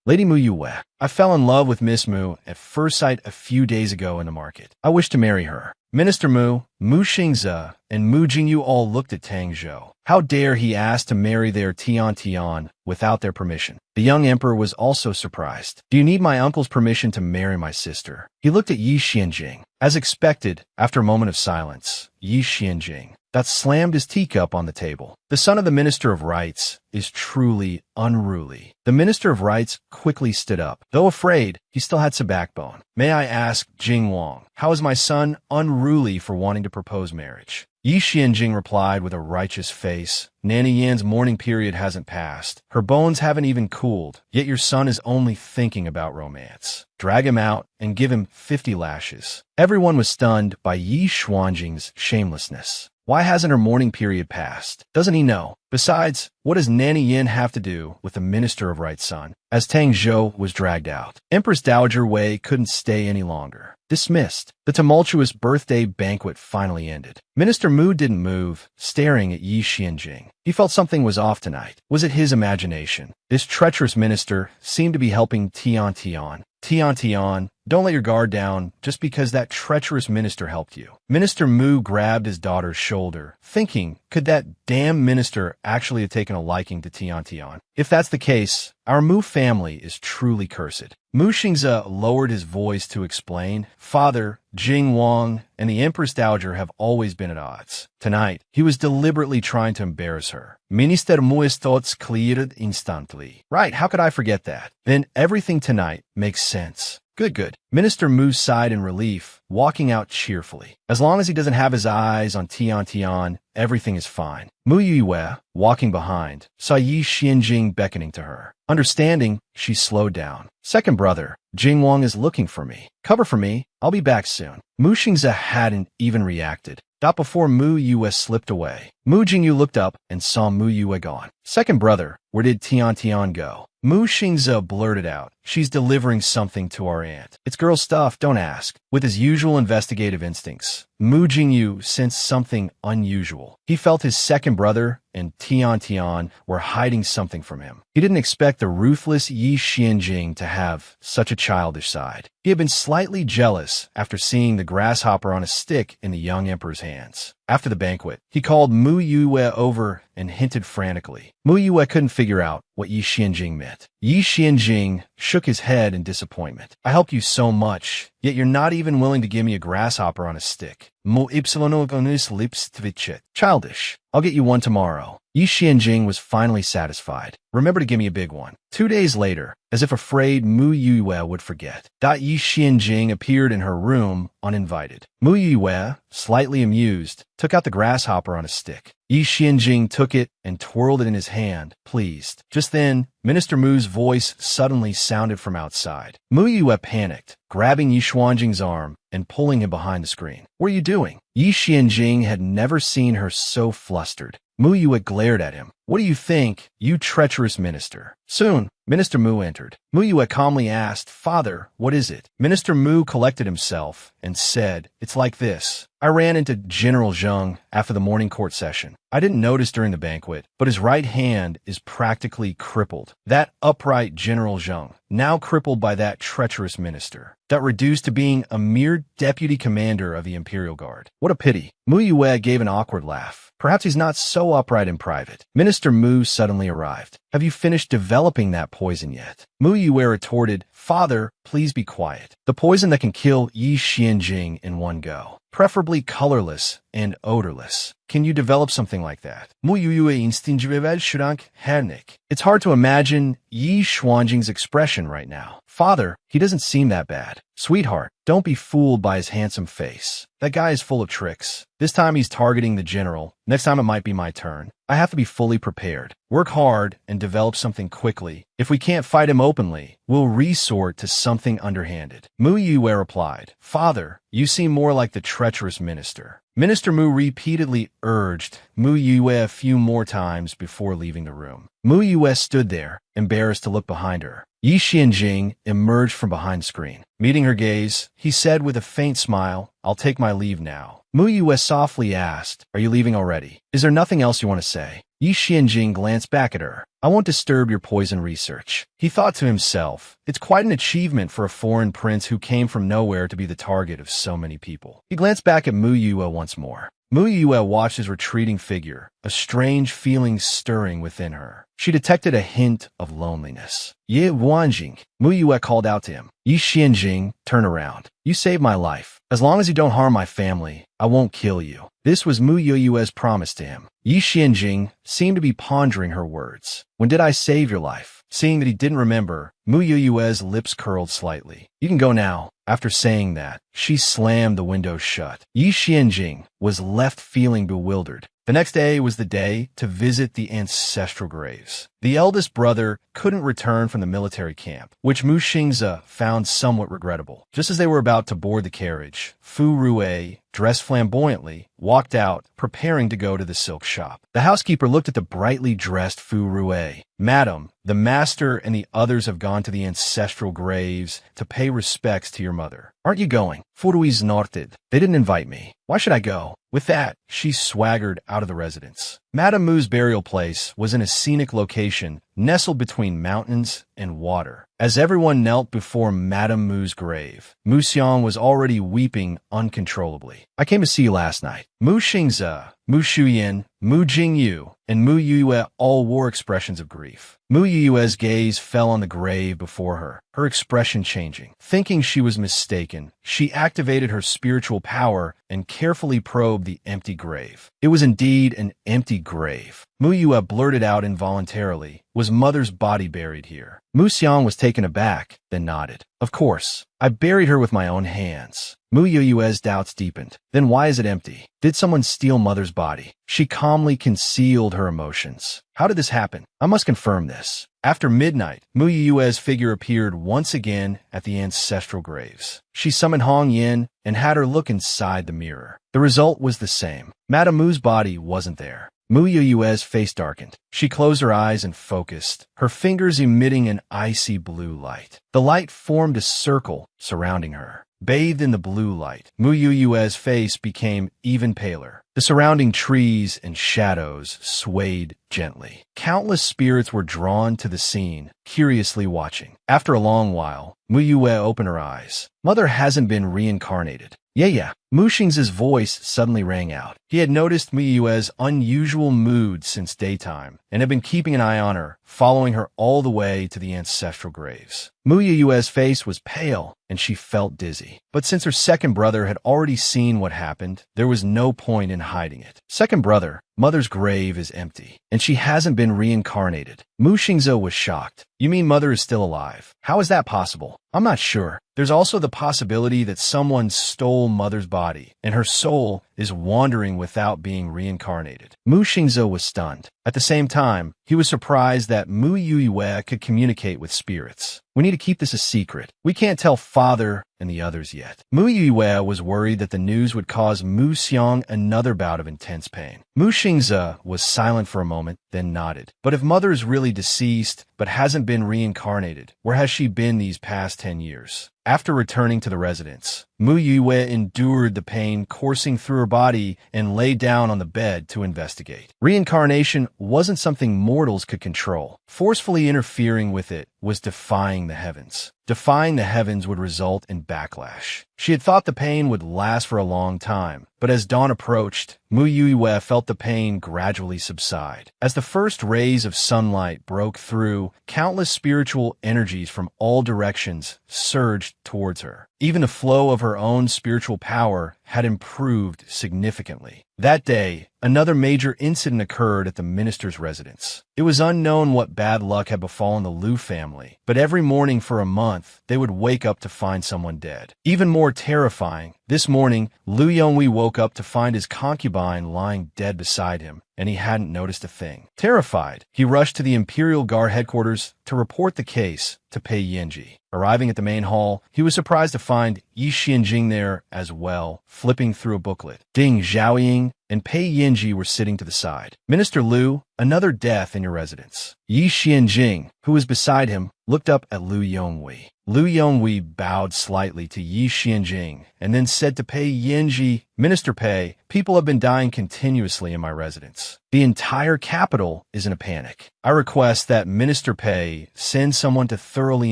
Lady Mu Yue. I fell in love with Miss Mu at first sight a few days ago in the market. I wish to marry her. Minister Mu, Mu Xingze, and Mu Jingyu all looked at Tang Zhou. How dare he ask to marry their Tian without their permission? The young emperor was also surprised. Do you need my uncle's permission to marry my sister? He looked at Yi Xianjing. As expected, after a moment of silence, Yi Xianjing that slammed his teacup on the table. The son of the Minister of Rights is truly unruly. The Minister of Rights quickly stood up. Though afraid, he still had some backbone. May I ask, Jing Wang, how is my son unruly for wanting to propose marriage? Yi Xianjing replied with a righteous face. Nanny Yan's mourning period hasn't passed. Her bones haven't even cooled, yet your son is only thinking about romance. Drag him out and give him 50 lashes. Everyone was stunned by Yi Xuanjing's shamelessness. Why hasn't her mourning period passed? Doesn't he know? Besides, what does Nanny Yin have to do with the Minister of Right Sun? As Tang Zhou was dragged out, Empress Dowager Wei couldn't stay any longer. Dismissed. The tumultuous birthday banquet finally ended. Minister Mu didn't move, staring at Yi Xianjing. He felt something was off tonight. Was it his imagination? This treacherous minister seemed to be helping Tian Tian. Tian Tian, don't let your guard down just because that treacherous minister helped you. Minister Mu grabbed his daughter's shoulder, thinking, could that damn minister actually have taken a liking to Tian Tian? If that's the case, our Mu family is truly cursed. Mu Xingze lowered his voice to explain, Father, Jing Wang, and the Empress Dowager have always been at odds. Tonight, he was deliberately trying to embarrass her. Minister Mu's thoughts cleared instantly. Right, how could I forget that? Then everything tonight makes sense. Good, good. Minister Mu sighed in relief, walking out cheerfully. As long as he doesn't have his eyes on Tian Tian, everything is fine. Mu Yue, walking behind, saw Yi Xianjing beckoning to her. Understanding, she slowed down. Second brother, Jing Wang is looking for me. Cover for me. I'll be back soon. Mu Xingze hadn't even reacted. Not before Mu Yue slipped away. Mu Jingyu looked up and saw Mu Yue gone. Second brother, where did Tian Tian go? Mu Xingze blurted out, she's delivering something to our aunt. It's girl stuff, don't ask. With his usual investigative instincts, Mu Jingyu sensed something unusual. He felt his second brother and Tian Tian were hiding something from him. He didn't expect the ruthless Yi Xianjing to have such a childish side. He had been slightly jealous after seeing the grasshopper on a stick in the young emperor's hands. After the banquet, he called Mu Yue over and hinted frantically. Mu Yue couldn't figure out what Yi Xianjing meant. Yi Xianjing shook his head in disappointment. I helped you so much, yet you're not even willing to give me a grasshopper on a stick. Mu ypsilonogonus lips tvichet. Childish. I'll get you one tomorrow. Yi Xianjing was finally satisfied. Remember to give me a big one. 2 days later, as if afraid Mu Yue would forget, Yi Xianjing appeared in her room uninvited. Mu Yue, slightly amused, took out the grasshopper on a stick. Yi Xianjing took it and twirled it in his hand, pleased. Just then, Minister Mu's voice suddenly sounded from outside. Mu Yue panicked, grabbing Yi Xuanjing's arm and pulling him behind the screen. What are you doing? Yi Xianjing had never seen her so flustered. Mu Yue glared at him. What do you think, you treacherous minister? Soon, Minister Mu entered. Mu Yue calmly asked, Father, what is it? Minister Mu collected himself and said, it's like this. I ran into General Zheng after the morning court session. I didn't notice during the banquet, but his right hand is practically crippled. That upright General Zheng, now crippled by that treacherous minister, got reduced to being a mere deputy commander of the Imperial Guard. What a pity. Mu Yue gave an awkward laugh. Perhaps he's not so upright in private. Minister Mu suddenly arrived. Have you finished developing that poison yet? Mu Yue retorted, Father, please be quiet. The poison that can kill Yi Xianjing in one go. Preferably colorless and odorless. Can you develop something like that? Mu Yue instinctively shrank hernik. It's hard to imagine Yi Xuanjing's expression right now. Father, he doesn't seem that bad. Sweetheart, don't be fooled by his handsome face. That guy is full of tricks. This time he's targeting the general. Next time it might be my turn. I have to be fully prepared. Work hard and develop something quickly. If we can't fight him openly, we'll resort to something underhanded. Mu Yue replied, Father, you seem more like the treacherous minister. Minister Mu repeatedly urged Mu Yue a few more times before leaving the room. Mu Yue stood there, embarrassed to look behind her. Yi Xianjing emerged from behind the screen. Meeting her gaze, he said with a faint smile, I'll take my leave now. Mu Yue softly asked, Are you leaving already? Is there nothing else you want to say? Yi Xianjing glanced back at her. I won't disturb your poison research. He thought to himself, it's quite an achievement for a foreign prince who came from nowhere to be the target of so many people. He glanced back at Mu Yue once more. Mu Yue watched his retreating figure, a strange feeling stirring within her. She detected a hint of loneliness. Ye Wanjing, Mu Yue called out to him. Yi Xianjing, turn around. You saved my life. As long as you don't harm my family, I won't kill you. This was Mu Yue's promise to him. Yi Xianjing seemed to be pondering her words. When did I save your life? Seeing that he didn't remember, Mu Yue's lips curled slightly. You can go now. After saying that, she slammed the window shut. Yi Xianjing was left feeling bewildered. The next day was the day to visit the ancestral graves. The eldest brother couldn't return from the military camp, which Mu Xingze found somewhat regrettable. Just as they were about to board the carriage, Fu Rue, dressed flamboyantly, walked out, preparing to go to the silk shop. The housekeeper looked at the brightly dressed Fu Rue. Madam, the master and the others have gone to the ancestral graves to pay respects to your mother. Aren't you going? Fu Rue's nodded. They didn't invite me. Why should I go? With that, she swaggered out of the residence. Madame Mu's burial place was in a scenic location nestled between mountains and water. As everyone knelt before Madame Mu's grave, Mu Xiang was already weeping uncontrollably. I came to see you last night. Mu Xingze, Mu Shuyan, Mu Jingyu, and Mu Yuyue all wore expressions of grief. Mu Yuyue's gaze fell on the grave before her, her expression changing. Thinking she was mistaken, she activated her spiritual power and carefully probed the empty grave. It was indeed an empty grave. Mu Yue blurted out involuntarily, "Was mother's body buried here?" Mu Xiang was taken aback, then nodded. "Of course. I buried her with my own hands." Mu Yue's doubts deepened. Then why is it empty? Did someone steal mother's body? She calmly concealed her emotions. How did this happen? I must confirm this. After midnight, Mu Yue's figure appeared once again at the ancestral graves. She summoned Hong Yin and had her look inside the mirror. The result was the same. Madame Mu's body wasn't there. Mu Yue's face darkened. She closed her eyes and focused, her fingers emitting an icy blue light. The light formed a circle surrounding her. Bathed in the blue light, Mu Yue's face became even paler. The surrounding trees and shadows swayed gently. Countless spirits were drawn to the scene, curiously watching. After a long while, Mu Yue opened her eyes. Mother hasn't been reincarnated. Yeah. Mu Xing's voice suddenly rang out. He had noticed Mu Yue's unusual mood since daytime and had been keeping an eye on her, following her all the way to the ancestral graves. Mu Yue's face was pale and she felt dizzy. But since her second brother had already seen what happened, there was no point in hiding it. Second brother, mother's grave is empty, and she hasn't been reincarnated. Mu Xingze was shocked. You mean mother is still alive? How is that possible? I'm not sure. There's also the possibility that someone stole mother's body, and her soul is wandering without being reincarnated. Mu Xingze was stunned. At the same time, he was surprised that Mu Yue could communicate with spirits. We need to keep this a secret. We can't tell father and the others yet. Mu Yue was worried that the news would cause Mu Xiang another bout of intense pain. Mu Xingze was silent for a moment, then nodded. But if mother is really deceased, but hasn't been reincarnated, where has she been these past 10 years? After returning to the residence, Mu Yue endured the pain coursing through her body and lay down on the bed to investigate. Reincarnation wasn't something mortals could control. Forcefully interfering with it was defying the heavens. Defying the heavens would result in backlash. She had thought the pain would last for a long time, but as dawn approached, Mu Yue felt the pain gradually subside. As the first rays of sunlight broke through, countless spiritual energies from all directions surged towards her. Even the flow of her own spiritual power had improved significantly. That day, another major incident occurred at the minister's residence. It was unknown what bad luck had befallen the Liu family, but every morning for a month, they would wake up to find someone dead. Even more terrifying, this morning, Liu Yonghui woke up to find his concubine lying dead beside him, and he hadn't noticed a thing. Terrified, he rushed to the Imperial Guard headquarters to report the case to Pei Yanji. Arriving at the main hall, he was surprised to find Yi Xianjing there as well, flipping through a booklet. Ding Zhaoying and Pei Yanji were sitting to the side. Minister Liu, another death in your residence. Yi Xianjing, who was beside him, looked up at Liu Yonghui. Liu Yonghui bowed slightly to Yi Xianjing and then said to Pei Yanji, Minister Pei, people have been dying continuously in my residence. The entire capital is in a panic. I request that Minister Pei send someone to thoroughly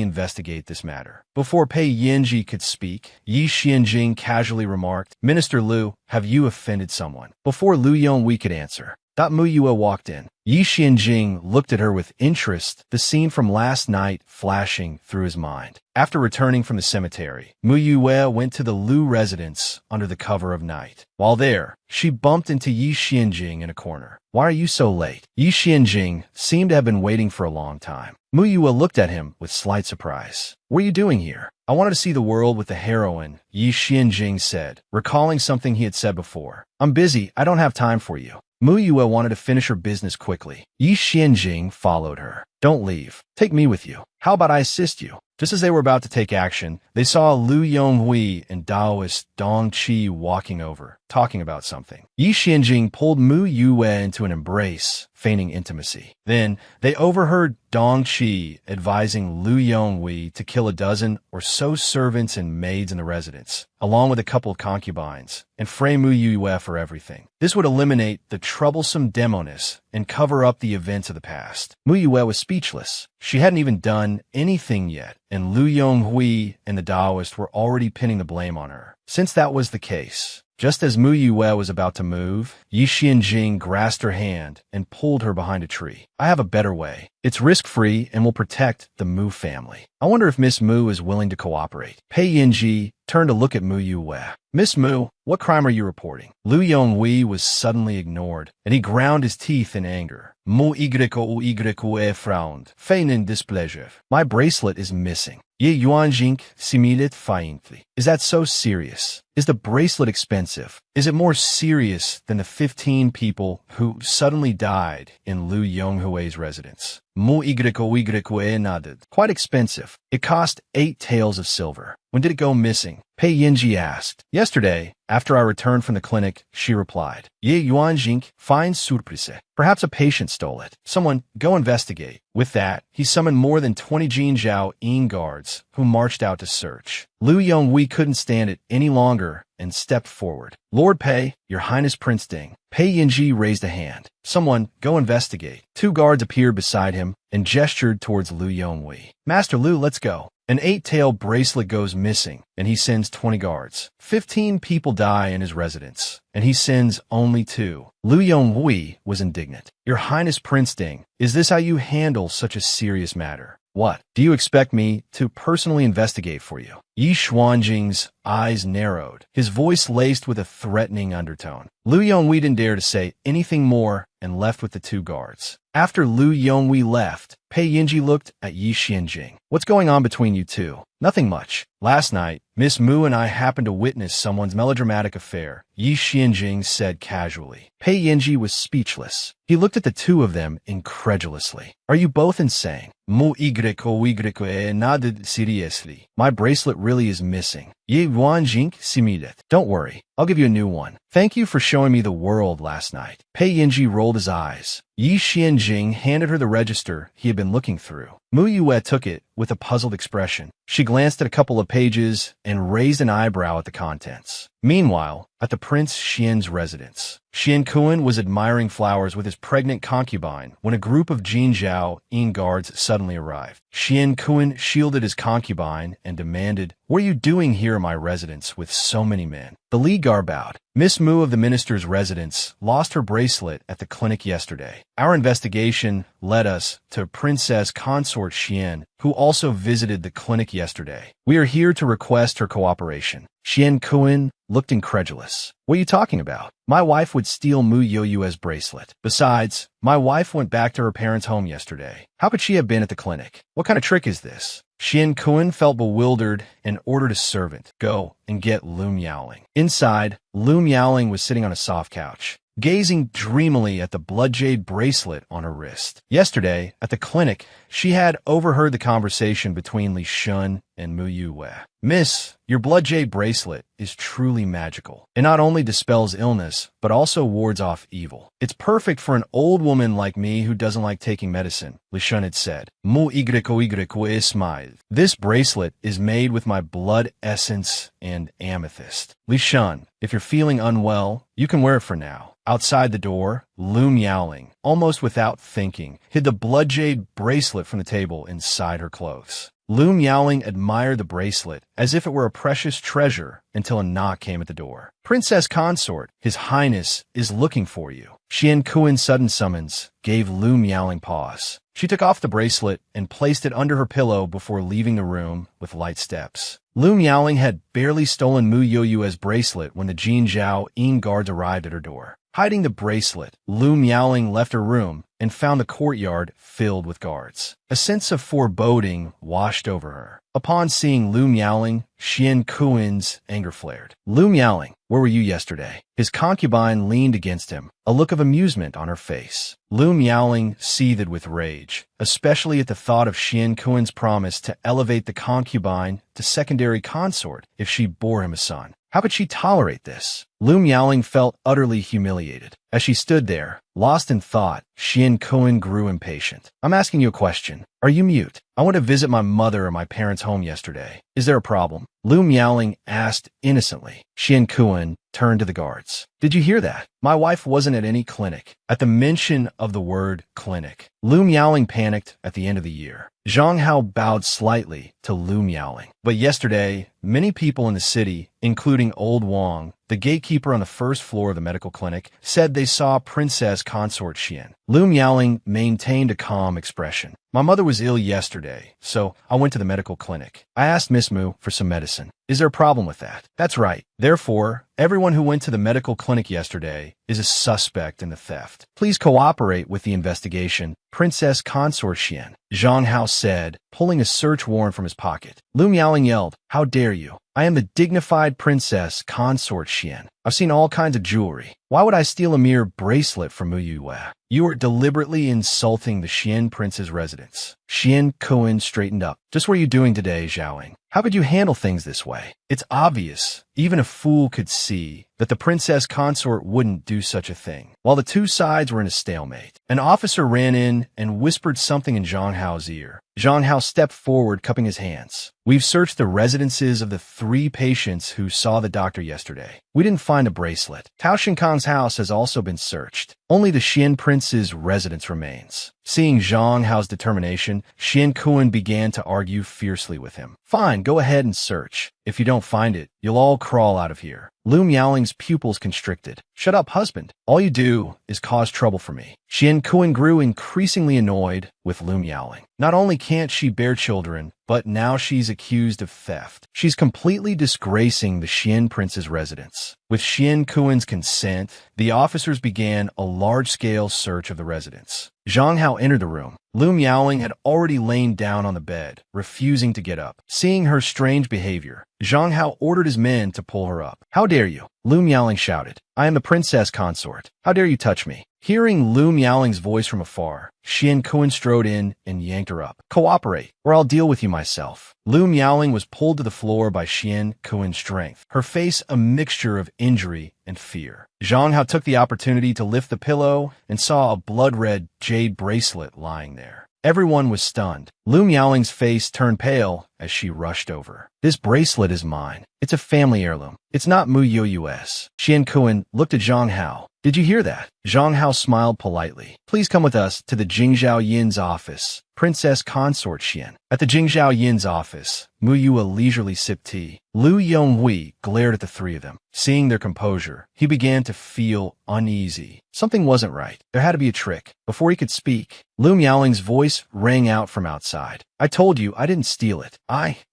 investigate this matter. Before Pei Yanji could speak, Yi Xianjing casually remarked, Minister Liu, have you offended someone? Before Liu Yonghui could answer, Mu Yue walked in. Yi Xianjing looked at her with interest, the scene from last night flashing through his mind. After returning from the cemetery, Mu Yue went to the Liu residence under the cover of night. While there, she bumped into Yi Xianjing in a corner. Why are you so late? Yi Xianjing seemed to have been waiting for a long time. Mu Yue looked at him with slight surprise. What are you doing here? I wanted to see the world with the heroine Yi Xianjing said, recalling something he had said before. I'm busy, I don't have time for you. Mu Yue wanted to finish her business quickly. Yi Xianjing followed her. Don't leave. Take me with you. How about I assist you? Just as they were about to take action, they saw Lu Yonghui and Daoist Dong Qi walking over, talking about something. Yi Xianjing pulled Mu Yue into an embrace, feigning intimacy. Then, they overheard Dong Qi advising Lu Yonghui to kill a dozen or so servants and maids in the residence, along with a couple of concubines, and fray Mu Yue for everything. This would eliminate the troublesome demoness and cover up the events of the past. Mu Yue was speechless. She hadn't even done anything yet, and Lu Yonghui and the Taoist were already pinning the blame on her. Since that was the case, just as Mu Yue was about to move, Yi Xianjing grasped her hand and pulled her behind a tree. I have a better way. It's risk-free and will protect the Mu family. I wonder if Miss Mu is willing to cooperate. Pei Yinji turned to look at Mu Yue. Miss Mu, what crime are you reporting? Lu Yonghui was suddenly ignored, and he ground his teeth in anger. Mu y frowned, feigning displeasure. My bracelet is missing. Ye Yuanjing similit faintly. Is that so serious? Is the bracelet expensive? Is it more serious than the 15 people who suddenly died in Lu Yonghui's residence? Mu y nodded. Quite expensive. It cost 8 taels of silver. When did it go missing? Pei Yinji asked. Yesterday, after I returned from the clinic, she replied. Ye Yuanjing, fine surprise. Perhaps a patient stole it. Someone, go investigate. With that, he summoned more than 20 Jinzhao Ying guards, who marched out to search. Lu Yonghui couldn't stand it any longer and stepped forward. Lord Pei, Your Highness Prince Ding. Pei Yinji raised a hand. Someone, go investigate. 2 guards appeared beside him and gestured towards Lu Yonghui. Master Lu, let's go. An 8-tail bracelet goes missing, and he sends 20 guards. 15 people die in his residence, and he sends only 2. Lu Yonghui was indignant. Your Highness Prince Ding, is this how you handle such a serious matter? What? Do you expect me to personally investigate for you? Yi Xuanjing's eyes narrowed, his voice laced with a threatening undertone. Lu Yonghui didn't dare to say anything more and left with the 2 guards. After Lu Yonghui left, Pei Yinji looked at Yi Xianjing. What's going on between you two? Nothing much. Last night, Miss Mu and I happened to witness someone's melodramatic affair, Yi Xianjing said casually. Pei Yinji was speechless. He looked at the 2 of them incredulously. Are you both insane? Mu y nodded seriously. My bracelet really is missing. Ye Yuanjing similet. Don't worry, I'll give you a new one. Thank you for showing me the world last night. Pei Yinji rolled his eyes. Yi Xianjing handed her the register he had been looking through. Mu Yue took it with a puzzled expression. She glanced at a couple of pages and raised an eyebrow at the contents. Meanwhile, at the Prince Xian's residence, Xian Kun was admiring flowers with his pregnant concubine when a group of Jinzhao Ying guards suddenly arrived. Xian Kun shielded his concubine and demanded, What are you doing here in my residence with so many men? The Li guard bowed. Miss Mu of the minister's residence lost her bracelet at the clinic yesterday. Our investigation led us to Princess Consort Xian, who also visited the clinic yesterday. We are here to request her cooperation. Xian Kun looked incredulous. What are you talking about? My wife would steal Mu Yoyue's bracelet. Besides, my wife went back to her parents' home yesterday. How could she have been at the clinic? What kind of trick is this? Xian Kun felt bewildered and ordered a servant, Go and get Lu Miaoling. Inside, Lu Miaoling was sitting on a soft couch, gazing dreamily at the blood jade bracelet on her wrist. Yesterday, at the clinic, she had overheard the conversation between Li Shun and Mu Yue. Miss, your blood jade bracelet is truly magical. It not only dispels illness, but also wards off evil. It's perfect for an old woman like me who doesn't like taking medicine, Li Shun had said. Mu y smiled. This bracelet is made with my blood essence and amethyst. Li Shun, if you're feeling unwell, you can wear it for now. Outside the door, Lu Miaoling, almost without thinking, hid the blood jade bracelet from the table inside her clothes. Lu Miaoling admired the bracelet as if it were a precious treasure until a knock came at the door. Princess Consort, His Highness is looking for you. Xian Kuin's sudden summons gave Lu Miaoling pause. She took off the bracelet and placed it under her pillow before leaving the room with light steps. Lu Miaoling had barely stolen Mu Yoyue's bracelet when the Jinzhao Ying guards arrived at her door. Hiding the bracelet, Lu Miaoling left her room and found the courtyard filled with guards. A sense of foreboding washed over her. Upon seeing Lu Miaoling, Xian Kuin's anger flared. Lu Miaoling, where were you yesterday? His concubine leaned against him, a look of amusement on her face. Lu Miaoling seethed with rage, especially at the thought of Xian Kuin's promise to elevate the concubine to secondary consort if she bore him a son. How could she tolerate this? Lu Miaoling felt utterly humiliated. As she stood there, lost in thought, Xian Kuin grew impatient. I'm asking you a question. Are you mute? I went to visit my mother at my parents' home yesterday. Is there a problem? Lu Miaoling asked innocently. Xian Kuin turned to the guards. Did you hear that? My wife wasn't at any clinic. At the mention of the word clinic, Lu Miaoling panicked at the end of the year. Zhang Hao bowed slightly to Lu Miaoling. But yesterday, many people in the city, including Old Wang, the gatekeeper on the first floor of the medical clinic, said they saw Princess Consort Xian. Lu Miaoling maintained a calm expression. My mother was ill yesterday, so I went to the medical clinic. I asked Miss Mu for some medicine. Is there a problem with that? That's right. Therefore, everyone who went to the medical clinic yesterday is a suspect in the theft. Please cooperate with the investigation. Princess Consort Xian, Zhang Hao said, pulling a search warrant from his pocket. Lu Miaoling yelled, "How dare you? I am the dignified Princess Consort Xian. I've seen all kinds of jewelry. Why would I steal a mere bracelet from Mu Yue? You are deliberately insulting the Xian prince's residence." Xian Kuin straightened up. Just what are you doing today, Zhaoing? How could you handle things this way? It's obvious. Even a fool could see that the princess consort wouldn't do such a thing. While the two sides were in a stalemate, an officer ran in and whispered something in Zhang Hao's ear. Zhang Hao stepped forward, cupping his hands. We've searched the residences of the 3 patients who saw the doctor yesterday. We didn't find a bracelet. Tao Shinkang's house has also been searched. Only the Xian prince's residence remains. Seeing Zhang Hao's determination, Xian Kuin began to argue fiercely with him. Fine, go ahead and search. If you don't find it, you'll all crawl out of here. Lu Miaoling's pupils constricted. Shut up, husband. All you do is cause trouble for me. Xian Kuin grew increasingly annoyed with Lu Miaoling. Not only can't she bear children, but now she's accused of theft. She's completely disgracing the Xian prince's residence. With Xian Kuin's consent, the officers began a large-scale search of the residence. Zhang Hao entered the room. Lu Miaoling had already lain down on the bed, refusing to get up. Seeing her strange behavior, Zhang Hao ordered his men to pull her up. How dare you? Lu Miaoling shouted. I am the princess consort. How dare you touch me? Hearing Lu Miaoling's voice from afar, Xian Kuin strode in and yanked her up. Cooperate, or I'll deal with you myself. Lu Miaoling was pulled to the floor by Xian Kuin's strength, her face a mixture of injury and fear. Zhang Hao took the opportunity to lift the pillow and saw a blood-red jade bracelet lying there. Everyone was stunned. Lu Miaoling's face turned pale as she rushed over. This bracelet is mine. It's a family heirloom. It's not Mu Yu's. Xian Kuin looked at Zhang Hao. Did you hear that? Zhang Hao smiled politely. Please come with us to the Jingzhao Yin's office. Princess Consort Xian. At the Jingzhao Yin's office, Mu Yue leisurely sipped tea. Lu Yonghui glared at the 3 of them. Seeing their composure, he began to feel uneasy. Something wasn't right. There had to be a trick. Before he could speak, Lu Miaoling's voice rang out from outside. I told you I didn't steal it.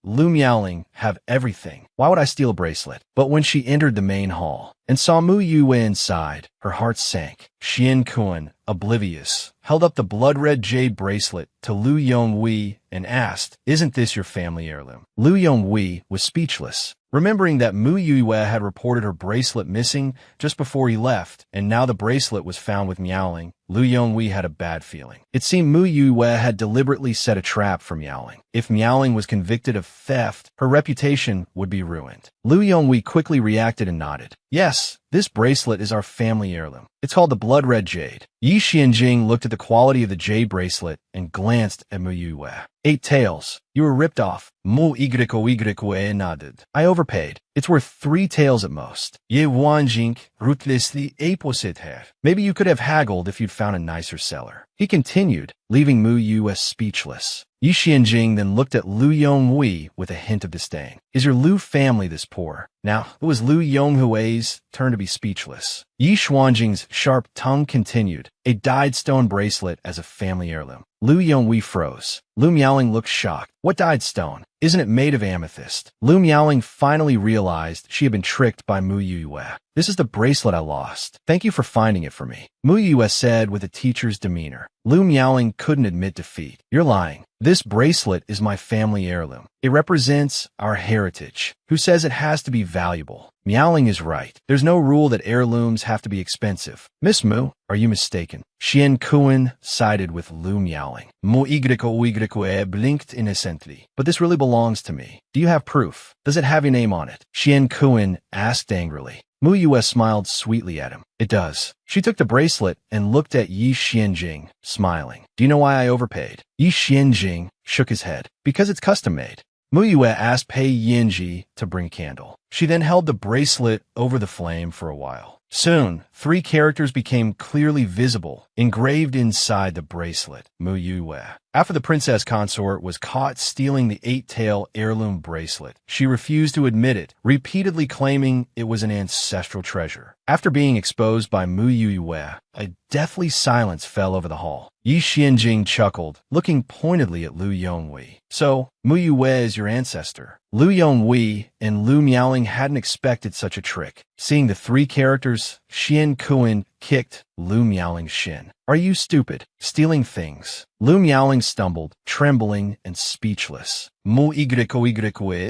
Lu Miaoling, have everything. Why would I steal a bracelet? But when she entered the main hall and saw Mu Yue inside, her heart sank. Xian Kuin, oblivious, held up the blood-red jade bracelet to Lu Yonghui and asked, Isn't this your family heirloom? Lu Yonghui was speechless. Remembering that Mu Yue had reported her bracelet missing just before he left, and now the bracelet was found with Miaoling, Lu Yonghui had a bad feeling. It seemed Mu Yue had deliberately set a trap for Miaoling. If Miaoling was convicted of theft, her reputation would be ruined. Lu Yonghui quickly reacted and nodded. Yes, this bracelet is our family heirloom. It's called the blood-red jade. Yi Xianjing looked at the quality of the jade bracelet and glanced at Mu Yue. 8 taels. You were ripped off. Mu Yue nodded. I overpaid. It's worth 3 taels at most. Ye Wanjing ruthlessly opposite her. Maybe you could have haggled if you'd found a nicer seller. He continued, leaving Mu Yue speechless. Yi Xianjing then looked at Lu Yonghui with a hint of disdain. Is your Lu family this poor? Now, it was Lu Yonghui's turn to be speechless. Yi Xuanjing's sharp tongue continued, a dyed stone bracelet as a family heirloom. Lu Yonghui froze. Lu Miaoling looked shocked. What dyed stone? Isn't it made of amethyst? Lu Miaoling finally realized she had been tricked by Mu Yue. This is the bracelet I lost. Thank you for finding it for me, Mu Yue said with a teacher's demeanor. Lu Miaoling couldn't admit defeat. You're lying. This bracelet is my family heirloom. It represents our heritage. Who says it has to be valuable? Miaoling is right. There's no rule that heirlooms have to be expensive. Miss Mu, are you mistaken? Xian Kuan sided with Lu Miaoling. Mu Yue blinked innocently. But this really belongs to me. Do you have proof? Does it have your name on it? Xian Kuan asked angrily. Mu Yue smiled sweetly at him. It does. She took the bracelet and looked at Yi Xianjing, smiling. Do you know why I overpaid? Yi Xianjing shook his head. Because it's custom-made. Mu Yue asked Pei Yinji to bring a candle. She then held the bracelet over the flame for a while. Soon, 3 characters became clearly visible, engraved inside the bracelet. Mu Yue. After the princess consort was caught stealing the 8-tail heirloom bracelet, she refused to admit it, repeatedly claiming it was an ancestral treasure. After being exposed by Mu Yue, a deathly silence fell over the hall. Yi Xianjing chuckled, looking pointedly at Lu Yonghui. So, Mu Yue is your ancestor. Lu Yonghui and Lu Miaoling hadn't expected such a trick. Seeing the 3 characters, Xian Kuan kicked Lu Miaoling's shin. Are you stupid? Stealing things. Lu Miaoling stumbled, trembling and speechless. Mu Yue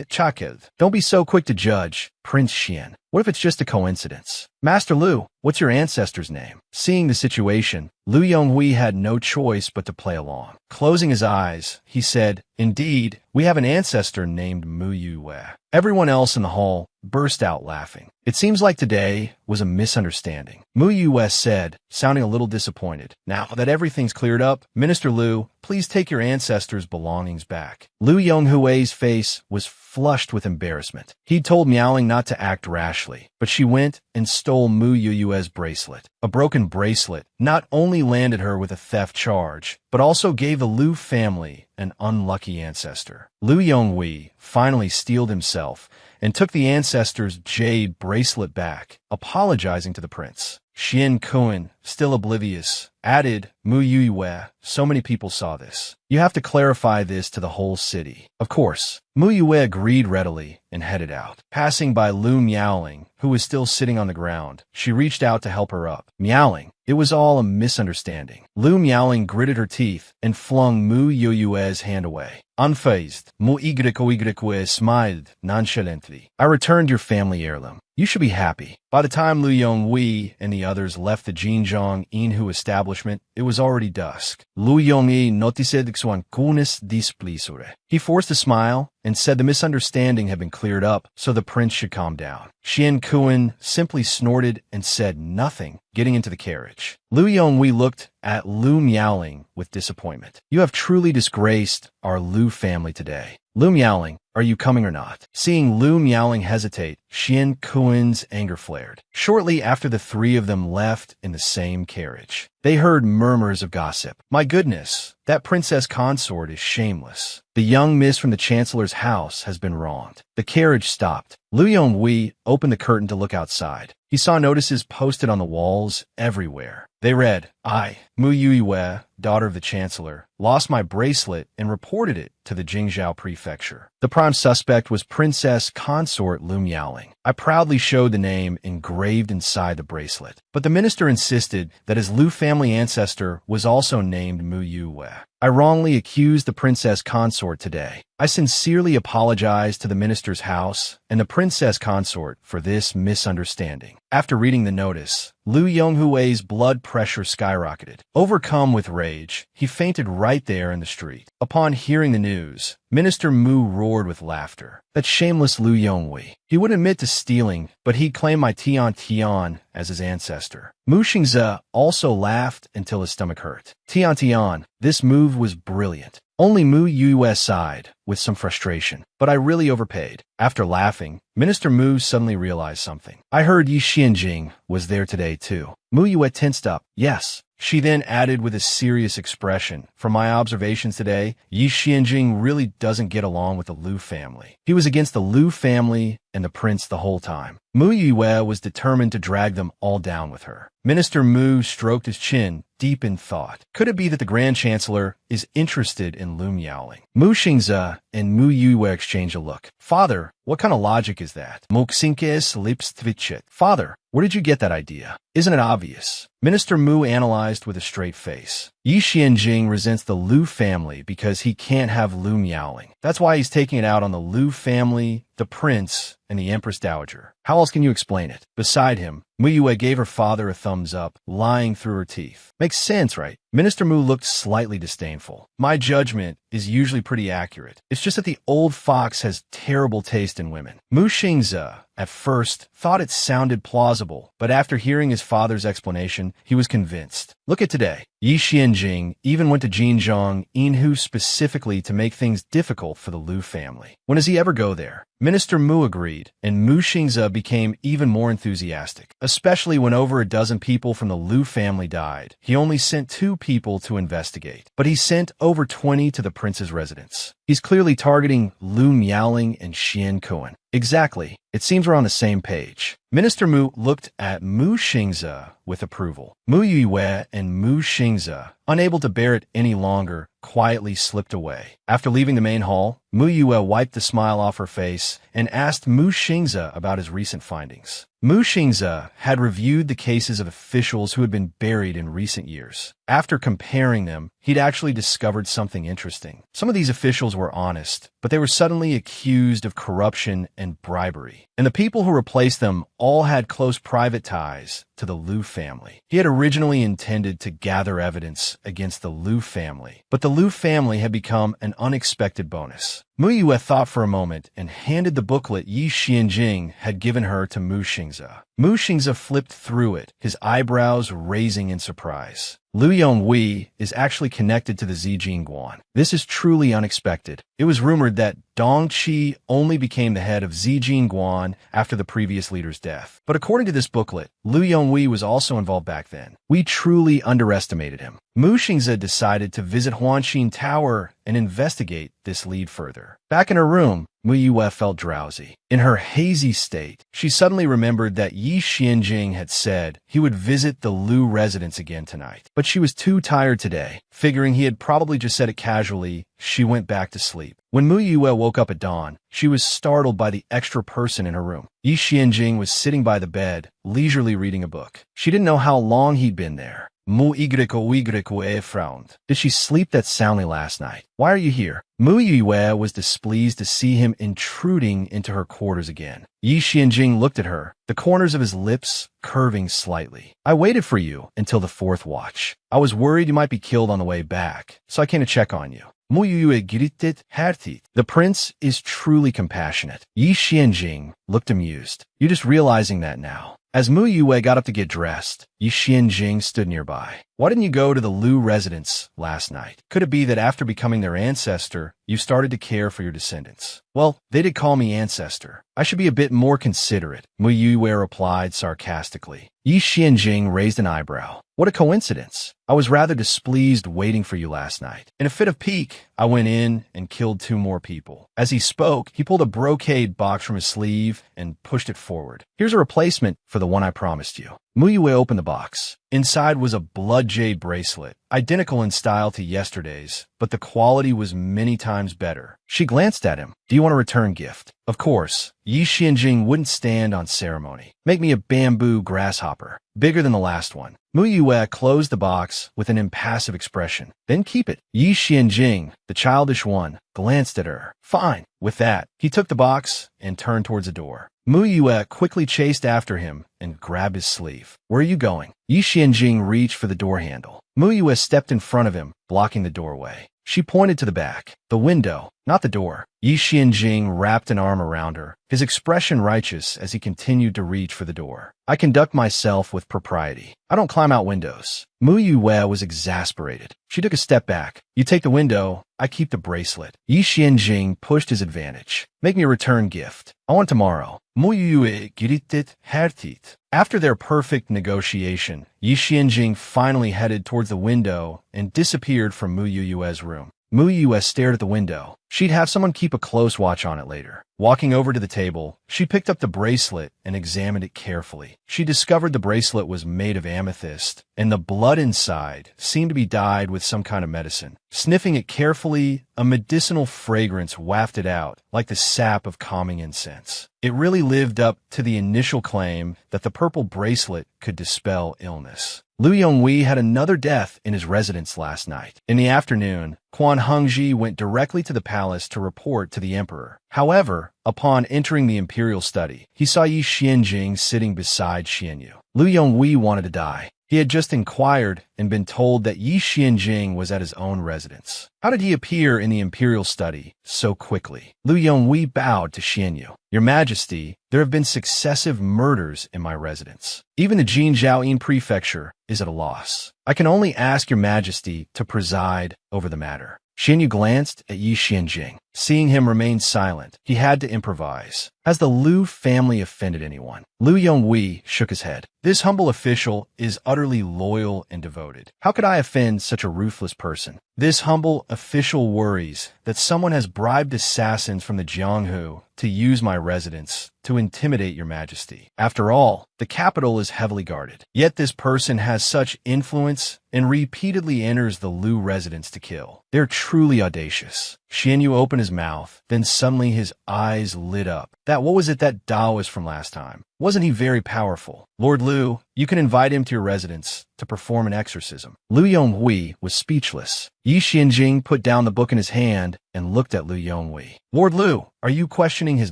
chakeled. Don't be so quick to judge, Prince Xian. What if it's just a coincidence? Master Lu, what's your ancestor's name? Seeing the situation, Lu Yonghui had no choice but to play along. Closing his eyes, he said, Indeed, we have an ancestor named Mu Yue. Everyone else in the hall burst out laughing. It seems like today was a misunderstanding, Mu Yue said, sounding a little disappointed. Now that everything's cleared up, Minister Lu, please take your ancestor's belongings back. Lu Yonghui's face was flushed with embarrassment. He'd told Miaoling not to act rashly, but she went and stole Mu Yue's bracelet. A broken bracelet not only landed her with a theft charge, but also gave the Lu family an unlucky ancestor. Lu Yonghui finally steeled himself and took the ancestor's jade bracelet back, apologizing to the prince. Xian Kuan, still oblivious, added, Mu Yue, so many people saw this. You have to clarify this to the whole city. Of course. Mu Yue agreed readily and headed out. Passing by Lu Miaoling, who was still sitting on the ground, she reached out to help her up. Miaoling, it was all a misunderstanding. Lu Miaoling gritted her teeth and flung Mu Yue's hand away. Unfazed, Mu Yue smiled nonchalantly. I returned your family heirloom. You should be happy. By the time Lu Yonghui and the others left the Jinjiang Inhu establishment, it was already dusk. Lu Yonghui noticed suan coolness displeasure. He forced a smile and said the misunderstanding had been cleared up, so the prince should calm down. Xian Kuan simply snorted and said nothing, getting into the carriage. Lu Yonghui looked at Lu Miaoling with disappointment. You have truly disgraced our Lu family today. Lu Miaoling, are you coming or not? Seeing Lu Miaoling hesitate, Xian Kuan's anger flared. Shortly after the 3 of them left in the same carriage, they heard murmurs of gossip. My goodness, that princess consort is shameless. The young miss from the chancellor's house has been wronged. The carriage stopped. Lu Yonghui opened the curtain to look outside. He saw notices posted on the walls everywhere. They read, I, Mu Yue, daughter of the chancellor, lost my bracelet and reported it to the Jingzhou prefecture. The prime suspect was Princess Consort Lu Miaoling. I proudly showed the name engraved inside the bracelet, but the minister insisted that his Lu family ancestor was also named Mu Yue. I wrongly accused the princess consort today. I sincerely apologize to the minister's house and the princess consort for this misunderstanding. After reading the notice, Lu Yonghui's blood pressure skyrocketed. Overcome with rage, he fainted right there in the street. Upon hearing the news, Minister Mu roared with laughter. That shameless Lu Yonghui. He would admit to stealing, but he'd claim my Tian Tian as his ancestor. Mu Xingze also laughed until his stomach hurt. Tian Tian, this move was brilliant. Only Mu Yue sighed, with some frustration. But I really overpaid. After laughing, Minister Mu suddenly realized something. I heard Yi Xianjing was there today too. Mu Yue tensed up. Yes, She then added with a serious expression, "From my observations today, Yi Xianjing really doesn't get along with the Liu family. He was against the Liu family and the prince the whole time. Mu Yue was determined to drag them all down with her." Minister Mu stroked his chin, deep in thought. Could it be that the Grand Chancellor is interested in Lu Miaoling? Mu Xingze and Mu Yue exchanged a look. "Father, what kind of logic is that?" Moxinkes lips twitched. "Father, where did you get that idea? Isn't it obvious?" Minister Mu analyzed with a straight face. Yi Xianjing resents the Liu family because he can't have Lu Miaoling. That's why he's taking it out on the Liu family, the prince, and the Empress Dowager. How else can you explain it? Beside him, Mu Yue gave her father a thumbs up, lying through her teeth. Makes sense, right? Minister Mu looked slightly disdainful. "My judgment is usually pretty accurate. It's just that the old fox has terrible taste in women." Mu Xingze, at first, thought it sounded plausible, but after hearing his father's explanation, he was convinced. Look at today. Yi Xianjing even went to Jinzhong, Yinhu specifically to make things difficult for the Liu family. When does he ever go there? Minister Mu agreed, and Mu Xingze became even more enthusiastic, especially when over a dozen people from the Liu family died. He only sent 2 people to investigate, but he sent over 20 to the prince's residence. He's clearly targeting Lu Miaoling and Xian Kuan. Exactly. It seems we're on the same page. Minister Mu looked at Mu Xingze with approval. Mu Yue and Mu Xingze, unable to bear it any longer, quietly slipped away. After leaving the main hall, Mu Yue wiped the smile off her face and asked Mu Xingze about his recent findings. Mu Xingze had reviewed the cases of officials who had been buried in recent years. After comparing them, he'd actually discovered something interesting. Some of these officials were honest, but they were suddenly accused of corruption and bribery. And the people who replaced them all had close private ties to the Liu family. He had originally intended to gather evidence against the Liu family, but the Liu family had become an unexpected bonus. Mu Yue thought for a moment and handed the booklet Yi Xianjing had given her to Mu Xingze. Mu Xingze flipped through it, his eyebrows raising in surprise. Liu Yonghui is actually connected to the Zijin Guan. This is truly unexpected. It was rumored that Dong Qi only became the head of Zijin Guan after the previous leader's death. But according to this booklet, Liu Yonghui was also involved back then. We truly underestimated him. Mu Xingze decided to visit Huanxin Tower and investigate this lead further. Back in her room, Mu Yue felt drowsy. In her hazy state, she suddenly remembered that Yi Xianjing had said he would visit the Liu residence again tonight. But she was too tired today. Figuring he had probably just said it casually, she went back to sleep. When Mu Yue woke up at dawn, she was startled by the extra person in her room. Yi Xianjing was sitting by the bed, leisurely reading a book. She didn't know how long he'd been there. Mu Yue frowned. Did she sleep that soundly last night? Why are you here? Mu Yue was displeased to see him intruding into her quarters again. Yi Xianjing looked at her, the corners of his lips curving slightly. "I waited for you until the 4th watch. I was worried you might be killed on the way back, so I came to check on you." Mu Yue gritted härtigt. The prince is truly compassionate. Yi Xianjing looked amused. "You're just realizing that now." As Mu Yue got up to get dressed, Yi Xianjing stood nearby. "Why didn't you go to the Liu residence last night? Could it be that after becoming their ancestor, you started to care for your descendants?" "Well, they did call me ancestor. I should be a bit more considerate," Mu Yue replied sarcastically. Yi Xianjing raised an eyebrow. "What a coincidence. I was rather displeased waiting for you last night. In a fit of pique, I went in and killed 2 more people." As he spoke, he pulled a brocade box from his sleeve and pushed it forward. "Here's a replacement for the one I promised you." Mu Yue opened the box. Inside was a blood jade bracelet, identical in style to yesterday's, but the quality was many times better. She glanced at him. "Do you want a return gift?" Of course, Yi Xianjing wouldn't stand on ceremony. "Make me a bamboo grasshopper, bigger than the last one." Mu Yue closed the box with an impassive expression. "Then keep it." Yi Xianjing, the childish one, glanced at her. "Fine." With that, he took the box and turned towards the door. Mu Yue quickly chased after him and grabbed his sleeve. "Where are you going?" Yi Xianjing reached for the door handle. Mu Yue stepped in front of him, blocking the doorway. She pointed to the back. "The window. not the door. Yi Xianjing wrapped an arm around her, his expression righteous as he continued to reach for the door. I conduct myself with propriety. I don't climb out windows. Mu Yue was exasperated. She took a step back. You take the window, I keep the bracelet. Yi Xianjing pushed his advantage. Make me a return gift. I want tomorrow. Mu Yue gritted hertit. After their perfect negotiation, Yi Xianjing finally headed towards the window and disappeared from Mu Yue's room. Mu Yue stared at the window. She'd have someone keep a close watch on it later. Walking over to the table, she picked up the bracelet and examined it carefully. She discovered the bracelet was made of amethyst, and the blood inside seemed to be dyed with some kind of medicine. Sniffing it carefully, a medicinal fragrance wafted out, like the sap of calming incense. It really lived up to the initial claim that the purple bracelet could dispel illness. Liu Yonghui had another death in his residence last night. In the afternoon, Quan Hengji went directly to the palace to report to the emperor. However, upon entering the imperial study, he saw Yi Xianjing sitting beside Xianyu. Liu Yonghui wanted to die. He had just inquired and been told that Yi Xianjing was at his own residence. How did he appear in the imperial study so quickly? Liu Yonghui bowed to Xianyu. Your Majesty, there have been successive murders in my residence. Even the Jinjiaoyin prefecture is at a loss. I can only ask your Majesty to preside over the matter. Xianyu glanced at Yi Xianjing. Seeing him remain silent, he had to improvise. Has the Liu family offended anyone? Liu Yonghui shook his head. This humble official is utterly loyal and devoted. How could I offend such a ruthless person? This humble official worries that someone has bribed assassins from the Jianghu to use my residence to intimidate your Majesty. After all, the capital is heavily guarded. Yet this person has such influence and repeatedly enters the Liu residence to kill. They're truly audacious. Xianyu opened his mouth, then suddenly his eyes lit up. What was it that Taoist from last time? Wasn't he very powerful? Lord Liu, you can invite him to your residence to perform an exorcism. Liu Yonghui was speechless. Yi Xianjing put down the book in his hand and looked at Liu Yonghui. Lord Liu, are you questioning His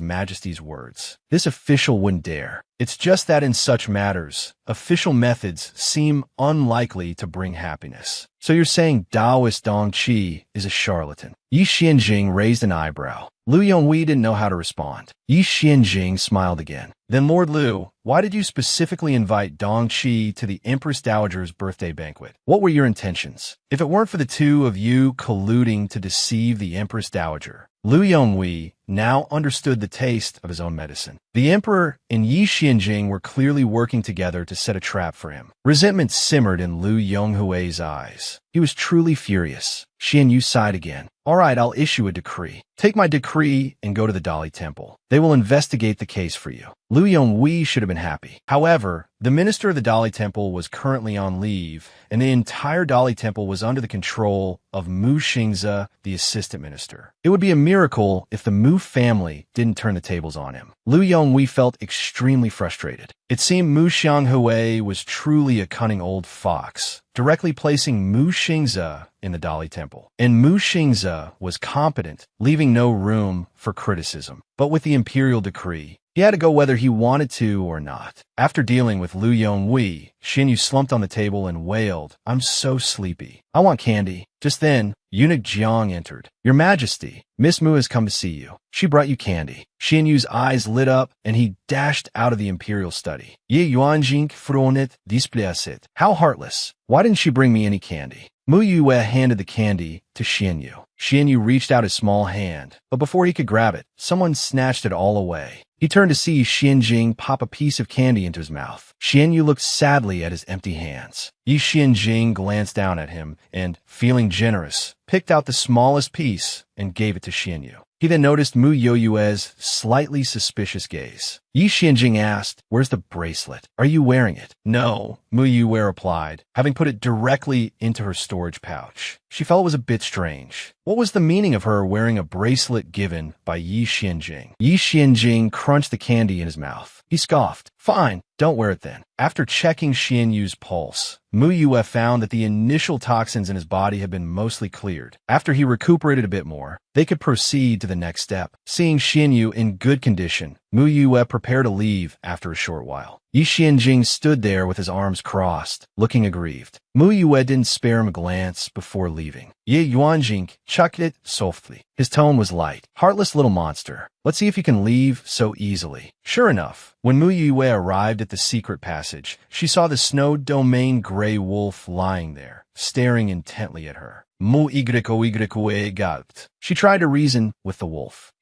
Majesty's words? This official wouldn't dare. It's just that in such matters, official methods seem unlikely to bring happiness. So you're saying Taoist Dong Qi is a charlatan? Yi Xianjing raised an eyebrow. Liu Yonghui didn't know how to respond. Yi Xianjing smiled again. Then Lord Liu, why did you specifically invite Dong Qi to the Empress Dowager's birthday banquet? What were your intentions? If it weren't for the two of you colluding to deceive the Empress Dowager, Liu Yonghui now understood the taste of his own medicine. The emperor and Yi Xianjing were clearly working together to set a trap for him. Resentment simmered in Liu Yonghui's eyes. He was truly furious. Xianyu sighed again. All right, I'll issue a decree. Take my decree and go to the Dali Temple. They will investigate the case for you. Liu Yonghui should have been happy. However, the minister of the Dali Temple was currently on leave, and the entire Dali Temple was under the control of Mu Xingze, the assistant minister. It would be a miracle if the Mu family didn't turn the tables on him. Liu Yonghui felt extremely frustrated. It seemed Mu Xianghui was truly a cunning old fox, directly placing Mu Xingze in the Dali Temple. And Mu Xingze was competent, leaving no room for criticism. But with the imperial decree, he had to go whether he wanted to or not. After dealing with Liu Yonghui, Xianyu slumped on the table and wailed, I'm so sleepy. I want candy. Just then, eunuch Jiang entered. Your Majesty, Miss Mu has come to see you. She brought you candy. Xianyu's eyes lit up, and he dashed out of the imperial study. Ye Yuanjing fronet displasit. How heartless. Why didn't she bring me any candy? Mu Yue handed the candy to Xianyu. Xianyu reached out his small hand, but before he could grab it, someone snatched it all away. He turned to see Xianjing pop a piece of candy into his mouth. Xianyu looked sadly at his empty hands. Yi Xianjing glanced down at him and, feeling generous, picked out the smallest piece and gave it to Xianyu. He then noticed Mu Yue's slightly suspicious gaze. Yi Xianjing asked, where's the bracelet? Are you wearing it? No, Mu Yue replied, having put it directly into her storage pouch. She felt it was a bit strange. What was the meaning of her wearing a bracelet given by Yi Xianjing? Yi Xianjing crunched the candy in his mouth. He scoffed. Fine, Don't wear it then. After checking Xian Yu's pulse, Mu Yue found that the initial toxins in his body had been mostly cleared. After he recuperated a bit more, they could proceed to the next step. Seeing Xian Yu in good condition, Mu Yue prepared to leave after a short while. Yi Xianjing stood there with his arms crossed, looking aggrieved. Mu Yue didn't spare him a glance before leaving. Yi Yuanjing chucked it softly. His tone was light. Heartless little monster. Let's see if you can leave so easily. Sure enough, when Mu Yue arrived at the secret passage, she saw the snow domain gray wolf lying there, staring intently at her. Mu Yue gulped. She tried to reason with the wolf.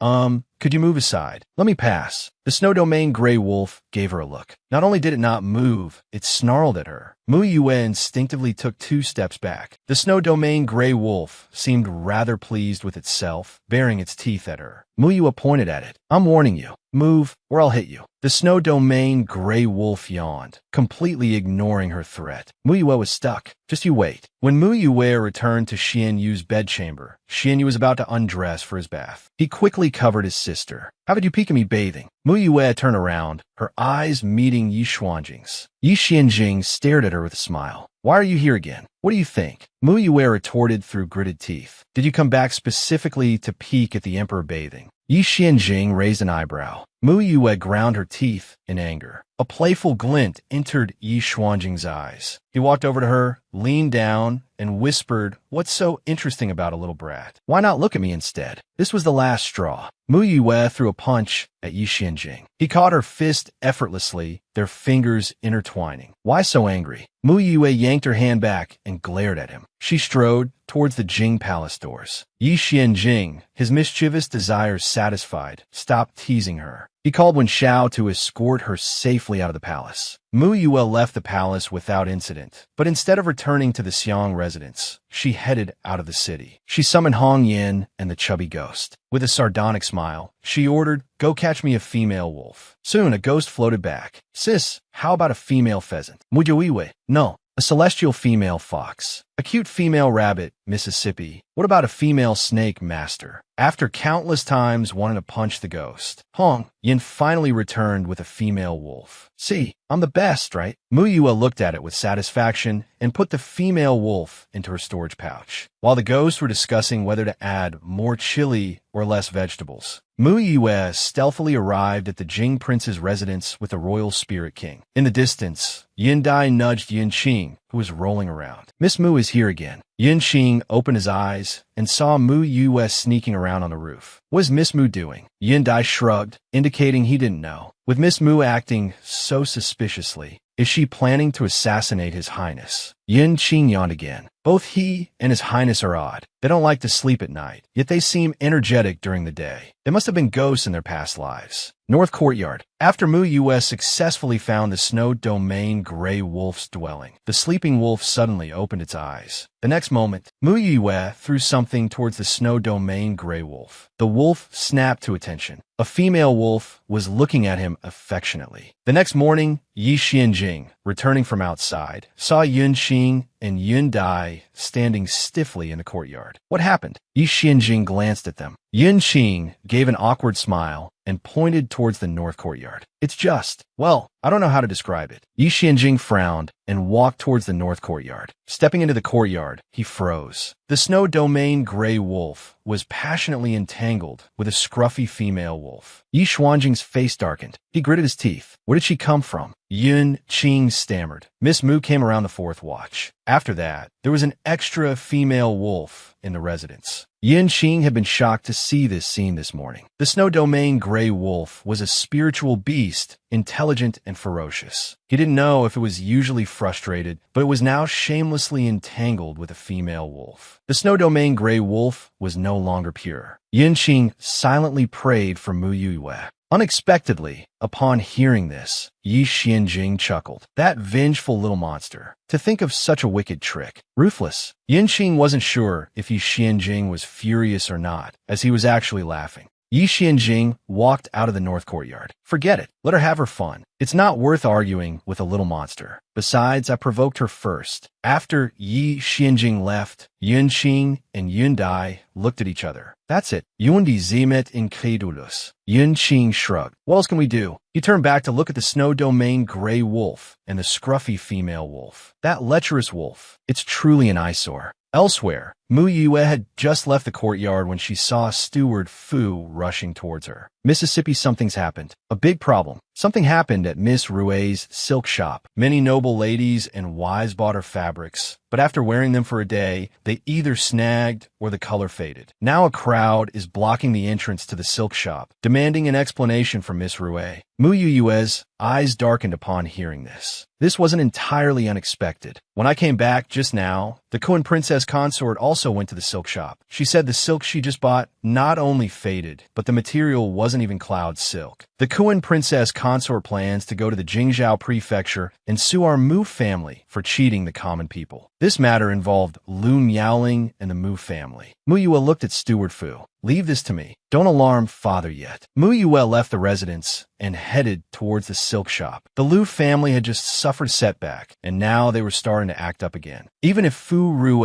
Could you move aside? Let me pass. The snow domain gray wolf gave her a look. Not only did it not move, it snarled at her. Mu Yue instinctively took 2 steps back. The snow domain gray wolf seemed rather pleased with itself, baring its teeth at her. Mu Yue pointed at it. I'm warning you. Move, or I'll hit you. The snow domain gray wolf yawned, completely ignoring her threat. Mu Yue was stuck. Just you wait. When Mu Yue returned to Xian Yu's bedchamber, Xian Yu was about to undress for his bath. He quickly covered his sister. How did you peek at me bathing? Mu Yue turned around, her eyes meeting Yi Xuanjing's. Yi Xianjing stared at her with a smile. Why are you here again? What do you think? Mu Yue retorted through gritted teeth. Did you come back specifically to peek at the emperor bathing? Yi Xianjing raised an eyebrow. Mu Yue ground her teeth in anger. A playful glint entered Yi Xuanjing's eyes. He walked over to her, leaned down, and whispered, "What's so interesting about a little brat? Why not look at me instead?" This was the last straw. Mu Yue threw a punch at Yi Xianjing. He caught her fist effortlessly, their fingers intertwining. Why so angry? Mu Yue yanked her hand back and glared at him. She strode towards the Jing Palace doors. Yi Xianjing, his mischievous desires satisfied, stopped teasing her. He called Wen Xiao to escort her safely out of the palace. Mu Yue left the palace without incident, but instead of returning to the Xiang residence, she headed out of the city. She summoned Hong Yin and the chubby ghost. With a sardonic smile, she ordered, "Go catch me a female wolf." Soon a ghost floated back. "Sis, how about a female pheasant?" Mujoiwe. "No. A celestial female fox. A cute female rabbit, Mississippi. What about a female snake, master?" After countless times wanting to punch the ghost, Hong Yin finally returned with a female wolf. "See, I'm the best, right?" Mu Yue looked at it with satisfaction and put the female wolf into her storage pouch. While the ghosts were discussing whether to add more chili or less vegetables, Mu Yue stealthily arrived at the Jing prince's residence with the royal spirit king. In the distance, Yin Dai nudged Yin Qing, who was rolling around. "Miss Mu is here again." Yin Qing opened his eyes and saw Mu Yue sneaking around on the roof. What is Miss Mu doing? Yin Dai shrugged, indicating he didn't know. With Miss Mu acting so suspiciously, is she planning to assassinate His Highness? Yin Qing yawned again. Both he and His Highness are odd. They don't like to sleep at night, yet they seem energetic during the day. They must have been ghosts in their past lives. North Courtyard. After Mu Yue successfully found the snow domain gray wolf's dwelling, the sleeping wolf suddenly opened its eyes. The next moment, Mu Yue threw something towards the snow domain gray wolf. The wolf snapped to attention. A female wolf was looking at him affectionately. The next morning, Yi Xianjing, returning from outside, saw Yun Qing and Yun Dai standing stiffly in the courtyard. What happened? Yi Xianjing glanced at them. Yun Qing gave an awkward smile and pointed towards the north courtyard. It's just, well, I don't know how to describe it. Yi Xianjing frowned and walked towards the north courtyard. Stepping into the courtyard, he froze. The snow domain gray wolf was passionately entangled with a scruffy female wolf. Yi Xuanjing's face darkened. He gritted his teeth. Where did she come from? Yun Qing stammered. Miss Mu came around the fourth watch. After that, there was an extra female wolf in the residence. Yin Qing had been shocked to see this scene this morning. The snow domain gray wolf was a spiritual beast, intelligent and ferocious. He didn't know if it was usually frustrated, but it was now shamelessly entangled with a female wolf. The snow domain gray wolf was no longer pure. Yin Qing silently prayed for Mu Yue. Unexpectedly, upon hearing this, Yi Xianjing chuckled. That vengeful little monster. To think of such a wicked trick. Ruthless. Yin Qing wasn't sure if Yi Xianjing was furious or not, as he was actually laughing. Yi Xianjing walked out of the north courtyard. Forget it. Let her have her fun. It's not worth arguing with a little monster. Besides, I provoked her first. After Yi Xianjing left, Yun Qing and Yun Dai looked at each other. That's it. Yun Di zimet incredulus. Yun Qing shrugged. What else can we do? He turned back to look at the snow domain gray wolf and the scruffy female wolf. That lecherous wolf. It's truly an eyesore. Elsewhere, Mu Yue had just left the courtyard when she saw steward Fu rushing towards her. Mississippi, something's happened. A big problem. Something happened at Miss Rue's silk shop. Many noble ladies and wives bought her fabrics, but after wearing them for a day, they either snagged or the color faded. Now a crowd is blocking the entrance to the silk shop, demanding an explanation from Miss Rue. Mu Yue's eyes darkened upon hearing this. This wasn't entirely unexpected. When I came back just now, the Cohen princess consort also went to the silk shop. She said the silk she just bought not only faded, but the material wasn't even cloud silk. The Cohen princess consort plans to go to the Jingzhou prefecture and sue our Mu family for cheating the common people. This matter involved Lu Miaoling and the Mu family. Mu Yue looked at Steward Fu. Leave this to me. Don't alarm father yet. Mu Yue left the residence and headed towards the silk shop. The Lu family had just suffered a setback, and now they were starting to act up again. Even if Fu Rue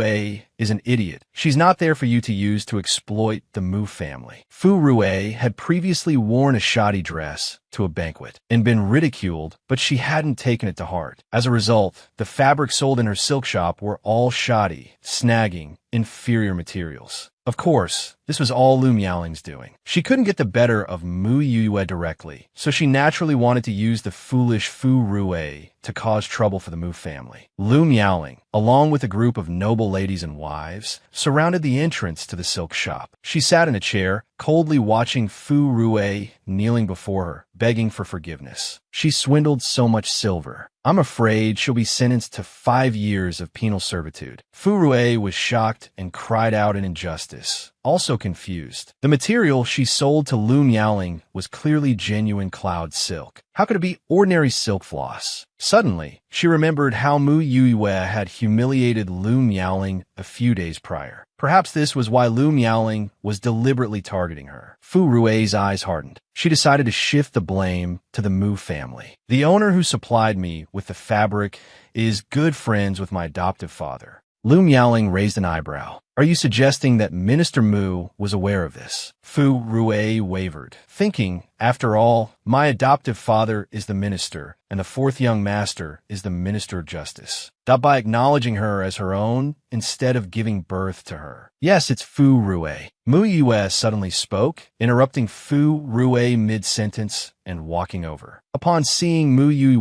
is an idiot, she's not there for you to use to exploit the Mu family. Fu Rue had previously worn a shoddy dress to a banquet and been ridiculed, but she hadn't taken it to heart. As a result, the fabrics sold in her silk shop were all shoddy, snagging, inferior materials. Of course, this was all Lu Miaoling's doing. She couldn't get the better of Mu Yue directly, so she naturally wanted to use the foolish Fu Rue to cause trouble for the Mu family. Lu Miaoling, along with a group of noble ladies and wives, surrounded the entrance to the silk shop. She sat in a chair, coldly watching Fu Rue kneeling before her, begging for forgiveness. She swindled so much silver. I'm afraid she'll be sentenced to 5 years of penal servitude. Fu Rue was shocked and cried out in injustice, also confused. The material she sold to Lu Miaoling was clearly genuine cloud silk. How could it be ordinary silk floss? Suddenly, she remembered how Mu Yue had humiliated Lu Miaoling a few days prior. Perhaps this was why Lu Miaoling was deliberately targeting her. Fu Rue's eyes hardened. She decided to shift the blame to the Mu family. The owner who supplied me with the fabric is good friends with my adoptive father. Lu Miaoling raised an eyebrow. Are you suggesting that Minister Mu was aware of this? Fu Rue wavered, thinking, after all, my adoptive father is the minister, and the fourth young master is the minister of justice. That by acknowledging her as her own instead of giving birth to her. Yes, it's Fu Rue. Mu Yue suddenly spoke, interrupting Fu Rue mid-sentence and walking over. Upon seeing Mu Yue,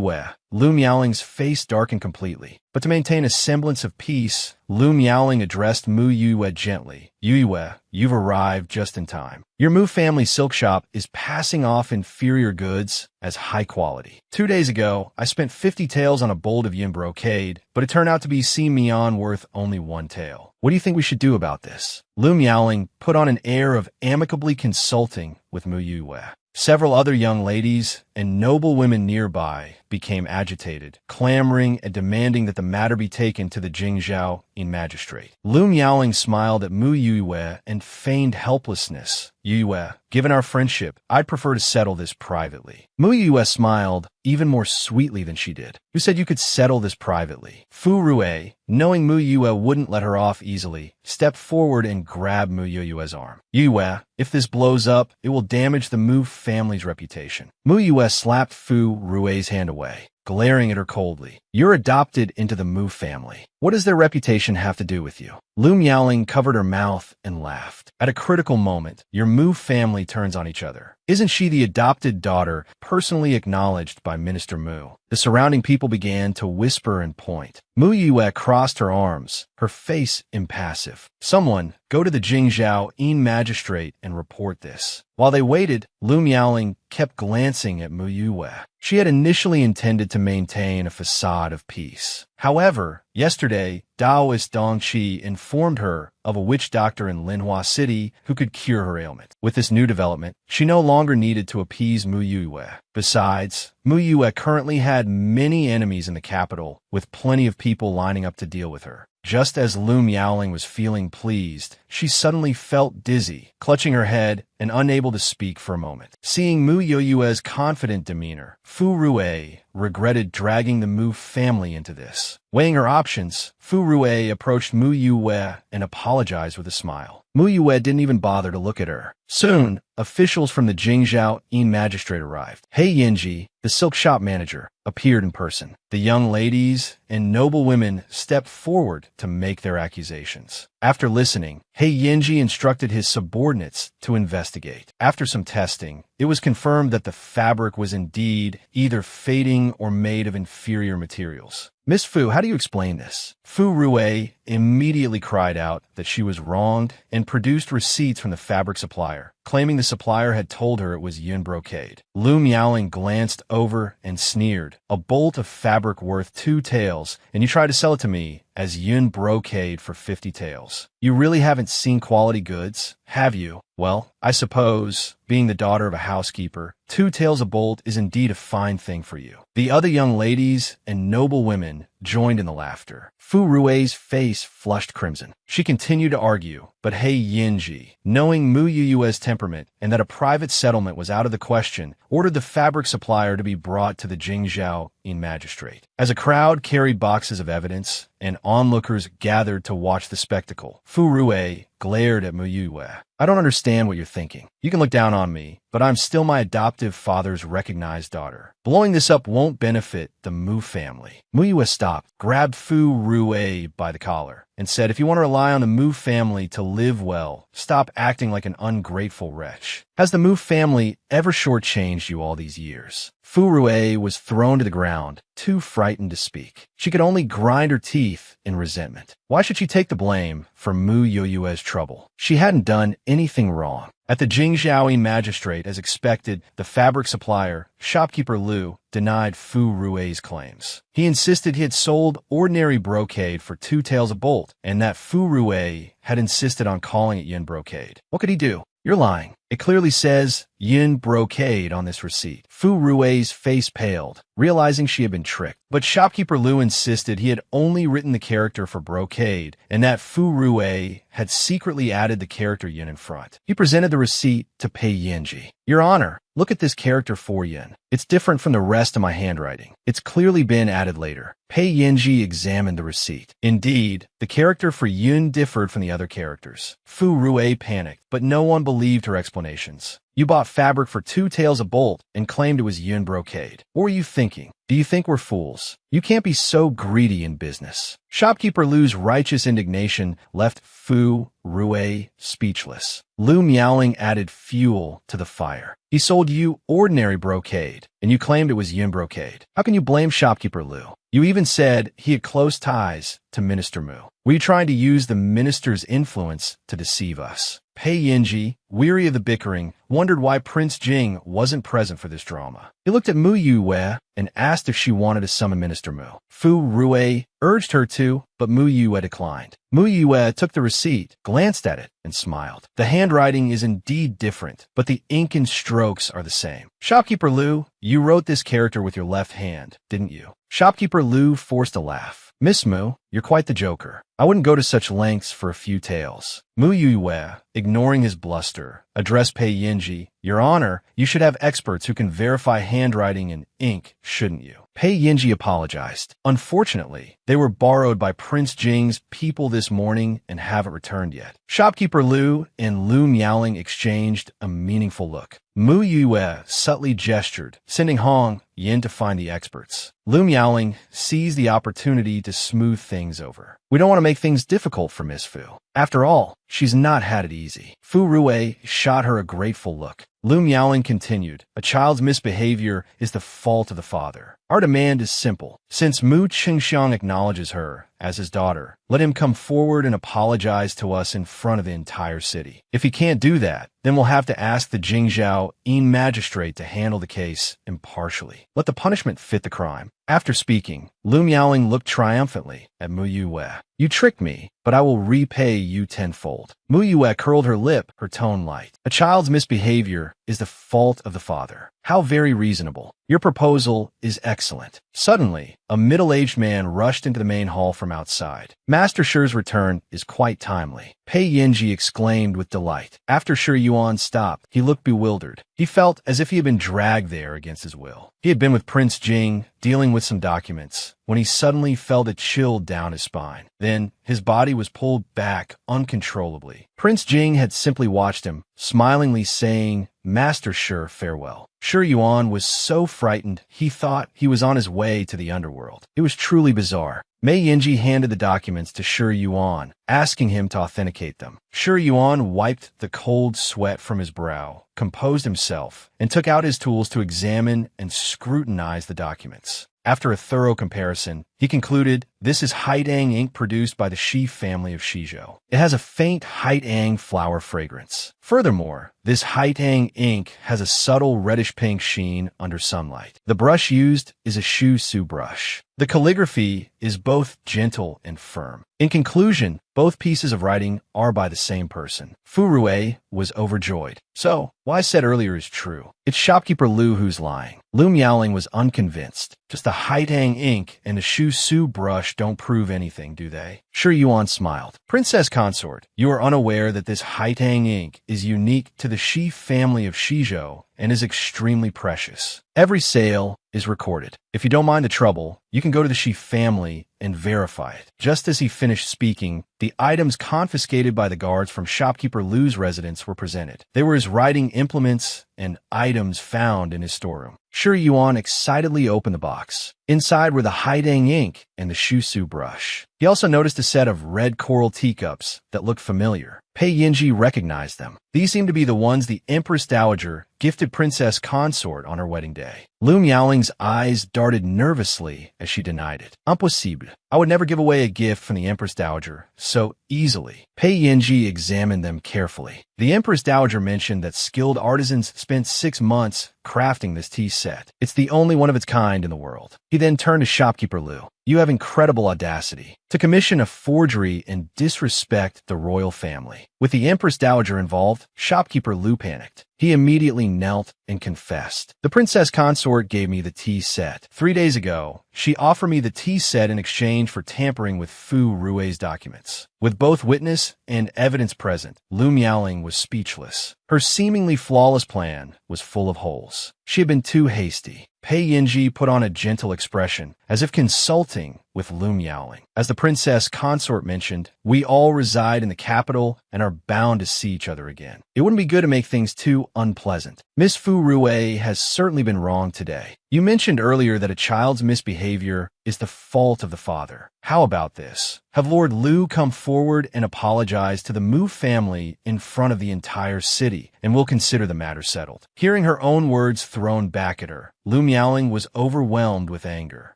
Lu Miaoling's face darkened completely. But to maintain a semblance of peace, Lu Miaoling addressed Mu Yue gently. Yue, you've arrived just in time. Your Mu family silk shop is passing off inferior goods as high quality. 2 days ago, I spent 50 taels on a bolt of yin brocade, but it turned out to be mian worth only 1 tael. What do you think we should do about this? Lu Miaoling put on an air of amicably consulting with Mu Yue. Several other young ladies and noble women nearby became agitated, clamoring and demanding that the matter be taken to the Jingzhou magistrate. Lu Miaoling smiled at Mu Yue and feigned helplessness. Yue, given our friendship, I'd prefer to settle this privately. Mu Yue smiled even more sweetly than she did. Who said you could settle this privately? Fu Rue, knowing Mu Yue wouldn't let her off easily, stepped forward and grabbed Mu Yue's arm. Yue, if this blows up, it will damage the Mu family's reputation. Mu Yue slapped Fu Rue's hand away, glaring at her coldly. You're adopted into the Mu family. What does their reputation have to do with you? Lu Miaoling covered her mouth and laughed. At a critical moment, your Mu family turns on each other. Isn't she the adopted daughter personally acknowledged by Minister Mu? The surrounding people began to whisper and point. Mu Yue crossed her arms, her face impassive. Someone, go to the Jingzhou magistrate and report this. While they waited, Lu Miaoling kept glancing at Mu Yue. She had initially intended to maintain a facade of peace. However, yesterday, Taoist Dong Qi informed her of a witch doctor in Linhua City who could cure her ailment. With this new development, she no longer needed to appease Mu Yue. Besides, Mu Yue currently had many enemies in the capital, with plenty of people lining up to deal with her. Just as Lu Miaoling was feeling pleased, she suddenly felt dizzy, clutching her head and unable to speak for a moment. Seeing Mu Yoyue's confident demeanor, Fu Rue regretted dragging the Mu family into this. Weighing her options, Fu Rue approached Mu Yue and apologized with a smile. Mu Yue didn't even bother to look at her. Soon, officials from the Jingzhou Yin magistrate arrived. He Yinji, the silk shop manager, appeared in person. The young ladies and noble women stepped forward to make their accusations. After listening, He Yinji instructed his subordinates to investigate. After some testing, it was confirmed that the fabric was indeed either fading or made of inferior materials. Miss Fu, how do you explain this? Fu Rue immediately cried out that she was wronged and produced receipts from the fabric supplier, claiming the supplier had told her it was Yun brocade. Lu Miaoling glanced over and sneered. A bolt of fabric worth 2 taels, and you try to sell it to me as Yun brocade for 50 taels. You really haven't seen quality goods, have you? Well, I suppose, being the daughter of a housekeeper, 2 taels a bolt is indeed a fine thing for you. The other young ladies and noble women joined in the laughter. Fu Rue's face flushed crimson. She continued to argue, but He Yinji, knowing Mu Yue's temperament and that a private settlement was out of the question, ordered the fabric supplier to be brought to the Jingzhou Yin magistrate. As a crowd carried boxes of evidence and onlookers gathered to watch the spectacle, Fu Rue glared at Mu Yue. I don't understand what you're thinking. You can look down on me, but I'm still my adoptive father's recognized daughter. Blowing this up won't benefit the Mu family. Mu Yue stopped, grabbed Fu Rue by the collar, and said, if you want to rely on the Mu family to live well, stop acting like an ungrateful wretch. Has the Mu family ever shortchanged you all these years? Fu Rue was thrown to the ground, too frightened to speak. She could only grind her teeth in resentment. Why should she take the blame for Mu Yoyue's trouble? She hadn't done anything wrong. At the Jingzhou magistrate, as expected, the fabric supplier, shopkeeper Lu, denied Fu Rue's claims. He insisted he had sold ordinary brocade for 2 taels a bolt, and that Fu Rue had insisted on calling it Yun brocade. What could he do? You're lying. It clearly says Yun brocade on this receipt. Fu Rue's face paled, realizing she had been tricked. But shopkeeper Lu insisted he had only written the character for brocade and that Fu Rue had secretly added the character Yun in front. He presented the receipt to Pei Yinji. Your Honor, look at this character 4 yen. It's different from the rest of my handwriting. It's clearly been added later. Pei Yinji examined the receipt. Indeed, the character for Yun differed from the other characters. Fu Rue panicked, but no one believed her explanations. You bought fabric for 2 taels a bolt and claimed it was Yun brocade. What were you thinking? Do you think we're fools? You can't be so greedy in business. Shopkeeper Lu's righteous indignation left Fu Rue speechless. Lu Miaoling added fuel to the fire. He sold you ordinary brocade, and you claimed it was Yun brocade. How can you blame shopkeeper Lu? You even said he had close ties to Minister Mu. Were you trying to use the minister's influence to deceive us? Pei Yinji, weary of the bickering, wondered why Prince Jing wasn't present for this drama. He looked at Mu Yue and asked if she wanted to summon Minister Mu. Fu Rue urged her to, but Mu Yue declined. Mu Yue took the receipt, glanced at it, and smiled. The handwriting is indeed different, but the ink and strokes are the same. Shopkeeper Lu, you wrote this character with your left hand, didn't you? Shopkeeper Lu forced a laugh. Miss Mu, you're quite the joker. I wouldn't go to such lengths for a few taels. Mu Yue, ignoring his bluster, addressed Pei Yinji. Your Honor, you should have experts who can verify handwriting and ink, shouldn't you? Pei Yinji apologized. Unfortunately, they were borrowed by Prince Jing's people this morning and haven't returned yet. Shopkeeper Lu and Lu Miaoling exchanged a meaningful look. Mu Yue subtly gestured, sending Hong Yin to find the experts. Lu Miaoling seized the opportunity to smooth things over. We don't want to make things difficult for Miss Fu. After all, she's not had it easy. Fu Rue shot her a grateful look. Lu Miaoling continued, a child's misbehavior is the fault of the father. Our demand is simple. Since Mu Qingxiang acknowledges her as his daughter, let him come forward and apologize to us in front of the entire city. If he can't do that, then we'll have to ask the Jingzhou Yin magistrate to handle the case impartially. Let the punishment fit the crime. After speaking, Lu Miaoling looked triumphantly at Mu Yue. You tricked me, but I will repay you tenfold. Mu Yue curled her lip, her tone light. A child's misbehavior is the fault of the father. How very reasonable. Your proposal is excellent. Suddenly, a middle-aged man rushed into the main hall from outside. Master Shi's return is quite timely. Pei Yinji exclaimed with delight. After Shi Yuan stopped, he looked bewildered. He felt as if he had been dragged there against his will. He had been with Prince Jing, dealing with some documents, when he suddenly felt a chill down his spine. Then, his body was pulled back uncontrollably. Prince Jing had simply watched him, smilingly saying, "Master Shi, farewell." Shi Yuan was so frightened, he thought he was on his way to the underworld. It was truly bizarre. Mei Yinji handed the documents to Shi Yuan, asking him to authenticate them. Shi Yuan wiped the cold sweat from his brow, composed himself, and took out his tools to examine and scrutinize the documents. After a thorough comparison, he concluded, "This is Haidang ink produced by the Shi family of Shizhou. It has a faint Haidang flower fragrance. Furthermore, this Haidang ink has a subtle reddish-pink sheen under sunlight. The brush used is a Shu Su brush. The calligraphy is both gentle and firm. In conclusion, both pieces of writing are by the same person." Fu Rui was overjoyed. "So, what I said earlier is true. It's shopkeeper Lu who's lying." Lu Miaoling was unconvinced. "Just the Haidang ink and the Shu Su brush don't prove anything, do they?" Shi Yuan smiled. "Princess Consort, you are unaware that this Haidang ink is unique to the Shi family of Shizhou and is extremely precious. Every sale is recorded. If you don't mind the trouble, you can go to the Shi family and verify it." Just as he finished speaking, the items confiscated by the guards from shopkeeper Lu's residence were presented. They were his writing implements and items found in his storeroom. Shi Yuan excitedly opened the box. Inside were the Haidang ink and the Shu Su brush. He also noticed a set of red coral teacups that looked familiar. Pei Yinji recognized them. These seemed to be the ones the Empress Dowager gifted Princess Consort on her wedding day. Lu Miaoling's eyes darted nervously as she denied it. "Impossible. I would never give away a gift from the Empress Dowager so easily." Pei Yinji examined them carefully. The Empress Dowager mentioned that skilled artisans spent 6 months crafting this tea set. It's the only one of its kind in the world. He then turned to shopkeeper Lu. "You have incredible audacity to commission a forgery and disrespect the royal family." With the Empress Dowager involved, shopkeeper Lu panicked. He immediately knelt and confessed. "The Princess Consort gave me the tea set. 3 days ago, she offered me the tea set in exchange for tampering with Fu Rui's documents." With both witness and evidence present, Lu Miaoling was speechless. Her seemingly flawless plan was full of holes. She had been too hasty. Pei Yinji put on a gentle expression, as if consulting with Lu Miaoling. "As the Princess Consort mentioned, we all reside in the capital and are bound to see each other again. It wouldn't be good to make things too unpleasant. Miss Fu Rui has certainly been wrong today. You mentioned earlier that a child's misbehavior is the fault of the father. How about this? Have Lord Lu come forward and apologize to the Mu family in front of the entire city, and we'll consider the matter settled." Hearing her own words thrown back at her, Lu Miaoling was overwhelmed with anger.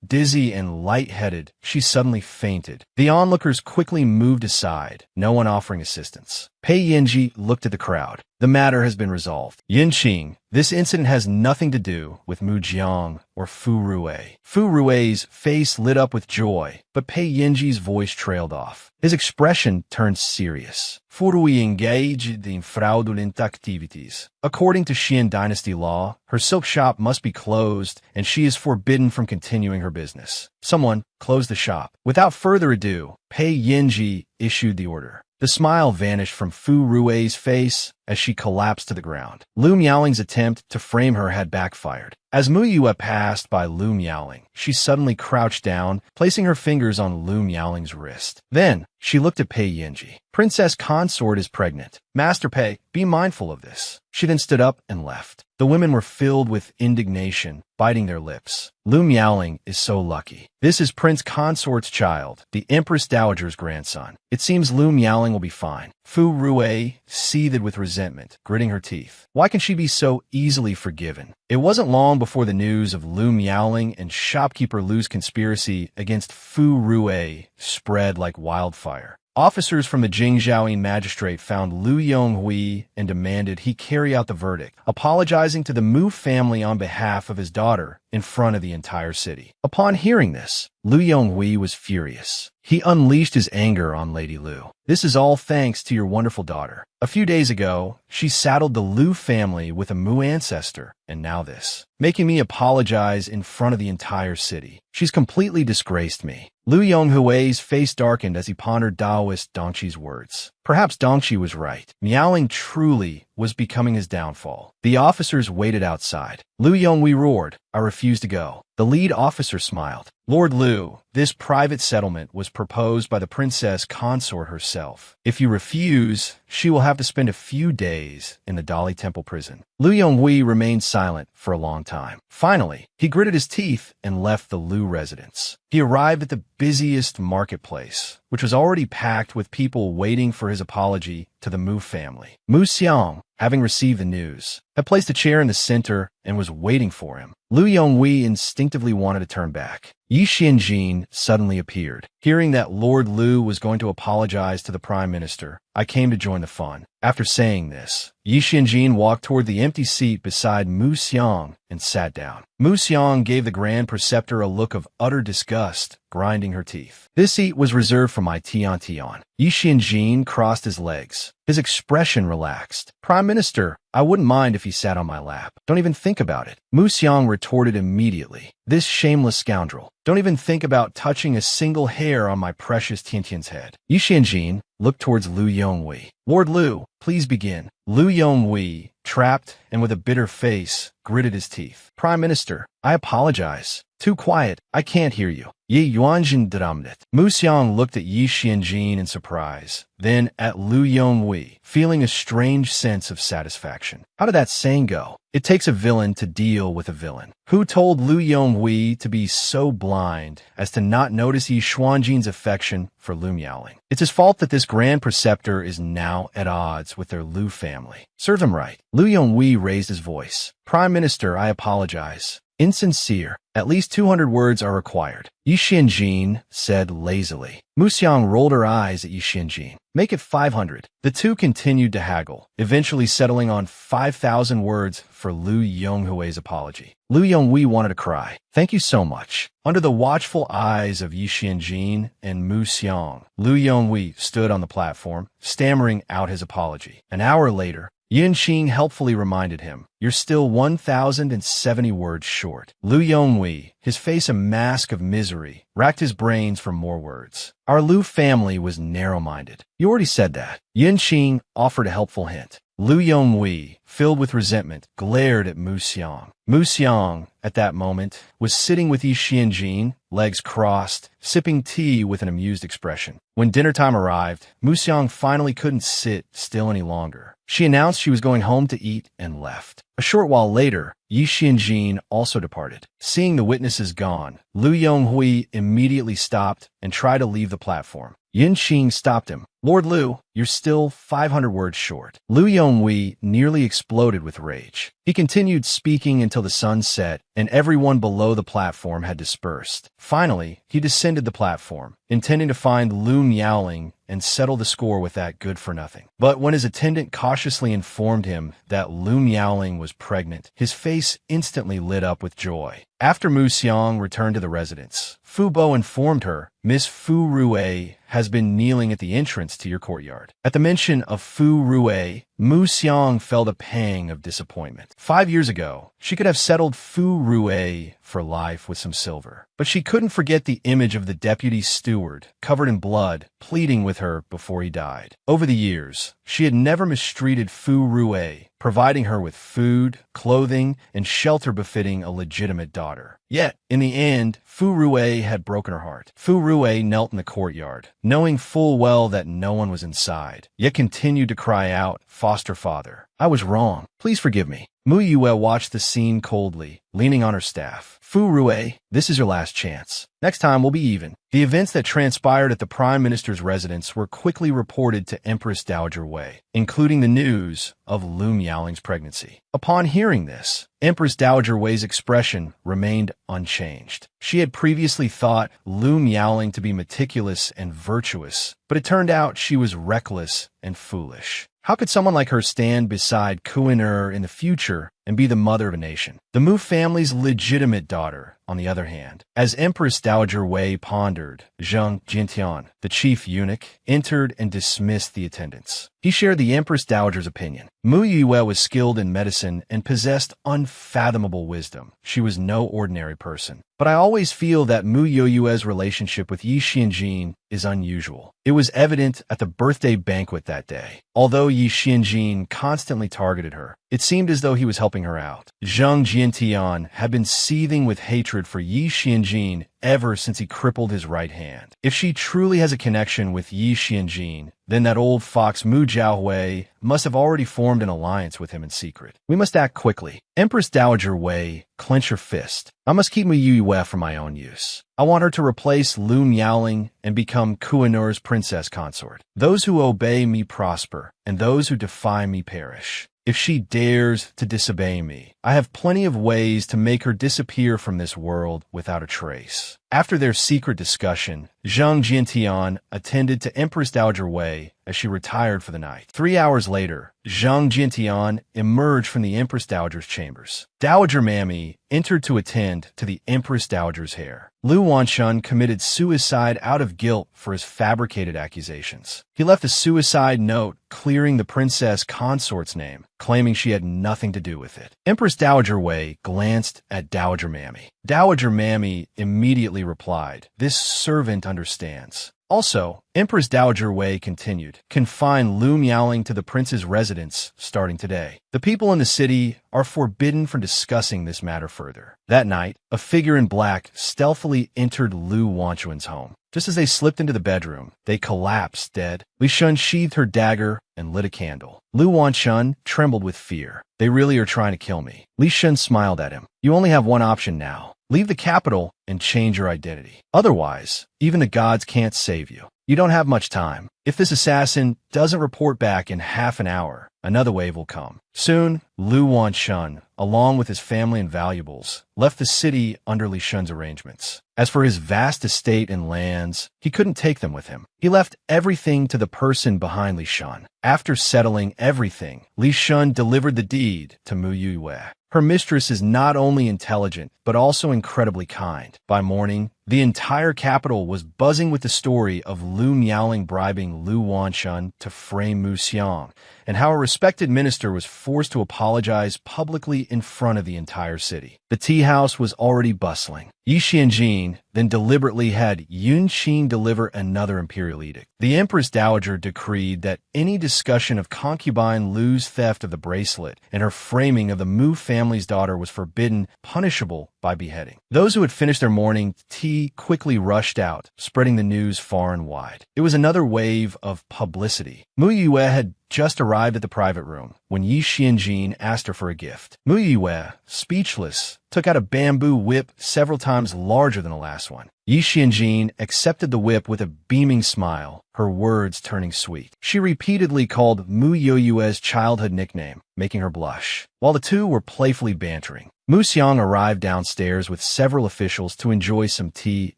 Dizzy and lightheaded, she suddenly fainted. The onlookers quickly moved aside, no one offering assistance. Pei Yinji looked at the crowd. "The matter has been resolved. Yinqing, this incident has nothing to do with Mu Jiang or Fu Rui." Fu Rui's face lit up with joy, but Pei Yinji's voice trailed off. His expression turned serious. "Fu Rui engaged in fraudulent activities. According to Xian dynasty law, her silk shop must be closed and she is forbidden from continuing her business. Someone close the shop." Without further ado, Pei Yinji issued the order. The smile vanished from Fu Rui's face as she collapsed to the ground. Lu Miaoling's attempt to frame her had backfired. As Mu Yue passed by Lu Miaoling, she suddenly crouched down, placing her fingers on Lu Miaoling's wrist. Then, she looked at Pei Yinji. "Princess Consort is pregnant. Master Pei, be mindful of this." She then stood up and left. The women were filled with indignation, biting their lips. Lu Miaoling is so lucky. This is Prince Consort's child, the Empress Dowager's grandson. It seems Lu Miaoling will be fine. Fu Rui seethed with resentment, gritting her teeth. Why can she be so easily forgiven? It wasn't long before the news of Lu Miaoling and shopkeeper Lu's conspiracy against Fu Rui spread like wildfire. Officers from the Jingzhaoying magistrate found Lu Yonghui and demanded he carry out the verdict, apologizing to the Mu family on behalf of his daughter in front of the entire city. Upon hearing this, Lu Yonghui was furious. He unleashed his anger on Lady Lu. This is all thanks to your wonderful daughter. A few days ago, she saddled the Lu family with a Mu ancestor, and now this, making me apologize in front of the entire city. She's completely disgraced me. Lu Yonghui's face darkened as he pondered Daoist Dongqi's words. Perhaps Dongqi was right. Miaoling truly was becoming his downfall. The officers waited outside. Lu Yonghui roared, "I refuse to go." The lead officer smiled. "Lord Lu, this private settlement was proposed by the princess consort herself. If you refuse, she will have to spend a few days in the Dali Temple prison." Lu Yonghui remained silent for a long time. Finally, he gritted his teeth and left the Lu residence. He arrived at the busiest marketplace, which was already packed with people waiting for his apology to the Mu family. Mu Xiang, having received the news, had placed a chair in the center and was waiting for him. Lu Yonghui instinctively wanted to turn back. Yi Xianjin suddenly appeared. Hearing that Lord Lu was going to apologize to the Prime Minister, I came to join the fun. After saying this, Yi Xianjin walked toward the empty seat beside Mu Xiang and sat down. Mu Xiang gave the Grand Preceptor a look of utter disgust, grinding her teeth. This seat was reserved for my Tian Tian. Yi Xianjin crossed his legs. His expression relaxed. "Prime Minister, I wouldn't mind if he sat on my lap. Don't even think about it." Mu Xiang retorted immediately. "This shameless scoundrel. Don't even think about touching a single hair on my precious Tiantian's head." Yi Xianjin looked towards Lu Yonghui. "Lord Lu, please begin." Lu Yonghui, trapped and with a bitter face, gritted his teeth. "Prime Minister, I apologize. Too quiet. I can't hear you." Yi Yuanjin dramatized. Mu Xiang looked at Yi Xianjin in surprise, then at Lu Yonghui, feeling a strange sense of satisfaction. How did that saying go? It takes a villain to deal with a villain. Who told Lu Yonghui to be so blind as to not notice Yi Xuanjin's affection for Lu Miaoling? It's his fault that this Grand Preceptor is now at odds with their Lu family. Serve him right. Lu Yonghui raised his voice. "Prime Minister, I apologize. Insincere. At least 200 words are required." Yi Xianjin said lazily. Mu Xiang rolled her eyes at Yi Xianjin. "Make it 500. The two continued to haggle, eventually settling on 5,000 words for Lu Yonghui's apology. Lu Yonghui wanted to cry. "Thank you so much." Under the watchful eyes of Yi Xianjin and Mu Xiang, Lu Yonghui stood on the platform, stammering out his apology. An hour later, Yin Qing helpfully reminded him, "You're still 1,070 words short." Lu Yonghui, his face a mask of misery, racked his brains for more words. "Our Lu family was narrow-minded." "You already said that." Yin Qing offered a helpful hint. Lu Yonghui, filled with resentment, glared at Mu Xiang. Mu Xiang, at that moment, was sitting with Yi Xianjin, legs crossed, sipping tea with an amused expression. When dinner time arrived, Mu Xiang finally couldn't sit still any longer. She announced she was going home to eat and left. A short while later, Yi Xianjin also departed. Seeing the witnesses gone, Lu Yonghui immediately stopped and tried to leave the platform. Yin Qing stopped him. "Lord Lu, you're still 500 words short." Lu Yonghui nearly exploded with rage. He continued speaking until the sun set and everyone below the platform had dispersed. Finally, he descended the platform, intending to find Lu Miaoling and settle the score with that good-for-nothing. But when his attendant cautiously informed him that Lu Miaoling was pregnant, his face instantly lit up with joy. After Mu Xiang returned to the residence, Fu Bo informed her, "Miss Fu Rue has been kneeling at the entrance to your courtyard." At the mention of Fu Rue, Mu Xiang felt a pang of disappointment. 5 years ago, she could have settled Fu Rue for life with some silver. But she couldn't forget the image of the deputy steward, covered in blood, pleading with her before he died. Over the years, she had never mistreated Fu Rue, providing her with food, clothing, and shelter befitting a legitimate daughter. Yet, in the end, Fu Rue had broken her heart. Fu Rue knelt in the courtyard, knowing full well that no one was inside, yet continued to cry out, "Foster father, I was wrong. Please forgive me." Mu Yue watched the scene coldly, leaning on her staff. "Fu Rue, this is your last chance. Next time we'll be even." The events that transpired at the Prime Minister's residence were quickly reported to Empress Dowager Wei, including the news of Lu Miaoling's pregnancy. Upon hearing this, Empress Dowager Wei's expression remained unchanged. She had previously thought Lu Miaoling to be meticulous and virtuous, but it turned out she was reckless and foolish. How could someone like her stand beside Kuan-Er in the future and be the mother of a nation. The Mu family's legitimate daughter, on the other hand, as Empress Dowager Wei pondered, Zheng Jintian, the chief eunuch, entered and dismissed the attendants. He shared the Empress Dowager's opinion. Mu Yue was skilled in medicine and possessed unfathomable wisdom. She was no ordinary person. But I always feel that Mu Yue's relationship with Yi Xianjin is unusual. It was evident at the birthday banquet that day. Although Yi Xianjin constantly targeted her, it seemed as though he was helping her out. Zheng Jintian had been seething with hatred for Yi Xianjin ever since he crippled his right hand. If she truly has a connection with Yi Xianjin, then that old fox Mu Jiahui must have already formed an alliance with him in secret. We must act quickly. Empress Dowager Wei, clench your fist. I must keep Mu Yue for my own use. I want her to replace Lu Miaoling and become Kuanor's princess consort. Those who obey me prosper, and those who defy me perish. If she dares to disobey me, I have plenty of ways to make her disappear from this world without a trace. After their secret discussion, Zheng Jintian attended to Empress Dowager Wei as she retired for the night. 3 hours later, Zheng Jintian emerged from the Empress Dowager's chambers. Dowager Mammy entered to attend to the Empress Dowager's hair. Lu Wanshun committed suicide out of guilt for his fabricated accusations. He left a suicide note clearing the princess consort's name, claiming she had nothing to do with it. Empress Dowager Wei glanced at Dowager Mammy. Dowager Mammy immediately replied, "This servant understands." Also, Empress Dowager Wei continued, "Confine Lu Miaoling to the prince's residence starting today. The people in the city are forbidden from discussing this matter further." That night, a figure in black stealthily entered Lu Wanshun's home. Just as they slipped into the bedroom, they collapsed dead. Li Shun sheathed her dagger and lit a candle. Lu Wanshun trembled with fear. "They really are trying to kill me." Li Shun smiled at him. "You only have one option now. Leave the capital and change your identity. Otherwise, even the gods can't save you. You don't have much time. If this assassin doesn't report back in half an hour, another wave will come." Soon, Lu Wanshun, along with his family and valuables, left the city under Li Shun's arrangements. As for his vast estate and lands, he couldn't take them with him. He left everything to the person behind Li Shun. After settling everything, Li Shun delivered the deed to Mu Yue. Her mistress is not only intelligent, but also incredibly kind. By morning, the entire capital was buzzing with the story of Lu Miaoling bribing Lu Wanshun to frame Mu Xiang, and how a respected minister was forced to apologize publicly in front of the entire city. The tea house was already bustling. Yi Xianjin then deliberately had Yun Qing deliver another imperial edict. The Empress Dowager decreed that any discussion of concubine Lu's theft of the bracelet and her framing of the Mu family's daughter was forbidden, punishable by beheading. Those who had finished their morning tea quickly rushed out, spreading the news far and wide. It was another wave of publicity. Mu Yue had just arrived at the private room when Yi Xianjin asked her for a gift. Mu Yue, speechless, took out a bamboo whip several times larger than the last one. Yi Xianjin accepted the whip with a beaming smile, her words turning sweet. She repeatedly called Mu Yue's childhood nickname, making her blush. While the two were playfully bantering, Mu Xiang arrived downstairs with several officials to enjoy some tea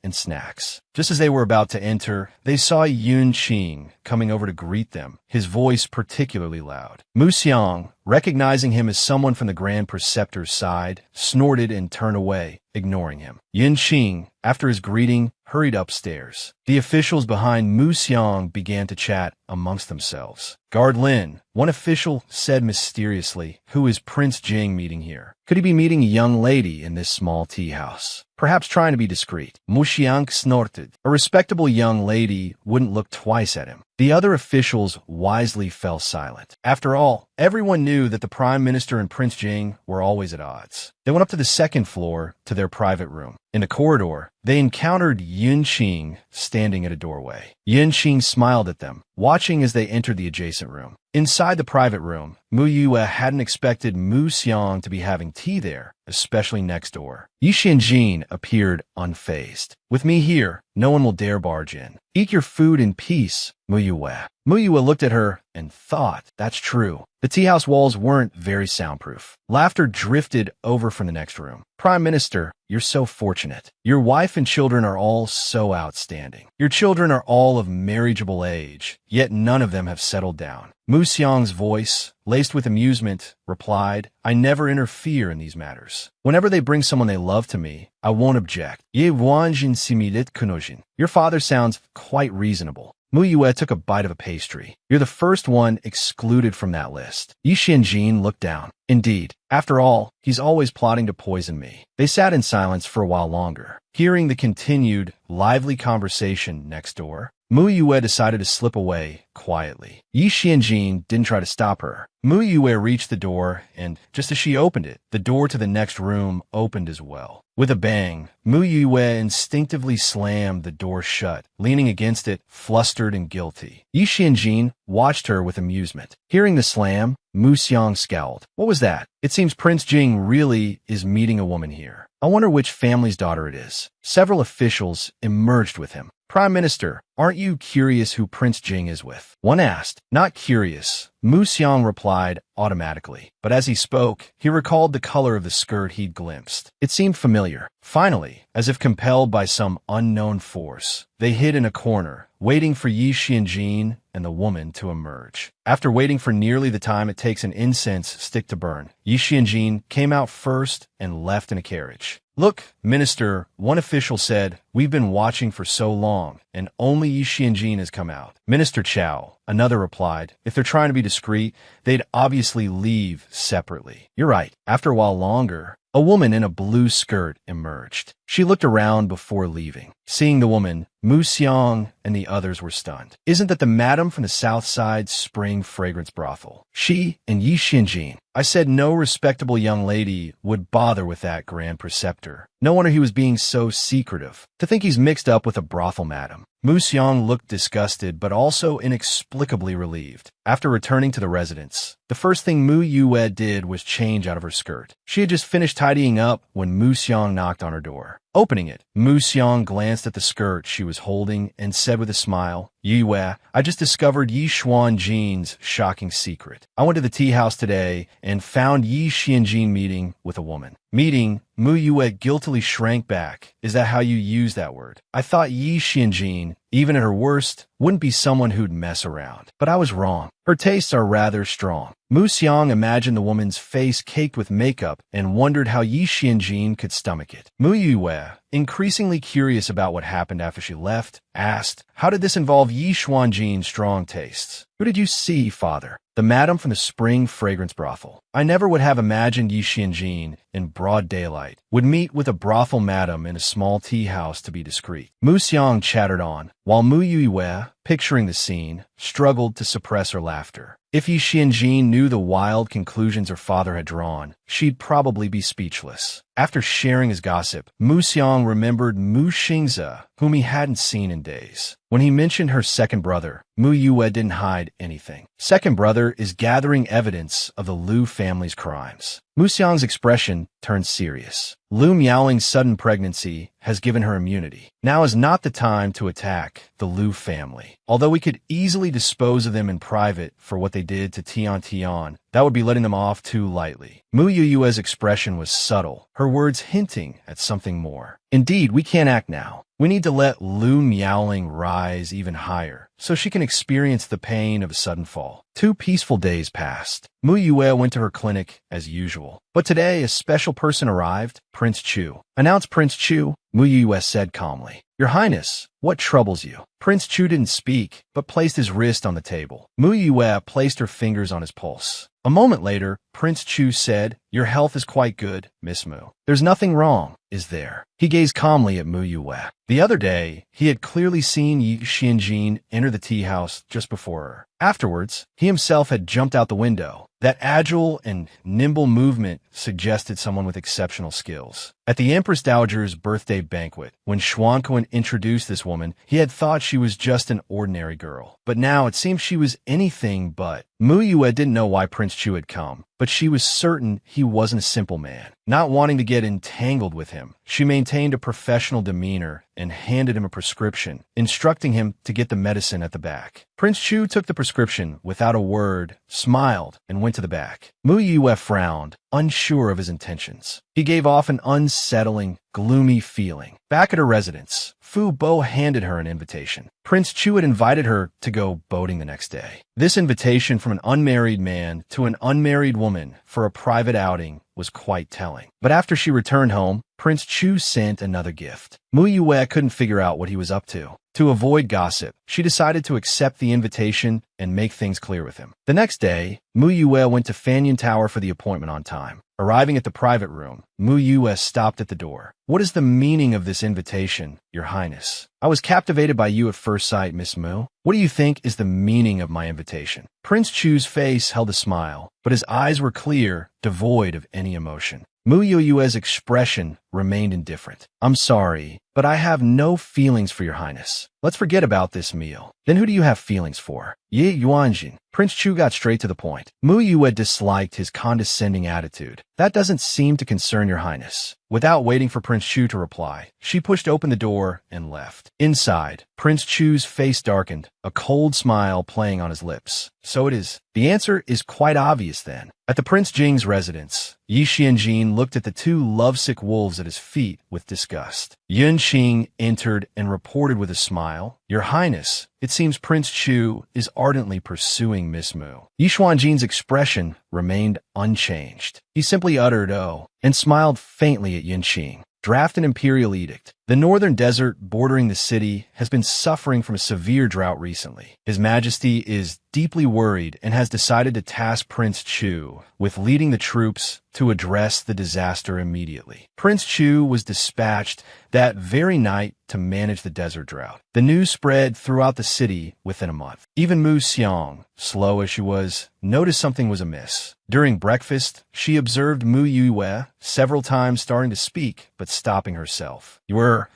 and snacks. Just as they were about to enter, they saw Yun Qing coming over to greet them, his voice particularly loud. Mu Xiang, recognizing him as someone from the Grand Preceptor's side, snorted and turned away, ignoring him. Yun Qing, after his greeting, hurried upstairs. The officials behind Mu Xiang began to chat amongst themselves. "Guard Lin," one official said mysteriously, "who is Prince Jing meeting here? Could he be meeting a young lady in this small tea house? Perhaps trying to be discreet." Mu Xiang snorted. A respectable young lady wouldn't look twice at him. The other officials wisely fell silent. After all, everyone knew that the Prime Minister and Prince Jing were always at odds. They went up to the second floor to their private room. In the corridor, they encountered Yun Qing standing at a doorway. Yun Qing smiled at them, watching as they entered the adjacent room. Inside the private room, Mu Yue hadn't expected Mu Xiang to be having tea there, especially next door. Yi Xianjin appeared unfazed. "With me here, no one will dare barge in. Eat your food in peace, Mu Yue." Mu Yue looked at her and thought, "That's true. The tea house walls weren't very soundproof. Laughter drifted over from the next room. Prime Minister, you're so fortunate. Your wife and children are all so outstanding. Your children are all of marriageable age, yet none of them have settled down. Mu Xiang's voice, laced with amusement, replied, I never interfere in these matters. Whenever they bring someone they love to me, I won't object. Ye wanjin simidit kunojin. Your father sounds quite reasonable. Mu Yue took a bite of a pastry. You're the first one excluded from that list. Yi Xianjin looked down. Indeed. After all, he's always plotting to poison me. They sat in silence for a while longer. Hearing the continued, lively conversation next door, Mu Yue decided to slip away quietly. Yi Xianjin didn't try to stop her. Mu Yue reached the door, and just as she opened it, the door to the next room opened as well. With a bang, Mu Yue instinctively slammed the door shut, leaning against it, flustered and guilty. Yi Xianjin watched her with amusement. Hearing the slam, Mu Xiang scowled. What was that? It seems Prince Jing really is meeting a woman here. I wonder which family's daughter it is. Several officials emerged with him. Prime Minister, aren't you curious who Prince Jing is with? One asked. Not curious. Mu Xiang replied automatically. But as he spoke, he recalled the color of the skirt he'd glimpsed. It seemed familiar. Finally, as if compelled by some unknown force, they hid in a corner, waiting for Yi Xianjin and the woman to emerge. After waiting for nearly the time it takes an incense stick to burn, Yi Xianjin came out first and left in a carriage. Look, Minister, one official said, we've been watching for so long, and only Yi Xianjin has come out. Minister Chao, another replied, if they're trying to be discreet, they'd obviously leave separately. You're right. After a while longer, a woman in a blue skirt emerged. She looked around before leaving. Seeing the woman, Mu Xiang and the others were stunned. Isn't that the madam from the South Side Spring Fragrance Brothel? She and Yi Xianjin. I said no respectable young lady would bother with that grand preceptor. No wonder he was being so secretive. To think he's mixed up with a brothel madam. Mu Xiang looked disgusted but also inexplicably relieved. After returning to the residence, the first thing Mu Yue did was change out of her skirt. She had just finished tidying up when Mu Xiang knocked on her door. Opening it, Mu Xiang glanced at the skirt she was holding and said with a smile, Yue, I just discovered Yi Xuanjin's shocking secret. I went to the tea house today and found Yi Xianjin meeting with a woman. Meeting, Mu Yue guiltily shrank back. Is that how you use that word? I thought Yi Xianjin, even at her worst, wouldn't be someone who'd mess around. But I was wrong. Her tastes are rather strong. Mu Xiang imagined the woman's face caked with makeup and wondered how Yi Xianjin could stomach it. Mu Yue, increasingly curious about what happened after she left, asked, how did this involve Yi Xuanjin's strong tastes? Who did you see, father? The madam from the Spring Fragrance Brothel. I never would have imagined Yi Xianjin, in broad daylight, would meet with a brothel madam in a small tea house to be discreet. Mu Xiang chattered on, while Mu Yue, picturing the scene, struggled to suppress her laughter. If Yi Xianjin knew the wild conclusions her father had drawn, she'd probably be speechless. After sharing his gossip, Mu Xiang remembered Mu Xingze, whom he hadn't seen in days. When he mentioned her second brother, Mu Yue didn't hide anything. Second brother is gathering evidence of the Liu family's crimes. Mu Xiang's expression turned serious. Liu Miaoling's sudden pregnancy has given her immunity. Now is not the time to attack the Liu family. Although we could easily dispose of them in private for what they did to Tian Tian, that would be letting them off too lightly. Mu Yue's expression was subtle, her words hinting at something more. Indeed, we can't act now. We need to let Liu Miaoling rise even higher, so she can experience the pain of a sudden fall. 2 peaceful days passed. Mu Yue went to her clinic as usual. But today, a special person arrived, Prince Chu. Announce Prince Chu, Mu Yue said calmly. Your Highness, what troubles you? Prince Chu didn't speak, but placed his wrist on the table. Mu Yue placed her fingers on his pulse. A moment later, Prince Chu said, Your health is quite good, Miss Mu. There's nothing wrong, is there? He gazed calmly at Mu Yue. The other day, he had clearly seen Yi Xianjin enter the tea house just before her. Afterwards, he himself had jumped out the window. That agile and nimble movement suggested someone with exceptional skills. At the Empress Dowager's birthday banquet, when Xuanquan introduced this woman, he had thought she was just an ordinary girl. But now it seemed she was anything but. Mu Yue didn't know why Prince Chu had come, but she was certain he wasn't a simple man. Not wanting to get entangled with him, she maintained a professional demeanor and handed him a prescription, instructing him to get the medicine at the back. Prince Chu took the prescription without a word, smiled, and went to the back. Mu Yue frowned, unsure of his intentions. He gave off an unsettling, gloomy feeling. Back at her residence, Fu Bo handed her an invitation. Prince Chu had invited her to go boating the next day. This invitation from an unmarried man to an unmarried woman for a private outing was quite telling. But after she returned home, Prince Chu sent another gift. Mu Yue couldn't figure out what he was up to. To avoid gossip, she decided to accept the invitation and make things clear with him. The next day, Mu Yue went to Fanyan Tower for the appointment on time. Arriving at the private room, Mu Yue stopped at the door. "What is the meaning of this invitation, Your Highness? I was captivated by you at first sight, Miss Mu. What do you think is the meaning of my invitation?" Prince Chu's face held a smile, but his eyes were clear, devoid of any emotion. Mu Yue's expression remained indifferent. "I'm sorry, but I have no feelings for Your Highness. Let's forget about this meal." "Then who do you have feelings for?" "Ye Yuanjin." Prince Chu got straight to the point. Mu Yue disliked his condescending attitude. "That doesn't seem to concern Your Highness." Without waiting for Prince Chu to reply, she pushed open the door and left. Inside, Prince Chu's face darkened, a cold smile playing on his lips. "So it is. The answer is quite obvious then." At the Prince Jing's residence, Yi Xianjin looked at the two lovesick wolves at his feet with disgust. Yun Qing entered and reported with a smile, "Your Highness, it seems Prince Chu is ardently pursuing Miss Mu." Yi Xuanjin's expression remained unchanged. He simply uttered, "Oh," and smiled faintly at Yun Qing. Draft an imperial edict. The northern desert bordering the city has been suffering from a severe drought recently. His Majesty is deeply worried and has decided to task Prince Chu with leading the troops to address the disaster immediately. Prince Chu was dispatched that very night to manage the desert drought. The news spread throughout the city within a month. Even Mu Xiang, slow as she was, noticed something was amiss. During breakfast, she observed Mu Yue several times starting to speak, but stopping herself.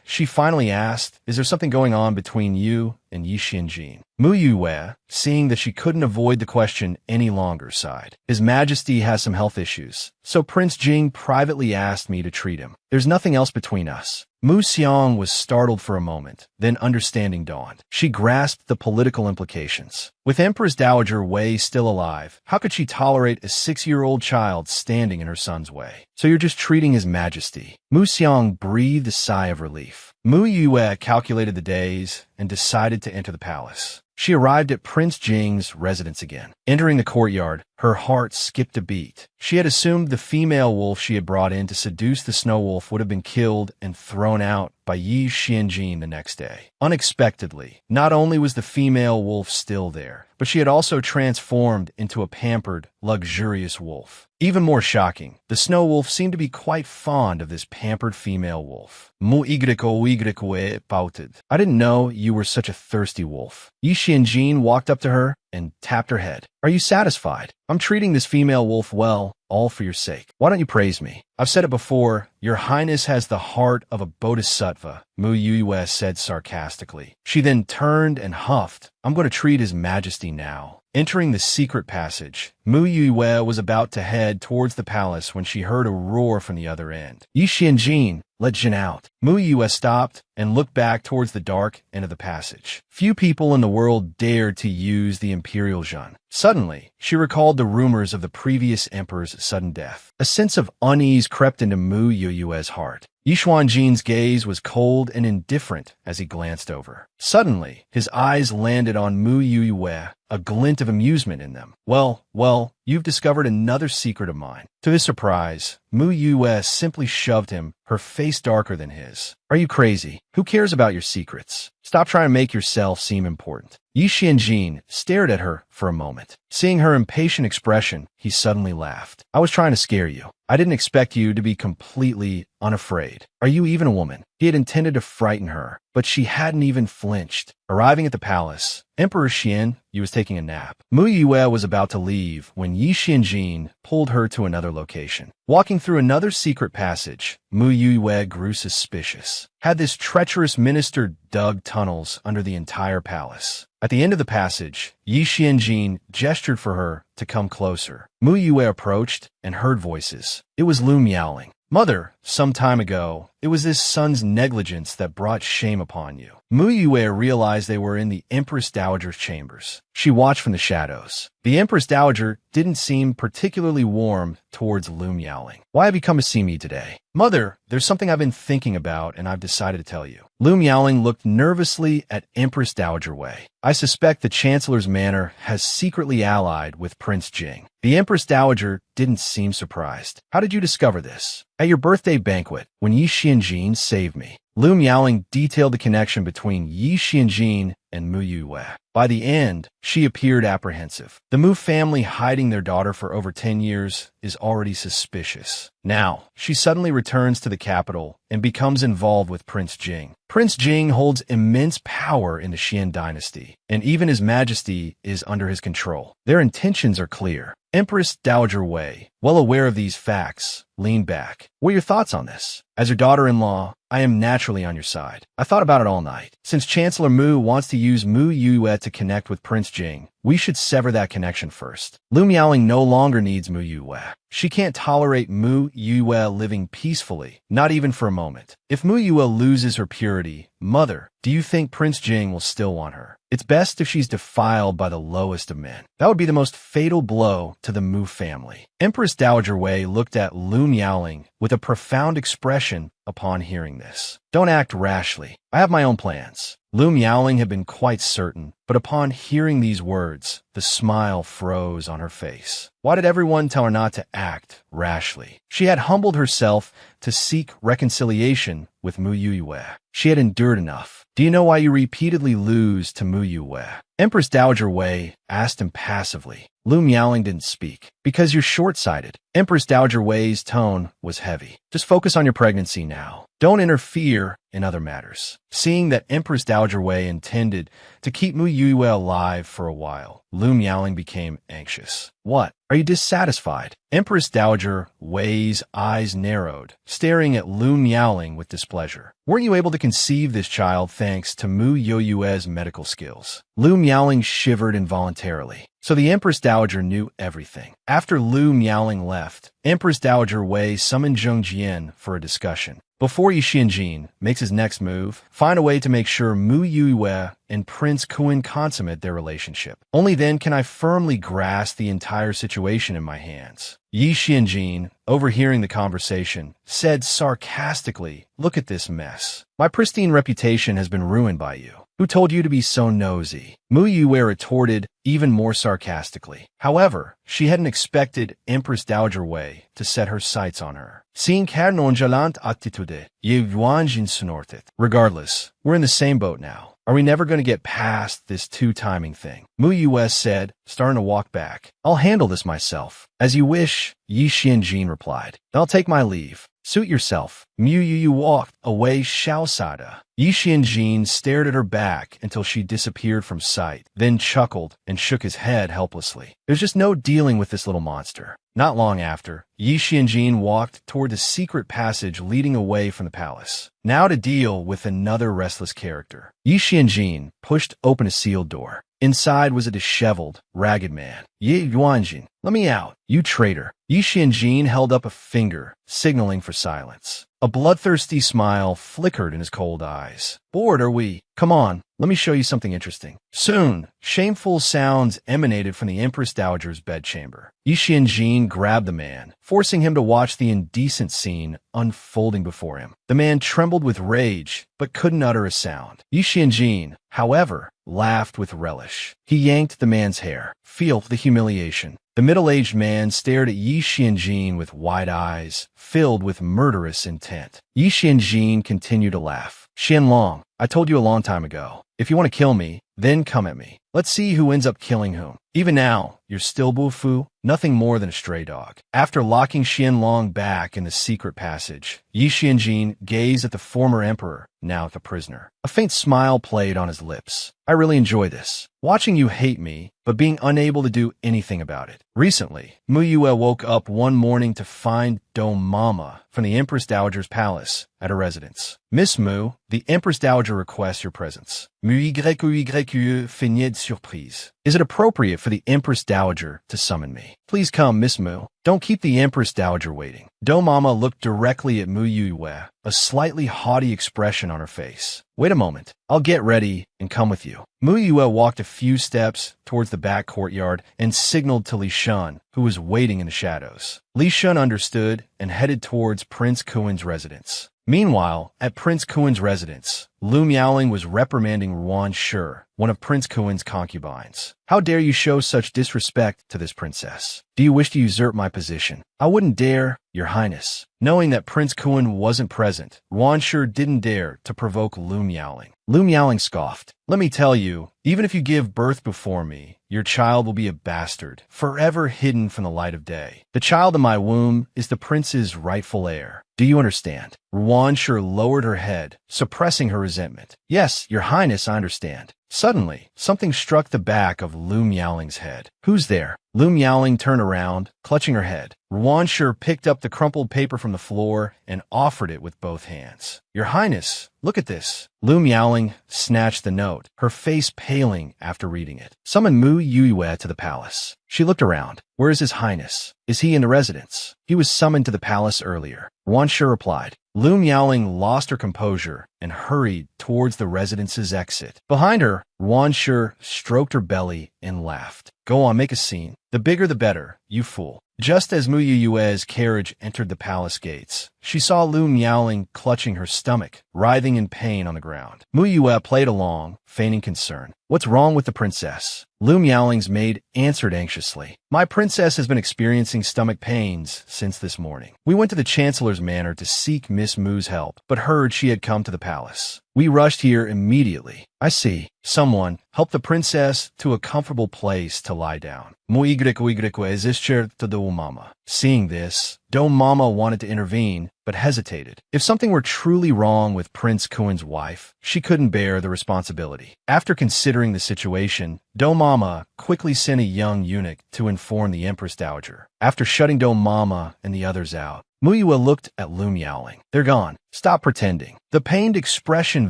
She finally asked, "Is there something going on between you and Yi Xianjin?" Mu Yue, seeing that she couldn't avoid the question any longer, sighed. "His Majesty has some health issues, so Prince Jing privately asked me to treat him. There's nothing else between us." Mu Xiang was startled for a moment, then understanding dawned. She grasped the political implications. With Empress Dowager Wei still alive, how could she tolerate a 6-year-old child standing in her son's way? "So you're just treating His Majesty." Mu Xiang breathed a sigh of relief. Mu Yue calculated the days and decided to enter the palace. She arrived at Prince Jing's residence again. Entering the courtyard, her heart skipped a beat. She had assumed the female wolf she had brought in to seduce the snow wolf would have been killed and thrown out by Yi Xianjin the next day. Unexpectedly, not only was the female wolf still there, but she had also transformed into a pampered, luxurious wolf. Even more shocking, the snow wolf seemed to be quite fond of this pampered female wolf. Mu Ygue pouted. "I didn't know you were such a thirsty wolf." Yi Xianjin walked up to her and tapped her head. "Are you satisfied? I'm treating this female wolf well, all for your sake. Why don't you praise me?" "I've said it before, Your Highness has the heart of a bodhisattva," Mu Yue said sarcastically. She then turned and huffed, "I'm going to treat His Majesty now." Entering the secret passage, Mu Yue was about to head towards the palace when she heard a roar from the other end. "Yi Xianjin, let Jin out." Mu Yue stopped and looked back towards the dark end of the passage. Few people in the world dared to use the imperial Jin. Suddenly, she recalled the rumors of the previous emperor's sudden death. A sense of unease crept into Mu Yue's heart. Yi Xuanjin's gaze was cold and indifferent as he glanced over. Suddenly, his eyes landed on Mu Yue, a glint of amusement in them. Well, you've discovered another secret of mine." To his surprise, Mu Yue simply shoved him, her face darker than his. "Are you crazy? Who cares about your secrets? Stop trying to make yourself seem important." Yi Xianjin stared at her for a moment. Seeing her impatient expression, he suddenly laughed. "I was trying to scare you. I didn't expect you to be completely unafraid. Are you even a woman?" He had intended to frighten her, but she hadn't even flinched. Arriving at the palace, Emperor Xian Yu was taking a nap. Mu Yue was about to leave when Yi Xianjin pulled her to another location. Walking through another secret passage, Mu Yue grew suspicious. Had this treacherous minister dug tunnels under the entire palace? At the end of the passage, Yi Xianjin gestured for her to come closer. Mu Yue approached and heard voices. It was Lu Miaoling. Mother, some time ago, it was this son's negligence that brought shame upon you. Mu Yue realized they were in the Empress Dowager's chambers. She watched from the shadows. The Empress Dowager didn't seem particularly warm towards Lu Miaoling. Why have you come to see me today? Mother, there's something I've been thinking about and I've decided to tell you. Lu Miaoling looked nervously at Empress Dowager Wei. I suspect the Chancellor's manor has secretly allied with Prince Jing. The Empress Dowager didn't seem surprised. How did you discover this? At your birthday banquet, when Yi Xianjin saved me. Lu Miaoling detailed the connection between Yi Xianjin and Mu Yue. By the end, she appeared apprehensive. The Mu family hiding their daughter for over 10 years is already suspicious. Now, she suddenly returns to the capital and becomes involved with Prince Jing. Prince Jing holds immense power in the Xian dynasty, and even His Majesty is under his control. Their intentions are clear. Empress Dowager Wei, well aware of these facts, leaned back. What are your thoughts on this? As your daughter-in-law, I am naturally on your side. I thought about it all night. Since Chancellor Mu wants to use Mu Yue to connect with Prince Jing, we should sever that connection first. Lu Miaoling no longer needs Mu Yue. She can't tolerate Mu Yue living peacefully, not even for a moment. If Mu Yue loses her purity, Mother, do you think Prince Jing will still want her? It's best if she's defiled by the lowest of men. That would be the most fatal blow to the Mu family. Empress Dowager Wei looked at Lu Miaoling with a profound expression upon hearing this. Don't act rashly. I have my own plans. Lu Miaoling had been quite certain, but upon hearing these words, the smile froze on her face. Why did everyone tell her not to act rashly? She had humbled herself to seek reconciliation with Mu Yue. She had endured enough. Do you know why you repeatedly lose to Mu Yue? Empress Dowager Wei asked impassively. Lu Miaoling didn't speak. Because you're short-sighted. Empress Dowager Wei's tone was heavy. Just focus on your pregnancy now. Don't interfere in other matters. Seeing that Empress Dowager Wei intended to keep Mu Yue alive for a while, Lu Miaoling became anxious. What? Are you dissatisfied? Empress Dowager Wei's eyes narrowed, staring at Lu Miaoling with displeasure. Weren't you able to conceive this child thanks to Mu Yue's medical skills? Lu Miaoling shivered involuntarily. So the Empress Dowager knew everything. After Lu Miaoling left, Empress Dowager Wei summoned Zheng Jian for a discussion. Before Yi Xianjin makes his next move, find a way to make sure Mu Yue and Prince Kuin consummate their relationship. Only then can I firmly grasp the entire situation in my hands. Yi Xianjin, overhearing the conversation, said sarcastically, "Look at this mess. My pristine reputation has been ruined by you. Who told you to be so nosy?" Mu Yue retorted even more sarcastically. However, she hadn't expected Empress Dowager Wei to set her sights on her. Sin her nonchalant attitude, Ye Yuanjin snorted. Regardless, we're in the same boat now. Are we never going to get past this two-timing thing? Mu Yue said, starting to walk back. I'll handle this myself. As you wish, Yi Xianjin replied. Then I'll take my leave. Suit yourself. Mu Yu walked away shao-sada. Yi Xianjin stared at her back until she disappeared from sight, then chuckled and shook his head helplessly. There's just no dealing with this little monster. Not long after, Yi Xianjin walked toward the secret passage leading away from the palace. Now to deal with another restless character. Yi Xianjin pushed open a sealed door. Inside was a disheveled, ragged man. Ye Yuanjin, let me out, you traitor. Yi Xianjin held up a finger, signaling for silence. A bloodthirsty smile flickered in his cold eyes. Bored, are we? Come on, let me show you something interesting. Soon, shameful sounds emanated from the Empress Dowager's bedchamber. Yi Xianjin grabbed the man, forcing him to watch the indecent scene unfolding before him. The man trembled with rage, but couldn't utter a sound. Yi Xianjin, however, laughed with relish. He yanked the man's hair. Feel the humiliation. The middle-aged man stared at Yi Xianjin with wide eyes, filled with murderous intent. Yi Xianjin continued to laugh. Xianlong, I told you a long time ago. If you want to kill me, then come at me. Let's see who ends up killing whom. Even now, you're still Bufu, nothing more than a stray dog. After locking Xianlong back in the secret passage, Yi Xianjin gazed at the former emperor, now the prisoner. A faint smile played on his lips. I really enjoy this. Watching you hate me, but being unable to do anything about it. Recently, Mu Yue woke up one morning to find Dome Mama from the Empress Dowager's palace at her residence. Miss Mu, the Empress Dowager requests your presence. Mu YYE feignet de surprise. Is it appropriate for the Empress Dowager to summon me? Please come, Miss Mu. Don't keep the Empress Dowager waiting. Dome Mama looked directly at Mu Yue, a slightly haughty expression on her face. Wait a moment. I'll get ready and come with you. Mu Yue walked a few steps towards the back courtyard and signaled to Li Shun, who was waiting in the shadows. Li Shun understood and headed towards Prince Kuin's residence. Meanwhile, at Prince Kuin's residence, Lu Miaoling was reprimanding Ruan Shi, one of Prince Kuin's concubines. How dare you show such disrespect to this princess? Do you wish to usurp my position? I wouldn't dare, Your Highness. Knowing that Prince Kuin wasn't present, Ruan Shi didn't dare to provoke Lu Miaoling. Lu Miaoling scoffed. Let me tell you, even if you give birth before me, your child will be a bastard, forever hidden from the light of day. The child in my womb is the prince's rightful heir. Do you understand? Ruan Shi lowered her head, suppressing her resentment. Yes, Your Highness, I understand. Suddenly, something struck the back of Lu Miaoling's head. Who's there? Lu Miaoling turned around, clutching her head. Ruan Shi picked up the crumpled paper from the floor and offered it with both hands. Your Highness, look at this. Lu Miaoling snatched the note, her face paling after reading it. Summon Mu Yue to the palace. She looked around. Where is His Highness? Is he in the residence? He was summoned to the palace earlier. Ruan Shi replied. Lu Miaoling lost her composure and hurried towards the residence's exit. Behind her, Ruan Shi stroked her belly and laughed. Go on, make a scene. The bigger the better, you fool. Just as Mu Yue's carriage entered the palace gates, she saw Lu Miaoling clutching her stomach, writhing in pain on the ground. Mu Yue played along, feigning concern. What's wrong with the princess? Lu Miaoling's maid answered anxiously. My princess has been experiencing stomach pains since this morning. We went to the Chancellor's manor to seek Miss Mu's help, but heard she had come to the palace. We rushed here immediately. I see. Someone help the princess to a comfortable place to lie down. To Dome Mama. Seeing this, Dome Mama wanted to intervene, but hesitated. If something were truly wrong with Prince Kuin's wife, she couldn't bear the responsibility. After considering the situation, Dome Mama quickly sent a young eunuch to inform the Empress Dowager. After shutting Dome Mama and the others out, Mu Yue looked at Lu Miaoling. They're gone. Stop pretending. The pained expression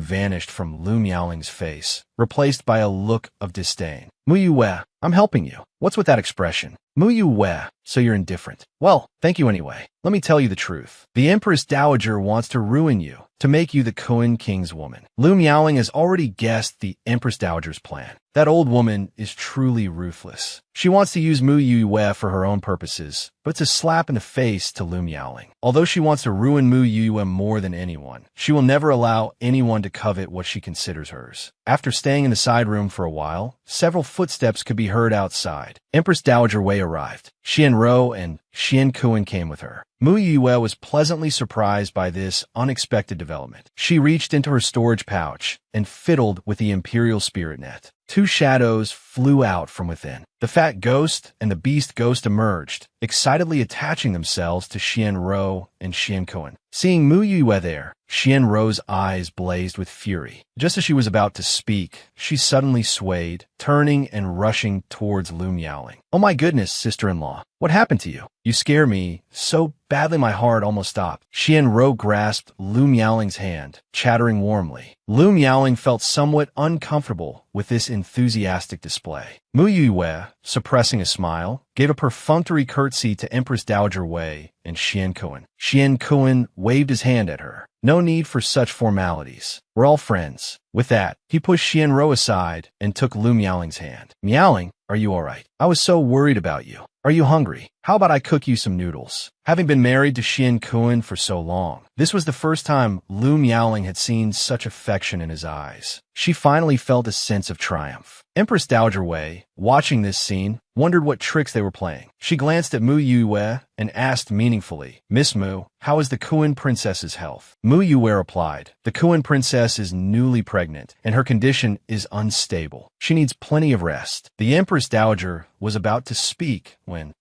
vanished from Lu Miaoling's face, replaced by a look of disdain. Mu Yue, I'm helping you. What's with that expression? Mu Yue, so you're indifferent. Well, thank you anyway. Let me tell you the truth. The Empress Dowager wants to ruin you, to make you the Kuin King's woman. Lu Miaoling has already guessed the Empress Dowager's plan. That old woman is truly ruthless. She wants to use Mu Yue for her own purposes, but it's a slap in the face to Lu Miaoling. Although she wants to ruin Mu Yue more than anyone, she will never allow anyone to covet what she considers hers. After staying in the side room for a while, several footsteps could be heard outside. Empress Dowager Wei arrived. Xianrou and Xian Kuin came with her. Mu Yue was pleasantly surprised by this unexpected development. She reached into her storage pouch and fiddled with the imperial spirit net. Two shadows flew out from within. The fat ghost and the beast ghost emerged, excitedly attaching themselves to Xianrou and Xian Kuin. Seeing Mu Yue there, Xianrou's eyes blazed with fury. Just as she was about to speak, she suddenly swayed, turning and rushing towards Lu Miaoling. Oh my goodness, sister-in-law, what happened to you? You scare me so badly my heart almost stopped. Xianrou grasped Lu Miaoling's hand, chattering warmly. Lu Miaoling felt somewhat uncomfortable with this enthusiastic display. Mu Yue, suppressing a smile, gave a perfunctory curtsy to Empress Dowager Wei and Xian Kuin. Xian Kuin waved his hand at her. No need for such formalities. We're all friends. With that, he pushed Xianrou aside and took Lu Miaoling's hand. Miaoling, are you all right? I was so worried about you. Are you hungry? How about I cook you some noodles? Having been married to Xian Kun for so long, this was the first time Lu Miaoling had seen such affection in his eyes. She finally felt a sense of triumph. Empress Dowager Wei, watching this scene, wondered what tricks they were playing. She glanced at Mu Yue and asked meaningfully, "Miss Mu, how is the Kuan princess's health?" Mu Yue replied, "The Kuan princess is newly pregnant, and her condition is unstable. She needs plenty of rest." The Empress Dowager was about to speak when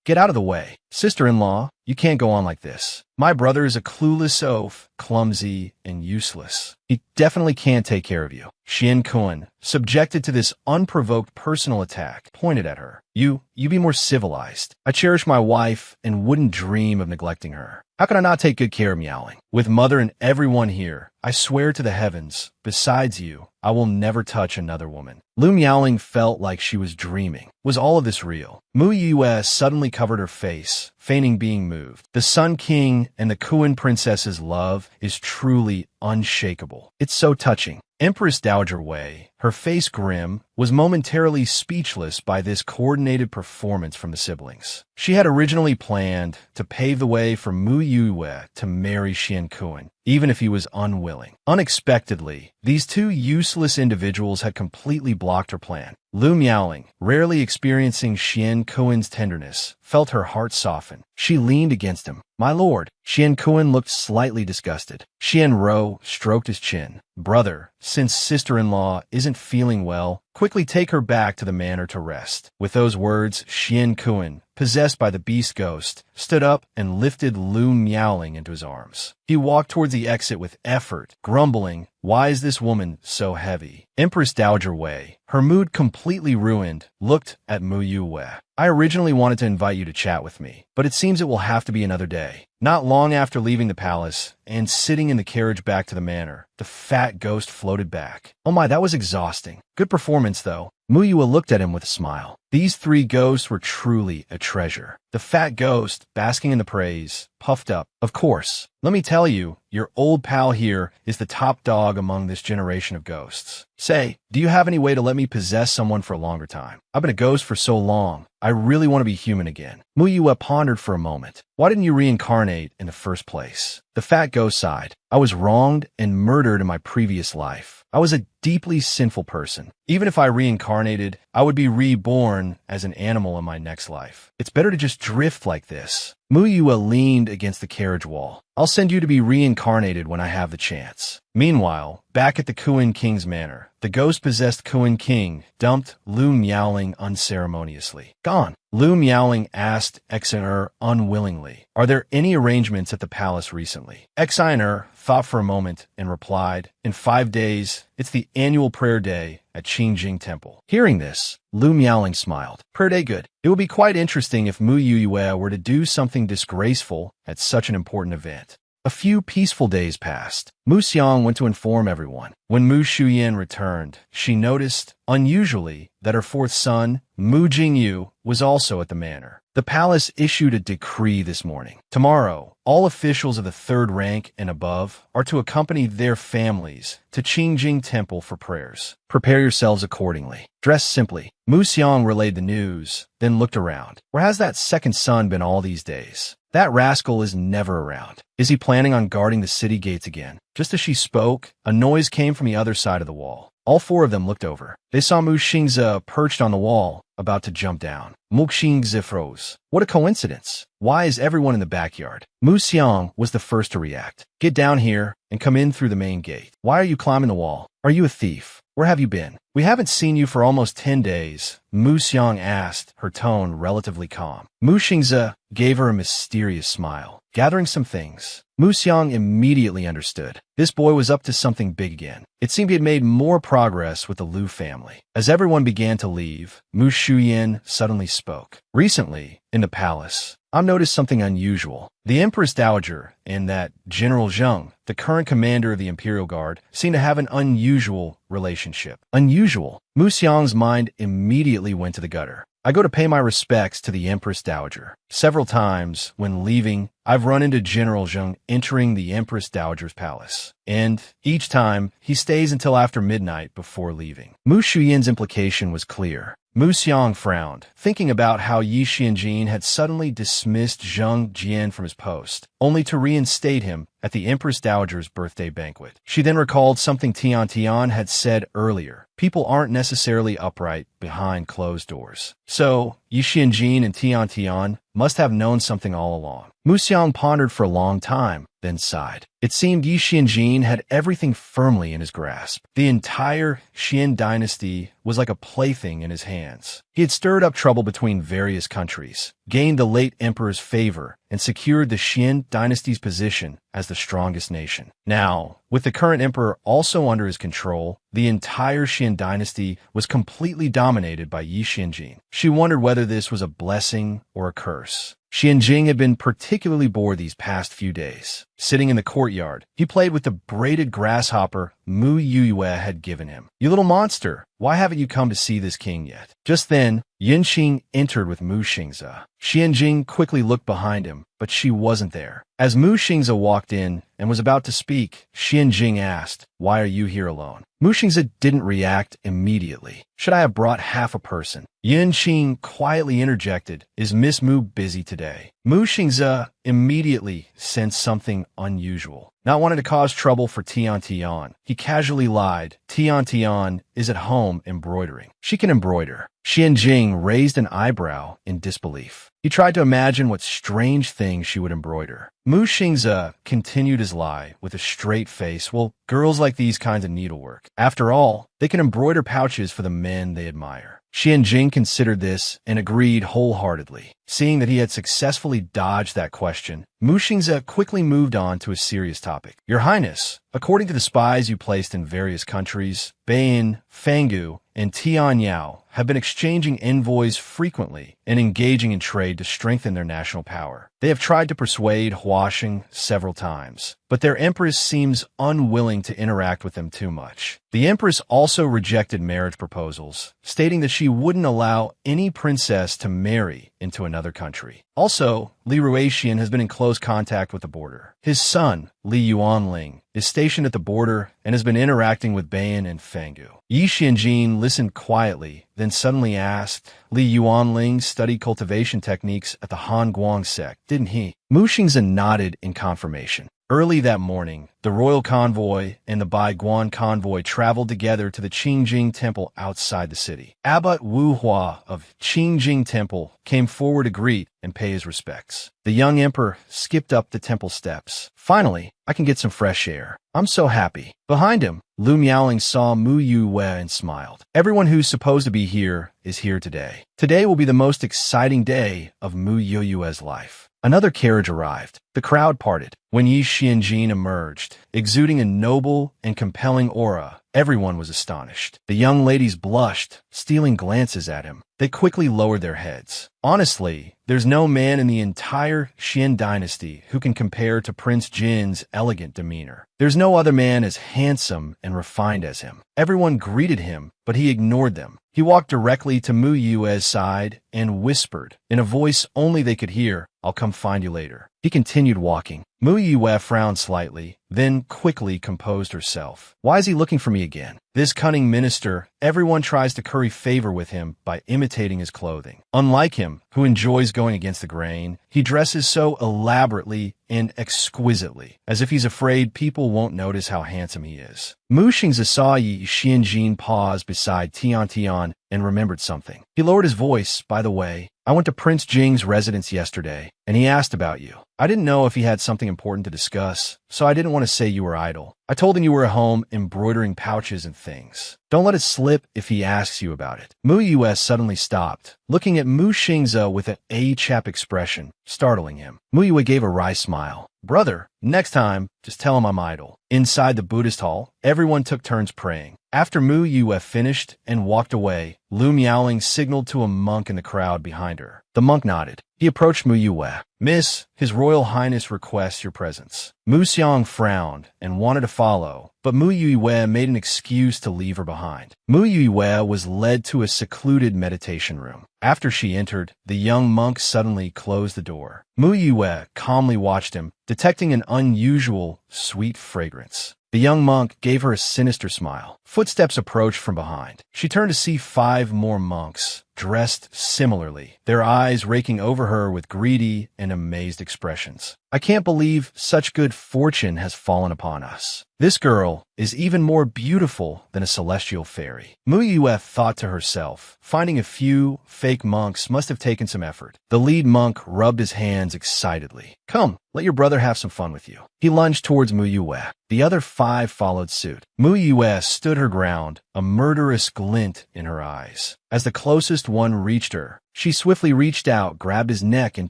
"Get out of the way. Sister-in-law, you can't go on like this. My brother is a clueless oaf, clumsy, and useless. He definitely can't take care of you." Xian Kun, subjected to this unprovoked personal attack, pointed at her. You be more civilized. I cherish my wife and wouldn't dream of neglecting her. How can I not take good care of Miaoling? With Mother and everyone here, I swear to the heavens, besides you, I will never touch another woman. Lu Miaoling felt like she was dreaming. Was all of this real? Mu Yue suddenly covered her face, feigning being moved. The Sun King and the Kuan princess's love is truly unshakable. It's so touching. Empress Dowager Wei, her face grim, was momentarily speechless by this coordinated performance from the siblings. She had originally planned to pave the way for Mu Yue to marry Xian Kun, even if he was unwilling. Unexpectedly, these two useless individuals had completely blocked her plan. Lu Miaoling, rarely experiencing Xian Kun's tenderness, felt her heart soften. She leaned against him. "My lord." Xian Kun looked slightly disgusted. Xian Ro stroked his chin. "Brother, since sister-in-law isn't feeling well, quickly take her back to the manor to rest." With those words, Xian Kun, possessed by the beast ghost, stood up and lifted Lu Miaoling into his arms. He walked towards the exit with effort, grumbling, "Why is this woman so heavy?" Empress Dowager Wei, her mood completely ruined, looked at Mu Yue. "I originally wanted to invite you to chat with me, but it seems it will have to be another day." Not long after leaving the palace and sitting in the carriage back to the manor, the fat ghost floated back. "Oh my, that was exhausting. Good performance, though." Mu Yue looked at him with a smile. These three ghosts were truly a treasure. The fat ghost, basking in the praise, puffed up. "Of course. Let me tell you, your old pal here is the top dog among this generation of ghosts. Say, do you have any way to let me possess someone for a longer time? I've been a ghost for so long. I really want to be human again." Mu Yue pondered for a moment. "Why didn't you reincarnate in the first place?" The fat ghost sighed. "I was wronged and murdered in my previous life. I was a deeply sinful person. Even if I reincarnated, I would be reborn as an animal in my next life. It's better to just drift like this." Mu Yue leaned against the carriage wall. "I'll send you to be reincarnated when I have the chance." Meanwhile, back at the Kuan King's manor, the ghost-possessed Kuan King dumped Lu Miaoling unceremoniously. "Gone." Lu Miaoling asked Exiner unwillingly, "Are there any arrangements at the palace recently?" Exiner thought for a moment and replied, "In 5 days, it's the annual prayer day at Qingjing Temple." Hearing this, Lu Miaoling smiled. "Prayer day good. It would be quite interesting if Mu Yue were to do something disgraceful at such an important event." A few peaceful days passed. Mu Xiang went to inform everyone. When Mu Shuyan returned, she noticed, unusually, that her fourth son, Mu Jingyu, was also at the manor. The palace issued a decree this morning. Tomorrow, all officials of the third rank and above are to accompany their families to Qingjing Temple for prayers. Prepare yourselves accordingly. Dress simply. Mu Xiang relayed the news, then looked around. Where has that second son been all these days? That rascal is never around. Is he planning on guarding the city gates again? Just as she spoke, a noise came from the other side of the wall. All four of them looked over. They saw Mu Xingze perched on the wall, about to jump down. Mu Xingze froze. What a coincidence. Why is everyone in the backyard? Mu Xiang was the first to react. "Get down here and come in through the main gate." "Why are you climbing the wall? Are you a thief? Where have you been?" "We haven't seen you for almost 10 days, Mu Xiang asked, her tone relatively calm. Mu Xingze gave her a mysterious smile. Gathering some things. Mu Xiang immediately understood. This boy was up to something big again. It seemed he had made more progress with the Liu family. As everyone began to leave, Mu Shuyan suddenly spoke. "Recently, in the palace, I've noticed something unusual. The Empress Dowager and that General Zheng, the current commander of the Imperial Guard, seem to have an unusual relationship." Unusual? Mu Xiang's mind immediately went to the gutter. "I go to pay my respects to the Empress Dowager. Several times, when leaving, I've run into General Zheng entering the Empress Dowager's palace. And each time, he stays until after midnight before leaving." Mu Shuyan's implication was clear. Mu Xiang frowned, thinking about how Yi Xianjin had suddenly dismissed Zheng Jian from his post, only to reinstate him at the Empress Dowager's birthday banquet. She then recalled something Tian Tian had said earlier. People aren't necessarily upright behind closed doors. So, Yi Xianjin and Tian Tian must have known something all along. Mu Xiang pondered for a long time, then sighed. It seemed Yi Xianjin had everything firmly in his grasp. The entire Xian dynasty was like a plaything in his hands. He had stirred up trouble between various countries, gained the late emperor's favor, and secured the Xian dynasty's position as the strongest nation. Now, with the current emperor also under his control, the entire Xian dynasty was completely dominated by Yi Xianjin. She wondered whether this was a blessing or a curse. Xianjing had been particularly bored these past few days. Sitting in the courtyard, he played with the braided grasshopper Mu Yue had given him. "You little monster, why haven't you come to see this king yet?" Just then, Yinxing entered with Mu Xingze. Xianjing quickly looked behind him, but she wasn't there. As Mu Xingze walked in and was about to speak, Xianjing asked, "Why are you here alone?" Mu Xingze didn't react immediately. "Should I have brought half a person?" Yinxing quietly interjected, "Is Miss Mu busy today?" Mu Xingze immediately sensed something unusual. Not wanting to cause trouble for Tian Tian, he casually lied. "Tian Tian is at home embroidering. She can embroider." Xianjing raised an eyebrow in disbelief. He tried to imagine what strange thing she would embroider. Mu Xingze continued his lie with a straight face. "Well, girls like these kinds of needlework. After all, they can embroider pouches for the men they admire." Xianjing considered this and agreed wholeheartedly. Seeing that he had successfully dodged that question, Mu Xingze quickly moved on to a serious topic. "Your Highness, according to the spies you placed in various countries, Beiyin, Fanggu, and Tianyao have been exchanging envoys frequently and engaging in trade to strengthen their national power. They have tried to persuade Huasheng several times, but their empress seems unwilling to interact with them too much. The empress also rejected marriage proposals, stating that she wouldn't allow any princess to marry into another country. Also, Li Ruixian has been in close contact with the border. His son, Li Yuanling, is stationed at the border and has been interacting with Beiyin and Fanggu." Yi Xianjin listened quietly, then suddenly asked, "Li Yuanling studied cultivation techniques at the Han Guang sect, didn't he?" Mu Xingze nodded in confirmation. Early that morning, the royal convoy and the Bai Guan convoy traveled together to the Qingjing Temple outside the city. Abbot Wu Hua of Qingjing Temple came forward to greet and pay his respects. The young emperor skipped up the temple steps. "Finally, I can get some fresh air. I'm so happy." Behind him, Lu Miaoling saw Mu Yue and smiled. "Everyone who's supposed to be here is here today. Today will be the most exciting day of Mu Yue's life." Another carriage arrived. The crowd parted. When Yi Xianjin emerged, exuding a noble and compelling aura, everyone was astonished. The young ladies blushed, stealing glances at him. They quickly lowered their heads. Honestly, there's no man in the entire Xian dynasty who can compare to Prince Jin's elegant demeanor. There's no other man as handsome and refined as him. Everyone greeted him, but he ignored them. He walked directly to Mu Yue's side and whispered, in a voice only they could hear, "I'll come find you later." He continued walking. Mu Yue frowned slightly, then quickly composed herself. "Why is he looking for me again? This cunning minister, everyone tries to curry favor with him by imitating his clothing. Unlike him, who enjoys going against the grain, he dresses so elaborately and exquisitely, as if he's afraid people won't notice how handsome he is." Mu Xingze saw Yi Xianjin pause beside Tian Tian and remembered something. He lowered his voice. "By the way, I went to Prince Jing's residence yesterday, and he asked about you. I didn't know if he had something important to discuss, so I didn't want to say you were idle. I told him you were at home embroidering pouches and things. Don't let it slip if he asks you about it." Mu Yue suddenly stopped, looking at Mu Xingze with an A-chap expression, startling him. Mu Yue gave a wry smile. "Brother, next time, just tell him I'm idle." Inside the Buddhist hall, everyone took turns praying. After Mu Yue finished and walked away, Lu Miaoling signaled to a monk in the crowd behind her. The monk nodded. He approached Mu Yue. "Miss, His Royal Highness requests your presence." Mu Xiang frowned and wanted to follow, but Mu Yue made an excuse to leave her behind. Mu Yue was led to a secluded meditation room. After she entered, the young monk suddenly closed the door. Mu Yue calmly watched him, detecting an unusual, sweet fragrance. The young monk gave her a sinister smile. Footsteps approached from behind. She turned to see 5 more monks, dressed similarly, their eyes raking over her with greedy and amazed expressions. I can't believe such good fortune has fallen upon us. This girl is even more beautiful than a celestial fairy. Muyue thought to herself. Finding a few fake monks must have taken some effort. The lead monk rubbed his hands excitedly. Come, let your brother have some fun with you. He lunged towards Muyue. The other 5 followed suit. Muyue stood her ground, a murderous glint in her eyes. As the closest one reached her, she swiftly reached out, grabbed his neck, and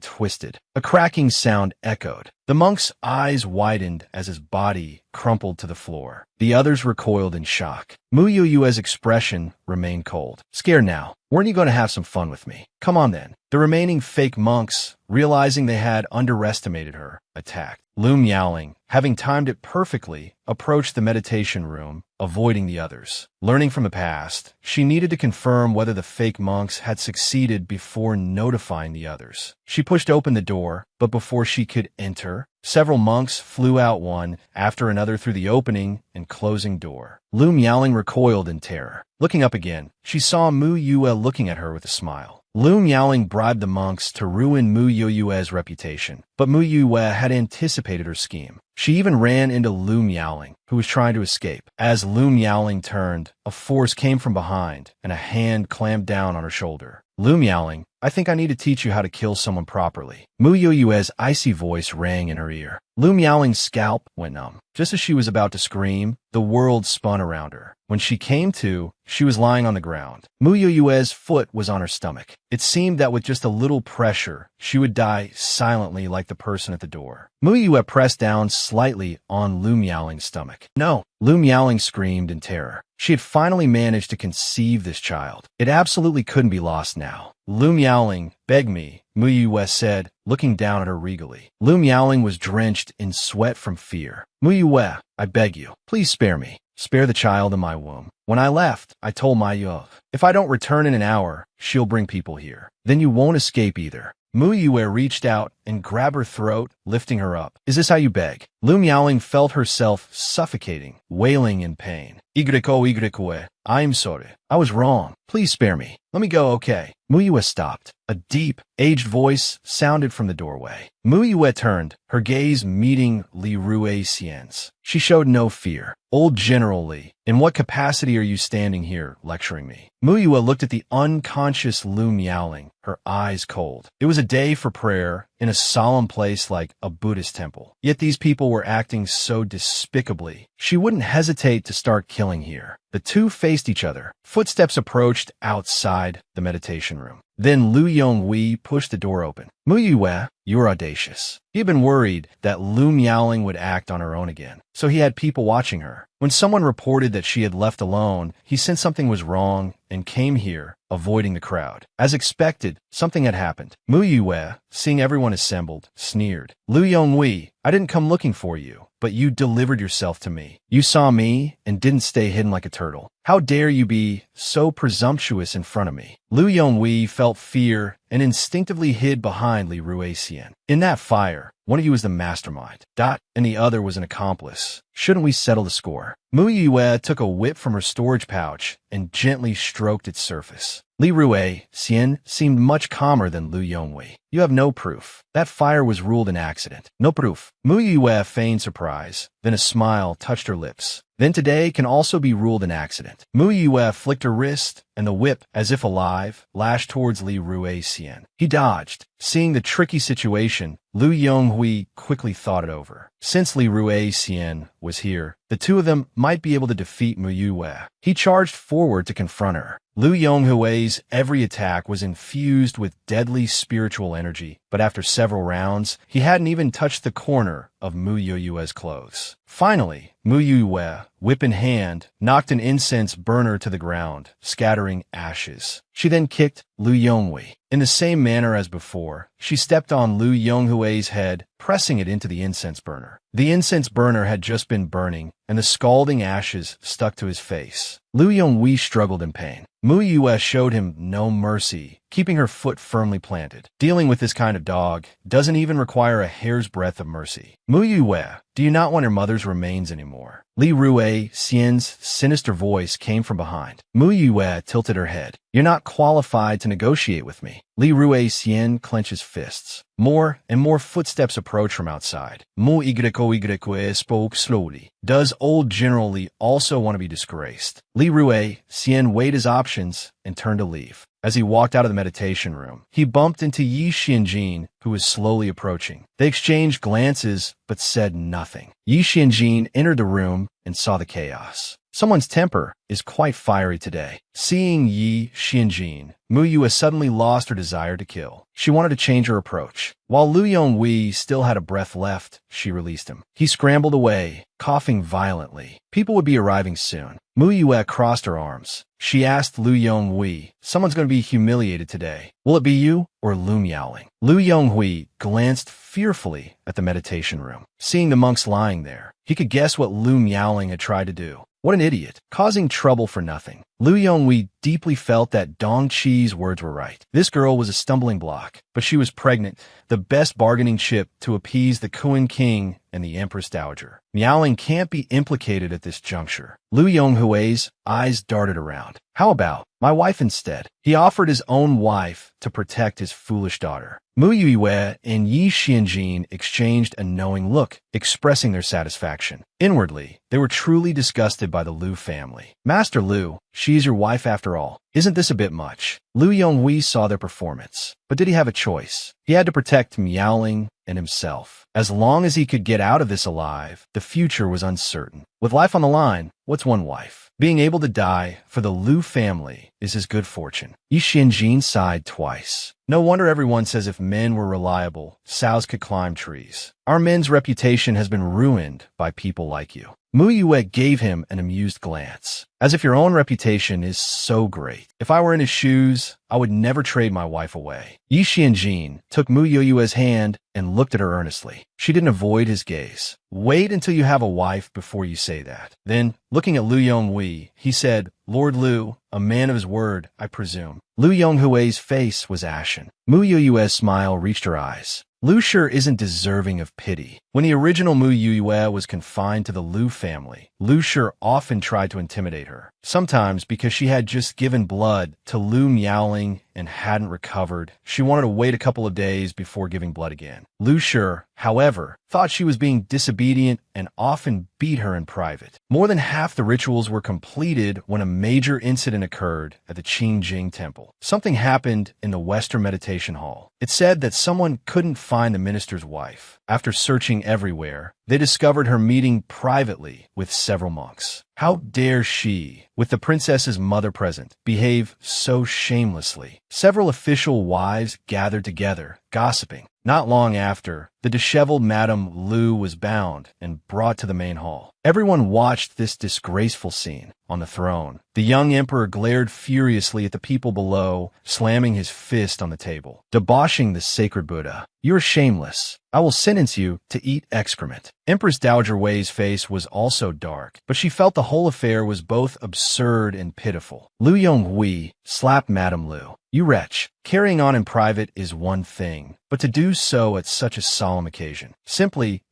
twisted. A cracking sound echoed. The monk's eyes widened as his body crumpled to the floor. The others recoiled in shock. Muyue's expression remained cold. Scared now? Weren't you going to have some fun with me? Come on then. The remaining fake monks, realizing they had underestimated her, attacked. Lu Miaoling, having timed it perfectly, approached the meditation room, avoiding the others. Learning from the past, she needed to confirm whether the fake monks had succeeded before notifying the others. She pushed open the door, but before she could enter, several monks flew out one after another through the opening and closing door. Lu Miaoling recoiled in terror. Looking up again, she saw Mu Yue looking at her with a smile. Lu Miaoling bribed the monks to ruin Mu Yue's reputation, but Mu Yue had anticipated her scheme. She even ran into Lu Miaoling, who was trying to escape. As Lu Miaoling turned, a force came from behind, and a hand clamped down on her shoulder. Lu Miaoling, I think I need to teach you how to kill someone properly. Mu Yue's icy voice rang in her ear. Lu Miaoling's scalp went numb. Just as she was about to scream, the world spun around her. When she came to, she was lying on the ground. Mu Yue's foot was on her stomach. It seemed that with just a little pressure, she would die silently like the person at the door. Mu Yue pressed down slightly on Lu Miaoling's stomach. No! Lu Miaoling screamed in terror. She had finally managed to conceive this child. It absolutely couldn't be lost now. Lu Miaoling, beg me, Mu Yue said, looking down at her regally. Lu Miaoling was drenched in sweat from fear. Mu Yue, I beg you, please spare me. Spare the child in my womb. When I left, I told my Yue, if I don't return in an hour, she'll bring people here. Then you won't escape either. Mu Yue reached out and grabbed her throat, lifting her up. Is this how you beg? Lu Miaoling felt herself suffocating, wailing in pain. Yue, I'm sorry. I was wrong. Please spare me. Let me go, okay? Mu Yue stopped. A deep, aged voice sounded from the doorway. Mu Yue turned, her gaze meeting Li Ruixian's. She showed no fear. Old General Li, in what capacity are you standing here lecturing me? Mu Yue looked at the unconscious Lu Miaoling, her eyes cold. It was a day for prayer in a solemn place like a Buddhist temple. Yet these people were acting so despicably. She wouldn't hesitate to start killing here. The two faced each other. Footsteps approached outside the meditation room. Then Lu Yonghui pushed the door open. Mu Yue, you're audacious. He had been worried that Lu Miaoling would act on her own again, so he had people watching her. When someone reported that she had left alone, he sensed something was wrong and came here, avoiding the crowd. As expected, something had happened. Mu Yue, seeing everyone assembled, sneered. Lu Yonghui, I didn't come looking for you, but you delivered yourself to me. You saw me and didn't stay hidden like a turtle. How dare you be so presumptuous in front of me? Lu Yonghui felt fear and instinctively hid behind Li Ruixian. In that fire, one of you was the mastermind, and the other was an accomplice. Shouldn't we settle the score? Mu Yue took a whip from her storage pouch and gently stroked its surface. Li Ruixian seemed much calmer than Lu Yonghui. You have no proof. That fire was ruled an accident. No proof. Mu Yue feigned surprise. Then a smile touched her lips. Then today can also be ruled an accident. Mu Yue flicked her wrist, and the whip, as if alive, lashed towards Li Ruixian. He dodged. Seeing the tricky situation, Lu Yonghui quickly thought it over. Since Li Ruixian was here, the two of them might be able to defeat Mu Yue. He charged forward to confront her. Lu Yonghui's every attack was infused with deadly spiritual energy, but after several rounds, he hadn't even touched the corner of Mu Yue's clothes. Finally, Mu Yue, whip in hand, knocked an incense burner to the ground, scattering ashes. She then kicked Lu Yonghui. In the same manner as before, she stepped on Lu Yonghui's head, pressing it into the incense burner. The incense burner had just been burning, and the scalding ashes stuck to his face. Lu Yonghui struggled in pain. Mu Yue showed him no mercy, keeping her foot firmly planted. Dealing with this kind of dog doesn't even require a hair's breadth of mercy. Mu Yue, do you not want your mother's remains anymore? Li Rue Xian's sinister voice came from behind. Mu Yue tilted her head. You're not qualified to negotiate with me. Li Rue Xian clenches fists. More and more footsteps approach from outside. Mu Yue spoke slowly. Does old General Li also want to be disgraced? Li Rue Xian weighed his options and turned to leave. As he walked out of the meditation room, he bumped into Yi Xianjin, who was slowly approaching. They exchanged glances, but said nothing. Yi Xianjin entered the room and saw the chaos. Someone's temper is quite fiery today. Seeing Yi Xianjin, Mu Yue suddenly lost her desire to kill. She wanted to change her approach. While Lu Yonghui still had a breath left, she released him. He scrambled away, coughing violently. People would be arriving soon. Mu Yue crossed her arms. She asked Lu Yonghui, someone's going to be humiliated today. Will it be you or Lu Miaoling? Lu Yonghui glanced fearfully at the meditation room. Seeing the monks lying there, he could guess what Lu Miaoling had tried to do. What an idiot, causing trouble for nothing. Lu Yonghui deeply felt that Dong Qi's words were right. This girl was a stumbling block, but she was pregnant, the best bargaining chip to appease the Kuan King and the Empress Dowager. Miaoling can't be implicated at this juncture. Lu Yonghui's eyes darted around. How about my wife instead? He offered his own wife to protect his foolish daughter. Mu Yue and Yi Xianjin exchanged a knowing look, expressing their satisfaction. Inwardly, they were truly disgusted by the Lu family. Master Lu, she's your wife after all. Isn't this a bit much? Lu Yonghui saw their performance, but did he have a choice? He had to protect Miaoling and himself. As long as he could get out of this alive, the future was uncertain. With life on the line, what's one wife? Being able to die for the Lu family is his good fortune. Yi Xianjin sighed twice. No wonder everyone says if men were reliable, sows could climb trees. Our men's reputation has been ruined by people like you. Mu Yue gave him an amused glance. As if your own reputation is so great. If I were in his shoes, I would never trade my wife away. Yi Xianjin took Mu Yue's hand and looked at her earnestly. She didn't avoid his gaze. Wait until you have a wife before you say that. Then, looking at Lu Yonghui, he said, Lord Lu, a man of his word, I presume. Lu Yonghui's face was ashen. Mu Yue's smile reached her eyes. Lu sure isn't deserving of pity. When the original Mu Yue was confined to the Lu family, Lu sure often tried to intimidate her. Sometimes because she had just given blood to Lu Miaoling and hadn't recovered, she wanted to wait a couple of days before giving blood again. Lu Sure, however, thought she was being disobedient and often beat her in private. More than half the rituals were completed when a major incident occurred at the Qingjing Temple. Something happened in the Western Meditation Hall. It said that someone couldn't find the minister's wife. After searching everywhere, they discovered her meeting privately with several monks. How dare she, with the princess's mother present, behave so shamelessly? Several official wives gathered together, gossiping. Not long after, the disheveled Madame Lu was bound and brought to the main hall. Everyone watched this disgraceful scene. On the throne, the young emperor glared furiously at the people below, slamming his fist on the table, debauching the sacred Buddha. You're shameless. I will sentence you to eat excrement. Empress Dowager Wei's face was also dark, but she felt the whole affair was both absurd and pitiful. Lu Yonghui slapped Madame Lu. You wretch. Carrying on in private is one thing, but to do so at such a solemn occasion. Simply,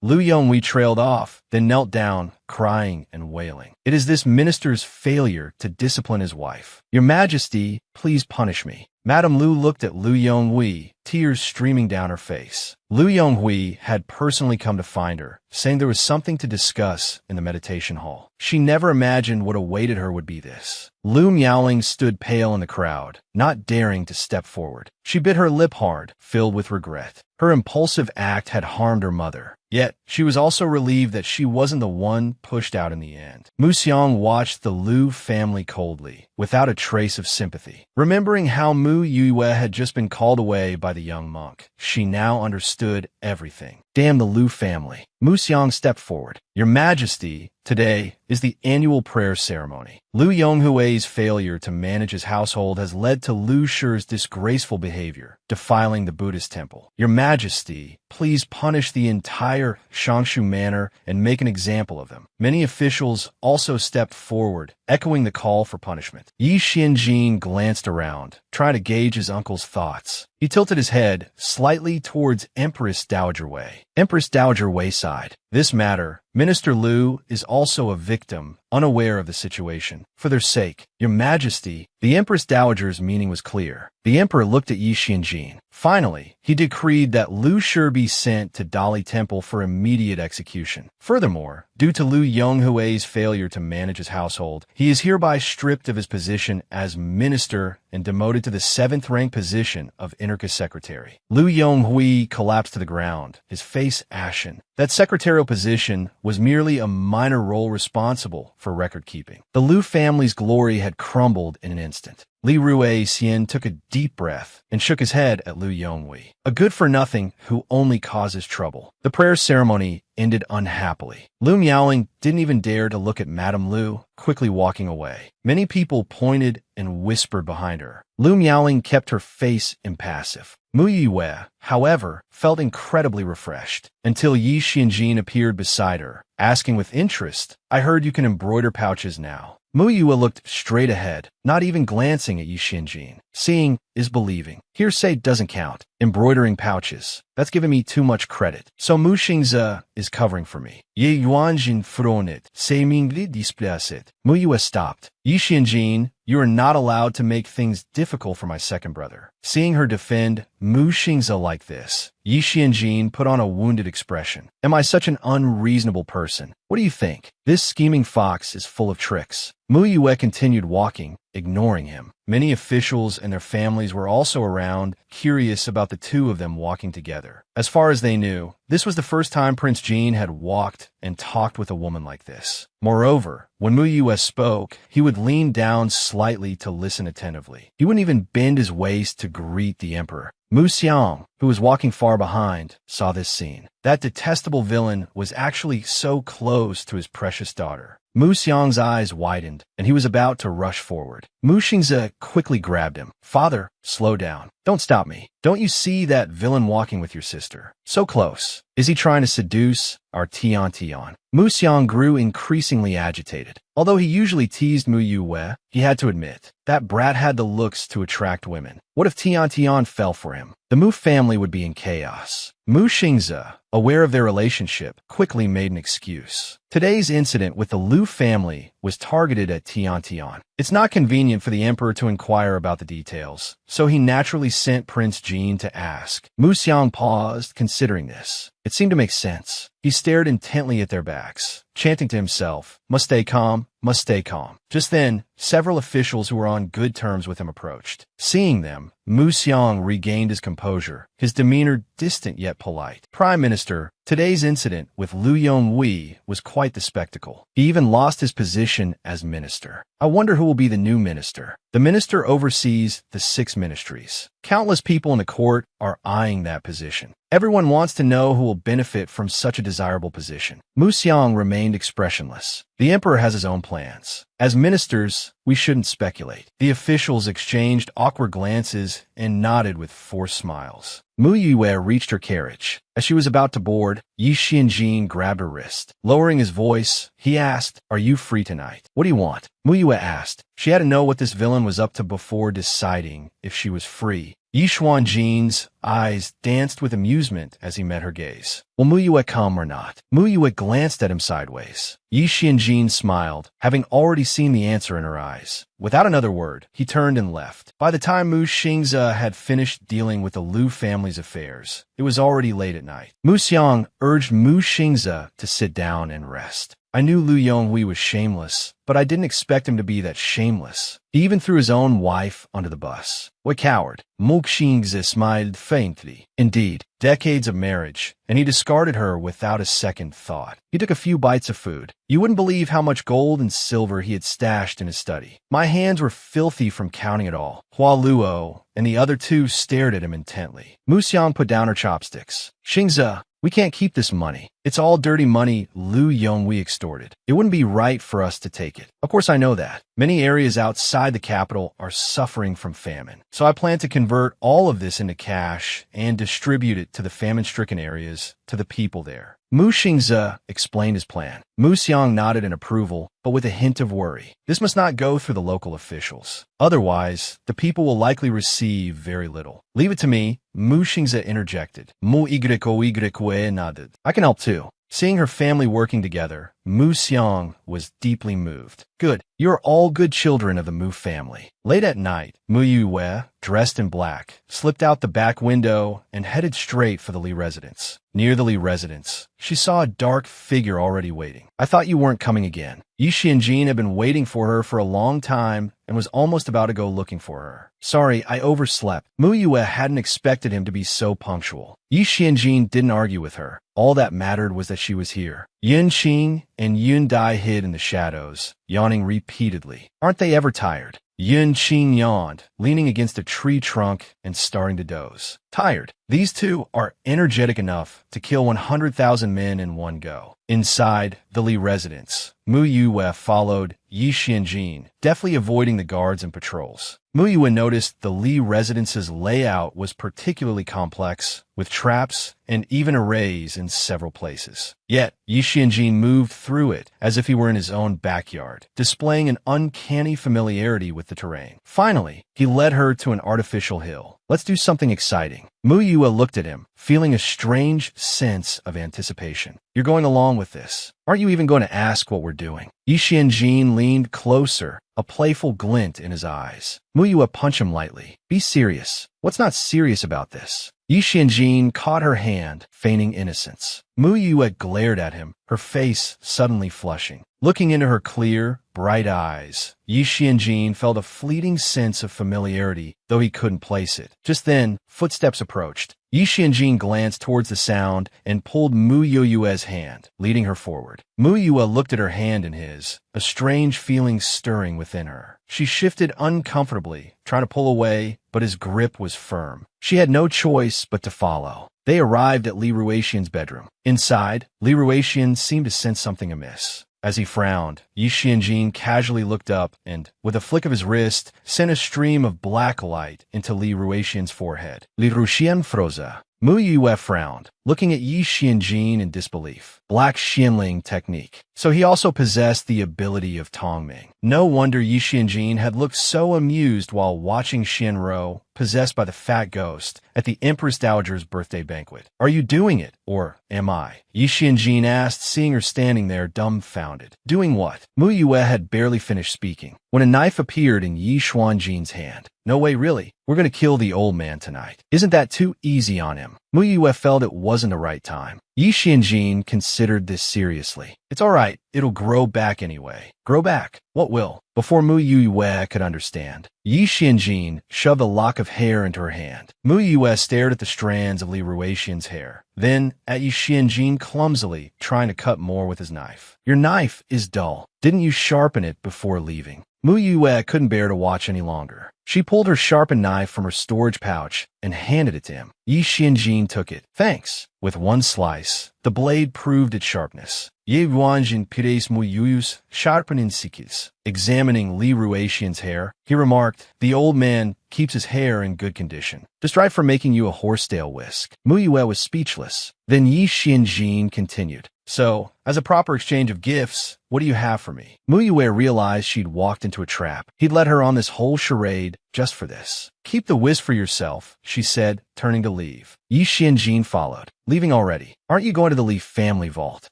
Lu Yonghui trailed off, then knelt down, crying and wailing. It is this minister's failure to discipline his wife. Your Majesty, please punish me. Madame Lu looked at Lu Yonghui, tears streaming down her face. Lu Yonghui had personally come to find her, saying there was something to discuss in the meditation hall. She never imagined what awaited her would be this. Lu Miaoling stood pale in the crowd, not daring to step forward. She bit her lip hard, filled with regret. Her impulsive act had harmed her mother. Yet, she was also relieved that she wasn't the one pushed out in the end. Mu Xiang watched the Lu family coldly, without a trace of sympathy. Remembering how Mu Yue had just been called away by the young monk, she now understood everything. Damn the Lu family. Mu Xiang stepped forward. Your Majesty, today is the annual prayer ceremony. Lu Yonghui's failure to manage his household has led to Lu Shi's disgraceful behavior, defiling the Buddhist temple. Your Majesty, please punish the entire Shangshu manor and make an example of them. Many officials also stepped forward, echoing the call for punishment. Yi Xianjin glanced around, trying to gauge his uncle's thoughts. He tilted his head slightly towards Empress Dowager Wei. Empress Dowager Wei sighed. This matter, Minister Liu is also a victim, unaware of the situation. For their sake, Your Majesty, the Empress Dowager's meaning was clear. The Emperor looked at Yi Xianjin. Finally, he decreed that Liu Shi be sent to Dali Temple for immediate execution. Furthermore, due to Liu Yonghui's failure to manage his household, he is hereby stripped of his position as minister and demoted to the 7th-rank position of Innerka Secretary. Liu Yonghui collapsed to the ground, his face ashen. That secretarial position was merely a minor role responsible for record-keeping. The Liu family's glory had crumbled in an instant. Li Rui Xian took a deep breath and shook his head at Liu Yonghui, a good-for-nothing who only causes trouble. The prayer ceremony ended unhappily. Liu Miaoling didn't even dare to look at Madame Liu, quickly walking away. Many people pointed and whispered behind her. Liu Miaoling kept her face impassive. Mu Yue, however, felt incredibly refreshed, until Yi Xianjin appeared beside her, asking with interest, "I heard you can embroider pouches now." Mu Yue looked straight ahead, not even glancing at Yi Xianjin. Seeing is believing. Hearsay doesn't count. Embroidering pouches. That's giving me too much credit. So Mu Xingze is covering for me. Ye Yuanjin fronit, seemingly displaced. Mu Yue stopped. Yi Xianjin, you are not allowed to make things difficult for my second brother. Seeing her defend Mu Xingze like this, Yi Xianjin put on a wounded expression. Am I such an unreasonable person? What do you think? This scheming fox is full of tricks. Mu Yue continued walking, ignoring him. Many officials and their families were also around, curious about the two of them walking together. As far as they knew, this was the first time Prince Jean had walked and talked with a woman like this. Moreover, when Mu Yue spoke, he would lean down slightly to listen attentively. He wouldn't even bend his waist to greet the emperor. Mu Xiang, who was walking far behind, saw this scene. That detestable villain was actually so close to his precious daughter. Mu Xiang's eyes widened, and he was about to rush forward. Mu Xingze quickly grabbed him. "Father, slow down. Don't stop me. Don't you see that villain walking with your sister? So close. Is he trying to seduce our Tian Tian?" Mu Xiang grew increasingly agitated. Although he usually teased Mu Yue, he had to admit, that brat had the looks to attract women. What if Tian Tian fell for him? The Mu family would be in chaos. Mu Xingze, aware of their relationship, quickly made an excuse. Today's incident with the Liu family was targeted at Tian Tian. It's not convenient for the emperor to inquire about the details, so he naturally sent Prince Jean to ask. Mu Xiang paused, considering this. It seemed to make sense. He stared intently at their backs, chanting to himself, "Must stay calm, must stay calm." Just then, several officials who were on good terms with him approached. Seeing them, Mu Xiang regained his composure, his demeanor distant yet polite. "Prime Minister, today's incident with Liu Yonghui was quite the spectacle. He even lost his position as minister. I wonder who will be the new minister. The minister oversees the 6 ministries. Countless people in the court are eyeing that position. Everyone wants to know who will benefit from such a desirable position." Mu Xiang remained expressionless. The emperor has his own plans. As ministers, we shouldn't speculate. The officials exchanged awkward glances and nodded with forced smiles. Mu Yue reached her carriage. As she was about to board, Yi Xianjin grabbed her wrist. Lowering his voice, he asked, "Are you free tonight? What do you want?" Mu Yue asked. She had to know what this villain was up to before deciding if she was free. Yi Xuanjin's eyes danced with amusement as he met her gaze. Will Mu Yue come or not? Mu Yue glanced at him sideways. Yi Xianjin smiled, having already seen the answer in her eyes. Without another word, he turned and left. By the time Mu Xingze had finished dealing with the Liu family's affairs, it was already late at night. Mu Xiang urged Mu Xingze to sit down and rest. I knew Liu Yonghui was shameless, but I didn't expect him to be that shameless. He even threw his own wife under the bus. What coward. Mu Xingze smiled faintly. Indeed, decades of marriage, and he discarded her without a second thought. He took a few bites of food. You wouldn't believe how much gold and silver he had stashed in his study. My hands were filthy from counting it all. Hua Luo and the other two stared at him intently. Mu Xiang put down her chopsticks. "Xingze, we can't keep this money. It's all dirty money Liu Yonghui extorted. It wouldn't be right for us to take it. Of course I know that. Many areas outside the capital are suffering from famine. So I plan to convert all of this into cash and distribute it to the famine-stricken areas, to the people there. Mu Xingze explained his plan. Mu Xiang nodded in approval, but with a hint of worry. This must not go through the local officials. Otherwise, the people will likely receive very little. Leave it to me, Mu Xingze interjected. Mu Yue nodded. I can help too. Seeing her family working together, Mu Xiang was deeply moved. Good. You're all good children of the Mu family. Late at night, Mu Yue, dressed in black, slipped out the back window and headed straight for the Li residence. Near the Li residence, she saw a dark figure already waiting. I thought you weren't coming again. Yi Xianjin had been waiting for her for a long time and was almost about to go looking for her. Sorry, I overslept. Mu Yue hadn't expected him to be so punctual. Yi Xianjin didn't argue with her. All that mattered was that she was here. Yun Qing and Yun Dai hid in the shadows, yawning repeatedly. Aren't they ever tired? Yun Qing yawned, leaning against a tree trunk and starting to doze. Tired. These two are energetic enough to kill 100,000 men in one go. Inside the Li residence, Mu Yue followed Yi Xianjin, deftly avoiding the guards and patrols. Mu Yue noticed the Li residence's layout was particularly complex, with traps and even arrays in several places. Yet, Yi Xianjin moved through it as if he were in his own backyard, displaying an uncanny familiarity with the terrain. Finally, he led her to an artificial hill. Let's do something exciting. Mu Yue looked at him, feeling a strange sense of anticipation. You're going along with this. Aren't you even going to ask what we're doing? Yi Xianjin leaned closer, a playful glint in his eyes. Mu Yue punched him lightly. Be serious. What's not serious about this? Yi Xianjin caught her hand, feigning innocence. Mu Yue glared at him, her face suddenly flushing. Looking into her clear, bright eyes, Yi Xianjin felt a fleeting sense of familiarity, though he couldn't place it. Just then, footsteps approached. Yi Xianjin glanced towards the sound and pulled Mu Yue's hand, leading her forward. Mu Yue looked at her hand in his, a strange feeling stirring within her. She shifted uncomfortably, trying to pull away, but his grip was firm. She had no choice but to follow. They arrived at Li Ruixian's bedroom. Inside, Li Ruixian seemed to sense something amiss. As he frowned, Yi Xianjin casually looked up and, with a flick of his wrist, sent a stream of black light into Li Ruixian's forehead. Li Ruixian froze. Mu Yue frowned, looking at Yi Xianjin in disbelief. Black Xianling technique. So he also possessed the ability of Tongming. No wonder Yi Xianjin had looked so amused while watching Xianro, possessed by the fat ghost, at the Empress Dowager's birthday banquet. Are you doing it, or am I? Yi Xianjin asked, seeing her standing there dumbfounded. Doing what? Mu Yue had barely finished speaking when a knife appeared in Yi Xuanjin's hand. No way, really. We're going to kill the old man tonight. Isn't that too easy on him? Mu Yue felt it wasn't the right time. Yi Xianjin considered this seriously. It's all right. It'll grow back anyway. Grow back? What will? Before Mu Yue could understand, Yi Xianjin shoved a lock of hair into her hand. Mu Yue stared at the strands of Li Ruixian's hair, then at Yi Xianjin clumsily, trying to cut more with his knife. Your knife is dull. Didn't you sharpen it before leaving? Mu Yue couldn't bear to watch any longer. She pulled her sharpened knife from her storage pouch and handed it to him. Yi Xianjin took it. Thanks. With one slice, the blade proved its sharpness. Ye Wanjin pires mu yuyus sharpening sikis. Examining Li Ruixian's hair, he remarked, the old man keeps his hair in good condition. Just right for making you a horsetail whisk. Mu Yue was speechless. Then Yi Xianjin continued. So, as a proper exchange of gifts, what do you have for me? Mu Yue realized she'd walked into a trap. He'd led her on this whole charade just for this. Keep the whisk for yourself, she said, turning to leave. Yi Xianjin followed. Leaving already? Aren't you going to the Li family vault?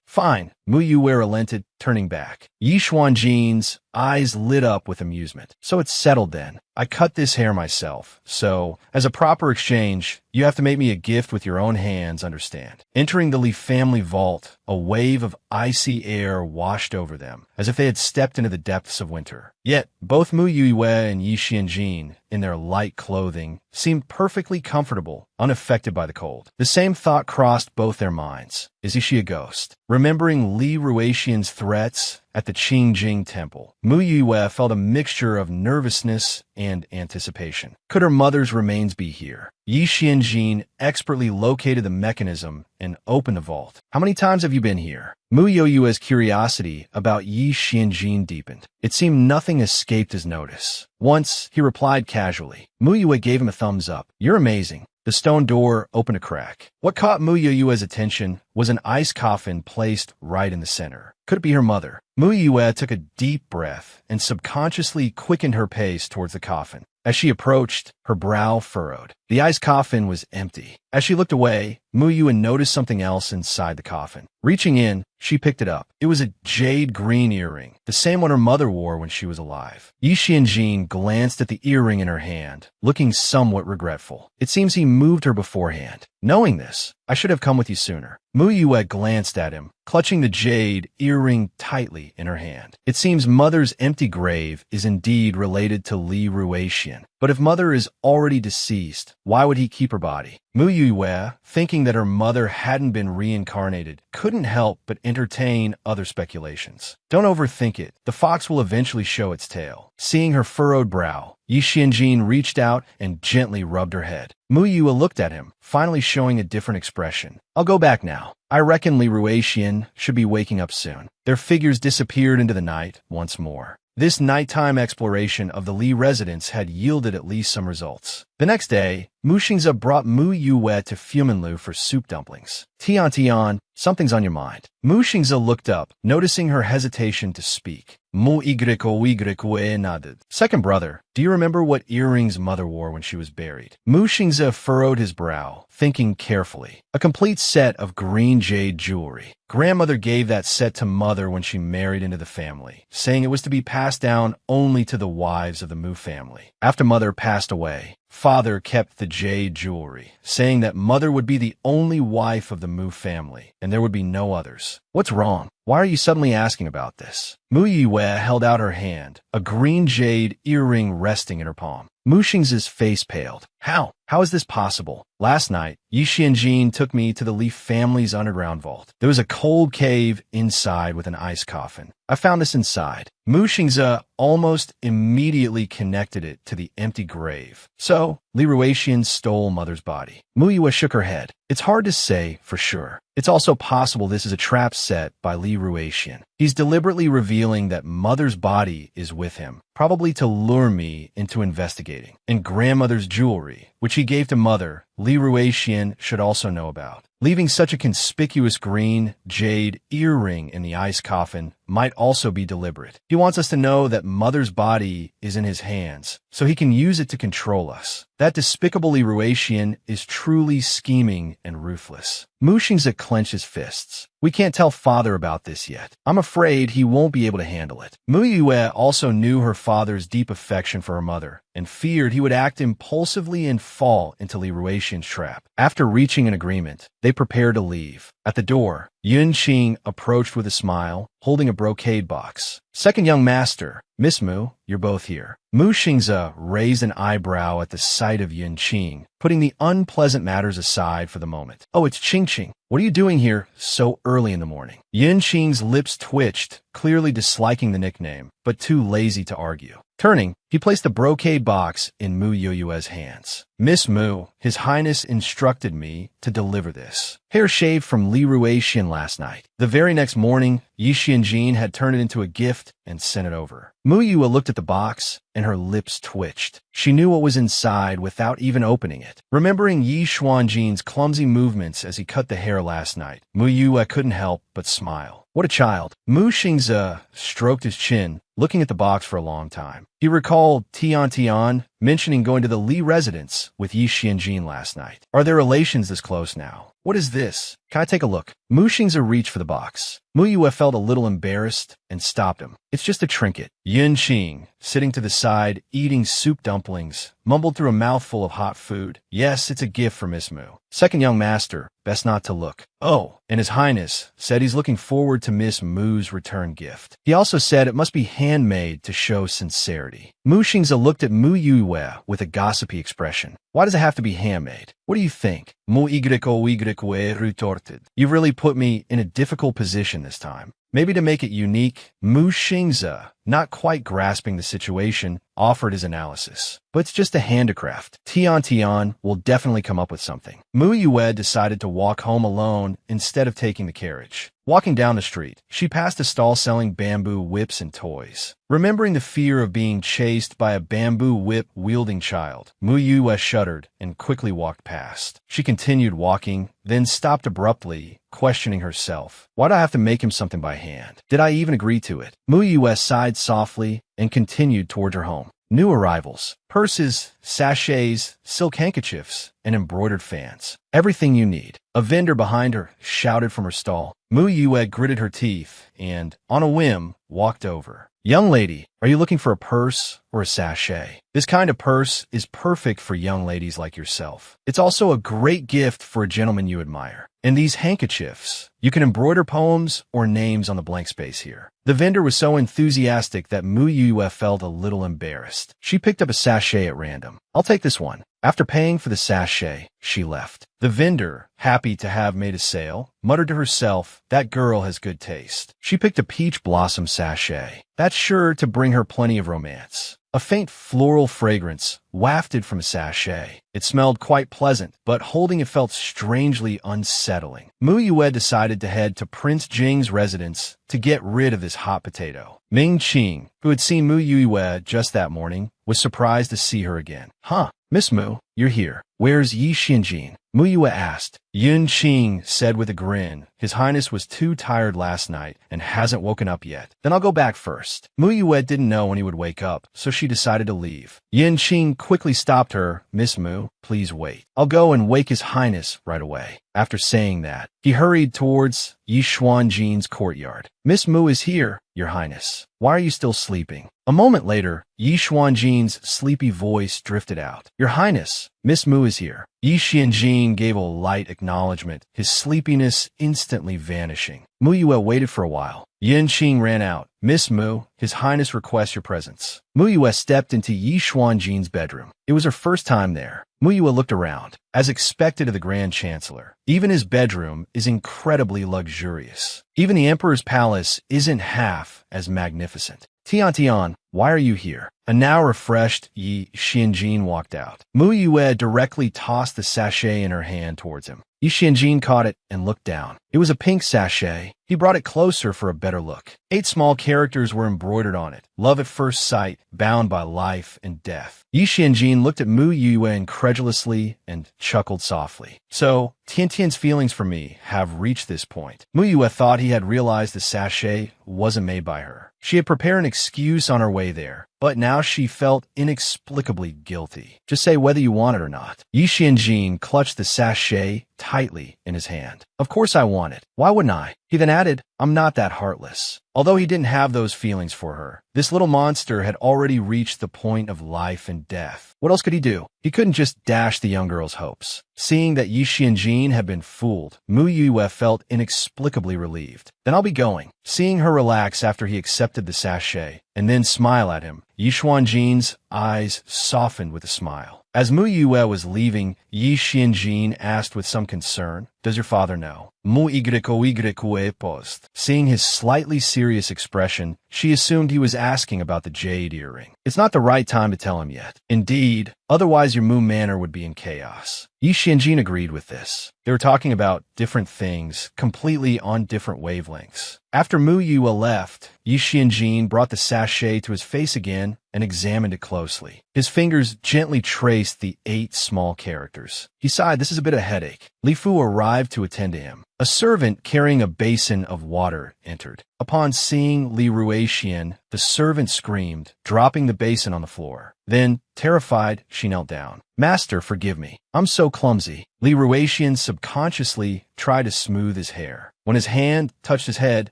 Fine. Mu Yue relented, turning back. Yi Xuanjin's eyes lit up with amusement. So it's settled then. I cut this hair myself. So, as a proper exchange, you have to make me a gift with your own hands, understand? Entering the Li family vault, a wave of icy air washed over them, as if they had stepped into the depths of winter. Yet, both Mu Yue and Yi Xianjin, in their light clothing, seemed perfectly comfortable, unaffected by the cold. The same thought crossed both their minds. Is she a ghost? Remembering Li Ruixian's threats at the Qingjing temple, Mu Yue felt a mixture of nervousness and anticipation. Could her mother's remains be here? Yi Xianjin expertly located the mechanism and opened the vault. How many times have you been here? Mu Yue's curiosity about Yi Xianjin deepened. It seemed nothing escaped his notice. Once, he replied casually. Mu Yue gave him a thumbs up. You're amazing. The stone door opened a crack. What caught Mu Yue's attention was an ice coffin placed right in the center. Could it be her mother? Mu Yue took a deep breath and subconsciously quickened her pace towards the coffin. As she approached, her brow furrowed. The ice coffin was empty. As she looked away, Mu Yue noticed something else inside the coffin. Reaching in, she picked it up. It was a jade green earring, the same one her mother wore when she was alive. Yi Xianjin glanced at the earring in her hand, looking somewhat regretful. It seems he moved her beforehand. Knowing this, I should have come with you sooner. Mu Yue glanced at him, clutching the jade earring tightly in her hand. It seems Mother's empty grave is indeed related to Li Ruixian. But if Mother is already deceased, why would he keep her body? Mu Yue, thinking that her mother hadn't been reincarnated, couldn't help but entertain other speculations. Don't overthink it. The fox will eventually show its tail. Seeing her furrowed brow, Yi Xianjin reached out and gently rubbed her head. Mu Yue looked at him, finally showing a different expression. I'll go back now. I reckon Li Ruixian should be waking up soon. Their figures disappeared into the night once more. This nighttime exploration of the Li residence had yielded at least some results. The next day, Mu Xingze brought Mu Yue to Fuminlu for soup dumplings. Tian, something's on your mind. Mu Xingze looked up, noticing her hesitation to speak. Mu Yue nodded. Second brother, do you remember what earrings Mother wore when she was buried? Mu Xingze furrowed his brow, thinking carefully. A complete set of green jade jewelry. Grandmother gave that set to Mother when she married into the family, saying it was to be passed down only to the wives of the Mu family. After Mother passed away, Father kept the jade jewelry, saying that Mother would be the only wife of the Mu family, and there would be no others. What's wrong? Why are you suddenly asking about this? Mu Yue held out her hand, a green jade earring resting in her palm. Mu Xingze's face paled. How? How is this possible? Last night, Yi Xianjin took me to the Li family's underground vault. There was a cold cave inside with an ice coffin. I found this inside. Mu Xingze almost immediately connected it to the empty grave. So, Li Ruixian stole Mother's body. Mu Yue shook her head. It's hard to say for sure. It's also possible this is a trap set by Li Ruixian. He's deliberately revealing that Mother's body is with him, probably to lure me into investigating. And Grandmother's jewelry, which he gave to Mother, Li Ruixian should also know about. Leaving such a conspicuous green jade earring in the ice coffin might also be deliberate. He wants us to know that Mother's body is in his hands, so he can use it to control us. That despicable Li Ruixian is truly scheming and ruthless. Mu Xingze clenched his fists. We can't tell Father about this yet. I'm afraid he won't be able to handle it. Mu Yue also knew her father's deep affection for her mother, and feared he would act impulsively and fall into Li Ruixian's trap. After reaching an agreement, they prepared to leave. At the door, Yun Qing approached with a smile, holding a brocade box. Second young master, Miss Mu, you're both here. Mu Xingze raised an eyebrow at the sight of Yun Qing, putting the unpleasant matters aside for the moment. Oh, it's Qing. What are you doing here so early in the morning? Yun Qing's lips twitched, clearly disliking the nickname, but too lazy to argue. Turning, he placed the brocade box in Mu Yue's hands. Miss Mu, His Highness instructed me to deliver this. Hair shaved from Li Ruixian last night. The very next morning, Yi Xianjin had turned it into a gift and sent it over. Mu Yue looked at the box, and her lips twitched. She knew what was inside without even opening it. Remembering Yi Xuanjin's clumsy movements as he cut the hair last night, Mu Yue couldn't help but smile. What a child. Mu Xingze stroked his chin, looking at the box for a long time. He recalled Tian mentioning going to the Li residence with Yi Xianjin last night. Are their relations this close now? What is this? Can I take a look? Mu Xingze reached for the box. Mu Yue felt a little embarrassed and stopped him. It's just a trinket. Yun Qing, sitting to the side, eating soup dumplings, mumbled through a mouthful of hot food. Yes, it's a gift for Miss Mu. Second young master, best not to look. Oh, and His Highness said he's looking forward to Miss Mu's return gift. He also said it must be handmade to show sincerity. Mu Xingze looked at Mu Yue with a gossipy expression. Why does it have to be handmade? What do you think? Mu Yue retorted. You've really put me in a difficult position this time. Maybe to make it unique, Mu Xingze, not quite grasping the situation, offered his analysis. But it's just a handicraft. Tian will definitely come up with something. Mu Yue decided to walk home alone instead of taking the carriage. Walking down the street, she passed a stall selling bamboo whips and toys. Remembering the fear of being chased by a bamboo whip-wielding child, Mu Yue shuddered and quickly walked past. She continued walking, then stopped abruptly, questioning herself. Why do I have to make him something by hand? Did I even agree to it? Mu Yue sighed softly and continued toward her home. New arrivals. Purses, sachets, silk handkerchiefs, and embroidered fans. Everything you need. A vendor behind her shouted from her stall. Mu Yue gritted her teeth and, on a whim, walked over. Young lady, are you looking for a purse or a sachet? This kind of purse is perfect for young ladies like yourself. It's also a great gift for a gentleman you admire. And these handkerchiefs, you can embroider poems or names on the blank space here. The vendor was so enthusiastic that Mu Yue felt a little embarrassed. She picked up a sachet at random. I'll take this one. After paying for the sachet, she left. The vendor, happy to have made a sale, muttered to herself, that girl has good taste. She picked a peach blossom sachet. That's sure to bring her plenty of romance. A faint floral fragrance wafted from a sachet. It smelled quite pleasant, but holding it felt strangely unsettling. Mu Yue decided to head to Prince Jing's residence to get rid of this hot potato. Ming Qing, who had seen Mu Yue just that morning, was surprised to see her again. Huh, Miss Mu, you're here. Where's Yi Xianjin? Mu Yue asked. Yun Qing said with a grin, His Highness was too tired last night and hasn't woken up yet. Then I'll go back first. Mu Yue didn't know when he would wake up, so she decided to leave. Yun Qing quickly stopped her. Miss Mu, please wait. I'll go and wake His Highness right away. After saying that, he hurried towards Yi Xuanjin's courtyard. Miss Mu is here, Your Highness. Why are you still sleeping? A moment later, Yi Xuanjin's sleepy voice drifted out. Your Highness, Miss Mu is here. Yi Xianjin gave a light acknowledgement, his sleepiness instantly vanishing. Mu Yue waited for a while. Yun Qing ran out. Miss Mu, His Highness requests your presence. Mu Yue stepped into Yi Xuanjin's bedroom. It was her first time there. Mu Yue looked around. As expected of the Grand Chancellor, even his bedroom is incredibly luxurious. Even the Emperor's palace isn't half as magnificent. Tian, why are you here? A now refreshed Yi Xianjin walked out. Mu Yue directly tossed the sachet in her hand towards him. Yi Xianjin caught it and looked down. It was a pink sachet. He brought it closer for a better look. 8 small characters were embroidered on it. Love at first sight, bound by life and death. Yi Xianjin looked at Mu Yue incredulously and chuckled softly. So, Tiantian's feelings for me have reached this point. Mu Yue thought he had realized the sachet wasn't made by her. She had prepared an excuse on her way there, but now she felt inexplicably guilty. Just say whether you want it or not. Yi Xianjin clutched the sachet tightly in his hand. Of course I want it. Why wouldn't I? He then added, I'm not that heartless. Although he didn't have those feelings for her, this little monster had already reached the point of life and death. What else could he do? He couldn't just dash the young girl's hopes. Seeing that Yi Xianjin had been fooled, Mu Yue felt inexplicably relieved. Then I'll be going. Seeing her relax after he accepted the sachet, and then smile at him, Yi Xuanjin's eyes softened with a smile. As Mu Yue was leaving, Yi Xianjin asked with some concern, Does your father know? Mu Yue paused. Seeing his slightly serious expression, she assumed he was asking about the jade earring. It's not the right time to tell him yet. Indeed, otherwise your Mu manor would be in chaos. Yi Xianjin agreed with this. They were talking about different things, completely on different wavelengths. After Mu Yue left, Yi Xianjin brought the sachet to his face again and examined it closely. His fingers gently traced the 8 small characters. He sighed, this is a bit of a headache. Li Fu arrived arrived to attend to him. A servant carrying a basin of water entered. Upon seeing Li Ruixian, the servant screamed, dropping the basin on the floor. Then, terrified, she knelt down. "Master, forgive me. I'm so clumsy." Li Ruixian subconsciously tried to smooth his hair. When his hand touched his head,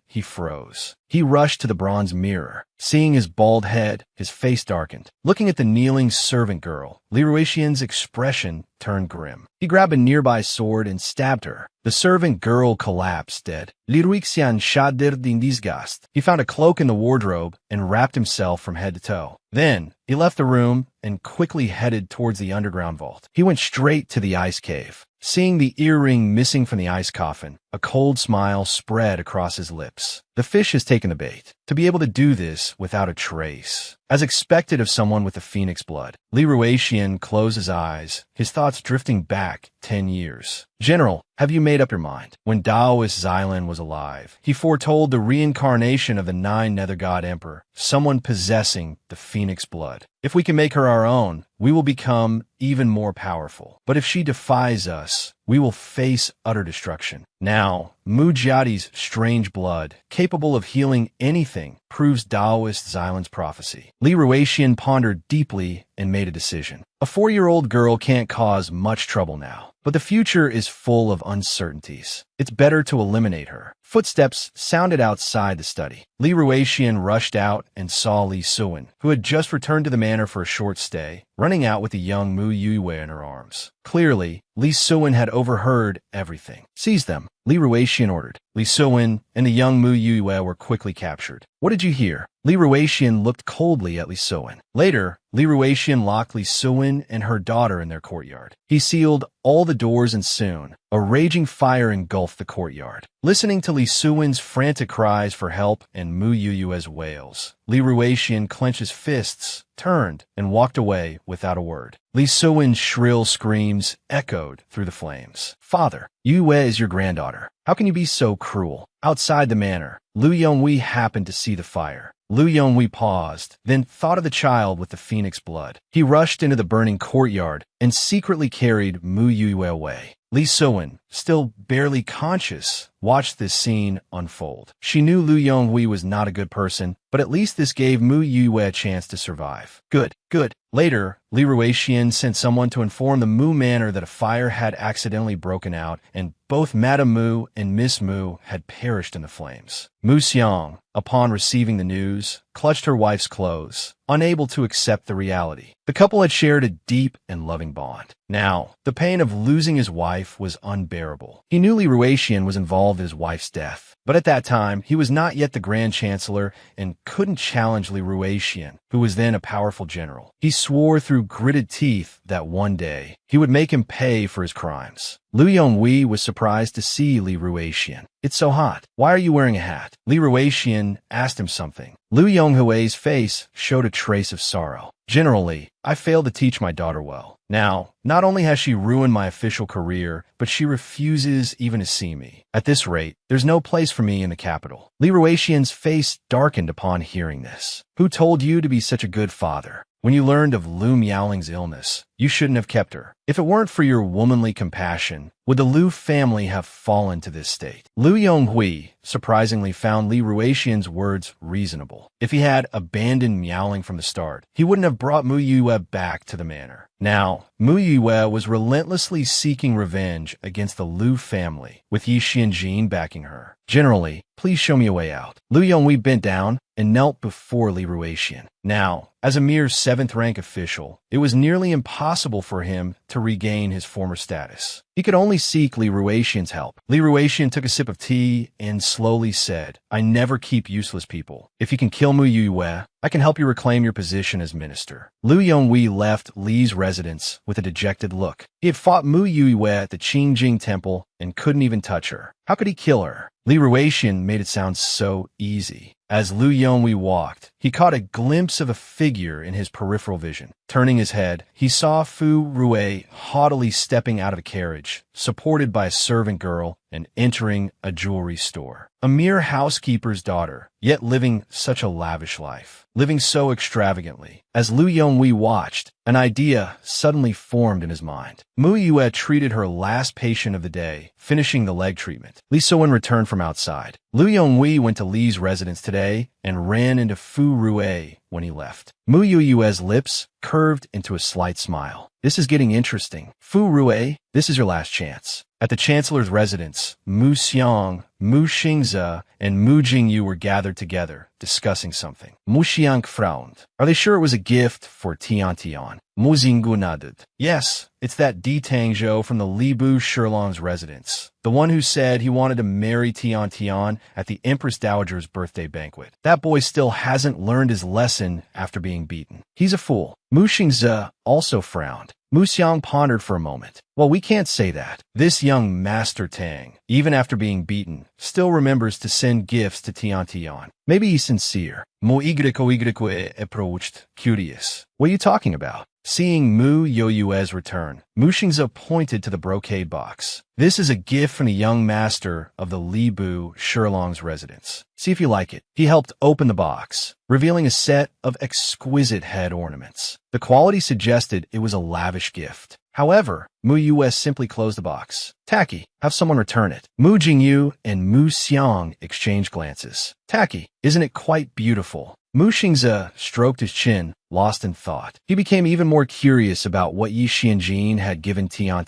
he froze. He rushed to the bronze mirror. Seeing his bald head, his face darkened. Looking at the kneeling servant girl, Li Ruixian's expression turned grim. He grabbed a nearby sword and stabbed her. The servant girl collapsed dead. Li Ruixian shuddered in disgust. He found a cloak in the wardrobe and wrapped himself from head to toe. Then, he left the room and quickly headed towards the underground vault. He went straight to the ice cave. Seeing the earring missing from the ice coffin, a cold smile spread across his lips. The fish has taken the bait. To be able to do this without a trace. As expected of someone with the phoenix blood, Li Ruixian closed his eyes, his thoughts drifting back 10 years. "General, have you made up your mind?" When Daoist Xylan was alive, he foretold the reincarnation of the 9 Nether God Emperor, someone possessing the phoenix blood. "If we can make her our own, we will become even more powerful. But if she defies us, we will face utter destruction." Now, Mu Jiadi's strange blood, capable of healing anything, proves Daoist Xylan's prophecy. Li Ruixian pondered deeply and made a decision. A 4-year-old girl can't cause much trouble now, but the future is full of uncertainties. It's better to eliminate her. Footsteps sounded outside the study. Li Ruixian rushed out and saw Li Suan, who had just returned to the manor for a short stay, running out with the young Mu Yue in her arms. Clearly, Li Suan had overheard everything. "Seize them," Li Ruixian ordered. Li Suan and the young Mu Yue were quickly captured. "What did you hear?" Li Ruixian looked coldly at Li Suan. Later, Li Ruixian locked Li Suan and her daughter in their courtyard. He sealed all the doors and soon, a raging fire engulfed the courtyard. Listening to Li Suan's frantic cries for help and Mu Yue's wails, Li Ruixian clenched his fists, turned, and walked away without a word. Li Suan's shrill screams echoed through the flames. "Father, Yue is your granddaughter. How can you be so cruel?" Outside the manor, Lu Yonghui happened to see the fire. Lu Yonghui paused, then thought of the child with the phoenix blood. He rushed into the burning courtyard and secretly carried Mu Yue away. Li Suan, still barely conscious, watched this scene unfold. She knew Lu Yonghui was not a good person, but at least this gave Mu Yue a chance to survive. Good. Later, Li Ruixian sent someone to inform the Mu Manor that a fire had accidentally broken out, and both Madame Mu and Miss Mu had perished in the flames. Mu Xiang, upon receiving the news, clutched her wife's clothes, unable to accept the reality. The couple had shared a deep and loving bond. Now, the pain of losing his wife was unbearable. He knew Li Ruixian was involved in his wife's death, but at that time, he was not yet the Grand Chancellor and couldn't challenge Li Ruixian, who was then a powerful general. He swore through gritted teeth that one day, he would make him pay for his crimes. Lu Yonghui was surprised to see Li Ruixian. "It's so hot. Why are you wearing a hat?" Li Ruixian asked him something. Lu Yonghui's face showed a trace of sorrow. "Generally, I failed to teach my daughter well. Now, not only has she ruined my official career, but she refuses even to see me. At this rate, there's no place for me in the capital." Li Ruixian's face darkened upon hearing this. "Who told you to be such a good father? When you learned of Lu Miaoling's illness, you shouldn't have kept her. If it weren't for your womanly compassion, would the Lu family have fallen to this state?" Lu Yonghui surprisingly found Li Ruixian's words reasonable. If he had abandoned Miaoling from the start, he wouldn't have brought Mu Yue back to the manor. Now, Mu Yue was relentlessly seeking revenge against the Lu family, with Yi Xianjin backing her. "Generally, please show me a way out." Lu Yonghui bent down and knelt before Li Ruixian. Now, as a mere 7th-rank official, it was nearly impossible for him to regain his former status. He could only seek Li Ruixian's help. Li Ruixian took a sip of tea and slowly said, "I never keep useless people. If you can kill Mu Yue, I can help you reclaim your position as minister." Lu Yonghui left Li's residence with a dejected look. He had fought Mu Yue at the Qingjing Temple and couldn't even touch her. How could he kill her? Li Ruixian made it sound so easy. As Lu Yonghui walked, he caught a glimpse of a figure in his peripheral vision. Turning his head, he saw Fu Rui haughtily stepping out of a carriage, supported by a servant girl, and entering a jewelry store. A mere housekeeper's daughter, yet living such a lavish life, living so extravagantly. As Liu Yonghui watched, an idea suddenly formed in his mind. Mu Yue treated her last patient of the day, finishing the leg treatment. Li So-en returned from outside. Liu Yonghui went to Li's residence today and ran into Fu Rue when he left. Mu Yue's lips curved into a slight smile. This is getting interesting. Fu Rue, this is your last chance. At the Chancellor's residence, Mu Xiang, Mu Xingze, and Mu Jingyu were gathered together, discussing something. Mu Xiang frowned. Are they sure it was a gift for Tian? Mu Xinggu nodded. Yes, it's that Di Tangzhou from the Libu Shilong's residence. The one who said he wanted to marry Tian at the Empress Dowager's birthday banquet. That boy still hasn't learned his lesson after being beaten. He's a fool. Mu Xingze also frowned. Mu Xiang pondered for a moment. Well, we can't say that. This young Master Tang, even after being beaten, still remembers to send gifts to Tian. Maybe he's sincere. Mu Ygue approached, curious. What are you talking about? Seeing Mu Yue's return, Mu Xingze pointed to the brocade box. This is a gift from the young master of the Libu Shilong's residence. See if you like it. He helped open the box, revealing a set of exquisite head ornaments. The quality suggested it was a lavish gift. However, Mu Yue simply closed the box. Tacky, have someone return it. Mu Jingyu and Mu Xiang exchanged glances. Tacky, isn't it quite beautiful? Mu Xingze stroked his chin, lost in thought. He became even more curious about what Yi Xianjin had given Tian.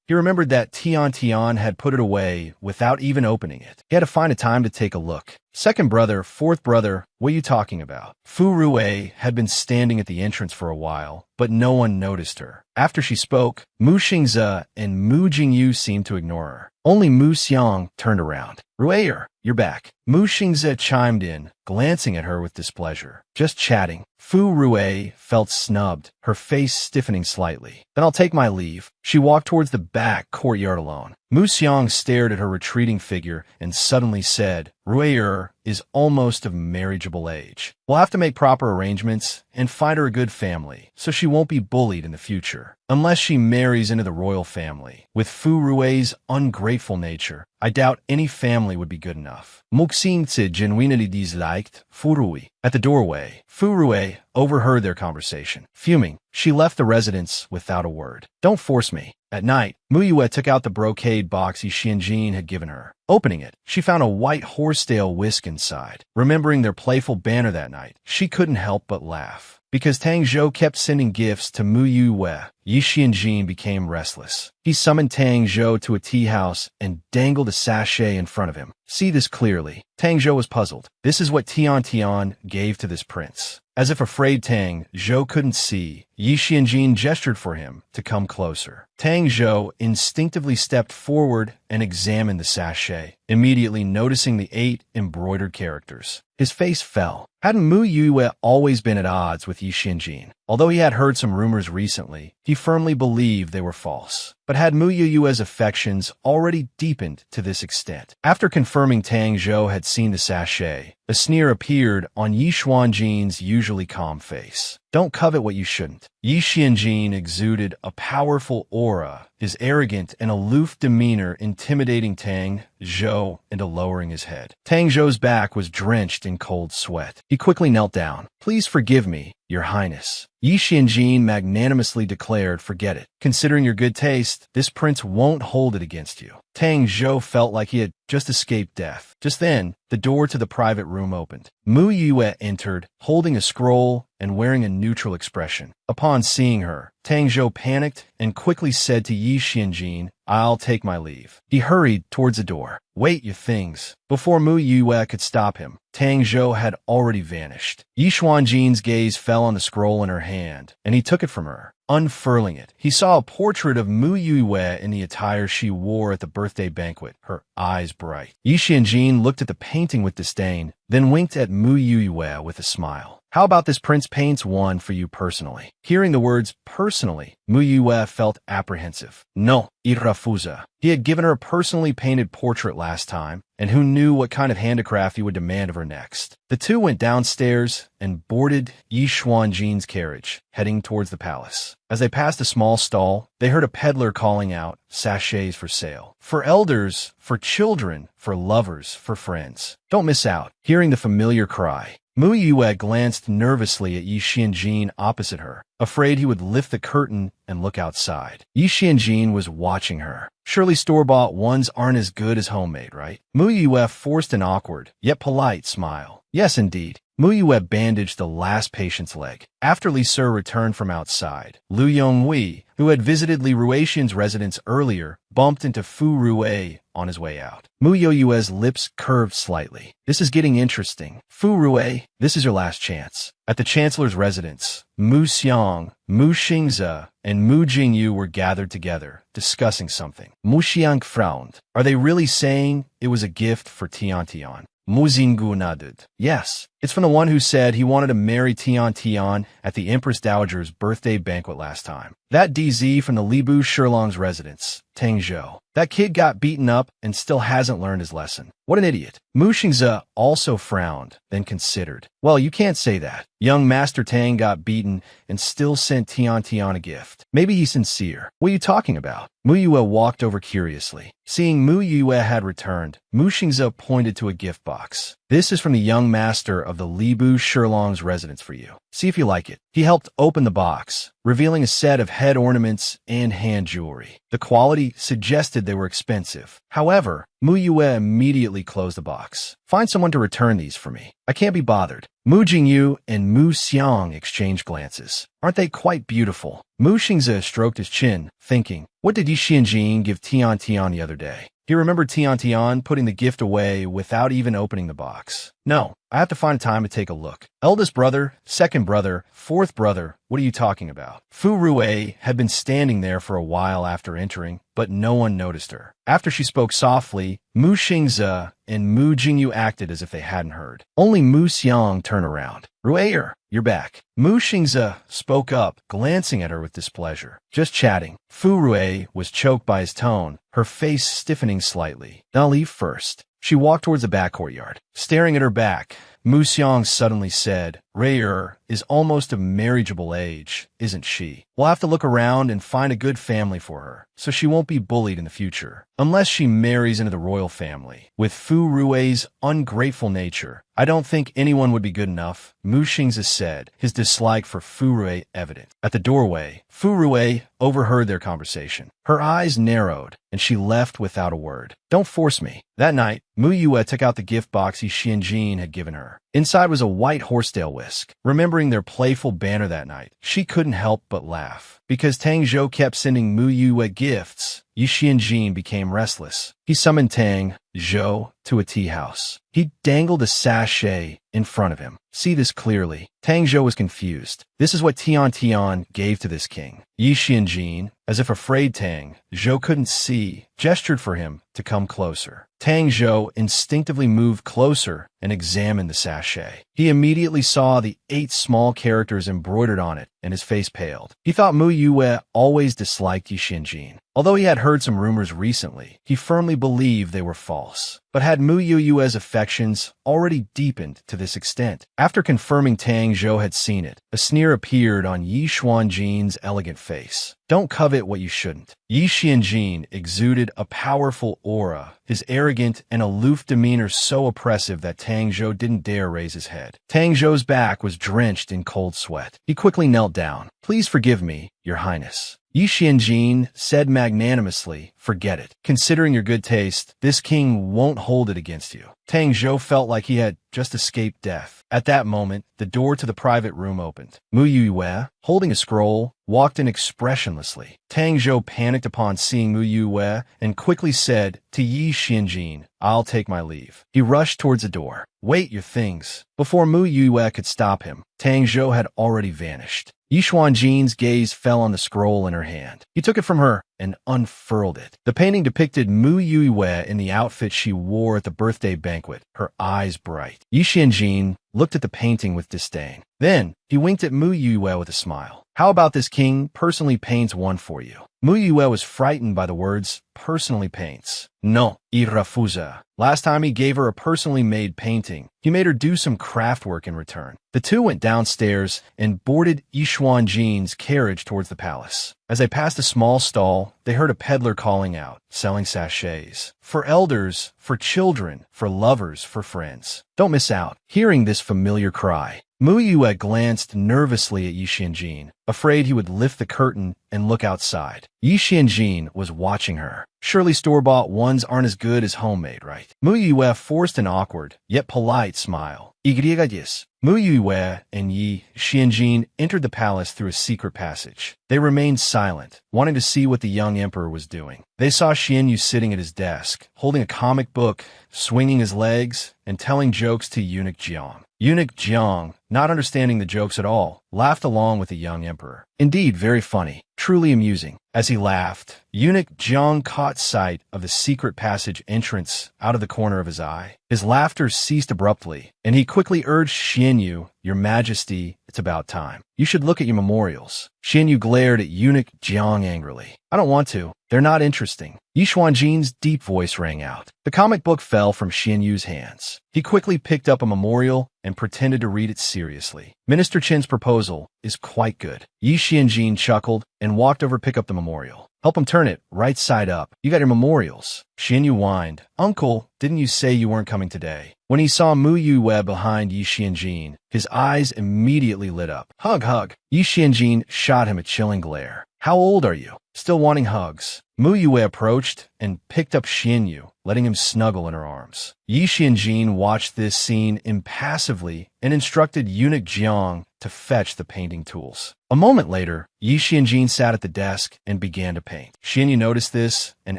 He remembered that Tian had put it away without even opening it. He had to find a time to take a look. Second brother, fourth brother, what are you talking about? Fu Rue had been standing at the entrance for a while, but no one noticed her. After she spoke, Mu Xingze and Mu Jingyu seemed to ignore her. Only Mu Xiang turned around. Rue'er, you're back. Mu Xingze chimed in, glancing at her with displeasure. Just chatting. Fu Rue felt snubbed, her face stiffening slightly. Then I'll take my leave. She walked towards the back courtyard alone. Mu Xiang stared at her retreating figure and suddenly said, Rue'er is almost of marriageable age. We'll have to make proper arrangements and find her a good family, so she won't be bullied in the future. Unless she marries into the royal family. With Fu Rue's ungrateful nature, I doubt any family would be good enough. Mu Xingze genuinely disliked Fu Rue. At the doorway, Fu Rue overheard their conversation. Fuming, she left the residence without a word. Don't force me. At night, Mu Yue took out the brocade box Yi Xianjin had given her. Opening it, she found a white horsetail whisk inside. Remembering their playful banter that night, she couldn't help but laugh. Because Tang Zhou kept sending gifts to Mu Yue, Yi Xianjin became restless. He summoned Tang Zhou to a tea house and dangled a sachet in front of him. See this clearly. Tang Zhou was puzzled. This is what Tian gave to this prince. As if afraid Tang Zhou couldn't see, Yi Xianjin gestured for him to come closer. Tang Zhou instinctively stepped forward and examined the sachet, immediately noticing the 8 embroidered characters. His face fell. Hadn't Mu Yue always been at odds with Yi Xianjin? Although he had heard some rumors recently, he firmly believed they were false. But had Mu Yue's affections already deepened to this extent? After confirming Tang Zhou had seen the sachet, a sneer appeared on Yi Xianjin's usually calm face. Don't covet what you shouldn't. Yi Xianjin exuded a powerful aura, his arrogant and aloof demeanor intimidating Tang Zhou into lowering his head. Tang Zhou's back was drenched in cold sweat. He quickly knelt down. Please forgive me, Your Highness. Yi Xianjin magnanimously declared, forget it. Considering your good taste, this prince won't hold it against you. Tang Zhou felt like he had just escaped death. Just then, the door to the private room opened. Mu Yue entered, holding a scroll and wearing a neutral expression. Upon seeing her, Tang Zhou panicked and quickly said to Yi Xianjin, I'll take my leave. He hurried towards the door. Wait your things. Before Mu Yue could stop him, Tang Zhou had already vanished. Yi Xianjin's gaze fell on the scroll in her hand, and he took it from her. Unfurling it, he saw a portrait of Mu Yue in the attire she wore at the birthday banquet, her eyes bright. Yi Xianjin looked at the painting with disdain, then winked at Mu Yue with a smile. How about this prince paints one for you personally? Hearing the words personally, Mu Yue felt apprehensive. No, il refusa. He had given her a personally painted portrait last time, and who knew what kind of handicraft he would demand of her next. The two went downstairs and boarded Yi Xuanjin's carriage, heading towards the palace. As they passed a small stall, they heard a peddler calling out, "Sachets for sale. For elders, for children, for lovers, for friends. Don't miss out." Hearing the familiar cry, Mu Yue glanced nervously at Yi Xianjin opposite her, afraid he would lift the curtain and look outside. Yi Xianjin was watching her. Surely store-bought ones aren't as good as homemade, right? Mu Yue forced an awkward, yet polite smile. Yes, indeed. Mu Yue bandaged the last patient's leg. After Li Sur returned from outside, Lu Yonghui, who had visited Li Ruixian's residence earlier, bumped into Fu Rui on his way out. Mu Yue's lips curved slightly. This is getting interesting. Fu Rui, this is your last chance. At the Chancellor's residence, Mu Xiang, Mu Xingze, and Mu Jingyu were gathered together, discussing something. Mu Xiang frowned. Are they really saying it was a gift for Tian Tian? Mu Xinggu nodded. Yes, it's from the one who said he wanted to marry Tian Tian at the Empress Dowager's birthday banquet last time. That DZ from the Libu Shirlong's residence, Tang Zhou. That kid got beaten up and still hasn't learned his lesson. What an idiot. Mu Xingze also frowned, then considered. Well, you can't say that. Young Master Tang got beaten and still sent Tian Tian a gift. Maybe he's sincere. What are you talking about? Mu Yue walked over curiously. Seeing Mu Yue had returned, Mu Xingze pointed to a gift box. This is from the young master of the Libu Shirlong's residence for you. See if you like it. He helped open the box, revealing a set of head ornaments and hand jewelry. The quality suggested they were expensive. However, Mu Yue immediately closed the box. Find someone to return these for me. I can't be bothered. Mu Jingyu and Mu Xiang exchanged glances. Aren't they quite beautiful? Mu Xingze stroked his chin, thinking, what did Yi Xianjin give Tian Tian the other day? He remembered Tian Tian putting the gift away without even opening the box. No, I have to find time to take a look. Eldest brother, second brother, fourth brother, what are you talking about? Fu Rui had been standing there for a while after entering, but no one noticed her. After she spoke softly, Mu Xingze and Mu Jingyu acted as if they hadn't heard. Only Mu Xiang turned around. Ruier, you're back. Mu Xingze spoke up, glancing at her with displeasure. Just chatting. Fu Rui was choked by his tone, her face stiffening slightly. I'll leave first. She walked towards the back courtyard. Staring at her back, Mu Xiang suddenly said, Ruier is almost of marriageable age, isn't she? We'll have to look around and find a good family for her, so she won't be bullied in the future. Unless she marries into the royal family. With Fu Rui's ungrateful nature, I don't think anyone would be good enough, Mu Xingze said, his dislike for Fu Rui evident. At the doorway, Fu Rui overheard their conversation. Her eyes narrowed, and she left without a word. Don't force me. That night, Mu Yue took out the gift box Yi Xianjin had given her. Inside was a white horsetail whisk. Remembering their playful banter that night, she couldn't help but laugh. Because Tang Zhou kept sending Mu Yue gifts, Yi Xianjin became restless. He summoned Tang Zhou to a tea house. He dangled a sachet in front of him. See this clearly. Tang Zhou was confused. This is what Tian Tian gave to this king. Yi Xianjin, as if afraid Tang Zhou couldn't see, gestured for him to come closer. Tang Zhou instinctively moved closer and examined the sachet. He immediately saw the 8 small characters embroidered on it, and his face paled. He thought Mu Yue always disliked Yi Xianjin. Although he had heard some rumors recently, he firmly believed they were false. But had Mu Yue's affections already deepened to this extent? After confirming Tang Zhou had seen it, a sneer appeared on Yi Xuanjin's elegant face. Don't covet what you shouldn't. Yi Xianjin exuded a powerful aura, his arrogant and aloof demeanor so oppressive that Tang Zhou didn't dare raise his head. Tang Zhou's back was drenched in cold sweat. He quickly knelt down. Please forgive me, Your Highness. Yi Xianjin said magnanimously, forget it. Considering your good taste, this king won't hold it against you. Tang Zhou felt like he had just escaped death. At that moment, the door to the private room opened. Mu Yue, holding a scroll, walked in expressionlessly. Tang Zhou panicked upon seeing Mu Yue and quickly said to Yi Xianjin, I'll take my leave. He rushed towards the door. Wait your things. Before Mu Yue could stop him, Tang Zhou had already vanished. Yi Xuanjin's gaze fell on the scroll in her hand. He took it from her and unfurled it. The painting depicted Mu Yuiwei in the outfit she wore at the birthday banquet, her eyes bright. Yi Xianjin looked at the painting with disdain. Then, he winked at Mu Yuiwei with a smile. How about this king personally paints one for you? Mu Yuiwei was frightened by the words, personally paints. No, y refusa. Last time he gave her a personally made painting, he made her do some craft work in return. The two went downstairs and boarded Yi Xuanjin's carriage towards the palace. As they passed a small stall, they heard a peddler calling out, selling sachets. For elders, for children, for lovers, for friends. Don't miss out. Hearing this familiar cry, Mu Yuiwei glanced nervously at Yi Xianjin, afraid he would lift the curtain and look outside. Yi Xianjin was watching her. Surely store-bought ones aren't as good as homemade, right? Mu Yuiwei forced an awkward, yet polite smile. Igrigadis. Mu Yuiwei and Yi Xianjin entered the palace through a secret passage. They remained silent, wanting to see what the young emperor was doing. They saw Xianyu sitting at his desk, holding a comic book, swinging his legs, and telling jokes to eunuch Jiang. Eunuch Jiang, not understanding the jokes at all, laughed along with the young emperor. Indeed, very funny, truly amusing. As he laughed, eunuch Jiang caught sight of the secret passage entrance out of the corner of his eye. His laughter ceased abruptly, and he quickly urged Xianyu, "Your Majesty, it's about time. You should look at your memorials." Xianyu glared at eunuch Jiang angrily. "I don't want to. They're not interesting." Yi Xuanjin's deep voice rang out. The comic book fell from Xianyu's hands. He quickly picked up a memorial and pretended to read it seriously. "Minister Qin's proposal is quite good." Yi Xianjin chuckled and walked over to pick up the memorial. "Help him turn it right side up. You got your memorials." Xianyu whined. "Uncle, didn't you say you weren't coming today?" When he saw Mu Yuiwei behind Yi Xianjin, his eyes immediately lit up. "Hug, hug." Yi Xianjin shot him a chilling glare. "How old are you? Still wanting hugs?" Mu Yuiwei approached and picked up Xianyu, letting him snuggle in her arms. Yi Xianjin watched this scene impassively and instructed eunuch Jiang to fetch the painting tools. A moment later, Yi Xianjin sat at the desk and began to paint. Xianyu noticed this and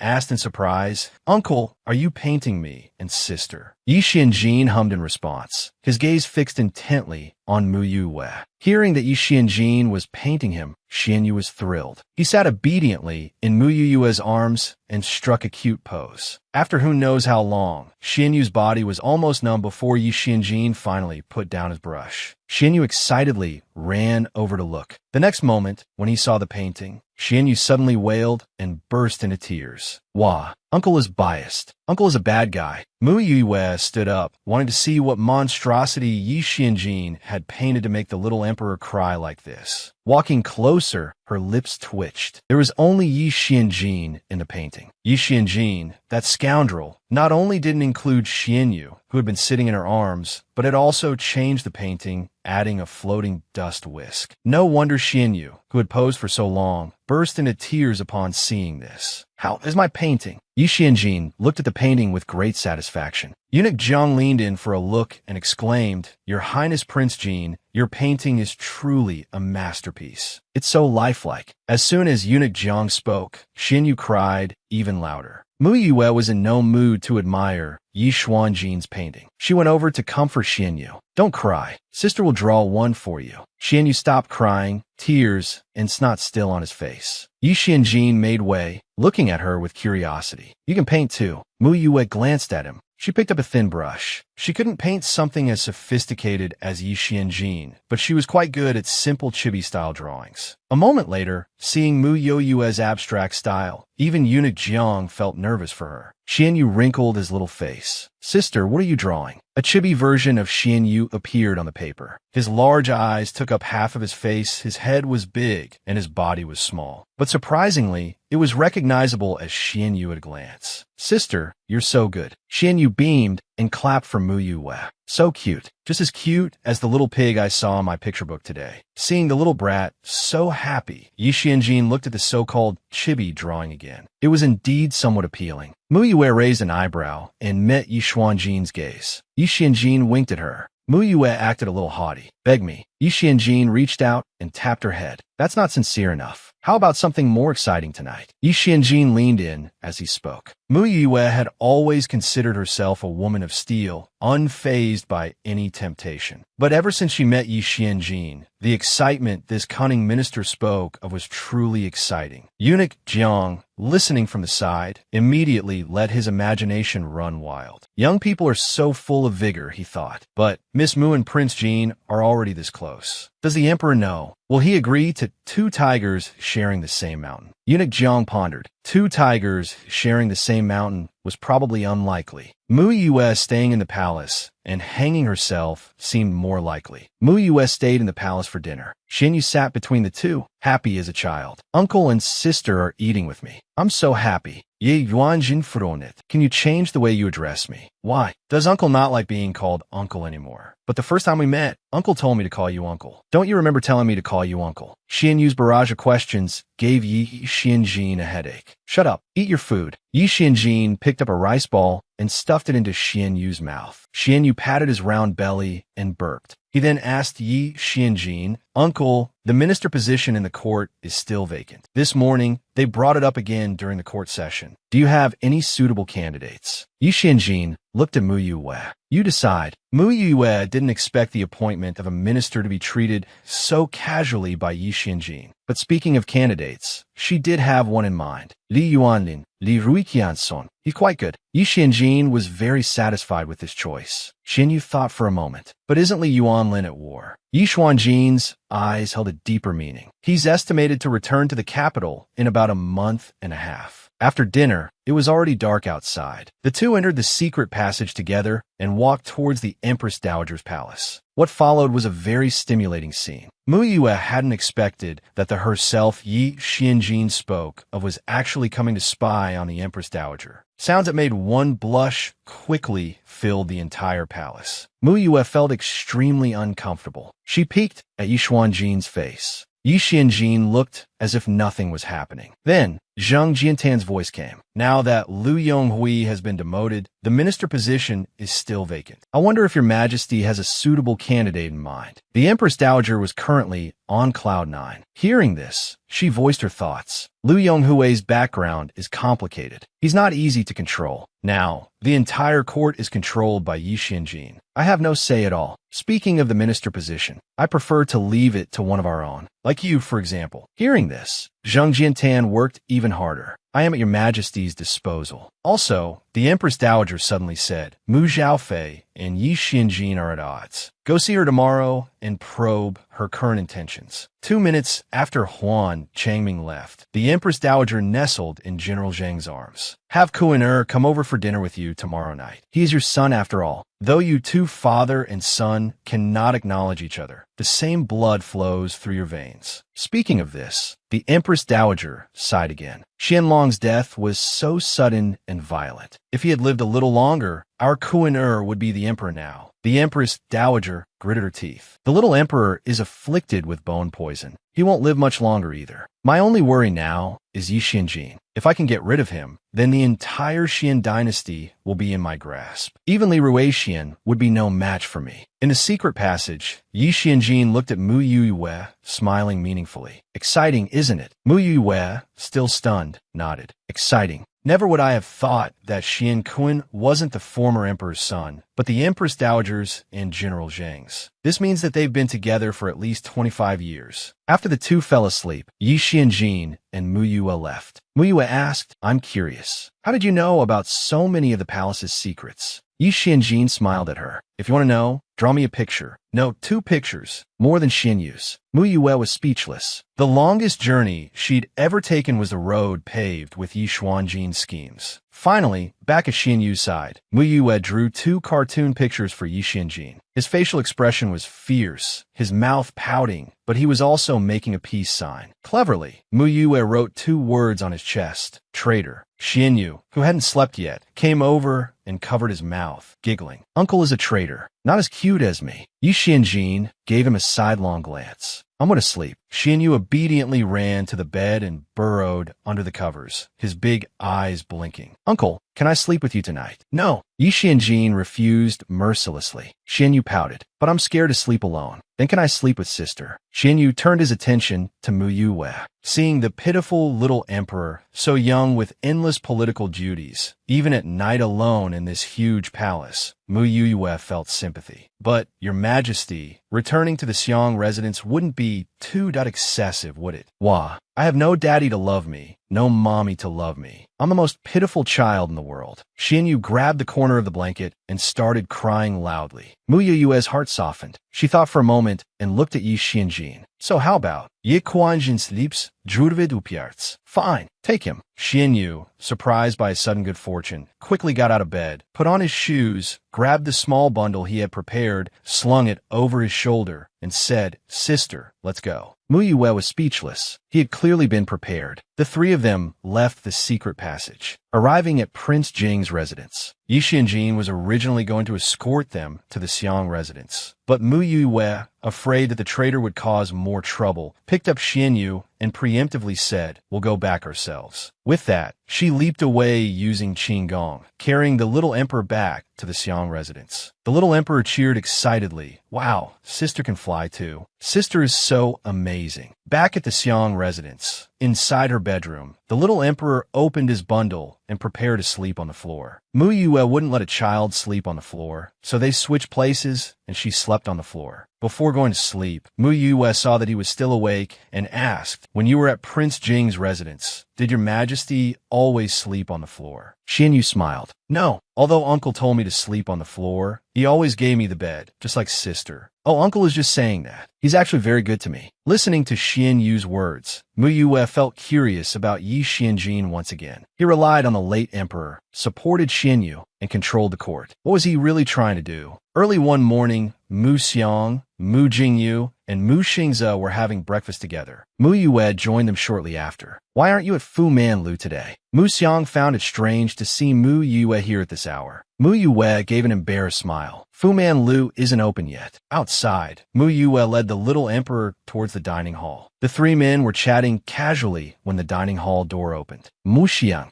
asked in surprise, "Uncle, are you painting me and sister?" Yi Xianjin hummed in response, his gaze fixed intently on Mu Yuiwei. Hearing that Yi Xianjin was painting him, Xianyu was thrilled. He sat obediently in Mu Yuiwei's arms and struck a cute pose. After who knows how long, Xianyu's body was almost numb before Yi Xianjin finally put down his brush. Xianyu excitedly ran over to look. The next moment, when he saw the painting, Xianyu suddenly wailed and burst into tears. "Wah, Uncle is biased. Uncle is a bad guy." Mu Yuiwei stood up, wanting to see what monstrosity Yi Xianjin had painted to make the little emperor cry like this. Walking closer, her lips twitched. There was only Yi Xianjin in the painting. Yi Xianjin, that scoundrel, not only didn't include Xianyu, who had been sitting in her arms, but had also changed the painting, adding a floating dust whisk. No wonder Xianyu, who had posed for so long, burst into tears upon seeing this. "How is my painting?" Yi Xianjin looked at the painting with great satisfaction. Eunuch Jiang leaned in for a look and exclaimed, "Your Highness Prince Jean, your painting is truly a masterpiece. It's so lifelike." As soon as Eunuch Jiang spoke, Xianyu cried even louder. Mu Yuiwei was in no mood to admire Yi Xuanjin's painting. She went over to comfort Xianyu. "Don't cry. Sister will draw one for you." Xianyu stopped crying, tears and snot still on his face. Yi Xianjin made way, looking at her with curiosity. "You can paint too." Mu Yuiwei glanced at him. She picked up a thin brush. She couldn't paint something as sophisticated as Yi Xianjin, but she was quite good at simple chibi-style drawings. A moment later, seeing Mu Yuiwei's abstract style, even eunuch Jiang felt nervous for her. Xianyu wrinkled his little face. "Sister, what are you drawing?" A chibi version of Xianyu appeared on the paper. His large eyes took up half of his face, his head was big, and his body was small. But surprisingly, it was recognizable as Xianyu at a glance. "Sister, you're so good." Xianyu beamed and clapped for Mu Yuiwei. "So cute. Just as cute as the little pig I saw in my picture book today." Seeing the little brat so happy, Yi Xianjin looked at the so-called chibi drawing again. It was indeed somewhat appealing. Mu Yuiwei raised an eyebrow and met Yi Xuanjin's gaze. Yi Xianjin winked at her. Mu Yuiwei acted a little haughty. "Beg me." Yi Xianjin reached out and tapped her head. That's not sincere enough. How about something more exciting tonight? Yi Xianjin leaned in as he spoke. Mu Yue had always considered herself a woman of steel, unfazed by any temptation. But ever since she met Yi Xianjin, the excitement this cunning minister spoke of was truly exciting. Eunuch Jiang, listening from the side, immediately let his imagination run wild. Young people are so full of vigor, he thought. But Miss Mu and Prince Jean are already this close. Does the emperor know? Will he agree to two tigers sharing the same mountain? Eunuch Jiang pondered. Two tigers sharing the same mountain was probably unlikely. Mu Yue staying in the palace and hanging herself seemed more likely. Mu Yue stayed in the palace for dinner. Xin Yu sat between the two, happy as a child. Uncle and sister are eating with me. I'm so happy. Ye yuan jin fronit. Can you change the way you address me? Why? Does Uncle not like being called Uncle anymore? But the first time we met, Uncle told me to call you Uncle. Don't you remember telling me to call you Uncle? Xian Yu's barrage of questions gave Yi Xianjin a headache. Shut up. Eat your food. Yi Xianjin picked up a rice ball and stuffed it into Xian Yu's mouth. Xian Yu patted his round belly and burped. He then asked Yi Xianjin, Uncle, the minister position in the court is still vacant. This morning, they brought it up again during the court session. Do you have any suitable candidates? Yi Xianjin looked at Mu Yue. You decide. Mu Yue didn't expect the appointment of a minister to be treated so casually by Yi Xianjin. But speaking of candidates, she did have one in mind. Li Yuanlin, Li Ruiqianson. He's quite good. Yi Xianjin was very satisfied with this choice. Xin Yu thought for a moment. But isn't Li Yuanlin at war? Yi Xuanjin's eyes held a deeper meaning. He's estimated to return to the capital in about a month and a half. After dinner, it was already dark outside. The two entered the secret passage together and walked towards the Empress Dowager's palace. What followed was a very stimulating scene. Mu Yue hadn't expected that the herself Yi Xianjin spoke of was actually coming to spy on the Empress Dowager. Sounds that made one blush quickly filled the entire palace. Mu Yue felt extremely uncomfortable. She peeked at Yi Xuanjin's face. Yi Xianjin looked as if nothing was happening. Then, Zhang Jiantan's voice came. Now that Liu Yonghui has been demoted, the minister position is still vacant. I wonder if your majesty has a suitable candidate in mind. The Empress Dowager was currently on cloud 9. Hearing this, she voiced her thoughts. Liu Yonghui's background is complicated. He's not easy to control. Now, the entire court is controlled by Yi Xianjin. I have no say at all. Speaking of the minister position, I prefer to leave it to one of our own. Like you, for example. Hearing this, Zhang Jiantan worked even harder. I am at your majesty's disposal. Also, the Empress Dowager suddenly said, Mu Xiaofei and Yi Xianjin are at odds. Go see her tomorrow and probe her current intentions. 2 minutes after Huan Changming left, the Empress Dowager nestled in General Zhang's arms. Have Kuan-Er come over for dinner with you tomorrow night. He is your son after all. Though you two father and son cannot acknowledge each other, the same blood flows through your veins. Speaking of this, the Empress Dowager sighed again. Qianlong's death was so sudden and violent. If he had lived a little longer, our Kuan-Er would be the emperor now. The Empress Dowager gritted her teeth. The little emperor is afflicted with bone poison. He won't live much longer either. My only worry now is Yi Xianjin. If I can get rid of him, then the entire Xian dynasty will be in my grasp. Even Li Ruixian would be no match for me. In the secret passage, Yi Xianjin looked at Mu Yue, smiling meaningfully. Exciting, isn't it? Mu Yue, still stunned, nodded. Exciting. Never would I have thought that Xian Kun wasn't the former emperor's son, but the Empress Dowager's and General Zhang's. This means that they've been together for at least 25 years. After the two fell asleep, Yi Xianjin and Mu Yue left. Mu Yue asked, I'm curious. How did you know about so many of the palace's secrets? Yi Xianjin smiled at her. If you want to know, draw me a picture. No, 2 pictures. More than Xin Yu's. Mu Yue was speechless. The longest journey she'd ever taken was the road paved with Yi Xuanjin's schemes. Finally, back at Xin Yu's side, Mu Yue drew 2 cartoon pictures for Yi Xianjin. His facial expression was fierce, his mouth pouting, but he was also making a peace sign. Cleverly, Mu Yue wrote 2 words on his chest. Traitor. Xin Yu, who hadn't slept yet, came over and covered his mouth, giggling. Uncle is a traitor. Not as cute as me. Yi Xianjin gave him a sidelong glance. I'm going to sleep. Xin Yu obediently ran to the bed and burrowed under the covers, his big eyes blinking. Uncle, can I sleep with you tonight? No. Yi Xianjin refused mercilessly. Xianyu pouted, but I'm scared to sleep alone. Then can I sleep with sister? Xianyu turned his attention to Mu Yue. Seeing the pitiful little emperor, so young with endless political duties, even at night alone in this huge palace, Mu Yue felt sympathy. But, Your Majesty, returning to the Xiang residence wouldn't be too excessive, would it? Wah, I have no daddy to love me, no mommy to love me. I'm the most pitiful child in the world. Xianyu grabbed the corner of the blanket and started crying loudly. Mu Yue's heart softened. She thought for a moment and looked at Yi Xianjin. So how about Yi Kuanjin sleeps, Drudavid upierts. Fine, take him. Xianyu, surprised by his sudden good fortune, quickly got out of bed, put on his shoes, grabbed the small bundle he had prepared, slung it over his shoulder, and said, Sister, let's go. Mu Yue was speechless. He had clearly been prepared. The three of them left the secret passage, arriving at Prince Jing's residence. Yi Xianjin was originally going to escort them to the Xiang residence, but Mu Yue, afraid that the traitor would cause more trouble, picked up Xianyu and preemptively said, We'll go back ourselves. With that, she leaped away using Qinggong, carrying the little emperor back to the Xiang residence. The little emperor cheered excitedly. Wow, sister can fly too. Sister is so amazing. Back at the Xiang residence, inside her bedroom, the little emperor opened his bundle and prepared to sleep on the floor. Mu Yue wouldn't let a child sleep on the floor, so they switched places and she slept on the floor. Before going to sleep, Mu Yue saw that he was still awake and asked, When you were at Prince Jing's residence, did Your Majesty always sleep on the floor? Xianyu smiled. No, although Uncle told me to sleep on the floor, he always gave me the bed, just like sister. Oh, Uncle is just saying that. He's actually very good to me. Listening to Xianyu's words, Mu Yue felt curious about Yi Xianjin once again. He relied on the late emperor, supported Xianyu, and controlled the court. What was he really trying to do? Early one morning, Mu Xiang, Mu Jingyu, and Mu Xingze were having breakfast together. Mu Yue joined them shortly after. Why aren't you at Fu Manlu today? Mu Xiang found it strange to see Mu Yue here at this hour. Mu Yue gave an embarrassed smile. Fu Manlu isn't open yet. Outside, Mu Yue led the little emperor towards the dining hall. The three men were chatting casually when the dining hall door opened. Mu Xiang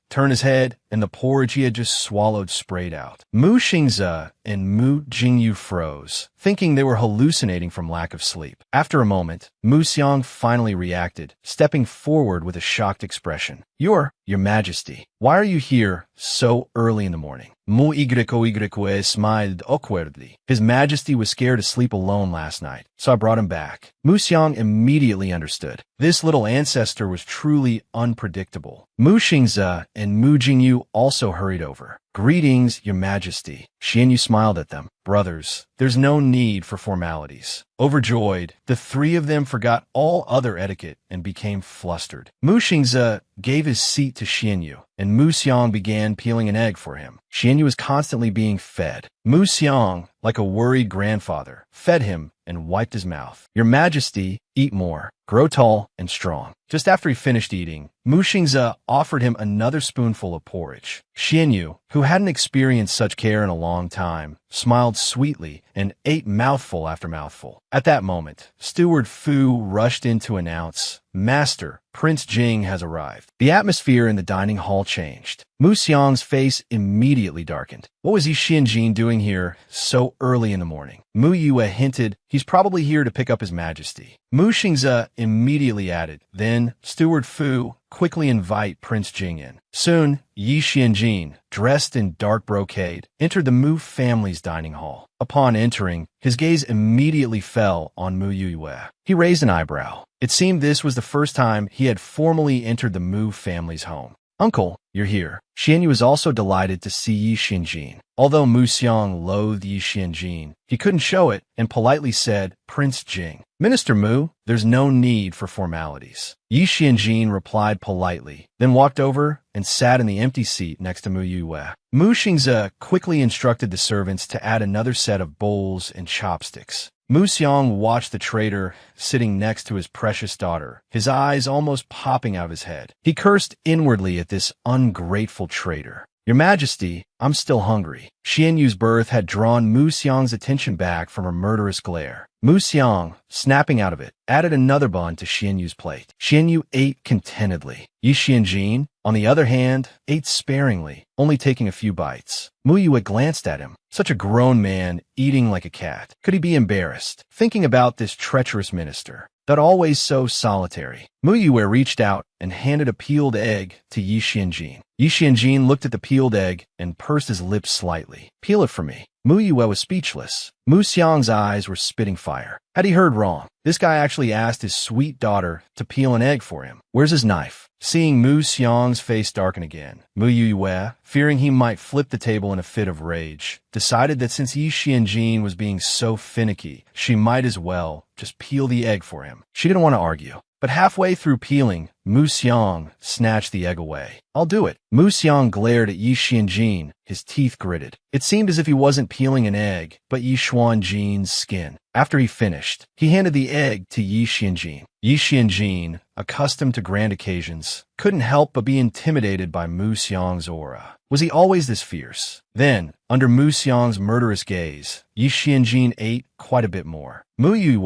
turned his head, and the porridge he had just swallowed sprayed out. Mu Xingze and Mu Jingyu froze, thinking they were hallucinating from lack of sleep. After a moment, Mu Xiang finally reacted, stepping forward with a shocked expression. Your Majesty, why are you here so early in the morning? Mu Yue smiled awkwardly. His Majesty was scared to sleep alone last night, so I brought him back. Mu Xiang immediately understood. This little ancestor was truly unpredictable. Mu Xingze and Mu Jingyu also hurried over. Greetings, Your Majesty. Xianyu smiled at them. Brothers, there's no need for formalities. Overjoyed, the three of them forgot all other etiquette and became flustered. Mu Xingze gave his seat to Xianyu, and Mu Xiang began peeling an egg for him. Xianyu was constantly being fed. Mu Xiang, like a worried grandfather, fed him and wiped his mouth. Your Majesty, eat more. Grow tall and strong. Just after he finished eating, Mu Xingze offered him another spoonful of porridge. Xianyu, who hadn't experienced such care in a long time, smiled sweetly and ate mouthful after mouthful. At that moment, Steward Fu rushed in to announce, Master, Prince Jing has arrived. The atmosphere in the dining hall changed. Mu Xiang's face immediately darkened. What was Yi Xianjin doing here so early in the morning? Mu Yue hinted, he's probably here to pick up his Majesty. Mu Xingze immediately added, then Steward Fu, quickly invite Prince Jing in. Soon, Yi Xianjin, dressed in dark brocade, entered the Mu family's dining hall. Upon entering, his gaze immediately fell on Mu Yue. He raised an eyebrow. It seemed this was the first time he had formally entered the Mu family's home. Uncle, you're here. Xianyu was also delighted to see Yi Xianjin. Although Mu Xiang loathed Yi Xianjin, he couldn't show it and politely said, Prince Jing. Minister Mu, there's no need for formalities. Yi Xianjin replied politely, then walked over and sat in the empty seat next to Mu Yue. Mu Xingze quickly instructed the servants to add another set of bowls and chopsticks. Mu Xiang watched the traitor sitting next to his precious daughter, his eyes almost popping out of his head. He cursed inwardly at this ungrateful traitor. Your Majesty, I'm still hungry. Xian Yu's birth had drawn Mu Xiang's attention back from her murderous glare. Mu Xiang, snapping out of it, added another bun to Xian Yu's plate. Xian Yu ate contentedly. Yi Xianjin, on the other hand, ate sparingly, only taking a few bites. Mu Yue glanced at him. Such a grown man, eating like a cat. Could he be embarrassed, thinking about this treacherous minister? That always so solitary. Mu Yue reached out and handed a peeled egg to Yi Xianjin. Yi Xianjin looked at the peeled egg and pursed his lips slightly. Peel it for me. Mu Yue was speechless. Mu Xiang's eyes were spitting fire. Had he heard wrong? This guy actually asked his sweet daughter to peel an egg for him. Where's his knife? Seeing Mu Xiang's face darken again, Mu Yue, fearing he might flip the table in a fit of rage, decided that since Yi Xianjin was being so finicky, she might as well just peel the egg for him. She didn't want to argue. But halfway through peeling, Mu Xiang snatched the egg away. I'll do it. Mu Xiang glared at Yi Xianjin, his teeth gritted. It seemed as if he wasn't peeling an egg, but Yi Xuanjin's skin. After he finished, he handed the egg to Yi Xianjin. Yi Xianjin, accustomed to grand occasions, couldn't help but be intimidated by Mu Xiang's aura. Was he always this fierce? Then, under Mu Xiang's murderous gaze, Yi Xianjin ate quite a bit more. Mu Yue,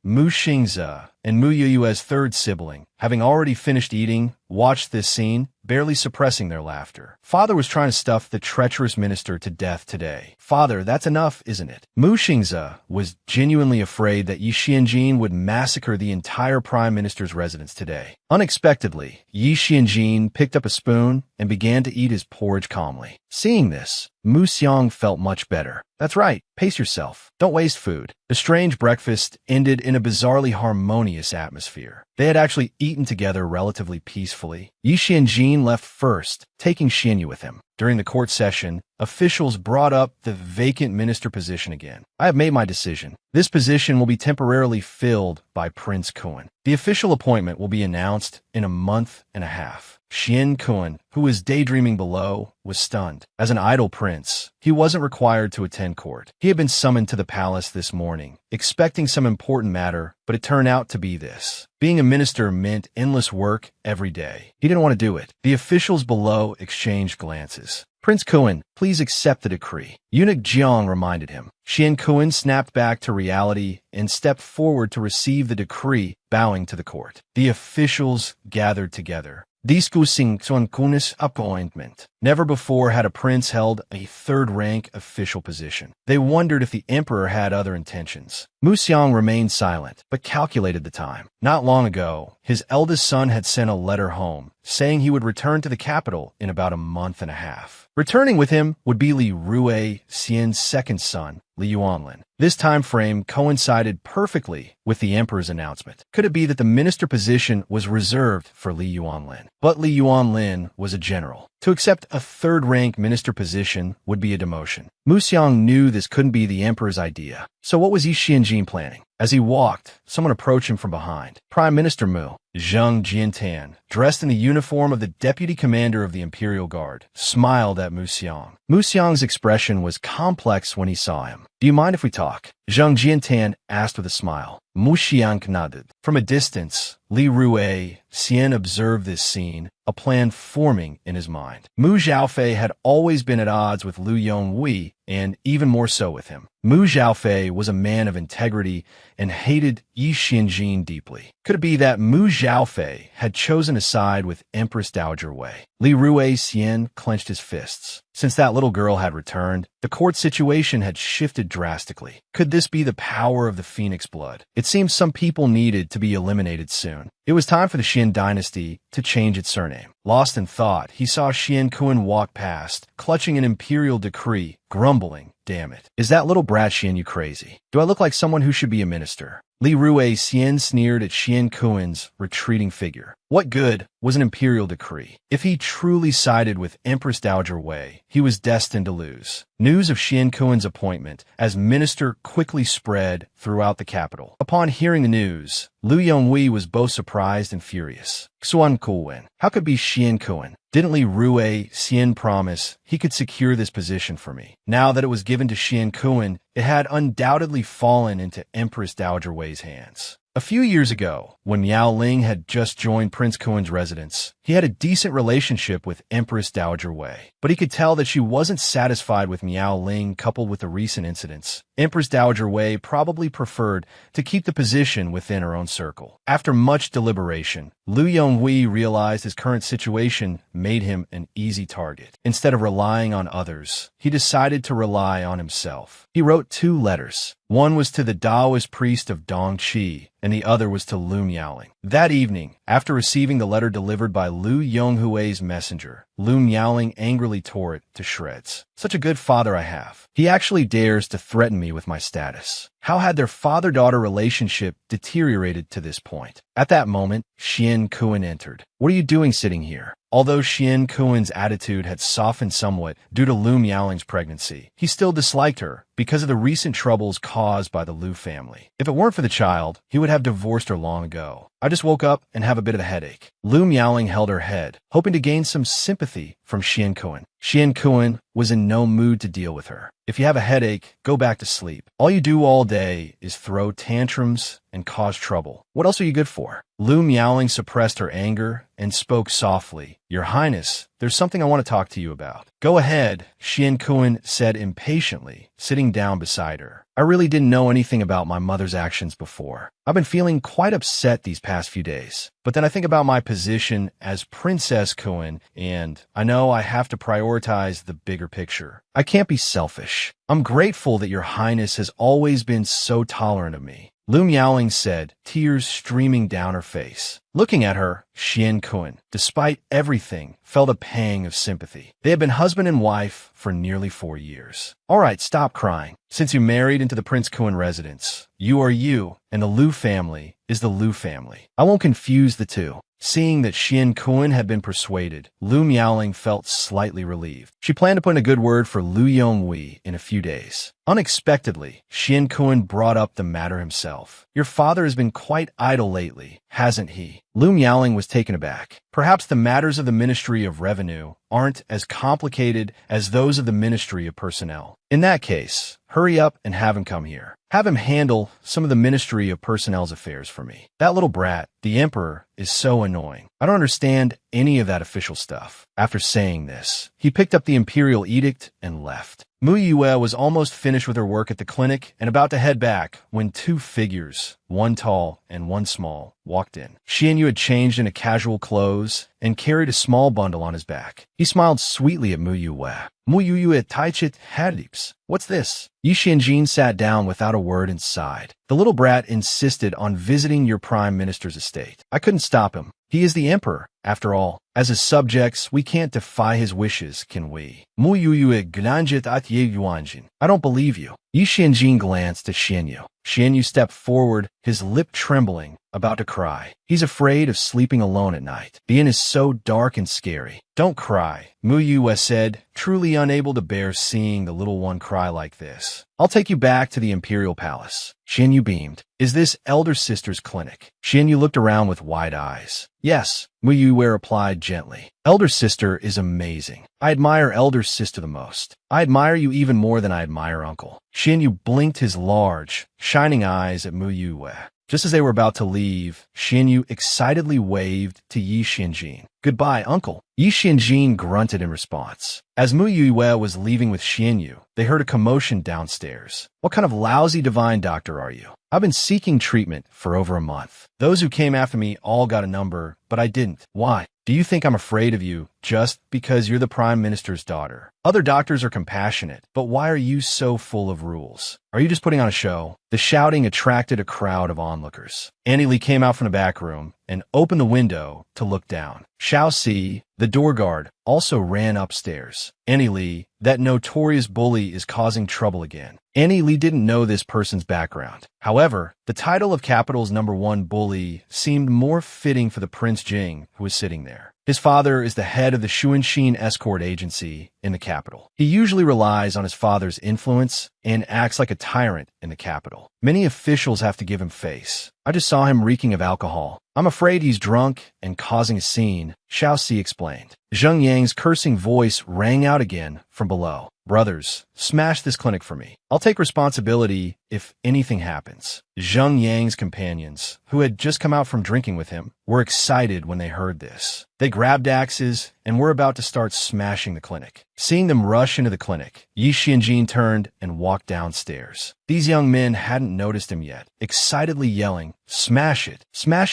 Mu Xingze, and Mu Yue's third sibling, having already finished eating, watched this scene, barely suppressing their laughter. Father was trying to stuff the treacherous minister to death today. Father, that's enough, isn't it? Mu Xingze was genuinely afraid that Yi Xianjin would massacre the entire prime minister's residence today. Unexpectedly, Yi Xianjin picked up a spoon and began to eat his porridge calmly. Seeing this, Mu Xiang felt much better. That's right, pace yourself. Don't waste food. The strange breakfast ended in a bizarrely harmonious atmosphere. They had actually eaten together relatively peacefully. Yi Xianjin left first, taking Xian Yu with him. During the court session, officials brought up the vacant minister position again. I have made my decision. This position will be temporarily filled by Prince Kun. The official appointment will be announced in a month and a half. Xian Kun, who was daydreaming below, was stunned. As an idle prince, he wasn't required to attend court. He had been summoned to the palace this morning, expecting some important matter, but it turned out to be this. Being a minister meant endless work every day. He didn't want to do it. The officials below exchanged glances. Prince Kun, please accept the decree. Eunuch Jiang reminded him. Xian Kun snapped back to reality and stepped forward to receive the decree, bowing to the court. The officials gathered together, discussing Sun Kun's appointment. Never before had a prince held a third-rank official position. They wondered if the emperor had other intentions. Mu Xiang remained silent, but calculated the time. Not long ago, his eldest son had sent a letter home, saying he would return to the capital in about a month and a half. Returning with him would be Li Rue Xian's second son, Li Yuanlin. This time frame coincided perfectly with the emperor's announcement. Could it be that the minister position was reserved for Li Yuanlin? But Li Yuanlin was a general. To accept a third-rank minister position would be a demotion. Mu Xiang knew this couldn't be the emperor's idea. So what was Yi Xianjin planning? As he walked, someone approached him from behind. Prime Minister Mu, Zheng Jiantan, dressed in the uniform of the deputy commander of the Imperial Guard, smiled at Mu Xiang. Mu Xiang's expression was complex when he saw him. Do you mind if we talk? Zheng Jiantan asked with a smile. Mu Xiang nodded. From a distance, Li Rue Xian observed this scene, a plan forming in his mind. Mu Zhaofei had always been at odds with Liu Yonghui, and even more so with him. Mu Zhaofei was a man of integrity and hated Yi Xianjin deeply. Could it be that Mu Zhaofei had chosen a side with Empress Dowager Wei? Li Rue Xian clenched his fists. Since that little girl had returned, the court situation had shifted drastically. Could this be the power of the Phoenix blood? It seemed some people needed to be eliminated soon. It was time for the Xian dynasty to change its surname. Lost in thought, he saw Xian Kun walk past, clutching an imperial decree, grumbling, "Damn it. Is that little brat Xian Yu crazy? Do I look like someone who should be a minister?" Li Rue Xian sneered at Xian Kun's retreating figure. What good was an imperial decree? If he truly sided with Empress Dowager Wei, he was destined to lose. News of Xian Kun's appointment as minister quickly spread throughout the capital. Upon hearing the news, Liu Yonghui was both surprised and furious. Xuan Kun, how could be Xian Kun? Didn't Li Rue Xian promise he could secure this position for me? Now that it was given to Xian Kun, it had undoubtedly fallen into Empress Dowager Wei's hands. A few years ago, when Miao Ling had just joined Prince Kuan's residence, he had a decent relationship with Empress Dowager Wei, but he could tell that she wasn't satisfied with Miao Ling coupled with the recent incidents. Empress Dowager Wei probably preferred to keep the position within her own circle. After much deliberation, Liu Yonghui realized his current situation made him an easy target. Instead of relying on others, he decided to rely on himself. He wrote 2 letters. One was to the Taoist priest of Dongqi, and the other was to Lu Miaoling. That evening, after receiving the letter delivered by Liu Yonghui's messenger, Lu Miaoling angrily tore it to shreds. Such a good father I have. He actually dares to threaten me with my status. How had their father-daughter relationship deteriorated to this point? At that moment, Xian Kuan entered. What are you doing sitting here? Although Xian Kuan's attitude had softened somewhat due to Lu Miaoling's pregnancy, he still disliked her because of the recent troubles caused by the Lu family. If it weren't for the child, he would have divorced her long ago. I just woke up and have a bit of a headache. Lu Miaoling held her head, hoping to gain some sympathy from Xian Kuan. Xian Kuan was in no mood to deal with her. If you have a headache, go back to sleep. All you do all day is throw tantrums and cause trouble. What else are you good for? Lu Miaoling suppressed her anger and spoke softly. Your Highness, there's something I want to talk to you about. Go ahead, Xian Kuan said impatiently, sitting down beside her. I really didn't know anything about my mother's actions before. I've been feeling quite upset these past few days. But then I think about my position as Princess Kuan, and I know I have to prioritize the bigger picture. I can't be selfish. I'm grateful that Your Highness has always been so tolerant of me. Lu Miaoling said, tears streaming down her face. Looking at her, Xian Kuan, despite everything, felt a pang of sympathy. They had been husband and wife for nearly 4 years. All right, stop crying. Since you married into the Prince Kuan residence, you are you, and the Lu family is the Lu family. I won't confuse the two. Seeing that Xian Kuan had been persuaded, Lu Miaoling felt slightly relieved. She planned to put in a good word for Liu Yonghui in a few days. Unexpectedly, Xian Kuan brought up the matter himself. Your father has been quite idle lately, hasn't he? Lu Miaoling was taken aback. Perhaps the matters of the Ministry of Revenue aren't as complicated as those of the Ministry of Personnel. In that case, hurry up and have him come here. Have him handle some of the Ministry of Personnel's affairs for me. That little brat, the Emperor, is so annoying. I don't understand any of that official stuff. After saying this, he picked up the imperial edict and left. Mu Yue was almost finished with her work at the clinic and about to head back when 2 figures, one tall and one small, walked in. Xian Yu had changed into casual clothes and carried a small bundle on his back. He smiled sweetly at Mu Yue. Mu Yue taichit hadips. What's this? Yi Xianjin sat down without a word and sighed. The little brat insisted on visiting your prime minister's estate. I couldn't stop him. He is the emperor, after all. As his subjects, we can't defy his wishes, can we? Mu Yue glanjit at ye yuanjin. I don't believe you. Yi Xianjin glanced at Xian Yu. Xian Yu stepped forward, his lip trembling, about to cry. He's afraid of sleeping alone at night. The inn is so dark and scary. Don't cry, Mu Yue said, truly unable to bear seeing the little one cry like this. I'll take you back to the imperial palace. Xian Yu beamed. Is this elder sister's clinic? Xian Yu looked around with wide eyes. Yes, Mu Yue replied gently. Elder sister is amazing. I admire elder sister the most. I admire you even more than I admire uncle. Xian Yu blinked his large, shining eyes at Mu Yue. Just as they were about to leave, Xian Yu excitedly waved to Yi Xianjin. Goodbye, uncle. Yi Xianjin grunted in response. As Mu Yue was leaving with Xian Yu, they heard a commotion downstairs. What kind of lousy divine doctor are you? I've been seeking treatment for over a month. Those who came after me all got a number, but I didn't. Why? Do you think I'm afraid of you just because you're the prime minister's daughter? Other doctors are compassionate, but why are you so full of rules? Are you just putting on a show? The shouting attracted a crowd of onlookers. Annie Lee came out from the back room and opened the window to look down. Xiao Si, the door guard, also ran upstairs. Annie Lee, that notorious bully is causing trouble again. Annie Lee didn't know this person's background. However, the title of Capital's #1 bully seemed more fitting for the Prince Jing who was sitting there. His father is the head of the Xuanxin escort agency in the capital. He usually relies on his father's influence and acts like a tyrant in the capital. Many officials have to give him face. I just saw him reeking of alcohol. I'm afraid he's drunk and causing a scene, Xiao Si explained. Zheng Yang's cursing voice rang out again from below. Brothers, smash this clinic for me. I'll take responsibility if anything happens. Zheng Yang's companions, who had just come out from drinking with him, were excited when they heard this. They grabbed axes and were about to start smashing the clinic. Seeing them rush into the clinic, Yi Xianjin turned and walked downstairs. These young men hadn't noticed him yet, excitedly yelling, smash it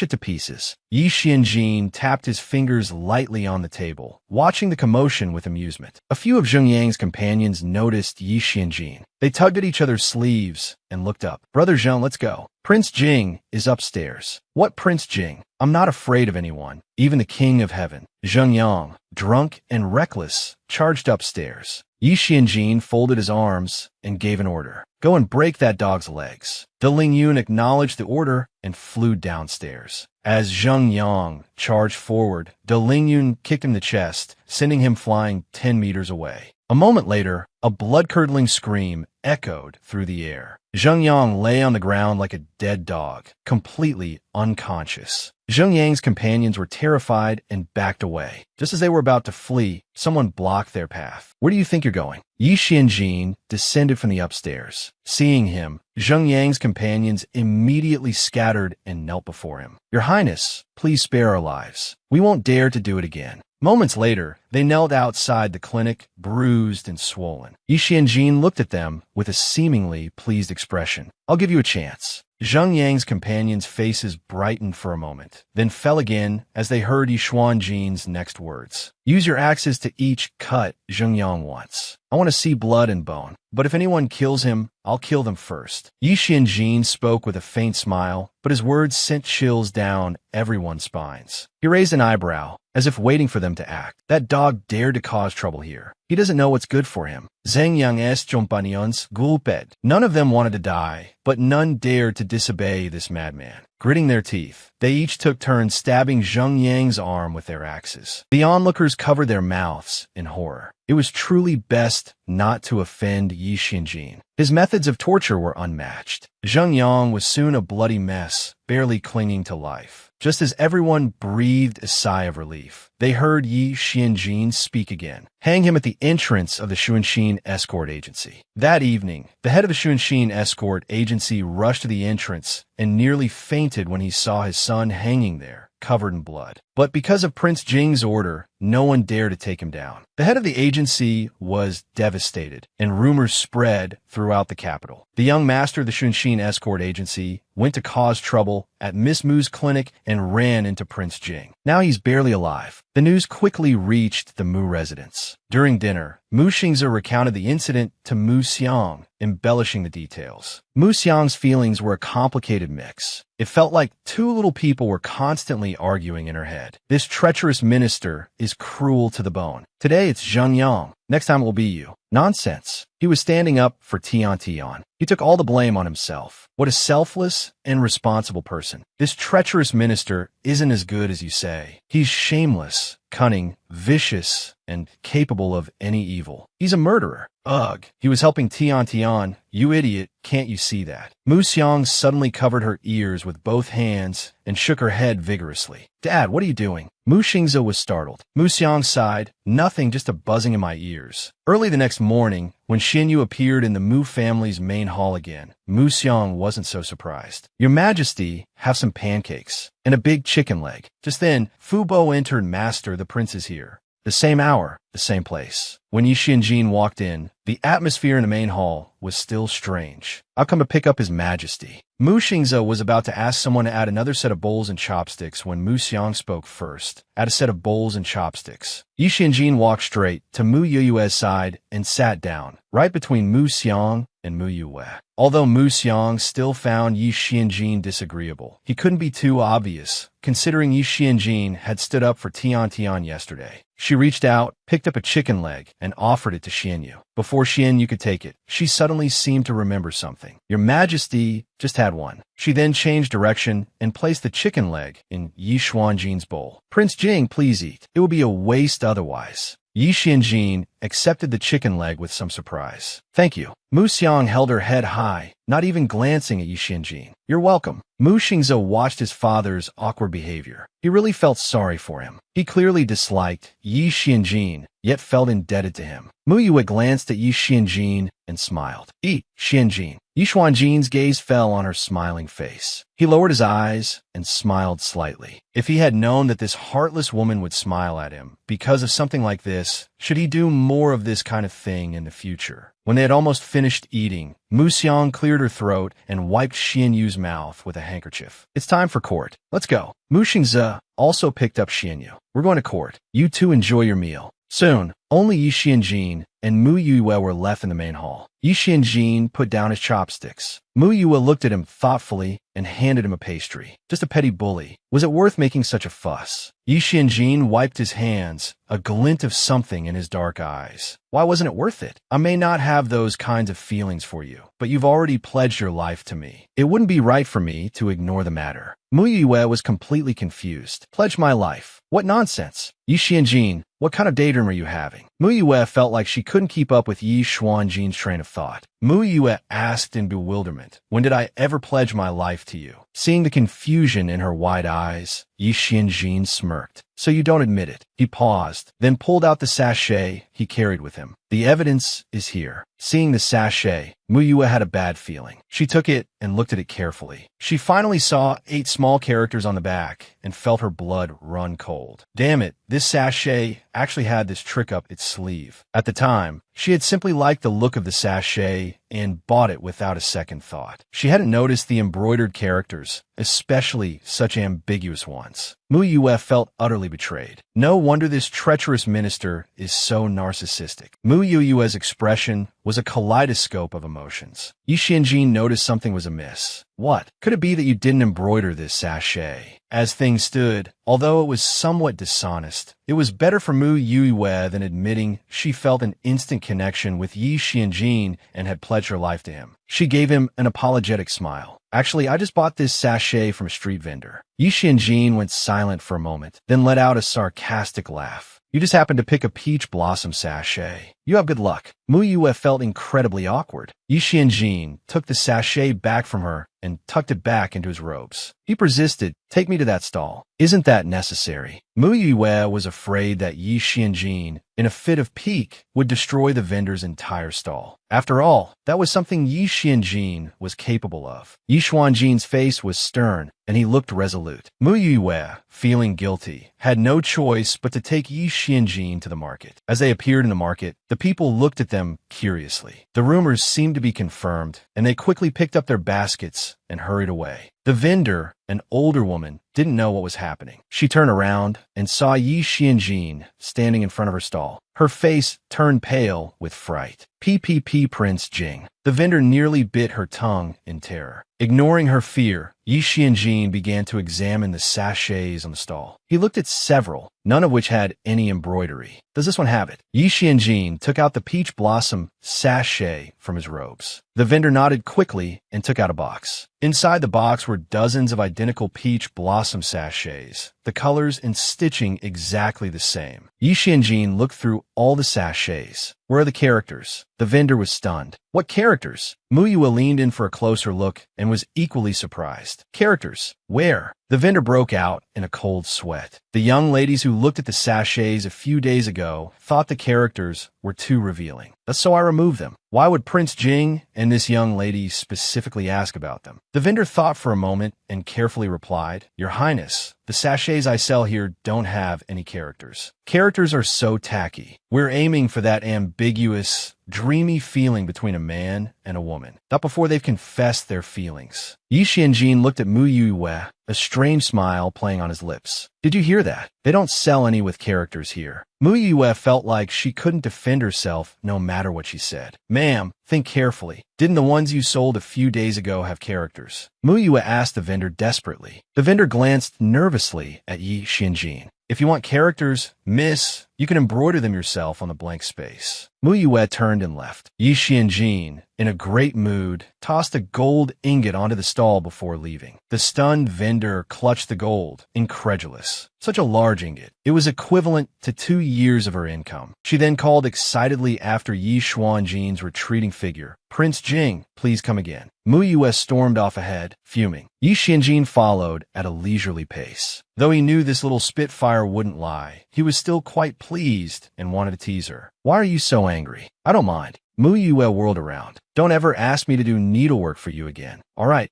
to pieces. Yi Xianjin tapped his fingers lightly on the table, watching the commotion with amusement. A few of Zheng Yang's companions noticed Yi Xianjin. They tugged at each other's sleeves and looked up. Brother Zheng, let's go. Prince Jing is upstairs. What Prince Jing? I'm not afraid of anyone, even the king of heaven. Zheng Yang, drunk and reckless, charged upstairs. Yi Xianjin folded his arms and gave an order. Go and break that dog's legs. De Lingyun acknowledged the order and flew downstairs. As Zheng Yang charged forward, De Lingyun kicked him in the chest, sending him flying 10 meters away. A moment later, a blood-curdling scream echoed through the air. Zheng Yang lay on the ground like a dead dog, completely unconscious. Zheng Yang's companions were terrified and backed away. Just as they were about to flee, someone blocked their path. Where do you think you're going? Yi Xianjin descended from the upstairs. Seeing him, Zheng Yang's companions immediately scattered and knelt before him. Your Highness, please spare our lives. We won't dare to do it again. Moments later, they knelt outside the clinic, bruised and swollen. Yi Xianjin looked at them with a seemingly pleased expression. I'll give you a chance. Zheng Yang's companions' faces brightened for a moment, then fell again as they heard Yi Xianjin's next words. Use your axes to each cut Zheng Yang once. I want to see blood and bone, but if anyone kills him, I'll kill them first. Yi Xianjin spoke with a faint smile, but his words sent chills down everyone's spines. He raised an eyebrow, as if waiting for them to act. That dog dared to cause trouble here. He doesn't know what's good for him. Zheng Yang es companions gulped. None of them wanted to die, but none dared to disobey this madman. Gritting their teeth, they each took turns stabbing Zheng Yang's arm with their axes. The onlookers covered their mouths in horror. It was truly best not to offend Yi Xianjin. His methods of torture were unmatched. Zheng Yang was soon a bloody mess, barely clinging to life. Just as everyone breathed a sigh of relief, they heard Yi Xianjin speak again. Hang him at the entrance of the Xuanxin escort agency. That evening, the head of the Xuanxin escort agency rushed to the entrance and nearly fainted when he saw his son hanging there, covered in blood. But because of Prince Jing's order, no one dared to take him down. The head of the agency was devastated, and rumors spread throughout the capital. The young master of the Xuanxin escort agency went to cause trouble at Miss Mu's clinic and ran into Prince Jing. Now he's barely alive. The news quickly reached the Mu residence. During dinner, Mu Xingze recounted the incident to Mu Xiang, embellishing the details. Mu Xiang's feelings were a complicated mix. It felt like two little people were constantly arguing in her head. This treacherous minister is cruel to the bone. Today it's Zheng Yang. Next time it will be you. Nonsense. He was standing up for Tian Tian. He took all the blame on himself. What a selfless and responsible person. This treacherous minister isn't as good as you say. He's shameless, cunning, vicious, and capable of any evil. He's a murderer. Ugh. He was helping Tian Tian. You idiot, can't you see that? Mu Xiang suddenly covered her ears with both hands and shook her head vigorously. Dad, what are you doing? Mu Xingze was startled. Mu Xiang sighed. Nothing, just a buzzing in my ears. Early the next morning, when Xin Yu appeared in the Mu family's main hall again, Mu Xiang wasn't so surprised. Your Majesty, have some pancakes and a big chicken leg. Just then, Fu Bo entered. Master, the prince is here. The same hour, the same place. When Yi Xianjin walked in, the atmosphere in the main hall was still strange. I've come to pick up His Majesty. Mu Xingze was about to ask someone to add another set of bowls and chopsticks when Mu Xiang spoke first. Add a set of bowls and chopsticks. Yi Xianjin walked straight to Mu Yue's side and sat down, right between Mu Xiang and Mu Yue. Although Mu Xiang still found Yi Xianjin disagreeable, he couldn't be too obvious, considering Yi Xianjin had stood up for Tian Tian yesterday. She reached out, picked up a chicken leg, and offered it to Xian Yu. Before Xian Yu could take it, she suddenly seemed to remember something. Your Majesty just had one. She then changed direction and placed the chicken leg in Yi Xuanjin's bowl. Prince Jing, please eat. It will be a waste otherwise. Yi Xianjin accepted the chicken leg with some surprise. Thank you. Mu Xiang held her head high, not even glancing at Yi Xianjin. You're welcome. Mu Xingzhe watched his father's awkward behavior. He really felt sorry for him. He clearly disliked Yi Xianjin, yet felt indebted to him. Mu Yue glanced at Yi Xianjin and smiled. Yi Xianjin. Yi Xuanjin's gaze fell on her smiling face. He lowered his eyes and smiled slightly. If he had known that this heartless woman would smile at him because of something like this, should he do more of this kind of thing in the future? When they had almost finished eating, Mu Xiang cleared her throat and wiped Xian Yu's mouth with a handkerchief. It's time for court. Let's go. Mu Xingzhe also picked up Xian Yu. We're going to court. You two enjoy your meal. Soon, only Yi Xianjin and Mu Yue were left in the main hall. Yi Xianjin put down his chopsticks. Mu Yue looked at him thoughtfully and handed him a pastry. Just a petty bully. Was it worth making such a fuss? Yi Xianjin wiped his hands, a glint of something in his dark eyes. Why wasn't it worth it? I may not have those kinds of feelings for you, but you've already pledged your life to me. It wouldn't be right for me to ignore the matter. Mu Yue was completely confused. Pledge my life? What nonsense? Yi Xianjin, what kind of daydream are you having? Mu Yue felt like she couldn't keep up with Yi Xuanjin's train of thought. Mu Yue asked in bewilderment, when did I ever pledge my life to you? Seeing the confusion in her wide eyes, Yi Xianjin smirked. So you don't admit it. He paused, then pulled out the sachet he carried with him. The evidence is here. Seeing the sachet, Mu Yue had a bad feeling. She took it and looked at it carefully. She finally saw 8 small characters on the back and felt her blood run cold. Damn it, this sachet actually had this trick up its sleeve. At the time, she had simply liked the look of the sachet and bought it without a second thought. She hadn't noticed the embroidered characters, especially such ambiguous ones. Mu Yue felt utterly betrayed. No wonder this treacherous minister is so narcissistic. Mu Yue's expression was a kaleidoscope of emotions. Yi Xianjin noticed something was amiss. What? Could it be that you didn't embroider this sachet? As things stood, although it was somewhat dishonest, it was better for Mu Yue than admitting she felt an instant connection with Yi Xianjin and had pledged her life to him. She gave him an apologetic smile. Actually, I just bought this sachet from a street vendor. Yi Xianjin went silent for a moment, then let out a sarcastic laugh. You just happened to pick a peach blossom sachet. You have good luck. Mu Yue felt incredibly awkward. Yi Xianjin took the sachet back from her and tucked it back into his robes. He persisted, take me to that stall. Isn't that necessary? Mu Yue was afraid that Yi Xianjin, in a fit of pique, would destroy the vendor's entire stall. After all, that was something Yi Xianjin was capable of. Yi Xuanjin's face was stern, and he looked resolute. Mu Yue, feeling guilty, had no choice but to take Yi Xianjin to the market. As they appeared in the market, the people looked at them curiously. The rumors seemed to be confirmed, and they quickly picked up their baskets and hurried away. The vendor, an older woman, didn't know what was happening. She turned around and saw Yi Xianjin standing in front of her stall. Her face turned pale with fright. PPP Prince Jing. The vendor nearly bit her tongue in terror. Ignoring her fear, Yi Xianjin began to examine the sachets on the stall. He looked at several, none of which had any embroidery. Does this one have it? Yi Xianjin took out the peach blossom sachet from his robes. The vendor nodded quickly and took out a box. Inside the box were dozens of identical peach blossom sachets, the colors and stitching exactly the same. Yi Xianjin looked through all the sachets. Where are the characters? The vendor was stunned. What characters? Mu Yue leaned in for a closer look and was equally surprised. Characters? Where? The vendor broke out in a cold sweat. The young ladies who looked at the sachets a few days ago thought the characters were too revealing. So I removed them. Why would Prince Jing and this young lady specifically ask about them? The vendor thought for a moment and carefully replied, Your Highness, the sachets I sell here don't have any characters. Characters are so tacky. We're aiming for that ambiguous, dreamy feeling between a man and a woman, not before they've confessed their feelings. Yi Xianjin looked at Mu Yue, a strange smile playing on his lips. Did you hear that? They don't sell any with characters here. Mu Yue felt like she couldn't defend herself no matter what she said. Ma'am, think carefully. Didn't the ones you sold a few days ago have characters? Mu Yue asked the vendor desperately. The vendor glanced nervously at Yi Xianjin. If you want characters, miss, You can embroider them yourself on the blank space. Mu Yue turned and left. Yi Xianjin, in a great mood, tossed a gold ingot onto the stall before leaving. The stunned vendor clutched the gold, incredulous. Such a large ingot. It was equivalent to 2 years of her income. She then called excitedly after Yi Xuanjin's retreating figure. Prince Jing, please come again. Mu Yue stormed off ahead, fuming. Yi Xianjin followed at a leisurely pace. Though he knew this little spitfire wouldn't lie, he was still quite pleased and wanted to tease her. Why are you so angry? I don't mind. Mu Yue whirled around. Don't ever ask me to do needlework for you again. All right,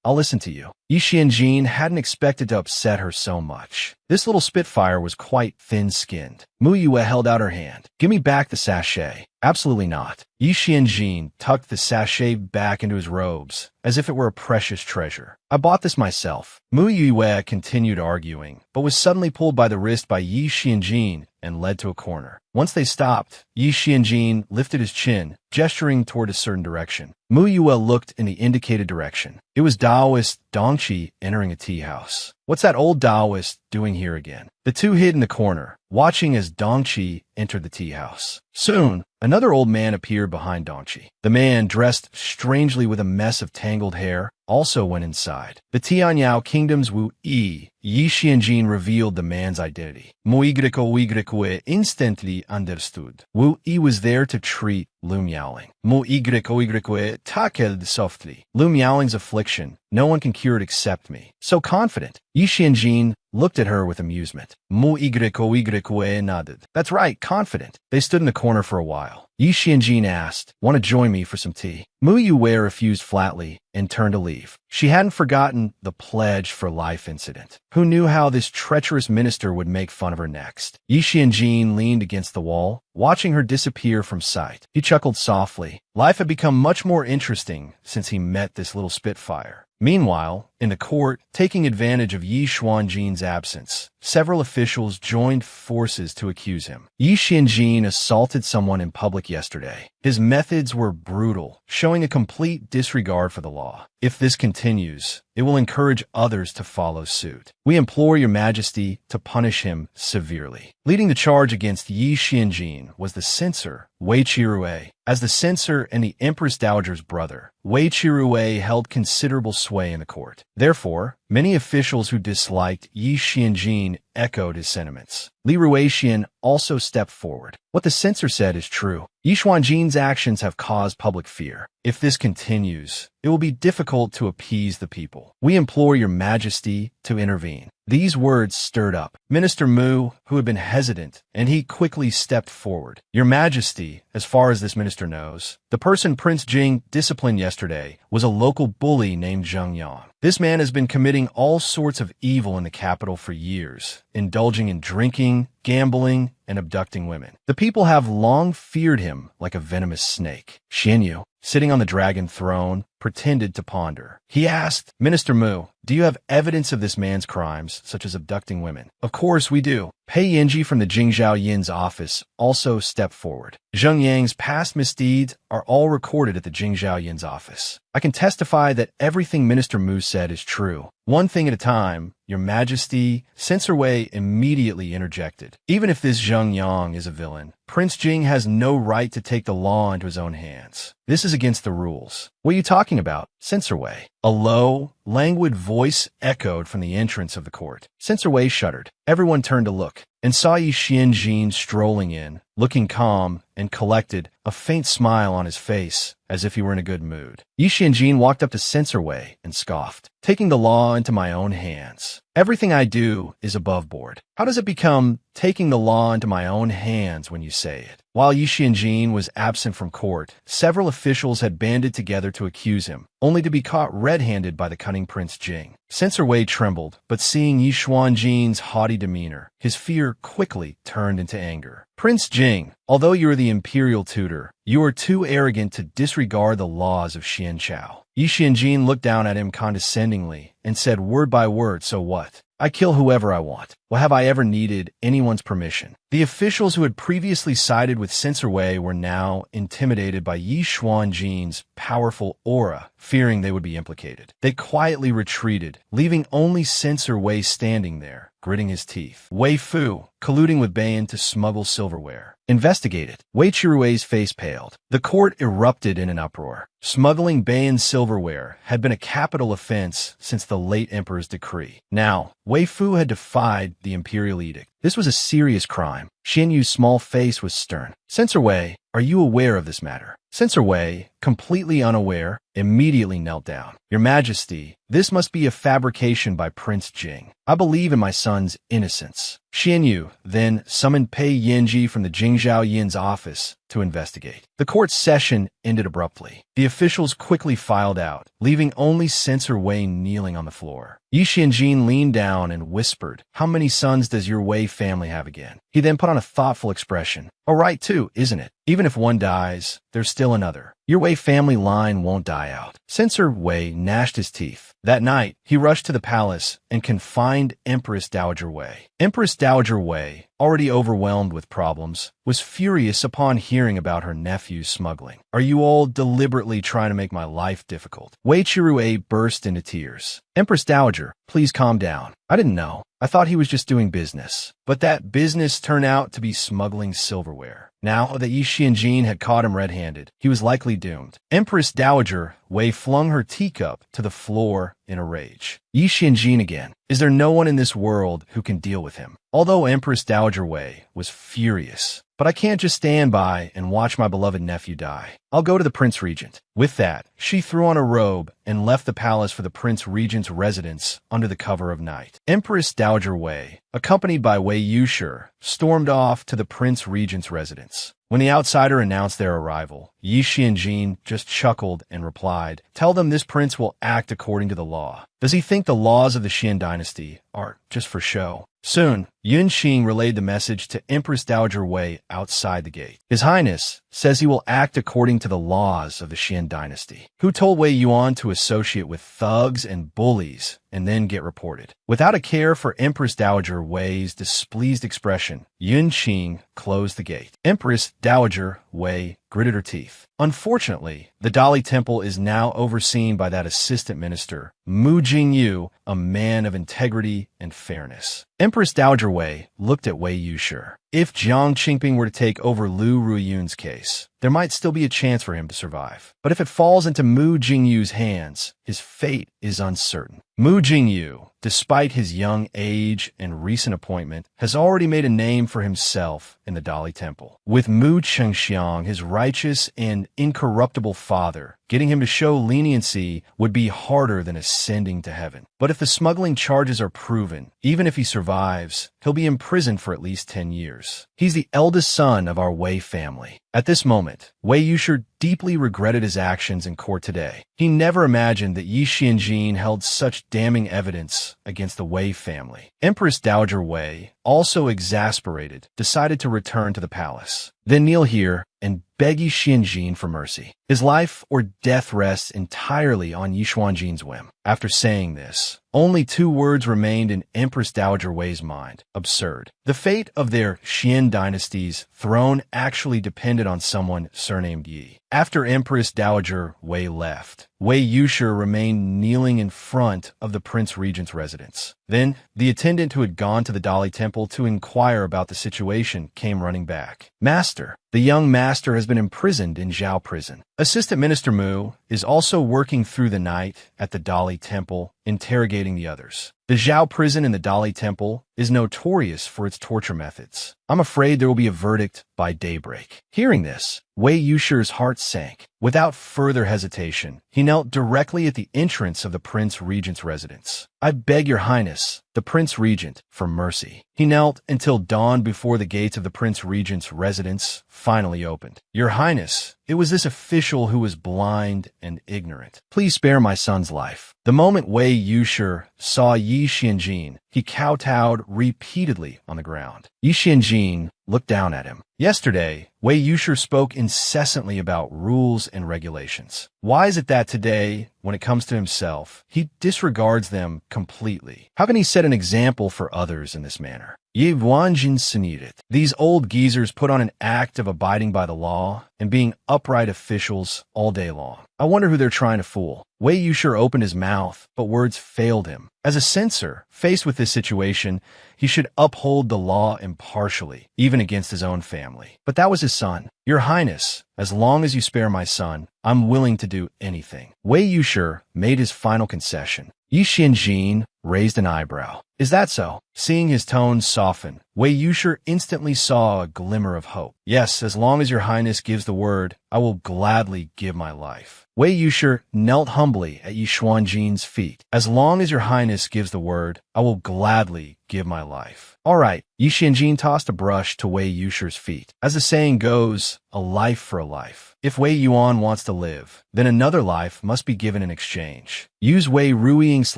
I'll listen to you. Yi Xianjin hadn't expected to upset her so much. This little spitfire was quite thin-skinned. Mu Yue held out her hand. Give me back the sachet. Absolutely not. Yi Xianjin tucked the sachet back into his robes, as if it were a precious treasure. I bought this myself. Mu Yue continued arguing, but was suddenly pulled by the wrist by Yi Xianjin and led to a corner. Once they stopped, Yi Xianjin lifted his chin, gesturing toward a certain direction. Mu Yue looked in the indicated direction. It was Taoist Dongqi entering a tea house. What's that old Taoist doing here again? The two hid in the corner, watching as Dongqi entered the tea house. Soon, another old man appeared behind Dongqi. The man, dressed strangely with a mess of tangled hair, also went inside. The Tianyao Kingdom's Wu Yi. Yi Xianjin revealed the man's identity. Muigriko instantly understood. Wu Yi was there to treat Lu Miaoling. Muigriko tackled softly. Lu Miaoling's affliction. No one can cure it except me. So confident. Yi Xianjin looked at her with amusement. Muigriko nodded. That's right, confident. They stood in the corner for a while. Yi Xianjin asked, want to join me for some tea? Mu Yue refused flatly and turned to leave. She hadn't forgotten the pledge for life incident. Who knew how this treacherous minister would make fun of her next? Yi Xianjin leaned against the wall, watching her disappear from sight. He chuckled softly. Life had become much more interesting since he met this little spitfire. Meanwhile, in the court, taking advantage of Yi Xuanjin's absence, several officials joined forces to accuse him. Yi Xianjin assaulted someone in public yesterday. His methods were brutal, showing a complete disregard for the law. If this continues, it will encourage others to follow suit. We implore your majesty to punish him severely. Leading the charge against Yi Xianjin was the censor, Wei Qirue. As the censor and the Empress Dowager's brother, Wei Qirue held considerable sway in the court. Therefore, many officials who disliked Yi Xianjin echoed his sentiments. Li Ruixian also stepped forward. What the censor said is true. Yi Xuanjin's actions have caused public fear. If this continues, it will be difficult to appease the people. We implore your majesty to intervene. These words stirred up Minister Mu, who had been hesitant, and he quickly stepped forward. Your majesty, as far as this minister knows, the person Prince Jing disciplined yesterday was a local bully named Zheng Yang. This man has been committing all sorts of evil in the capital for years, indulging in drinking, gambling, and abducting women. The people have long feared him like a venomous snake. Xianyu, sitting on the dragon throne, pretended to ponder. He asked, Minister Mu, do you have evidence of this man's crimes, such as abducting women? Of course we do. Pei Yinji from the Jingzhao Yin's office also stepped forward. Zheng Yang's past misdeeds are all recorded at the Jingzhao Yin's office. I can testify that everything Minister Mu said is true. One thing at a time, Your Majesty. Censor Wei immediately interjected. Even if this Zheng Yang is a villain, Prince Jing has no right to take the law into his own hands. This is against the rules. What are you talking about? Censor Wei. A low, languid voice echoed from the entrance of the court. Censor Wei shuddered. Everyone turned to look and saw Yi Xianjin strolling in, looking calm and collected, a faint smile on his face, as if he were in a good mood. Yi Xianjin walked up to Censor Wei and scoffed. Taking the law into my own hands. Everything I do is above board. How does it become taking the law into my own hands when you say it? While Yi Xianjin was absent from court, several officials had banded together to accuse him, only to be caught red-handed by the cunning Prince Jing. Censor Wei trembled, but seeing Yi Xuanjin's haughty demeanor, his fear quickly turned into anger. Prince Jing, although you are the imperial tutor, you are too arrogant to disregard the laws of Xianchao. Yi Xianjin looked down at him condescendingly and said word by word, so what? I kill whoever I want. Well, have I ever needed anyone's permission? The officials who had previously sided with Censor Wei were now intimidated by Yi Xuanjin's powerful aura, fearing they would be implicated. They quietly retreated, leaving only Censor Wei standing there, gritting his teeth. Wei Fu, colluding with Bayan to smuggle silverware. Investigated. Wei Chirui's face paled. The court erupted in an uproar. Smuggling Bayan silverware had been a capital offense since the late emperor's decree. Now, Wei Fu had defied the imperial edict. This was a serious crime. Xian Yu's small face was stern. Censor Wei, are you aware of this matter? Censor Wei, completely unaware, immediately knelt down. Your Majesty, this must be a fabrication by Prince Jing. I believe in my son's innocence. Xian Yu then summoned Pei Yanji from the Jingzhou Yin's office to investigate. The court session ended abruptly. The officials quickly filed out, leaving only Censor Wei kneeling on the floor. Yi Xianjin leaned down and whispered, "How many sons does your Wei family have again?" He then put on a thoughtful expression. "All right too, isn't it? Even if one dies, there's still another. Your Wei family line won't die out." Censor Wei gnashed his teeth. That night, he rushed to the palace and confined Empress Dowager Wei. Empress Dowager Wei, already overwhelmed with problems, was furious upon hearing about her nephew's smuggling. "Are you all deliberately trying to make my life difficult?" Wei Chirue burst into tears. "Empress Dowager, please calm down. I didn't know. I thought he was just doing business. But that business turned out to be smuggling silverware. Now that Yi Xianjin had caught him red-handed, he was likely doomed." Empress Dowager Wei flung her teacup to the floor in a rage. "Yi Xianjin again. Is there no one in this world who can deal with him?" Although Empress Dowager Wei was furious, "But I can't just stand by and watch my beloved nephew die. I'll go to the Prince Regent." With that, she threw on a robe and left the palace for the Prince Regent's residence under the cover of night. Empress Dowager Wei, accompanied by Wei Yushi, stormed off to the Prince Regent's residence. When the outsider announced their arrival, Yi Xianjin just chuckled and replied, "Tell them this prince will act according to the law. Does he think the laws of the Xian dynasty are just for show?" Soon, Yun Qing relayed the message to Empress Dowager Wei outside the gate. "His Highness says he will act according to the laws of the Xian dynasty." Who told Wei Yuan to associate with thugs and bullies and then get reported? Without a care for Empress Dowager Wei's displeased expression, Yun Qing closed the gate. Empress Dowager Wei gritted her teeth. Unfortunately, the Dali Temple is now overseen by that assistant minister, Mu Jingyu, a man of integrity and fairness. Empress Dowager Wei looked at Wei Yushi. If Jiang Qingping were to take over Lu Ruyun's case, there might still be a chance for him to survive. But if it falls into Mu Jingyu's hands, his fate is uncertain. Mu Jingyu, despite his young age and recent appointment, has already made a name for himself in the Dali Temple. With Mu Chengxiang, his righteous and incorruptible father, getting him to show leniency would be harder than ascending to heaven. But if the smuggling charges are proven, even if he survives, he'll be imprisoned for at least 10 years. He's the eldest son of our Wei family. At this moment, Wei Yushi deeply regretted his actions in court today. He never imagined that Yi Xianjin held such damning evidence against the Wei family. Empress Dowager Wei, also exasperated, decided to return to the palace. "Then kneel here and beg Yi Xianjin for mercy. His life or death rests entirely on Yi Xuanjin's whim." After saying this, only two words remained in Empress Dowager Wei's mind: absurd. The fate of their Xian dynasty's throne actually depended on someone surnamed Yi. After Empress Dowager Wei left, Wei Yushi remained kneeling in front of the Prince Regent's residence. Then, the attendant who had gone to the Dali Temple to inquire about the situation came running back. "Master, the young master has been imprisoned in Zhao Prison. Assistant Minister Mu is also working through the night at the Dali Temple, interrogating the others. The Zhao Prison in the Dali Temple is notorious for its torture methods. I'm afraid there will be a verdict by daybreak." Hearing this, Wei Yushi's heart sank. Without further hesitation, he knelt directly at the entrance of the Prince Regent's residence. "I beg your Highness, the Prince Regent, for mercy." He knelt until dawn before the gates of the Prince Regent's residence finally opened. "Your Highness, it was this official who was blind and ignorant. Please spare my son's life." The moment Wei Yushi saw Yi Xianjin, he kowtowed repeatedly on the ground. Yi Xianjin looked down at him. Yesterday, Wei Yusher spoke incessantly about rules and regulations. Why is it that today, when it comes to himself, he disregards them completely? How can he set an example for others in this manner? Ye Wanjin Sinirit. These old geezers put on an act of abiding by the law and being upright officials all day long. I wonder who they're trying to fool. Wei Yusher opened his mouth, but words failed him. As a censor, faced with this situation, he should uphold the law impartially, even against his own family. But that was his son. Your Highness, as long as you spare my son, I'm willing to do anything. Wei Yusher made his final concession. Yi Xianjin raised an eyebrow. Is that so? Seeing his tone soften, Wei Yusher instantly saw a glimmer of hope. Yes, as long as your Highness gives the word, I will gladly give my life. Wei Yusher knelt humbly at Yi Xuanjin's feet. As long as your Highness gives the word, I will gladly give my life. All right. Yi Xianjin tossed a brush to Wei Yusher's feet. As the saying goes, a life for a life. If Wei Yuan wants to live, then another life must be given in exchange. Use Wei Ruiying's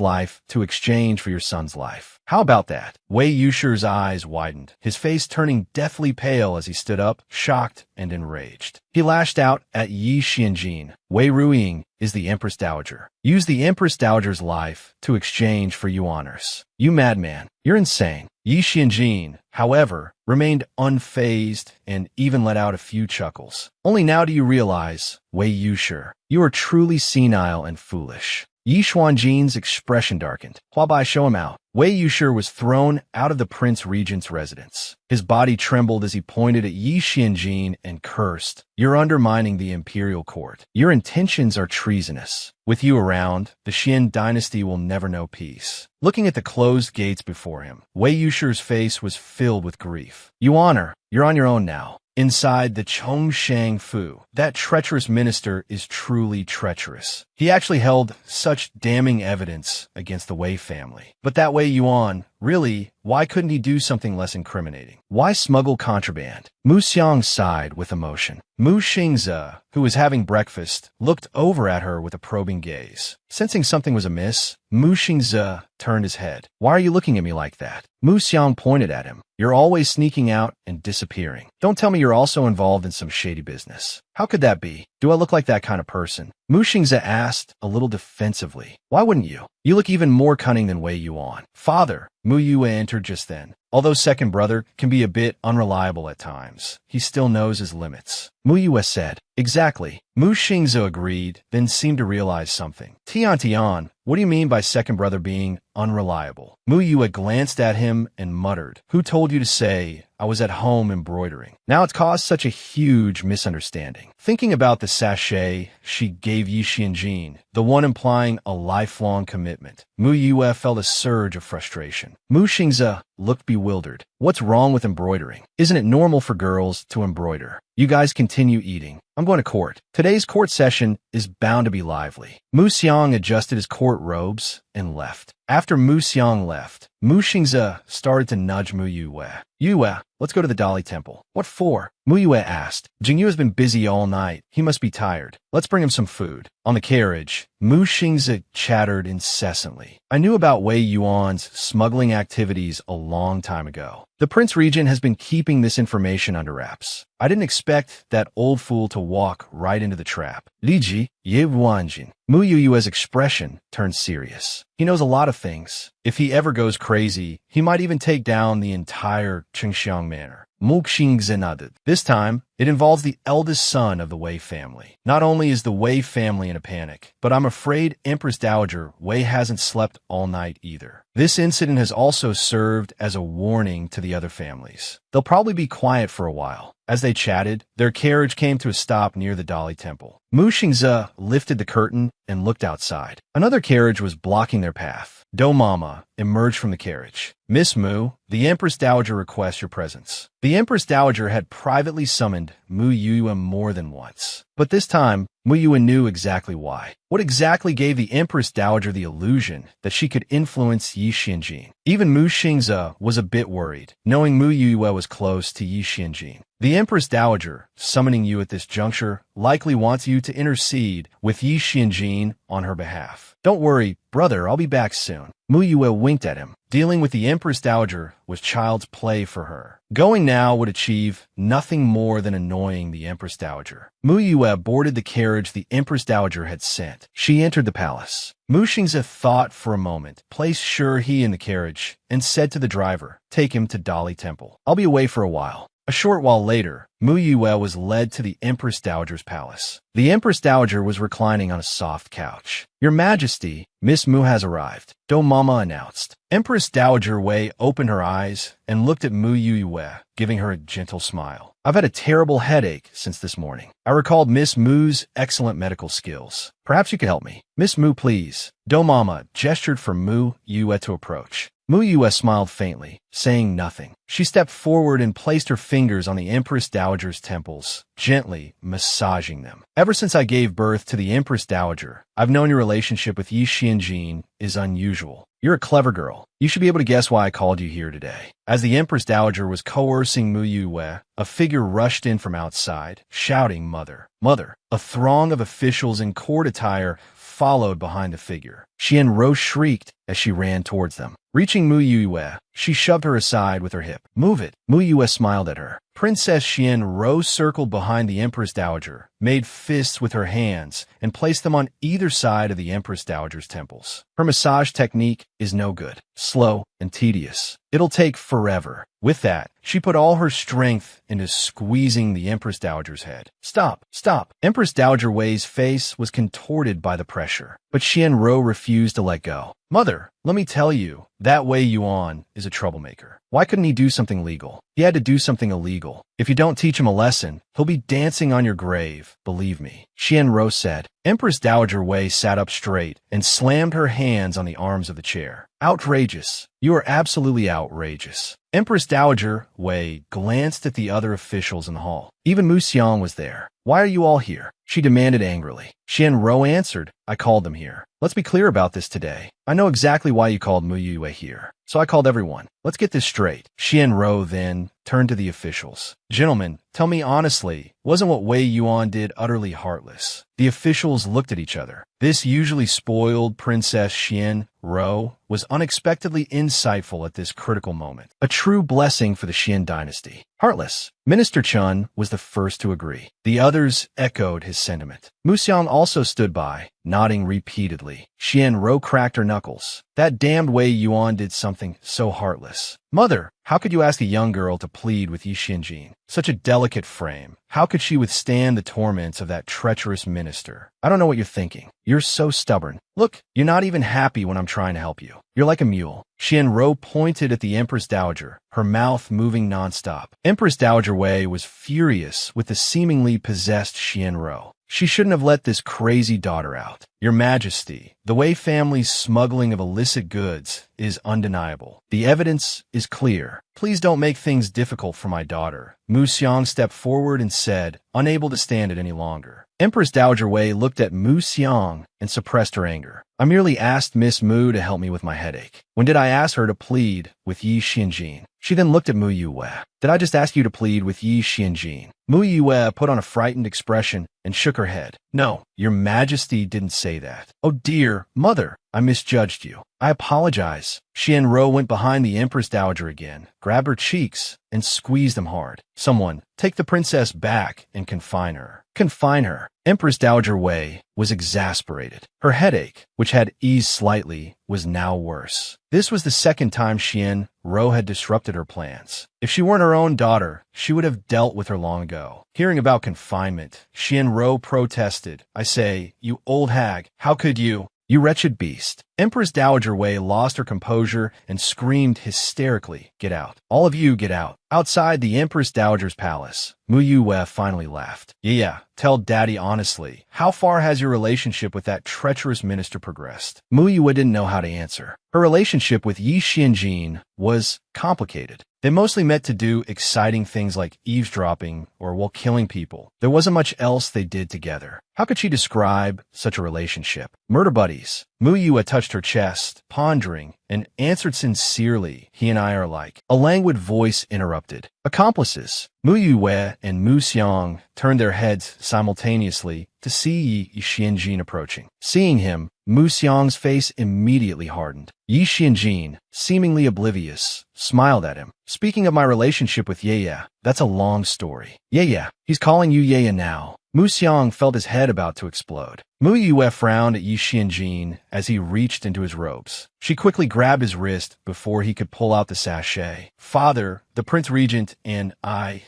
life to exchange for your son's life. How about that? Wei Yusher's eyes widened, his face turning deathly pale as he stood up, shocked and enraged. He lashed out at Yi Xianjin. Wei Ruiying is the Empress Dowager. Use the Empress Dowager's life to exchange for yuaners. You madman, you're insane. Yi Xianjin, however, remained unfazed and even let out a few chuckles. Only now do you realize, Wei Yusher, you are truly senile and foolish. Yi Xuanjin's expression darkened. Huabai, show him out. Wei Yusher was thrown out of the Prince Regent's residence. His body trembled as he pointed at Yi Xianjin and cursed. You're undermining the imperial court. Your intentions are treasonous. With you around, the Xian dynasty will never know peace. Looking at the closed gates before him, Wei Yusher's face was filled with grief. Yuaner, you're on your own now. Inside the Chongshang Fu, that treacherous minister is truly treacherous. He actually held such damning evidence against the Wei family. But that Wei Yuan, really, why couldn't he do something less incriminating? Why smuggle contraband? Mu Xiang sighed with emotion. Mu Xingze, who was having breakfast, looked over at her with a probing gaze. Sensing something was amiss, Mu Xingze turned his head. Why are you looking at me like that? Mu Xiang pointed at him. You're always sneaking out and disappearing. Don't tell me you're also involved in some shady business. How could that be? Do I look like that kind of person? Mu Xingze asked, a little defensively. Why wouldn't you? You look even more cunning than Wei Yuan. Father, Mu Yue entered just then. Although second brother can be a bit unreliable at times, he still knows his limits. Mu Yue said. Exactly. Mu Xingze agreed, then seemed to realize something. Tian, what do you mean by second brother being unreliable? Mu Yue glanced at him and muttered. Who told you to say I was at home embroidering? Now it's caused such a huge misunderstanding. Thinking about the sachet she gave Yi Xianjin, the one implying a lifelong commitment, Mu Yue felt a surge of frustration. Mu Xingze looked bewildered. What's wrong with embroidering? Isn't it normal for girls to embroider? You guys continue eating. I'm going to court. Today's court session is bound to be lively. Mu Xiang adjusted his court robes and left. After Mu Xiang left, Mu Xingze started to nudge Mu Yue. Yue, let's go to the Dali Temple. What for? Mu Yue asked. Jingyu has been busy all night. He must be tired. Let's bring him some food. On the carriage, Mu Xingze chattered incessantly. I knew about Wei Yuan's smuggling activities a long time ago. The Prince Regent has been keeping this information under wraps. I didn't expect that old fool to walk right into the trap. Li Ji, Ye Wanjin. Mu Yue's expression turned serious. He knows a lot of things. If he ever goes crazy, he might even take down the entire Qingxiang Manor. Mu Xingze nodded. This time, it involves the eldest son of the Wei family. Not only is the Wei family in a panic, but I'm afraid Empress Dowager Wei hasn't slept all night either. This incident has also served as a warning to the other families. They'll probably be quiet for a while. As they chatted, their carriage came to a stop near the Dali Temple. Mu Xingze lifted the curtain and looked outside. Another carriage was blocking their path. Do Mama emerged from the carriage. Miss Mu, the Empress Dowager requests your presence. The Empress Dowager had privately summoned Mu Yue more than once. But this time, Mu Yue knew exactly why. What exactly gave the Empress Dowager the illusion that she could influence Yi Xianjin? Even Mu Xingze was a bit worried, knowing Mu Yue was close to Yi Xianjin. The Empress Dowager, summoning you at this juncture, likely wants you to intercede with Yi Xianjin on her behalf. Don't worry, brother, I'll be back soon. Mu Yue winked at him. Dealing with the Empress Dowager was child's play for her. Going now would achieve nothing more than annoying the Empress Dowager. Mu Yue boarded the carriage the Empress Dowager had sent. She entered the palace. Mu Xingze thought for a moment, placed Sure He in the carriage, and said to the driver, "Take him to Dali Temple. I'll be away for a while." A short while later, Mu Yue was led to the Empress Dowager's palace. The Empress Dowager was reclining on a soft couch. "Your Majesty, Miss Mu has arrived," Do Mama announced. Empress Dowager Wei opened her eyes and looked at Mu Yue, giving her a gentle smile. "I've had a terrible headache since this morning. I recalled Miss Mu's excellent medical skills. Perhaps you could help me." "Miss Mu, please." Do Mama gestured for Mu Yue to approach. Mu Yue smiled faintly, saying nothing. She stepped forward and placed her fingers on the Empress Dowager's temples, gently massaging them. "Ever since I gave birth to the Empress Dowager, I've known your relationship with Yi Xianjin is unusual. You're a clever girl. You should be able to guess why I called you here today." As the Empress Dowager was coercing Mu Yue, a figure rushed in from outside, shouting, "Mother! Mother!" A throng of officials in court attire followed behind the figure. Xianro shrieked as she ran towards them. Reaching Mu Yue, she shoved her aside with her hip. "Move it." Mu Yue smiled at her. Princess Xianro circled behind the Empress Dowager, made fists with her hands, and placed them on either side of the Empress Dowager's temples. Her massage technique is no good, slow and tedious. It'll take forever. With that, she put all her strength into squeezing the Empress Dowager's head. "Stop! Stop!" Empress Dowager Wei's face was contorted by the pressure, but Xianro refused to let go. "Mother, let me tell you, that Wei Yuan is a troublemaker. Why couldn't he do something legal? He had to do something illegal. If you don't teach him a lesson, he'll be dancing on your grave, believe me," Xianro said. Empress Dowager Wei sat up straight and slammed her hands on the arms of the chair. "Outrageous. You are absolutely outrageous." Empress Dowager Wei glanced at the other officials in the hall. Even Mu Xiang was there. "Why are you all here?" she demanded angrily. Xianro answered, "I called them here. Let's be clear about this today. I know exactly why you called Mu Yue here, so I called everyone. Let's get this straight." Xianro then turned to the officials. "Gentlemen, tell me honestly, wasn't what Wei Yuan did utterly heartless?" The officials looked at each other. This usually spoiled Princess Xianro was unexpectedly insightful at this critical moment. A true blessing for the Xian dynasty. "Heartless." Minister Chun was the first to agree. The others echoed his sentiment. Mu Xiang also stood by, nodding repeatedly. Xianro cracked her knuckles. "That damned Wei Yuan did something so heartless." "Mother, how could you ask a young girl to plead with Yi Xianjin? Such a delicate frame. How could she withstand the torments of that treacherous minister? I don't know what you're thinking. You're so stubborn. Look, you're not even happy when I'm trying to help you. You're like a mule." Xianro pointed at the Empress Dowager, her mouth moving nonstop. Empress Dowager Wei was furious with the seemingly possessed Xianro. She shouldn't have let this crazy daughter out. "Your Majesty, the Wei family's smuggling of illicit goods is undeniable. The evidence is clear. Please don't make things difficult for my daughter." Mu Xiang stepped forward and said, unable to stand it any longer. Empress Dowager Wei looked at Mu Xiang and suppressed her anger. "I merely asked Miss Mu to help me with my headache. When did I ask her to plead with Yi Xianjin?" She then looked at Mu Yue. "Did I just ask you to plead with Yi Xianjin?" Mu Yue put on a frightened expression and shook her head. "No, Your Majesty didn't say that." "Oh dear, Mother, I misjudged you. I apologize." Xianro went behind the Empress Dowager again, grabbed her cheeks, and squeezed them hard. "Someone, take the princess back and confine her." Confine her. Empress Dowager Wei was exasperated. Her headache, which had eased slightly, was now worse. This was the second time Xianro had disrupted her plans. If she weren't her own daughter, she would have dealt with her long ago. Hearing about confinement, Xianro protested. "I say, you old hag, how could you? You wretched beast." Empress Dowager Wei lost her composure and screamed hysterically, "Get out. All of you get out." Outside the Empress Dowager's palace, Mu Yue finally laughed. Yeah, tell Daddy honestly, how far has your relationship with that treacherous minister progressed?" Mu Yue didn't know how to answer. Her relationship with Yi Xianjin was complicated. They mostly met to do exciting things like eavesdropping or while killing people. There wasn't much else they did together. How could she describe such a relationship? "Murder buddies." Mu Yue touched her chest, pondering, and answered sincerely, "He and I are alike." A languid voice interrupted. "Accomplices." Mu Yue and Mu Xiang turned their heads simultaneously to see Yi Xianjin approaching. Seeing him, Mu Xiang's face immediately hardened. Yi Xianjin, seemingly oblivious, smiled at him. Speaking of my relationship with Ye, that's a long story. Ye, he's calling you Ye now. Mu Xiang felt his head about to explode. Mu Yue frowned at Yi Xianjin as he reached into his robes. She quickly grabbed his wrist before he could pull out the sachet. Father, the Prince Regent, and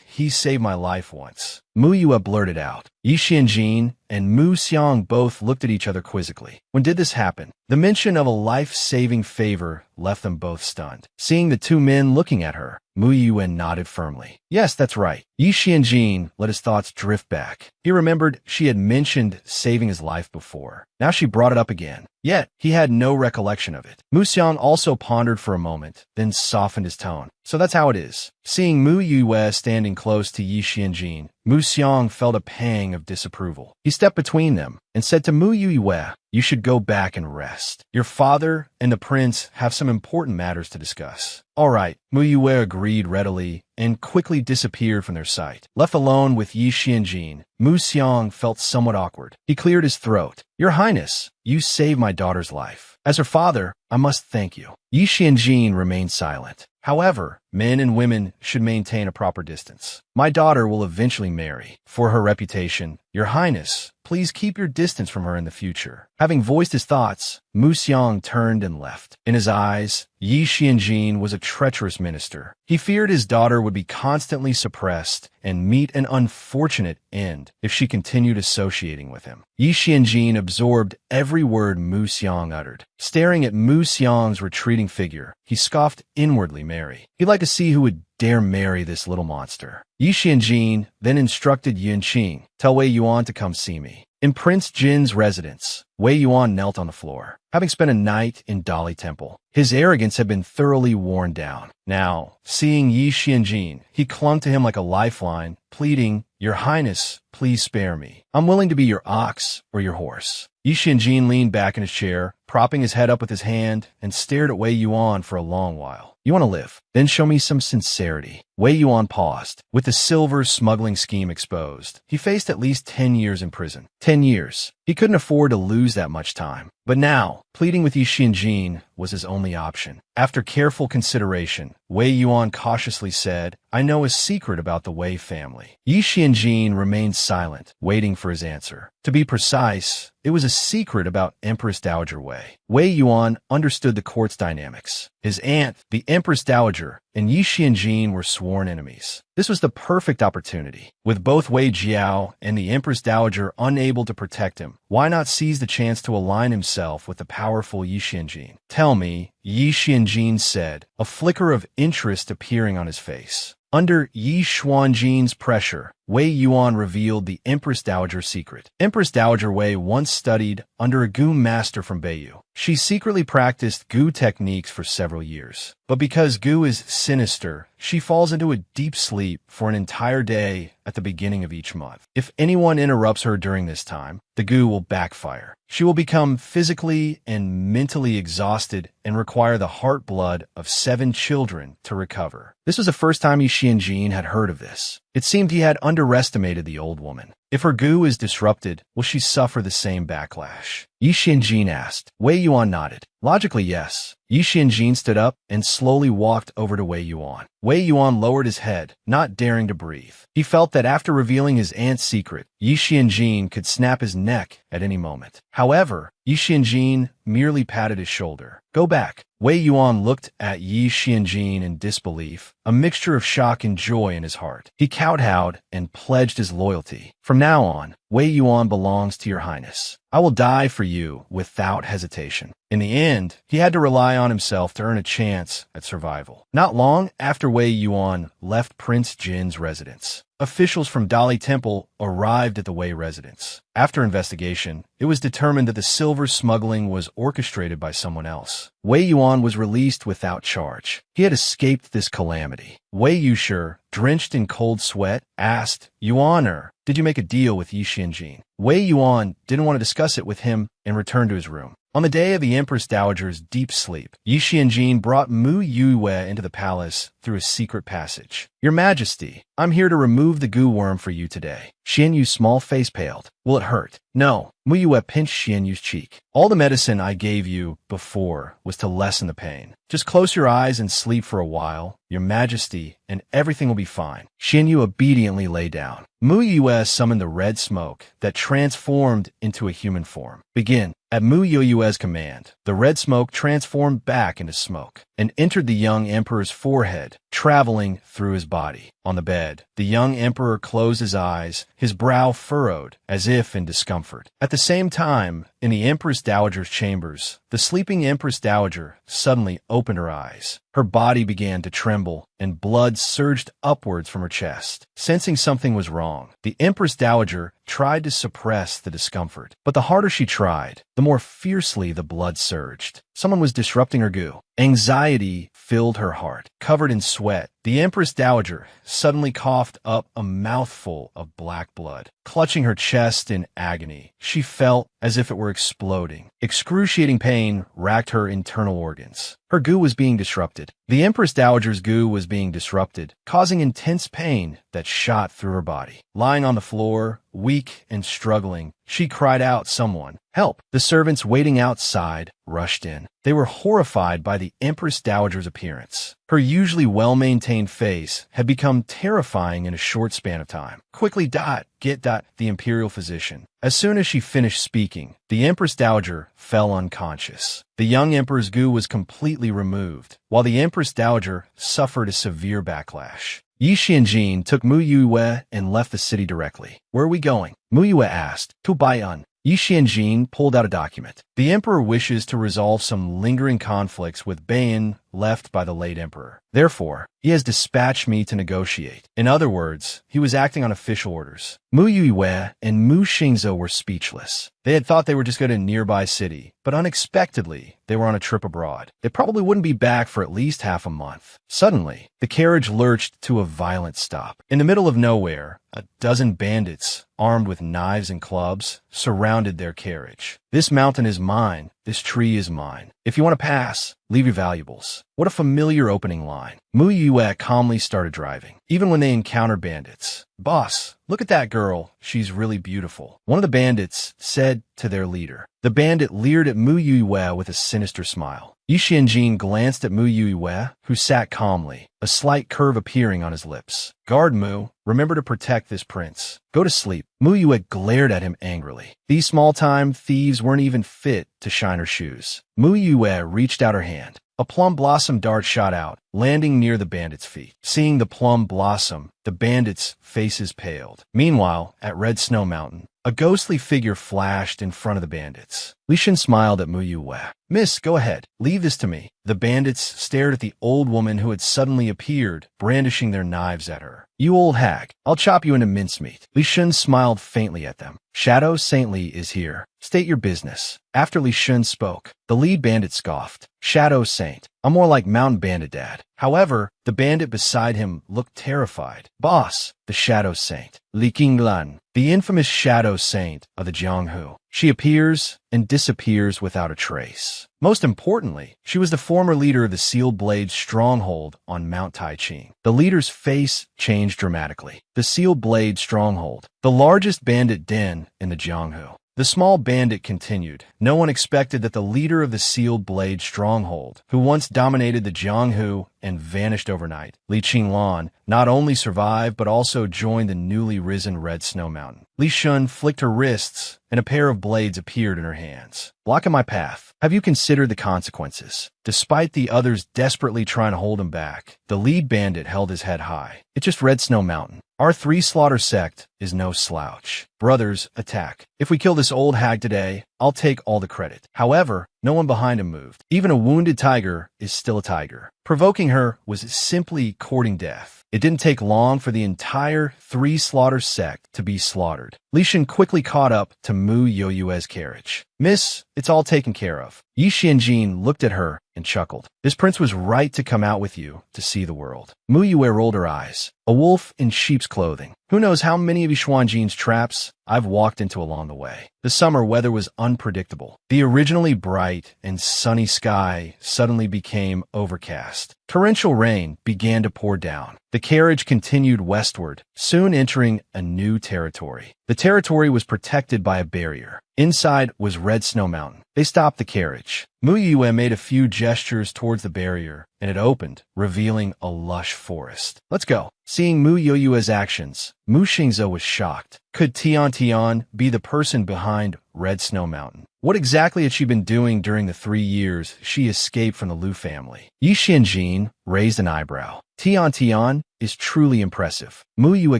he saved my life once. Mu Yue blurted out. Yi Xianjin and Mu Xiang both looked at each other quizzically. When did this happen? The mention of a life-saving favor left them both stunned. Seeing the two men looking at her, Mu Yue nodded firmly. Yes, that's right. Yi Xianjin let his thoughts drift back. He remembered she had mentioned saving his life before. Now she brought it up again. Yet, he had no recollection of it. Mu Xiang also pondered for a moment, then softened his tone. So that's how it is. Seeing Mu Yue standing close to Yi Xianjin, Mu Xiang felt a pang of disapproval. He stepped between them and said to Mu Yue, you should go back and rest. Your father and the prince have some important matters to discuss. All right, Mu Yue agreed readily and quickly disappeared from their sight. Left alone with Yi Xianjin, Mu Xiang felt somewhat awkward. He cleared his throat. Your Highness, you saved my daughter's life. As her father, I must thank you. Yi Xianjin remained silent. However, men and women should maintain a proper distance. My daughter will eventually marry. For her reputation, Your Highness, please keep your distance from her in the future. Having voiced his thoughts, Mu Xiang turned and left. In his eyes, Yi Xianjin was a treacherous minister. He feared his daughter would be constantly suppressed and meet an unfortunate end if she continued associating with him. Yi Xianjin absorbed every word Mu Xiang uttered. Staring at Mu Xiang's retreating figure, he scoffed inwardly merry. He'd like to see who would dare marry this little monster. Yi Xianjin then instructed Yunqing, tell Wei Yuan to come see me. In Prince Jin's residence, Wei Yuan knelt on the floor. Having spent a night in Dali Temple, his arrogance had been thoroughly worn down. Now, seeing Yi Xianjin, he clung to him like a lifeline, pleading, Your Highness, please spare me. I'm willing to be your ox or your horse. Yi Xianjin leaned back in his chair, propping his head up with his hand, and stared at Wei Yuan for a long while. You want to live? Then show me some sincerity. Wei Yuan paused. With the silver smuggling scheme exposed, he faced at least 10 years in prison. 10 years. He couldn't afford to lose that much time. But now, pleading with Yi Xianjin was his only option. After careful consideration, Wei Yuan cautiously said, I know a secret about the Wei family. Yi Xianjin remained silent, waiting for his answer. To be precise, it was a secret about Empress Dowager Wei. Wei Yuan understood the court's dynamics. His aunt, the Empress Dowager, and Yi Xianjin were sworn enemies. This was the perfect opportunity. With both Wei Jiao and the Empress Dowager unable to protect him, why not seize the chance to align himself with the powerful Yi Xianjin? Tell me, Yi Xianjin said, a flicker of interest appearing on his face. Under Yi Xuanjin's pressure, Wei Yuan revealed the Empress Dowager's secret. Empress Dowager Wei once studied under a Gu master from Beiyu. She secretly practiced Gu techniques for several years. But because Gu is sinister, she falls into a deep sleep for an entire day at the beginning of each month. If anyone interrupts her during this time, the Gu will backfire. She will become physically and mentally exhausted and require the heart blood of 7 children to recover. This was the first time Yi Xianjin had heard of this. It seemed he had underestimated the old woman. If her Gu is disrupted, will she suffer the same backlash? Yi Xianjin asked. Wei Yuan nodded. Logically, yes. Yi Xianjin stood up and slowly walked over to Wei Yuan. Wei Yuan lowered his head, not daring to breathe. He felt that after revealing his aunt's secret, Yi Xianjin could snap his neck at any moment. However, Yi Xianjin merely patted his shoulder. Go back. Wei Yuan looked at Yi Xianjin in disbelief, a mixture of shock and joy in his heart. He kowtowed and pledged his loyalty. From now on, Wei Yuan belongs to your highness. I will die for you without hesitation. In the end, he had to rely on himself to earn a chance at survival. Not long after Wei Yuan left Prince Jin's residence, officials from Dali Temple arrived at the Wei residence. After investigation, it was determined that the silver smuggling was orchestrated by someone else. Wei Yuan was released without charge. He had escaped this calamity. Wei Yushi, drenched in cold sweat, asked, Yuaner, did you make a deal with Yi Xianjin? Wei Yuan didn't want to discuss it with him and returned to his room. On the day of the Empress Dowager's deep sleep, Yi Xianjin brought Mu Yue into the palace through a secret passage. Your Majesty, I'm here to remove the goo worm for you today. Xian Yu's small face paled. Will it hurt? No. Mu Yue pinched Xian Yu's cheek. All the medicine I gave you before was to lessen the pain. Just close your eyes and sleep for a while, Your Majesty, and everything will be fine. Xian Yu obediently lay down. Mu Yue summoned the red smoke that transformed into a human form. Begin. At Mu Yue's command, the red smoke transformed back into smoke and entered the young emperor's forehead, traveling through his body. On the bed, the young emperor closed his eyes, his brow furrowed, as if in discomfort. At the same time, in the Empress Dowager's chambers, the sleeping Empress Dowager suddenly opened her eyes. Her body began to tremble, and blood surged upwards from her chest. Sensing something was wrong, the Empress Dowager tried to suppress the discomfort. But the harder she tried, the more fiercely the blood surged. Someone was disrupting her goo. Anxiety filled her heart. Covered in sweat, the Empress Dowager suddenly coughed up a mouthful of black blood. Clutching her chest in agony, she felt as if it were exploding. Excruciating pain racked her internal organs. Her goo was being disrupted. The Empress Dowager's goo was being disrupted, causing intense pain that shot through her body. Lying on the floor, weak and struggling, she cried out, "Someone, help!" The servants waiting outside rushed in. They were horrified by the Empress Dowager's appearance. Her usually well-maintained face had become terrifying in a short span of time. Quickly, get the imperial physician. As soon as she finished speaking, the Empress Dowager fell unconscious. The young emperor's goo was completely removed, while the Empress Dowager suffered a severe backlash. Yi Xianjin took Mu Yue and left the city directly. "Where are we going?" Mu Yue asked. "To Bai'an." Yi Xianjin pulled out a document. The emperor wishes to resolve some lingering conflicts with Bai'an left by the late emperor. Therefore, he has dispatched me to negotiate. In other words, he was acting on official orders. Mu Yue and Mu Xingzhou were speechless. They had thought they were just going to a nearby city, but unexpectedly, they were on a trip abroad. They probably wouldn't be back for at least half a month. Suddenly, the carriage lurched to a violent stop. In the middle of nowhere, a dozen bandits, armed with knives and clubs, surrounded their carriage. "This mountain is mine. This tree is mine. If you want to pass, leave your valuables." What a familiar opening line. Mu Yue calmly started driving, even when they encountered bandits. "Boss, look at that girl. She's really beautiful," one of the bandits said to their leader. The bandit leered at Mu Yue with a sinister smile. Yi Xianjin glanced at Mu Yue, who sat calmly, a slight curve appearing on his lips. "Guard, Mu. Remember to protect this prince. Go to sleep." Mu Yue glared at him angrily. These small-time thieves weren't even fit to shine her shoes. Mu Yue reached out her hand. A plum blossom dart shot out, landing near the bandits' feet. Seeing the plum blossom, the bandits' faces paled. Meanwhile, at Red Snow Mountain, a ghostly figure flashed in front of the bandits. Li Shen smiled at Mu Yue. "Miss, go ahead. Leave this to me." The bandits stared at the old woman who had suddenly appeared, brandishing their knives at her. "You old hag, I'll chop you into mincemeat." Li Shen smiled faintly at them. "Shadow Saintly is here. State your business." After Li Shen spoke, the lead bandit scoffed. "Shadow Saint, I'm more like Mountain Bandit Dad." However, the bandit beside him looked terrified. "Boss, the Shadow Saint, Li Qinglan, the infamous Shadow Saint of the Jianghu. She appears and disappears without a trace. Most importantly, she was the former leader of the Sealed Blade stronghold on Mount Taiqing." The leader's face changed dramatically. The Sealed Blade stronghold, the largest bandit den in the Jianghu. The small bandit continued. No one expected that the leader of the Sealed Blade stronghold, who once dominated the Jianghu and vanished overnight, Li Qinglan, not only survived but also joined the newly risen Red Snow Mountain. Li Shen flicked her wrists, and a pair of blades appeared in her hands. "Blocking my path. Have you considered the consequences?" Despite the others desperately trying to hold him back, the lead bandit held his head high. "It's just Red Snow Mountain. Our three slaughter sect is no slouch. Brothers, attack. If we kill this old hag today, I'll take all the credit." However, no one behind him moved. Even a wounded tiger is still a tiger. Provoking her was simply courting death. It didn't take long for the entire three slaughter sect to be slaughtered. Li Shen quickly caught up to Mu Yue's carriage. "Miss, it's all taken care of." Yi Xianjin looked at her and chuckled. "This prince was right to come out with you to see the world." Mu Yue rolled her eyes. "A wolf in sheep's clothing. Who knows how many of Yi Xuanjin's traps I've walked into along the way. The summer weather was unpredictable. The originally bright and sunny sky suddenly became overcast. Torrential rain began to pour down. The carriage continued westward, soon entering a new territory. The territory was protected by a barrier. Inside was Red Snow Mountain. They stopped the carriage. Mu Yue made a few gestures towards the barrier, and it opened, revealing a lush forest. Let's go. Seeing Mu Yue's actions, Mu Xingze was shocked. Could Tian Tian be the person behind Red Snow Mountain? What exactly had she been doing during the 3 years she escaped from the Lu family? Yi Xianjin raised an eyebrow. Tian Tian is truly impressive. Mu Yue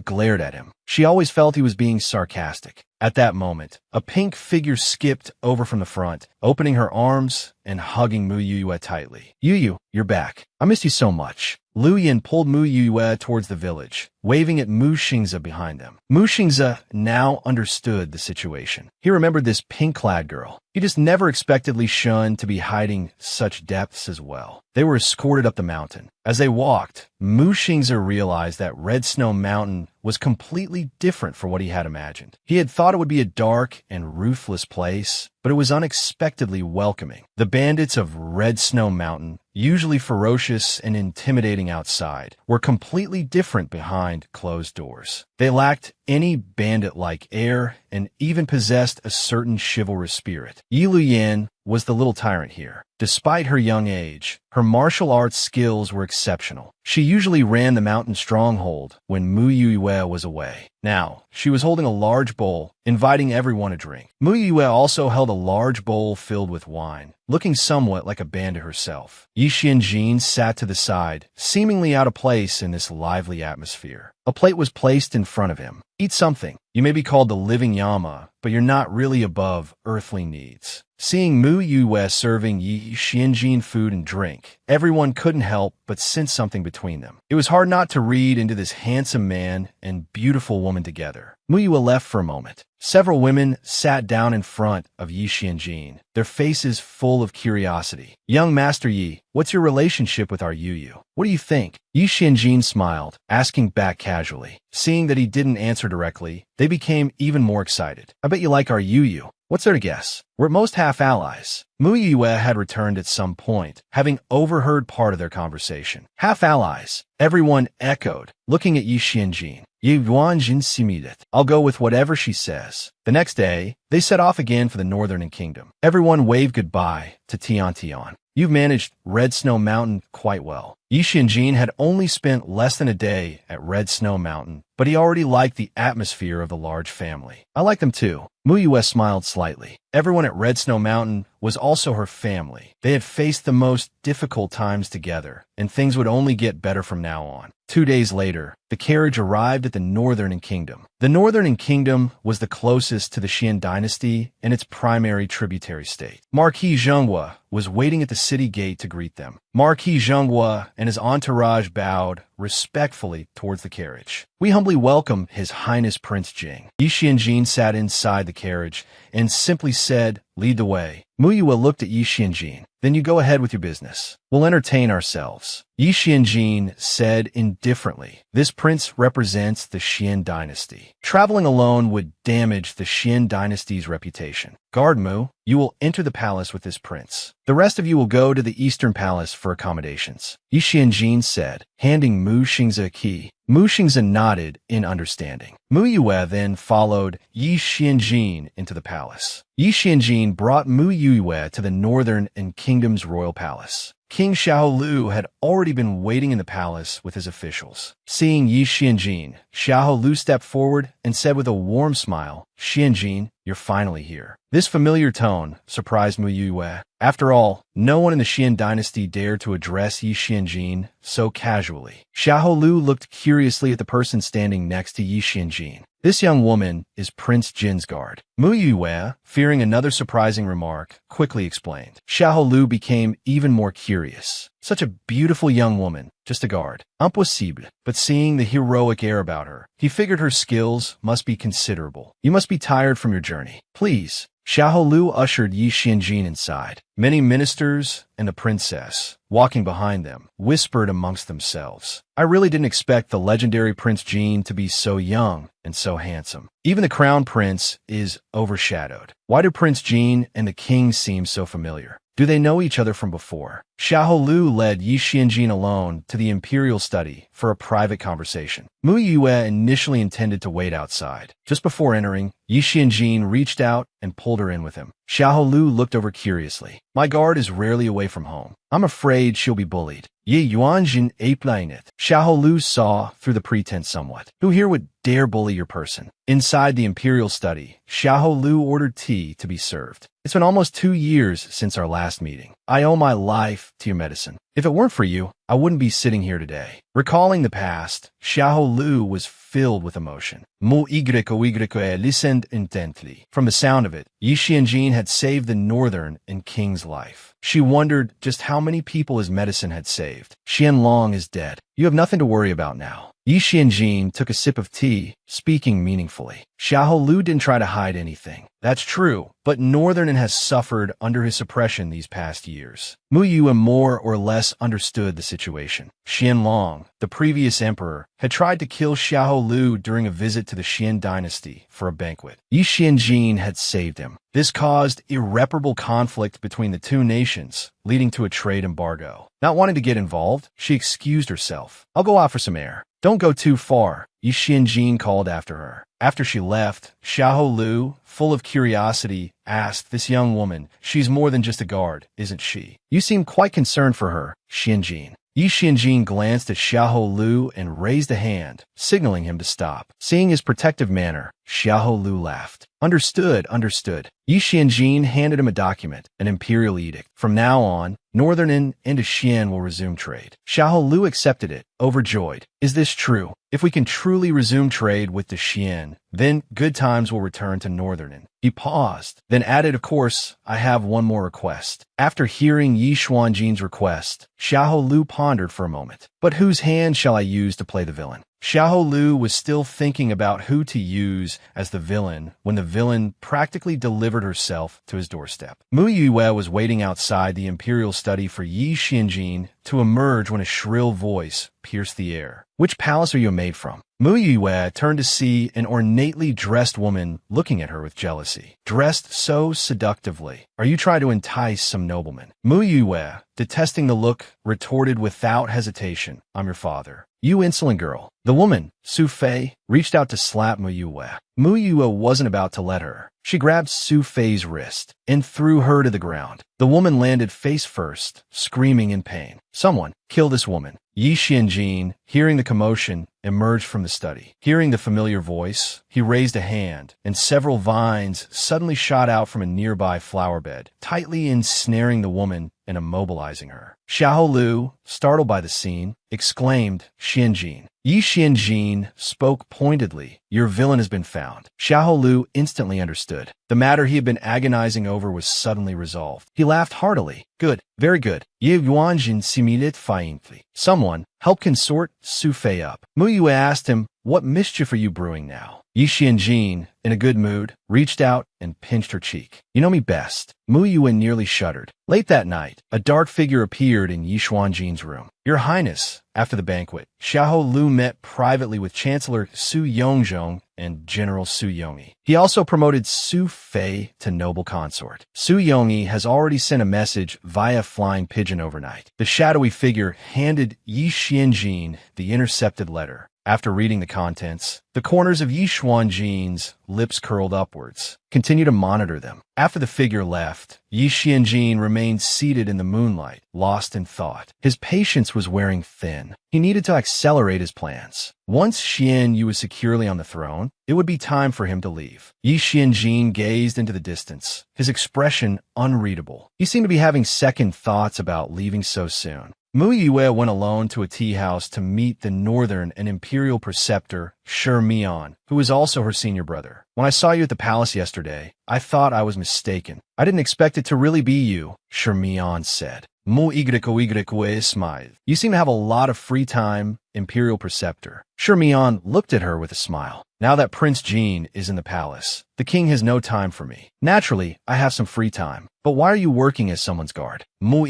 glared at him. She always felt he was being sarcastic. At that moment, a pink figure skipped over from the front, opening her arms and hugging Mu Yue tightly. Yu, you're back. I missed you so much. Lu Yin pulled Mu Yue towards the village, waving at Mu Xingze behind them. Mu Xingze now understood the situation. He remembered this pink-clad girl. He just never expectedly shunned to be hiding such depths as well. They were escorted up the mountain. As they walked, Mu Xingze realized that Red Snow Mountain was completely different from what he had imagined. He had thought it would be a dark and ruthless place, but it was unexpectedly welcoming. The bandits of Red Snow Mountain, usually ferocious and intimidating outside, were completely different behind closed doors. They lacked any bandit-like air and even possessed a certain chivalrous spirit. Yi Luyan was the little tyrant here. Despite her young age, her martial arts skills were exceptional. She usually ran the mountain stronghold when Mu Yue was away. Now, she was holding a large bowl, inviting everyone a drink. Mu Yue also held a large bowl filled with wine, looking somewhat like a bandit herself. Yi Xianjin sat to the side, seemingly out of place in this lively atmosphere. A plate was placed in front of him. Eat something. You may be called the living Yama, but you're not really above earthly needs. Seeing Mu Yue serving Yi Xianjin food and drink, everyone couldn't help but sense something between them. It was hard not to read into this handsome man and beautiful woman together. Mu Yue left for a moment. Several women sat down in front of Yi Xianjin, their faces full of curiosity. Young Master Yi, what's your relationship with our Yu? What do you think? Yi Xianjin smiled, asking back casually. Seeing that he didn't answer directly, they became even more excited. I bet you like our Yu. What's there to guess? We're at most half allies. Mu Yue had returned at some point, having overheard part of their conversation. Half allies. Everyone echoed, looking at Yi Xianjin. Yi Yuanjin Simidet. I'll go with whatever she says. The next day, they set off again for the northern kingdom. Everyone waved goodbye to Tian Tian. You've managed Red Snow Mountain quite well. Yi Xianjin had only spent less than a day at Red Snow Mountain, but he already liked the atmosphere of the large family. I like them too. Mu Yue smiled slightly. Everyone at Red Snow Mountain was also her family. They had faced the most difficult times together, and things would only get better from now on. 2 days later, the carriage arrived at the Northern Kingdom. The Northern Kingdom was the closest to the Xian dynasty and its primary tributary state. Marquis Zhenghua was waiting at the city gate to greet them. Marquis Zhenghua and his entourage bowed respectfully towards the carriage. We humbly welcome His Highness Prince Jing. Yi Xianjin sat inside the carriage and simply said, lead the way. Mu Yue looked at Yi Xianjin. Then you go ahead with your business. We'll entertain ourselves. Yi Xianjin said indifferently, this prince represents the Xian dynasty. Traveling alone would damage the Xian dynasty's reputation. Guard Mu, you will enter the palace with this prince. The rest of you will go to the Eastern Palace for accommodations. Yi Xianjin said, handing Mu Xingze a key. Mu Xingze nodded in understanding. Mu Yue then followed Yi Xianjin into the palace. Yi Xianjin brought Mu Yue to the northern and kingdom's royal palace. King Xiaolu had already been waiting in the palace with his officials. Seeing Yi Xianjin, Xiaolu stepped forward and said with a warm smile, Xianjin, you're finally here. This familiar tone surprised Mu Yue. After all, no one in the Xian dynasty dared to address Yi Xianjin so casually. Xiaolu looked curiously at the person standing next to Yi Xianjin. This young woman is Prince Jin's guard. Mu Yue, fearing another surprising remark, quickly explained. Xiaolu became even more curious. Such a beautiful young woman, just a guard. Impossible. But seeing the heroic air about her, he figured her skills must be considerable. You must be tired from your journey. Please. Xiaolu ushered Yi Xianjin inside. Many ministers and a princess walking behind them, whispered amongst themselves. I really didn't expect the legendary Prince Jean to be so young and so handsome. Even the crown prince is overshadowed. Why do Prince Jean and the king seem so familiar? Do they know each other from before? Xiahou Lu led Yi Xianjin alone to the imperial study for a private conversation. Mu Yue initially intended to wait outside. Just before entering, Yi Xianjin reached out and pulled her in with him. Xiahou Lu looked over curiously. My guard is rarely away from home. I'm afraid she'll be bullied. Yi Yuanjin apelying it. Xiahou Lu saw through the pretense somewhat. Who here would dare bully your person? Inside the imperial study, Xiahou Lu ordered tea to be served. It's been almost 2 years since our last meeting. I owe my life to your medicine. If it weren't for you, I wouldn't be sitting here today. Recalling the past, Xiahou Lu was filled with emotion. Mu Yue listened intently. From the sound of it, Yi Xianjin had saved the northern and king's life. She wondered just how many people his medicine had saved. Xianlong is dead. You have nothing to worry about now. Yi Xianjin took a sip of tea, speaking meaningfully. Xiahou Lu didn't try to hide anything. That's true, but Northern has suffered under his suppression these past years. Mu Yue more or less understood the situation. Xianlong, the previous emperor, had tried to kill Xiahou Lu during a visit to the Xian dynasty for a banquet. Yi Xianjin had saved him. This caused irreparable conflict between the two nations, leading to a trade embargo. Not wanting to get involved, she excused herself. I'll go out for some air. Don't go too far, Yi Xianjin called after her. After she left, Xiahou Lu, full of curiosity, asked this young woman, she's more than just a guard, isn't she? You seem quite concerned for her, Xianjin. Yi Xianjin glanced at Xiahou Lu and raised a hand, signaling him to stop. Seeing his protective manner, Xiahou Lu laughed. Understood, understood. Yi Xianjin handed him a document, an imperial edict. From now on, Northern and Xian will resume trade. Xiahou Lu accepted it, overjoyed. Is this true? If we can truly resume trade with the Xian, then good times will return to Northern. He paused, then added, of course, I have one more request. After hearing Yi Xuanjin's request, Xiahou Lu pondered for a moment. But whose hand shall I use to play the villain? Xiahou Lu was still thinking about who to use as the villain when the villain practically delivered herself to his doorstep. Mu Yue was waiting outside the imperial study for Yi Xianjin to emerge when a shrill voice pierced the air. Which palace are you made from? Mu Yue turned to see an ornately dressed woman looking at her with jealousy. Dressed so seductively. Are you trying to entice some nobleman? Mu Yue, detesting the look, retorted without hesitation, I'm your father. You insolent girl. The woman, Su Fei, reached out to slap Mu Yue. Mu Yue wasn't about to let her. She grabbed Su Fei's wrist and threw her to the ground. The woman landed face first, screaming in pain. Someone, kill this woman. Yi Xianjin, hearing the commotion, emerged from the study. Hearing the familiar voice, he raised a hand, and several vines suddenly shot out from a nearby flower bed, tightly ensnaring the woman and immobilizing her. Xiahou Lu, startled by the scene, exclaimed, Xianjin. Yi Xianjin spoke pointedly. Your villain has been found. Xiahou Lu instantly understood. The matter he had been agonizing over was suddenly resolved. He laughed heartily. Good, very good. Ye Yuanjin similit faintly. Someone, help consort Su Fei up. Mu Yue asked him, what mischief are you brewing now? Yi Xianjin, in a good mood, reached out and pinched her cheek. You know me best. Mu Yue nearly shuddered. Late that night, a dark figure appeared in Yi Xuanjin's room. Your Highness, after the banquet, Xiahou Lu met privately with Chancellor Su Yongzhong and General Su Yongyi. He also promoted Su Fei to noble consort. Su Yongyi has already sent a message via flying pigeon overnight. The shadowy figure handed Yi Xianjin the intercepted letter. After reading the contents, the corners of Yi Xuanjin's lips curled upwards. Continue to monitor them. After the figure left, Yi Xianjin remained seated in the moonlight, lost in thought. His patience was wearing thin. He needed to accelerate his plans. Once Xian Yu was securely on the throne, it would be time for him to leave. Yi Xianjin gazed into the distance, his expression unreadable. He seemed to be having second thoughts about leaving so soon. Mu Yue went alone to a tea house to meet the northern and imperial preceptor, Shi Mian, who was also her senior brother. When I saw you at the palace yesterday, I thought I was mistaken. I didn't expect it to really be you, Shi Mian said. Mu Yue smiled. You seem to have a lot of free time imperial preceptor. Shi Mian looked at her with a smile. Now that Prince Jean is in the palace, the king has no time for me. Naturally, I have some free time. But why are you working as someone's guard? I owe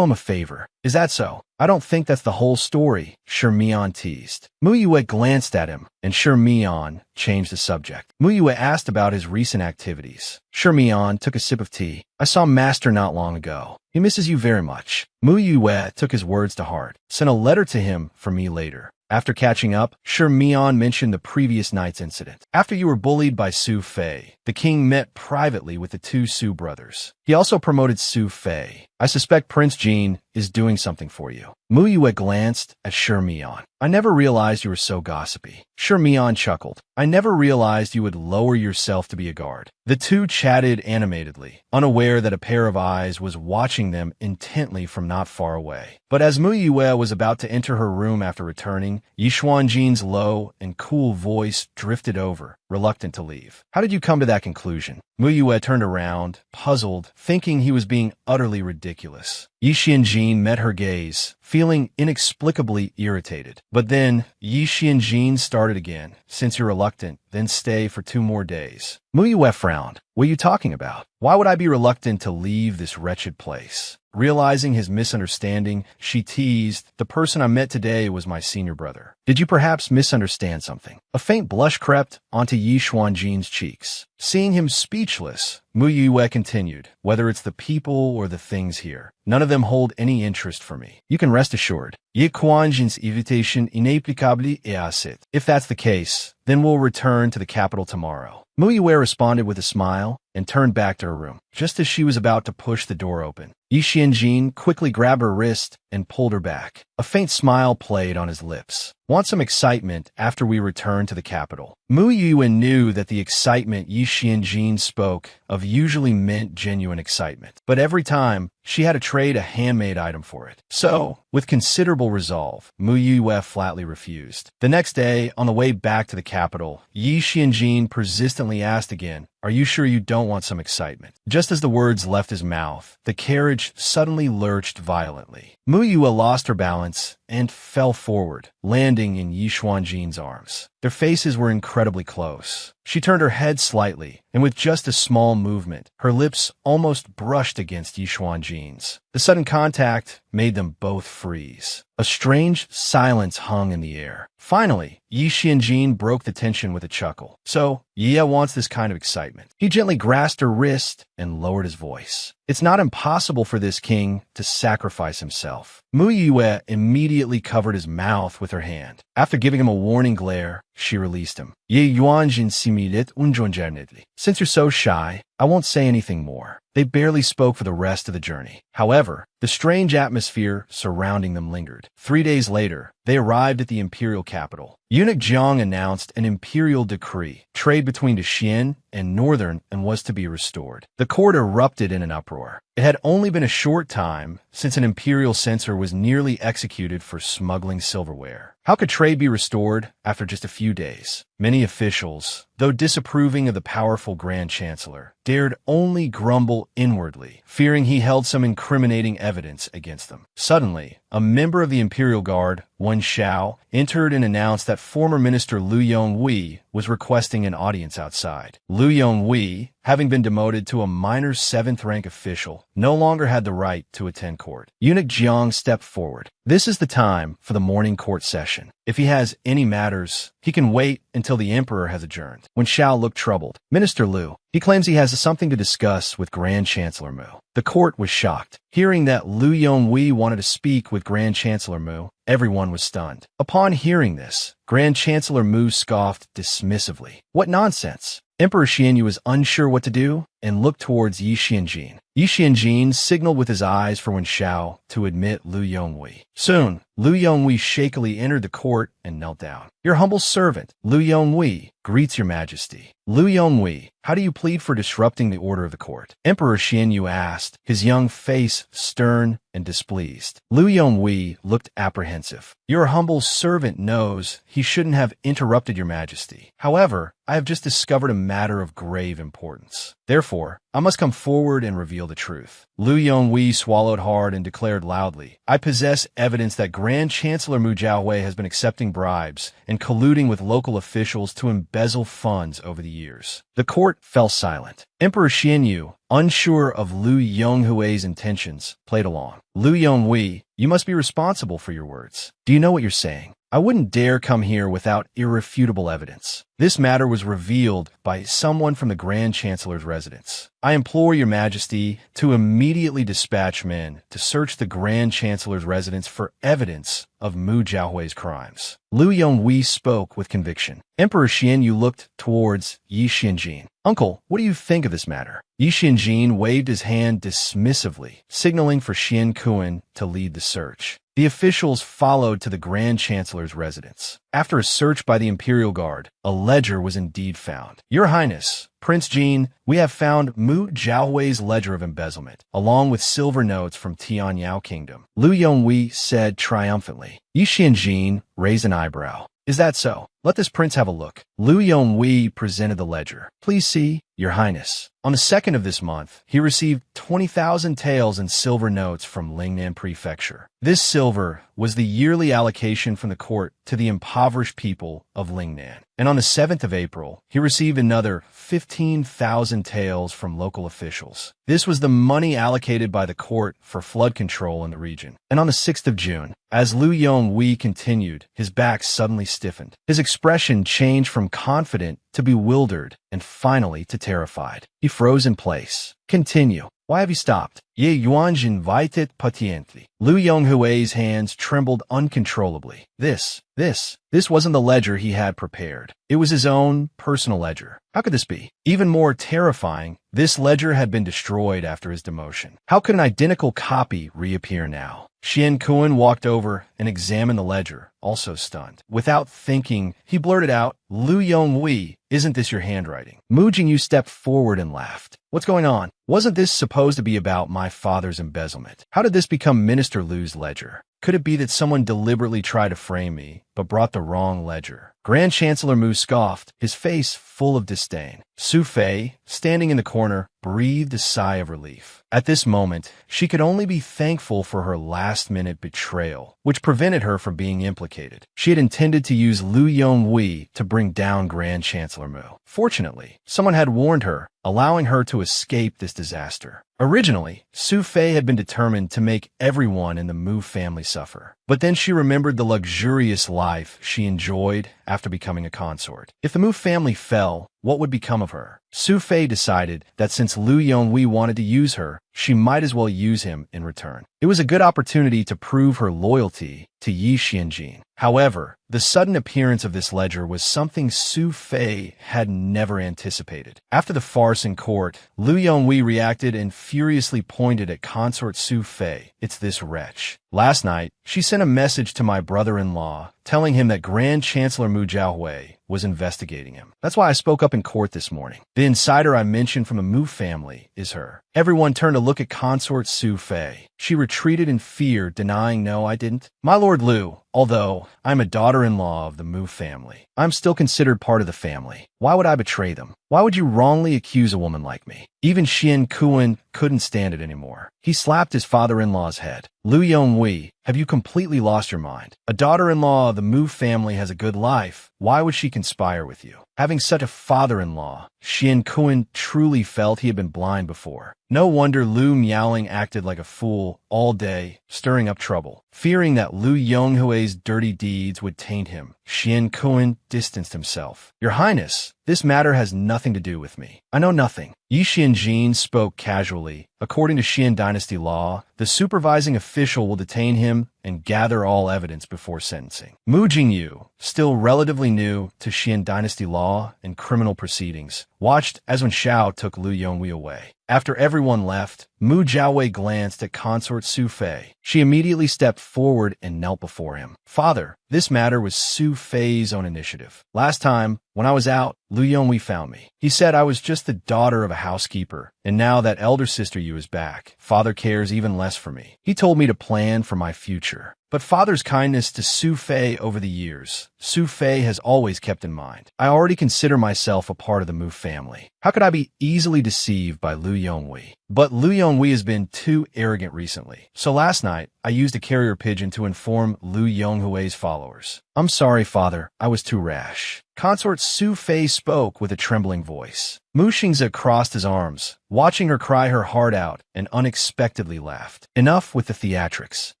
him a favor. Is that so? I don't think that's the whole story, Shi Mian teased. Mu Yue glanced at him, and Shi Mian changed the subject. Mu Yue asked about his recent activities. Shi Mian took a sip of tea. I saw Master not long ago. He misses you very much. Mu Yue took his words to heart. Sent a letter to him for me later. After catching up, Shi Mian mentioned the previous night's incident. After you were bullied by Su Fei, the king met privately with the two Su brothers. He also promoted Su Fei. I suspect Prince Jean is doing something for you. Mu Yue glanced at Shi Mian. I never realized you were so gossipy. Shi Mian chuckled. I never realized you would lower yourself to be a guard. The two chatted animatedly, unaware that a pair of eyes was watching them intently from not far away. But as Mu Yue was about to enter her room after returning, Yi Xuanjin's low and cool voice drifted over, reluctant to leave. How did you come to that conclusion? Mu Yue turned around, puzzled, thinking he was being utterly ridiculous. Yi Xuanjin met her gaze, feeling inexplicably irritated. But then, Yi Xuanjin started again. Since you're reluctant, then stay for 2 more days. Mu Yue frowned. What are you talking about? Why would I be reluctant to leave this wretched place? Realizing his misunderstanding, she teased, the person I met today was my senior brother. Did you perhaps misunderstand something? A faint blush crept onto Yi Xuanjin's cheeks. Seeing him speechless, Mu Yue continued, whether it's the people or the things here, none of them hold any interest for me. You can rest assured. Yi Xuanjin's invitation inapplicable est assez. If that's the case, then we'll return to the capital tomorrow. Mu Yue responded with a smile and turned back to her room. Just as she was about to push the door open, Yi Xuanjin quickly grabbed her wrist and pulled her back. A faint smile played on his lips. Want some excitement after we return to the capital? Mu Yue knew that the excitement Yi Xuanjin spoke of usually meant genuine excitement. But every time, she had to trade a handmade item for it. So, with considerable resolve, Mu Yue flatly refused. The next day, on the way back to the capital, Yi Xuanjin persistently asked again, are you sure you don't want some excitement? Just as the words left his mouth, the carriage suddenly lurched violently. Mu Yue lost her balance and fell forward, landing in Yi Xuanjin's arms. Their faces were incredibly close. She turned her head slightly, and with just a small movement, her lips almost brushed against Yi Xuanjin's. The sudden contact made them both freeze. A strange silence hung in the air. Finally, Yi Xuanjin broke the tension with a chuckle. So, Yi wants this kind of excitement. He gently grasped her wrist and lowered his voice. It's not impossible for this king to sacrifice himself. Mu Yue immediately covered his mouth with her hand. After giving him a warning glare, she released him. Ye Yuanjin similit unjonjernedli. Since you're so shy, I won't say anything more. They barely spoke for the rest of the journey. However, the strange atmosphere surrounding them lingered. 3 days later, they arrived at the imperial capital. Eunuch Jiang announced an imperial decree. Trade between the Xian and Northern and was to be restored. The court erupted in an uproar. It had only been a short time since an imperial censor was nearly executed for smuggling silverware. How could trade be restored after just a few days? Many officials, though disapproving of the powerful Grand Chancellor, dared only grumble inwardly, fearing he held some incriminating evidence against them. Suddenly, a member of the Imperial Guard, Wen Xiao, entered and announced that former Minister Liu Yonghui was requesting an audience outside. Liu Yonghui, having been demoted to a minor 7th-rank official, no longer had the right to attend court. Eunuch Jiang stepped forward. This is the time for the morning court session. If he has any matters, he can wait until the emperor has adjourned. When Xiao looked troubled, Minister Liu, he claims he has something to discuss with Grand Chancellor Mu. The court was shocked. Hearing that Liu Yonghui wanted to speak with Grand Chancellor Mu, everyone was stunned. Upon hearing this, Grand Chancellor Mu scoffed dismissively. What nonsense! Emperor Xianyu was unsure what to do and looked towards Yi Xuanjin. Yi Xuanjin signaled with his eyes for Wen Xiao to admit Liu Yonghui. Soon, Liu Yonghui shakily entered the court and knelt down. Your humble servant, Liu Yonghui, greets your majesty. Liu Yonghui, how do you plead for disrupting the order of the court? Emperor Xianyu asked, his young face stern and displeased. Liu Yonghui looked apprehensive. Your humble servant knows he shouldn't have interrupted your majesty. However, I have just discovered a matter of grave importance. Therefore, I must come forward and reveal the truth. Liu Yonghui swallowed hard and declared loudly, I possess evidence that Grand Chancellor Mu Jiahui has been accepting bribes and colluding with local officials to embezzle funds over the years. The court fell silent. Emperor Xianyu, unsure of Liu Yonghui's intentions, played along. Liu Yonghui, you must be responsible for your words. Do you know what you're saying? I wouldn't dare come here without irrefutable evidence. This matter was revealed by someone from the Grand Chancellor's residence. I implore your majesty to immediately dispatch men to search the Grand Chancellor's residence for evidence of Mu Jiahui's crimes. Liu Yonghui spoke with conviction. Emperor Xianyu looked towards Yi Xianjin. Uncle, what do you think of this matter? Yi Xianjin waved his hand dismissively, signaling for Xian Kuan to lead the search. The officials followed to the Grand Chancellor's residence. After a search by the Imperial Guard, a ledger was indeed found. Your Highness, Prince Jin, we have found Mu Jiahui's ledger of embezzlement, along with silver notes from Tianyao Kingdom. Liu Yonghui said triumphantly. Yi Xianjin raised an eyebrow. Is that so? Let this prince have a look. Liu Yonghui presented the ledger. Please see, Your Highness. On the 2nd of this month, he received 20,000 taels in silver notes from Lingnan Prefecture. This silver was the yearly allocation from the court to the impoverished people of Lingnan. And on the 7th of April, he received another 15,000 taels from local officials. This was the money allocated by the court for flood control in the region. And on the 6th of June, as Liu Yonghui continued, his back suddenly stiffened. His expression changed from confident to bewildered and finally to terrified. He froze in place. Continue. Why have you stopped? Ye Yuanj invited patiently. Liu Yonghui's hands trembled uncontrollably. This wasn't the ledger he had prepared. It was his own personal ledger. How could this be? Even more terrifying, this ledger had been destroyed after his demotion. How could an identical copy reappear now? Xian Kuan walked over and examined the ledger, also stunned. Without thinking, he blurted out, Liu Yonghui, isn't this your handwriting? Mu Jingyu stepped forward and laughed. What's going on? Wasn't this supposed to be about my father's embezzlement? How did this become Minister Liu's ledger? Could it be that someone deliberately tried to frame me, but brought the wrong ledger? Grand Chancellor Mu scoffed, his face full of disdain. Su Fei, standing in the corner, breathed a sigh of relief. At this moment, she could only be thankful for her last-minute betrayal, which prevented her from being implicated. She had intended to use Liu Yonghui to bring down Grand Chancellor Mu. Fortunately, someone had warned her, allowing her to escape this disaster. Originally, Su Fei had been determined to make everyone in the Mu family suffer. But then she remembered the luxurious life she enjoyed after becoming a consort. If the Mu family fell, what would become of her? Su Fei decided that since Liu Yonghui wanted to use her, she might as well use him in return. It was a good opportunity to prove her loyalty to Yi Xianjin. However, the sudden appearance of this ledger was something Su Fei had never anticipated. After the farce in court, Liu Yonghui reacted and furiously pointed at consort Su Fei. It's this wretch. Last night, she sent a message to my brother-in-law telling him that Grand Chancellor Mu Jiahui was investigating him. That's why I spoke up in court this morning. The insider I mentioned from the Mu family is her. Everyone turned to look at consort Su Fei. She retreated in fear, denying, no, I didn't. My lord Liu, although I'm a daughter-in-law of the Mu family, I'm still considered part of the family. Why would I betray them? Why would you wrongly accuse a woman like me? Even Xian Kuan couldn't stand it anymore. He slapped his father-in-law's head. Liu Yonghui, have you completely lost your mind? A daughter-in-law of the Mu family has a good life. Why would she conspire with you? Having such a father-in-law, Xian Kuan truly felt he had been blind before. No wonder Liu Miaoling acted like a fool all day, stirring up trouble. Fearing that Liu Yonghui's dirty deeds would taint him, Xian Kuan distanced himself. Your Highness, this matter has nothing to do with me. I know nothing. Yi Xianjin spoke casually. According to Xian dynasty law, the supervising official will detain him and gather all evidence before sentencing. Mu Jingyu, still relatively new to Xian dynasty law and criminal proceedings, watched as Wen Xiao took Liu Yonghui away. After everyone left, Mu Jiahui glanced at consort Su Fei. She immediately stepped forward and knelt before him. Father, this matter was Su Fei's own initiative. Last time, when I was out, Liu Yonghui found me. He said I was just the daughter of a housekeeper, and now that elder sister Yu is back, father cares even less for me. He told me to plan for my future. but father's kindness to Su Fei over the years, Su Fei has always kept in mind. I already consider myself a part of the Mu family. How could I be easily deceived by Lu Yonghui? But Lu Yonghui has been too arrogant recently. So last night, I used a carrier pigeon to inform Lu Yonghui's followers. I'm sorry, father, I was too rash. Consort Su Fei spoke with a trembling voice. Mu Xingze crossed his arms, watching her cry her heart out, and unexpectedly laughed. Enough with the theatrics.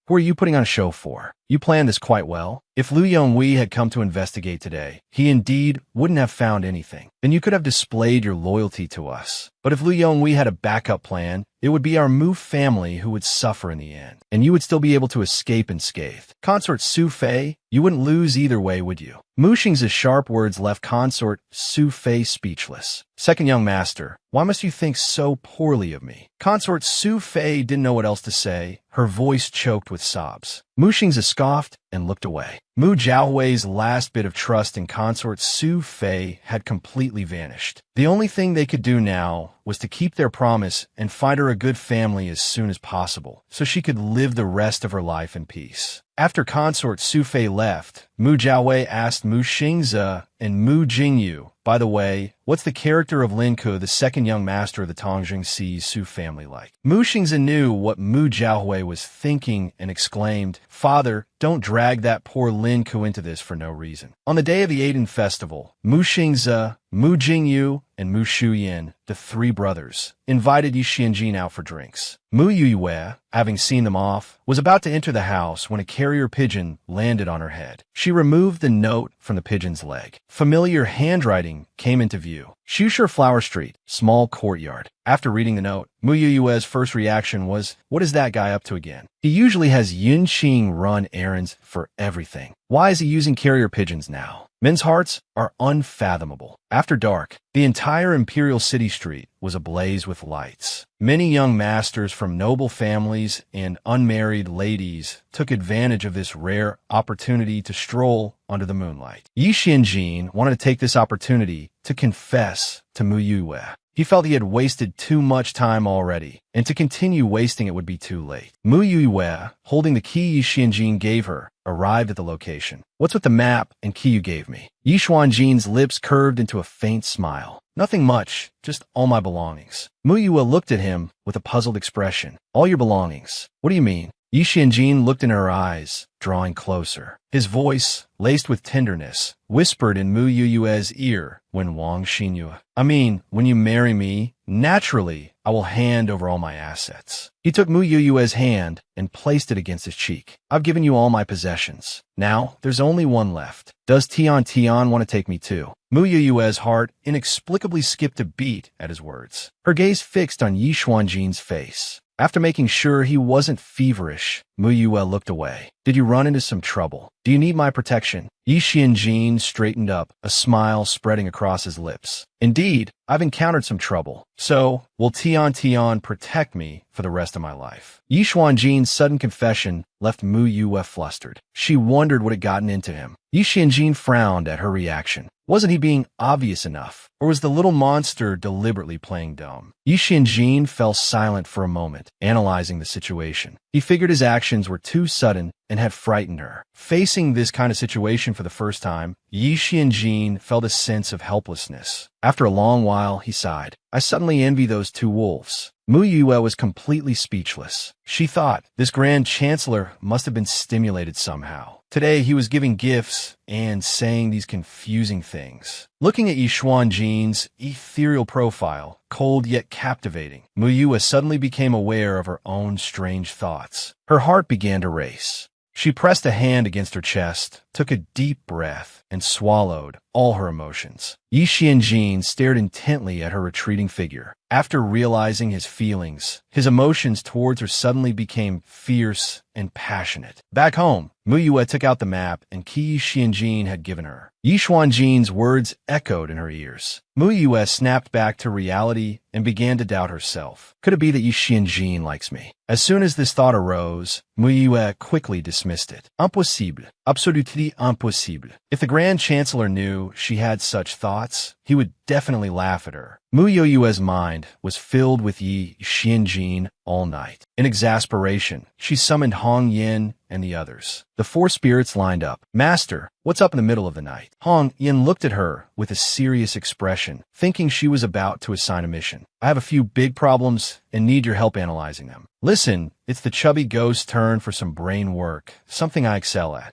Who are you putting on a show for? You planned this quite well. If Lu Yonghui had come to investigate today, he indeed wouldn't have found anything. Then you could have displayed your loyalty to us. But if Lu Yonghui had a backup plan, it would be our Mu family who would suffer in the end, and you would still be able to escape unscathed. Consort Su Fei, you wouldn't lose either way, would you? Mu Xing's sharp words left Consort Su Fei speechless. Second young master, why must you think so poorly of me? Consort Su Fei didn't know what else to say. Her voice choked with sobs. Mu Xingze scoffed and looked away. Mu Jiaohui's last bit of trust in Consort Su Fei had completely vanished. The only thing they could do now was to keep their promise and find her a good family as soon as possible, so she could live the rest of her life in peace. After Consort Su Fei left, Mu Jiaohui asked Mu Xingze and Mu Jingyu, by the way, what's the character of Lin Ke, the second young master of the Tongjing Sea Su family, like? Mu Xingze knew what Mu Jiaohui was thinking and exclaimed, Father, don't drag that poor Lin Ke into this for no reason. On the day of the Aiden festival, Mu Xingze, Mu Jingyu, and Mu Shuyan, the three brothers, invited Yi Xianjin out for drinks. Mu Yuyue, having seen them off, was about to enter the house when a carrier pigeon landed on her head. She removed the note from the pigeon's leg. Familiar handwriting came into view. Shusher Flower Street, small courtyard. After reading the note, Mu Yuyue's first reaction was, what is that guy up to again? He usually has Yun Qing run errands for everything. Why is he using carrier pigeons now? Men's hearts are unfathomable. After dark, the entire Imperial City Street was ablaze with lights. Many young masters from noble families and unmarried ladies took advantage of this rare opportunity to stroll under the moonlight. Yi Xianjin wanted to take this opportunity to confess to Mu Yuyue. He felt he had wasted too much time already, and to continue wasting it would be too late. Mu Yuyue, holding the key Yi Xianjin gave her, arrived at the location. What's with the map and key you gave me? Yi Xuanjin's lips curved into a faint smile. Nothing much, just all my belongings. Mu Yuyue looked at him with a puzzled expression. All your belongings? What do you mean? Yi Xianjin looked in her eyes, drawing closer. His voice, laced with tenderness, whispered in Mu Yuyue's ear when Wang Xinyue. I mean, when you marry me, naturally, I will hand over all my assets. He took Mu Yuyue's hand and placed it against his cheek. I've given you all my possessions. Now, there's only one left. Does Tian want to take me too? Mu Yuyue's heart inexplicably skipped a beat at his words. Her gaze fixed on Yi Xuanjin's face. After making sure he wasn't feverish, Mu Yuyue looked away. Did you run into some trouble? Do you need my protection? Yi Xianjin straightened up, a smile spreading across his lips. Indeed, I've encountered some trouble. So, will Tian protect me for the rest of my life? Yi Xuanjin's sudden confession left Mu Yuyue flustered. She wondered what had gotten into him. Yi Xianjin frowned at her reaction. Wasn't he being obvious enough? Or was the little monster deliberately playing dumb? Yi Xianjin fell silent for a moment, analyzing the situation. He figured his actions were too sudden and had frightened her. Facing this kind of situation for the first time, Yi Xianjin felt a sense of helplessness. After a long while, he sighed. I suddenly envy those two wolves. Mu Yuyue was completely speechless. She thought this Grand Chancellor must have been stimulated somehow. Today, he was giving gifts and saying these confusing things. Looking at Yi Xuanjin's ethereal profile, cold yet captivating, Mu Yuyue suddenly became aware of her own strange thoughts. Her heart began to race. She pressed a hand against her chest, took a deep breath, and swallowed all her emotions. Yi Xianjin stared intently at her retreating figure. After realizing his feelings, his emotions towards her suddenly became fierce and passionate. Back home, Mu Yuyue took out the map and key Yi Xianjin had given her. Yi Xuanjin's words echoed in her ears. Mu Yuyue snapped back to reality and began to doubt herself. Could it be that Yi Xianjin likes me? As soon as this thought arose, Mu Yuyue quickly dismissed it. Impossible. Absolutely impossible. If the Grand Chancellor knew she had such thoughts, he would definitely laugh at her. Mu Yoyue's mind was filled with Yi Xianjin all night. In exasperation, she summoned Hong Yin and the others. The four spirits lined up. Master, what's up in the middle of the night? Hong Yin looked at her with a serious expression, thinking she was about to assign a mission. I have a few big problems and need your help analyzing them. Listen, it's the chubby ghost's turn for some brain work, something I excel at.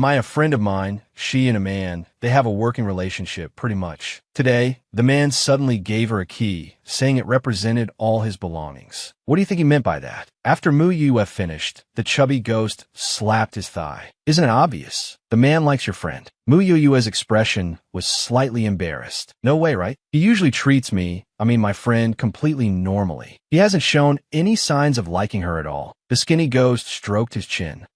A friend of mine, she and a man, they have a working relationship, pretty much. Today, the man suddenly gave her a key, saying it represented all his belongings. What do you think he meant by that? After Mu Yue finished, the chubby ghost slapped his thigh. Isn't it obvious? The man likes your friend. Mu Yue's expression was slightly embarrassed. No way, right? He usually treats me, my friend, completely normally. He hasn't shown any signs of liking her at all. The skinny ghost stroked his chin.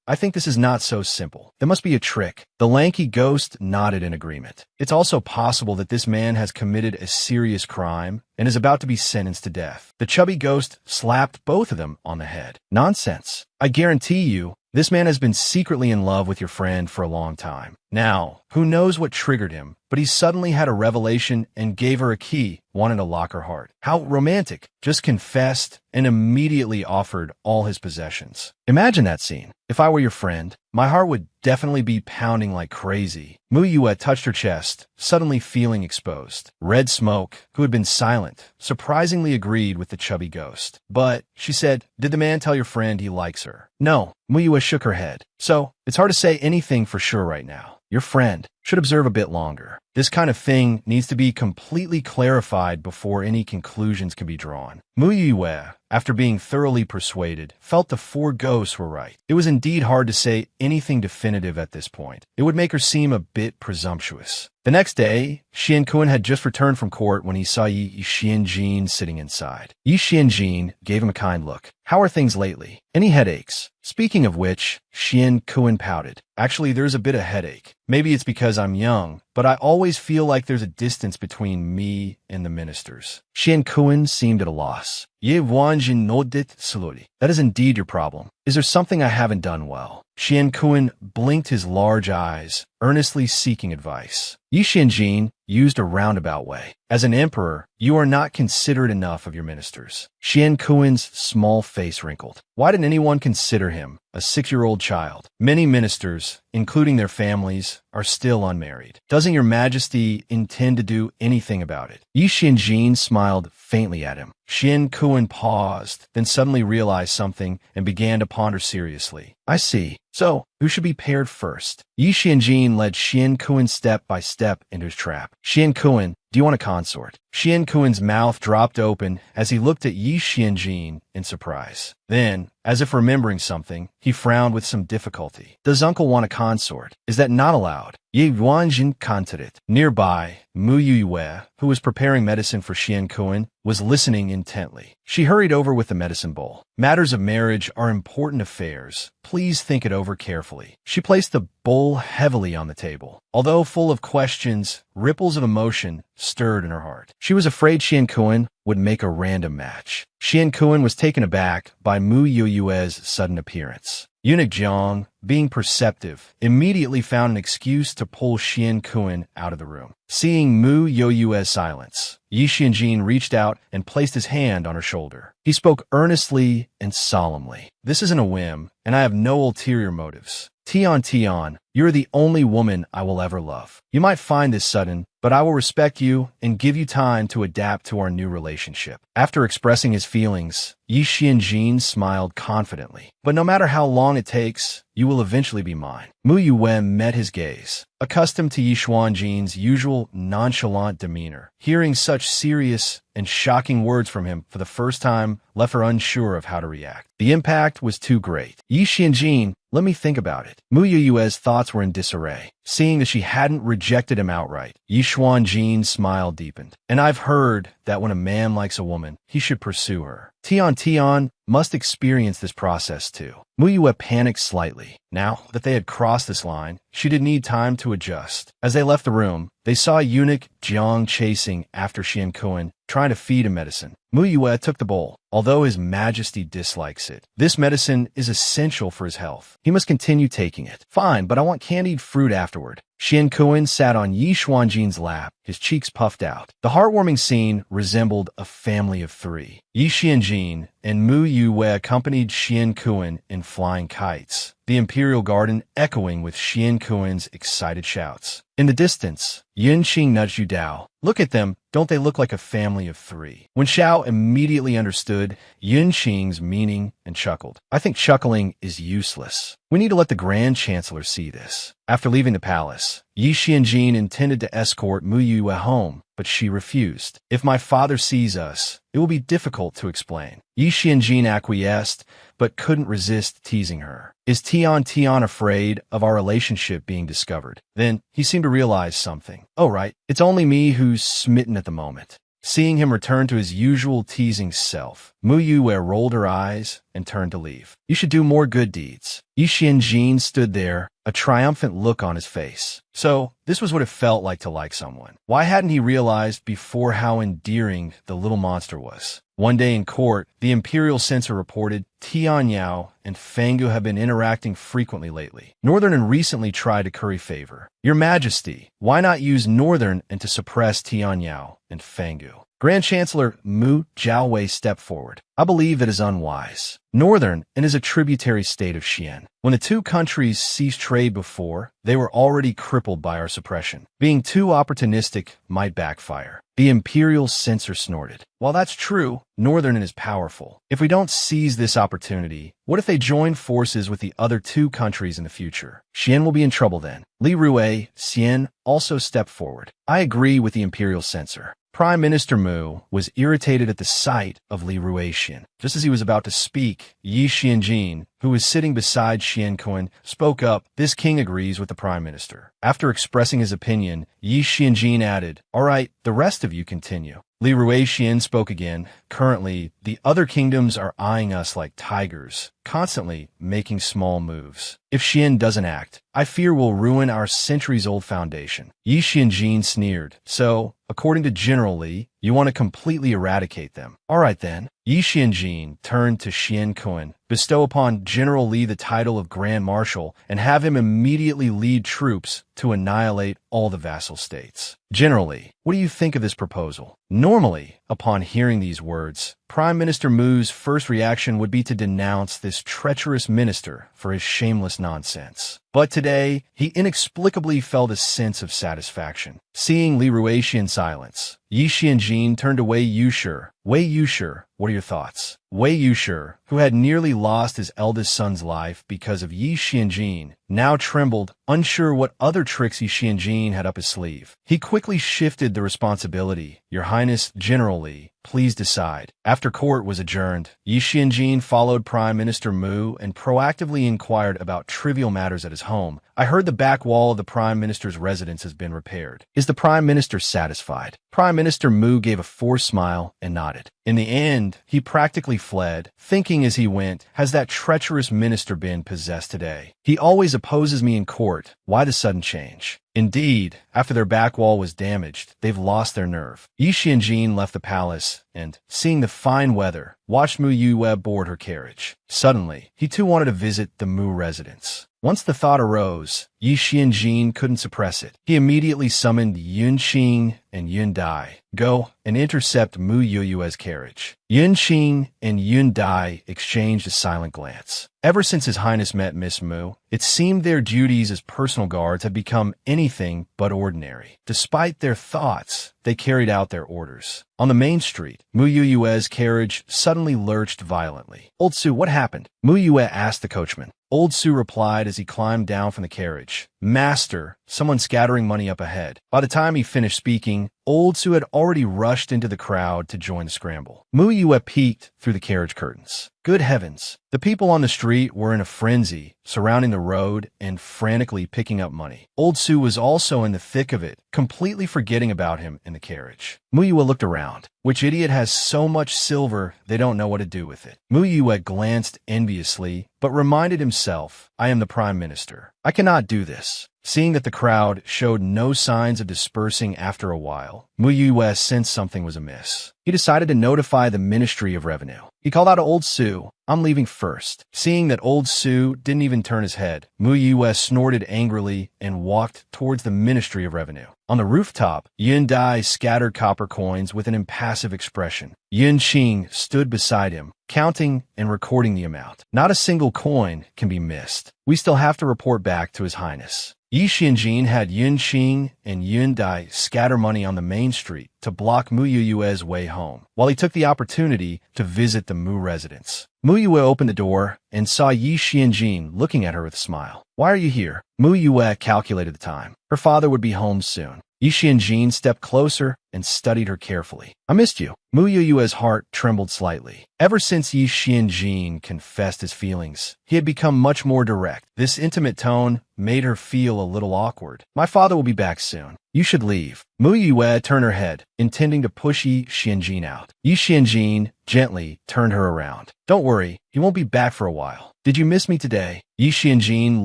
I think this is not so simple. There must be a trick. The lanky ghost nodded in agreement. It's also possible that this man has committed a serious crime and is about to be sentenced to death. The chubby ghost slapped both of them on the head. Nonsense. I guarantee you, this man has been secretly in love with your friend for a long time. Now, who knows what triggered him, but he suddenly had a revelation and gave her a key, wanted to lock her heart. How romantic. Just confessed and immediately offered all his possessions. Imagine that scene. If I were your friend, my heart would definitely be pounding like crazy. Mu Yue touched her chest, suddenly feeling exposed. Red Smoke, who had been silent, surprisingly agreed with the chubby ghost. But, she said, did the man tell your friend he likes her? No. Mu Yue shook her head. So, it's hard to say anything for sure right now. Your friend should observe a bit longer. This kind of thing needs to be completely clarified before any conclusions can be drawn. Mu Yue, after being thoroughly persuaded, felt the four ghosts were right. It was indeed hard to say anything definitive at this point. It would make her seem a bit presumptuous. The next day, Xian Kun had just returned from court when he saw Yi Xianjin sitting inside. Yi Xianjin gave him a kind look. How are things lately? Any headaches? Speaking of which, Xian Kun pouted. Actually, there's a bit of headache. Maybe it's because I'm young, but I always feel like there's a distance between me and the ministers. Xian Kun seemed at a loss. Ye Wanjin nodded slowly. That is indeed your problem. Is there something I haven't done well? Xian Kun blinked his large eyes, earnestly seeking advice. Yi Xianjin used a roundabout way. As an emperor, you are not considerate enough of your ministers. Xian Kun's small face wrinkled. Why didn't anyone consider him a 6-year-old child? Many ministers, including their families, are still unmarried. Doesn't your majesty intend to do anything about it? Yi Xianjin smiled faintly at him. Xian Kun paused, then suddenly realized something and began to ponder seriously. I see. So, who should be paired first? Yi Xianjin led Xian Kun step by step into his trap. Xian Kun, do you want a consort? Xian Kun's mouth dropped open as he looked at Yi Xianjin in surprise. Then, as if remembering something, he frowned with some difficulty. Does uncle want a consort? Is that not allowed? Ye Wanjin counted it. Nearby, Mu Yue, who was preparing medicine for Xian Kun, was listening intently. She hurried over with the medicine bowl. Matters of marriage are important affairs. Please think it over carefully. She placed the bowl heavily on the table. Although full of questions, ripples of emotion stirred in her heart. She was afraid Xian Kun would make a random match. Xian Kun was taken aback by Mu Yue's sudden appearance. Eunuch Jiang, being perceptive, immediately found an excuse to pull Xian Kun out of the room. Seeing Mu Yue's silence, Yi Xianjin reached out and placed his hand on her shoulder. He spoke earnestly and solemnly. This isn't a whim, and I have no ulterior motives. Tian, you're the only woman I will ever love. You might find this sudden, but I will respect you and give you time to adapt to our new relationship. After expressing his feelings, Yi Xianjin smiled confidently. But no matter how long it takes, you will eventually be mine. Mu Yue met his gaze. Accustomed to Yi Xianjin's usual nonchalant demeanor, hearing such serious and shocking words from him for the first time left her unsure of how to react. The impact was too great. Yi Xianjin, let me think about it. Mu Yue's thoughts were in disarray. Seeing that she hadn't rejected him outright, Yi Xianjin's smile deepened. And I've heard that when a man likes a woman, he should pursue her. Tian must experience this process too. Mu Yue panicked slightly. Now that they had crossed this line, she did need time to adjust. As they left the room, they saw Eunuch Jiang chasing after Xian Kun, trying to feed him medicine. Mu Yue took the bowl. Although His Majesty dislikes it, this medicine is essential for his health. He must continue taking it. Fine, but I want candied fruit afterward. Xian Kuan sat on Yi Xuanjin's lap, his cheeks puffed out. The heartwarming scene resembled a family of three. Yi Xianjin and Mu Yue accompanied Xian Kuan in flying kites, the imperial garden echoing with Xian Kuan's excited shouts. In the distance, Yun Qing nudged Yu Dao. Look at them, don't they look like a family of three? When Xiao immediately understood Yun Qing's meaning and chuckled. I think chuckling is useless. We need to let the Grand Chancellor see this. After leaving the palace, Yi Xianjin intended to escort Mu Yue home, but she refused. If my father sees us, it will be difficult to explain. Yi Xianjin acquiesced, but couldn't resist teasing her. Is Tian afraid of our relationship being discovered? Then he seemed to realize something. Oh right, it's only me who's smitten at the moment. Seeing him return to his usual teasing self, Mu Yue rolled her eyes and turned to leave. You should do more good deeds. Yi Xianjin stood there, a triumphant look on his face. So, this was what it felt like to like someone. Why hadn't he realized before how endearing the little monster was? One day in court, the imperial censor reported Tian Yao and Fangu have been interacting frequently lately. Northern recently tried to curry favor. Your Majesty, why not use Northern and to suppress Tian Yao and Fangu? Grand Chancellor Mu Jiaowei stepped forward. I believe that is unwise. Northern and is a tributary state of Xian. When the two countries ceased trade before, they were already crippled by our suppression. Being too opportunistic might backfire. The imperial censor snorted. While that's true, Northern is powerful. If we don't seize this opportunity, what if they join forces with the other two countries in the future? Xian will be in trouble then. Li Rue, Xian also stepped forward. I agree with the imperial censor. Prime Minister Mu was irritated at the sight of Li Ruexian. Just as he was about to speak, Yi Xianjin, who was sitting beside Xian Kuan, spoke up. This king agrees with the Prime Minister. After expressing his opinion, Yi Xianjin added, all right, the rest of you continue. Li Ruexian spoke again. Currently, the other kingdoms are eyeing us like tigers, constantly making small moves. If Xian doesn't act, I fear we'll ruin our centuries-old foundation. Yi Xianjin sneered. So, according to General Li, you want to completely eradicate them. All right then. Yi Xianjin turned to Xian Kuan, bestow upon General Li the title of Grand Marshal, and have him immediately lead troops to annihilate all the vassal states. General Li, what do you think of this proposal? Normally, upon hearing these words, Prime Minister Mu's first reaction would be to denounce this treacherous minister for his shameless nonsense. But today, he inexplicably felt a sense of satisfaction. Seeing Li Ruexian silence, Yi Xianjin turned to Wei Yushi. Wei Yushi, what are your thoughts? Wei Yushi, who had nearly lost his eldest son's life because of Yi Xianjin, now trembled, unsure what other tricks Yi Xianjin had up his sleeve. He quickly shifted the responsibility. Your Highness, General Li, please decide. After court was adjourned, Yi Xianjin followed Prime Minister Mu and proactively inquired about trivial matters at his home. I heard the back wall of the Prime Minister's residence has been repaired. Is the Prime Minister satisfied? Prime Minister Mu gave a forced smile and nodded. In the end, he practically fled, thinking as he went, has that treacherous minister been possessed today? He always opposes me in court. Why the sudden change? Indeed, after their back wall was damaged, they've lost their nerve. Yi Xianjin left the palace and, seeing the fine weather, watched Mu Yue board her carriage. Suddenly, he too wanted to visit the Mu residence. Once the thought arose, Yi Xianjin couldn't suppress it. He immediately summoned Yun Qing and Yun Dai. Go and intercept Mu Yue's carriage. Yun Qing and Yun Dai exchanged a silent glance. Ever since His Highness met Miss Mu, it seemed their duties as personal guards had become anything but ordinary. Despite their thoughts, they carried out their orders. On the main street, Mu Yue's carriage suddenly lurched violently. Old Su, what happened? Mu Yue asked the coachman. Old Su replied as he climbed down from the carriage. Master, someone scattering money up ahead. By the time he finished speaking, Old Su had already rushed into the crowd to join the scramble. Mu Yue peeked through the carriage curtains. Good heavens! The people on the street were in a frenzy, surrounding the road and frantically picking up money. Old Su was also in the thick of it, completely forgetting about him in the carriage. Mu Yue looked around. Which idiot has so much silver they don't know what to do with it? Mu Yue glanced enviously, but reminded himself, I am the Prime Minister. I cannot do this. Seeing that the crowd showed no signs of dispersing after a while, Mu Yue sensed something was amiss. he decided to notify the Ministry of Revenue. He called out to old Sue, "I'm leaving first." Seeing that old Sue didn't even turn his head, Mu Yue snorted angrily and walked towards the Ministry of Revenue. On the rooftop, Yun Dai scattered copper coins with an impassive expression. Yun Qing stood beside him, counting and recording the amount. Not a single coin can be missed. We still have to report back to His Highness. Yi Xianjin had Yun Qing and Yun Dai scatter money on the main street to block Mu Yue's way home, while he took the opportunity to visit the Mu residence. Mu Yue opened the door and saw Yi Xianjin looking at her with a smile. "Why are you here?" Mu Yue calculated the time. Her father would be home soon. Yi Xianjin stepped closer and studied her carefully. "I missed you." Mu Yue's heart trembled slightly. Ever since Yi Xianjin confessed his feelings, he had become much more direct. This intimate tone made her feel a little awkward. "My father will be back soon. You should leave." Mu Yue turned her head, intending to push Yi Xianjin out. Yi Xianjin gently turned her around. "Don't worry, he won't be back for a while. Did you miss me today?" Yi Xianjin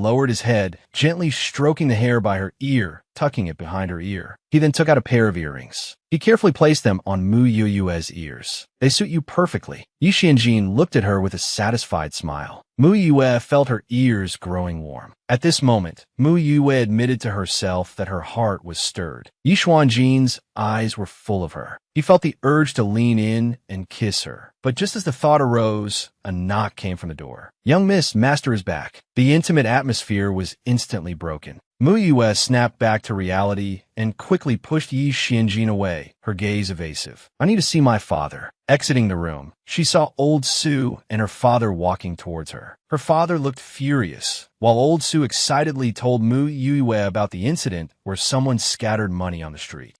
lowered his head, gently stroking the hair by her ear, tucking it behind her ear. He then took out a pair of earrings. He carefully placed them on Mu Yue's ears. "They suit you perfectly." Yi Xianjin looked at her with a satisfied smile. Mu Yue felt her ears growing warm. At this moment, Mu Yue admitted to herself that her heart was stirred. Yi Xuanjin's eyes were full of her. He felt the urge to lean in and kiss her. But just as the thought arose, a knock came from the door. "Young miss, master is back." The intimate atmosphere was instantly broken. Mu Yue snapped back to reality and quickly pushed Yi Xianjin away, her gaze evasive. "I need to see my father." Exiting the room, she saw old Sue and her father walking towards her. Her father looked furious, while old Sue excitedly told Mu Yue about the incident where someone scattered money on the street.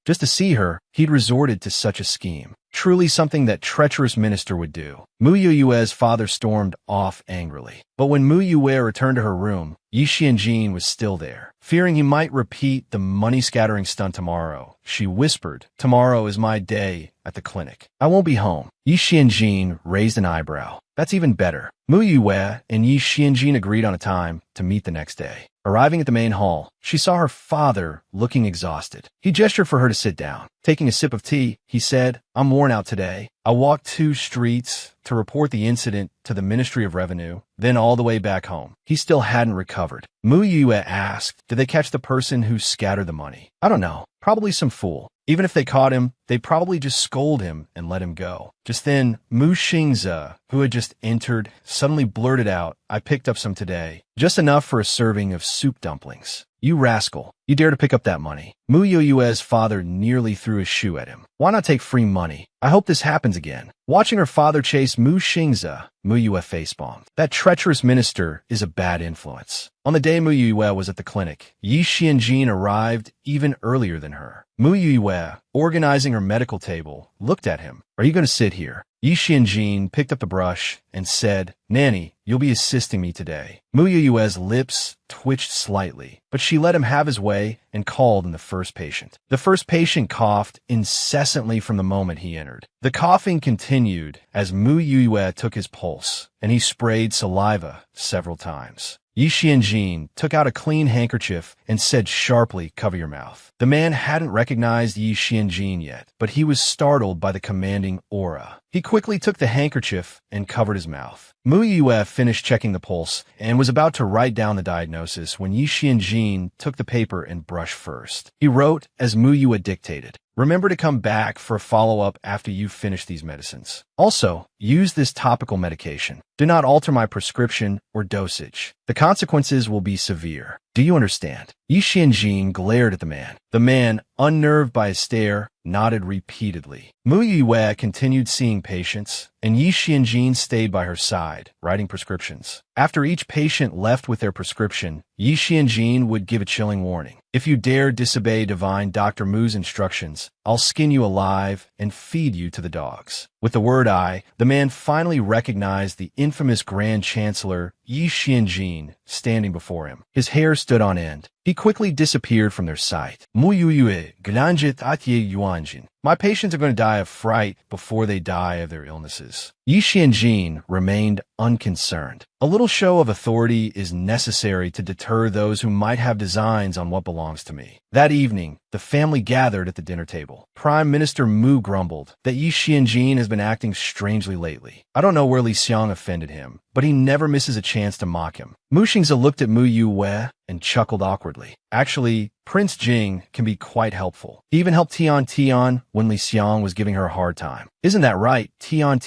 Just to see her, he'd resorted to such a scheme. Truly something that treacherous minister would do. Mu Yue's father stormed off angrily. But when Mu Yue returned to her room, Yi Xianjin was still there. Fearing he might repeat the money-scattering stunt tomorrow, she whispered, "Tomorrow is my day at the clinic. I won't be home." Yi Xianjin raised an eyebrow. "That's even better." Mu Yue and Yi Xianjin agreed on a time to meet the next day. Arriving at the main hall, she saw her father looking exhausted. He gestured for her to sit down. Taking a sip of tea, he said, "I'm worn out today. I walked 2 streets to report the incident to the Ministry of Revenue, then all the way back home." He still hadn't recovered. Mu Yue asked, "Did they catch the person who scattered the money?" "I don't know. Probably some fool. Even if they caught him, they'd probably just scold him and let him go." Just then, Mu Xingze, who had just entered, suddenly blurted out, "I picked up some today. Just enough for a serving of soup dumplings." "You rascal. You dare to pick up that money." Mu Yue's father nearly threw his shoe at him. "Why not take free money? I hope this happens again." Watching her father chase Mu Xingze, Mu Yue facepalmed. That treacherous minister is a bad influence. On the day Mu Yue was at the clinic, Yi Xianjin arrived even earlier than her. Mu Yue, organizing her medical table, looked at him. "Are you going to sit here?" Yi Xianjin picked up the brush and said, "Nanny, you'll be assisting me today." Mu Yue's lips twitched slightly, but she let him have his way and called in the first patient. The first patient coughed incessantly from the moment he entered. The coughing continued as Mu Yue took his pulse, and he sprayed saliva several times. Yi Xianjin took out a clean handkerchief and said sharply, "Cover your mouth." The man hadn't recognized Yi Xianjin yet, but he was startled by the commanding aura. He quickly took the handkerchief and covered his mouth. Mu Yue finished checking the pulse and was about to write down the diagnosis when Yi Xianjin took the paper and brushed first. He wrote as Mu Yue dictated, "Remember to come back for a follow-up after you finish these medicines. Also, use this topical medication. Do not alter my prescription or dosage. The consequences will be severe. Do you understand?" Yi Xianjin glared at the man. The man, unnerved by his stare, nodded repeatedly. Mu Yue continued seeing patients, and Yi Xianjin stayed by her side, writing prescriptions. After each patient left with their prescription, Yi Xianjin would give a chilling warning. "If you dare disobey divine Dr. Mu's instructions, I'll skin you alive and feed you to the dogs." With the word "I," the man finally recognized the infamous Grand Chancellor Yi Xianjin standing before him. His hair stood on end. He quickly disappeared from their sight. Mu Yue, Glanjit Atye Yuanjin. "My patients are going to die of fright before they die of their illnesses." Yi Xianjin remained unconcerned. A little show of authority is necessary to deter those who might have designs on what belongs to me. That evening, the family gathered at the dinner table. Prime Minister Mu grumbled that Yi Xianjin has been acting strangely lately. I don't know where Li Xiang offended him, but he never misses a chance to mock him. Mu Xingzi looked at Mu Yue and chuckled awkwardly. Actually, Prince Jing can be quite helpful. He even helped Tian when Li Xiang was giving her a hard time. Isn't that right, Tian?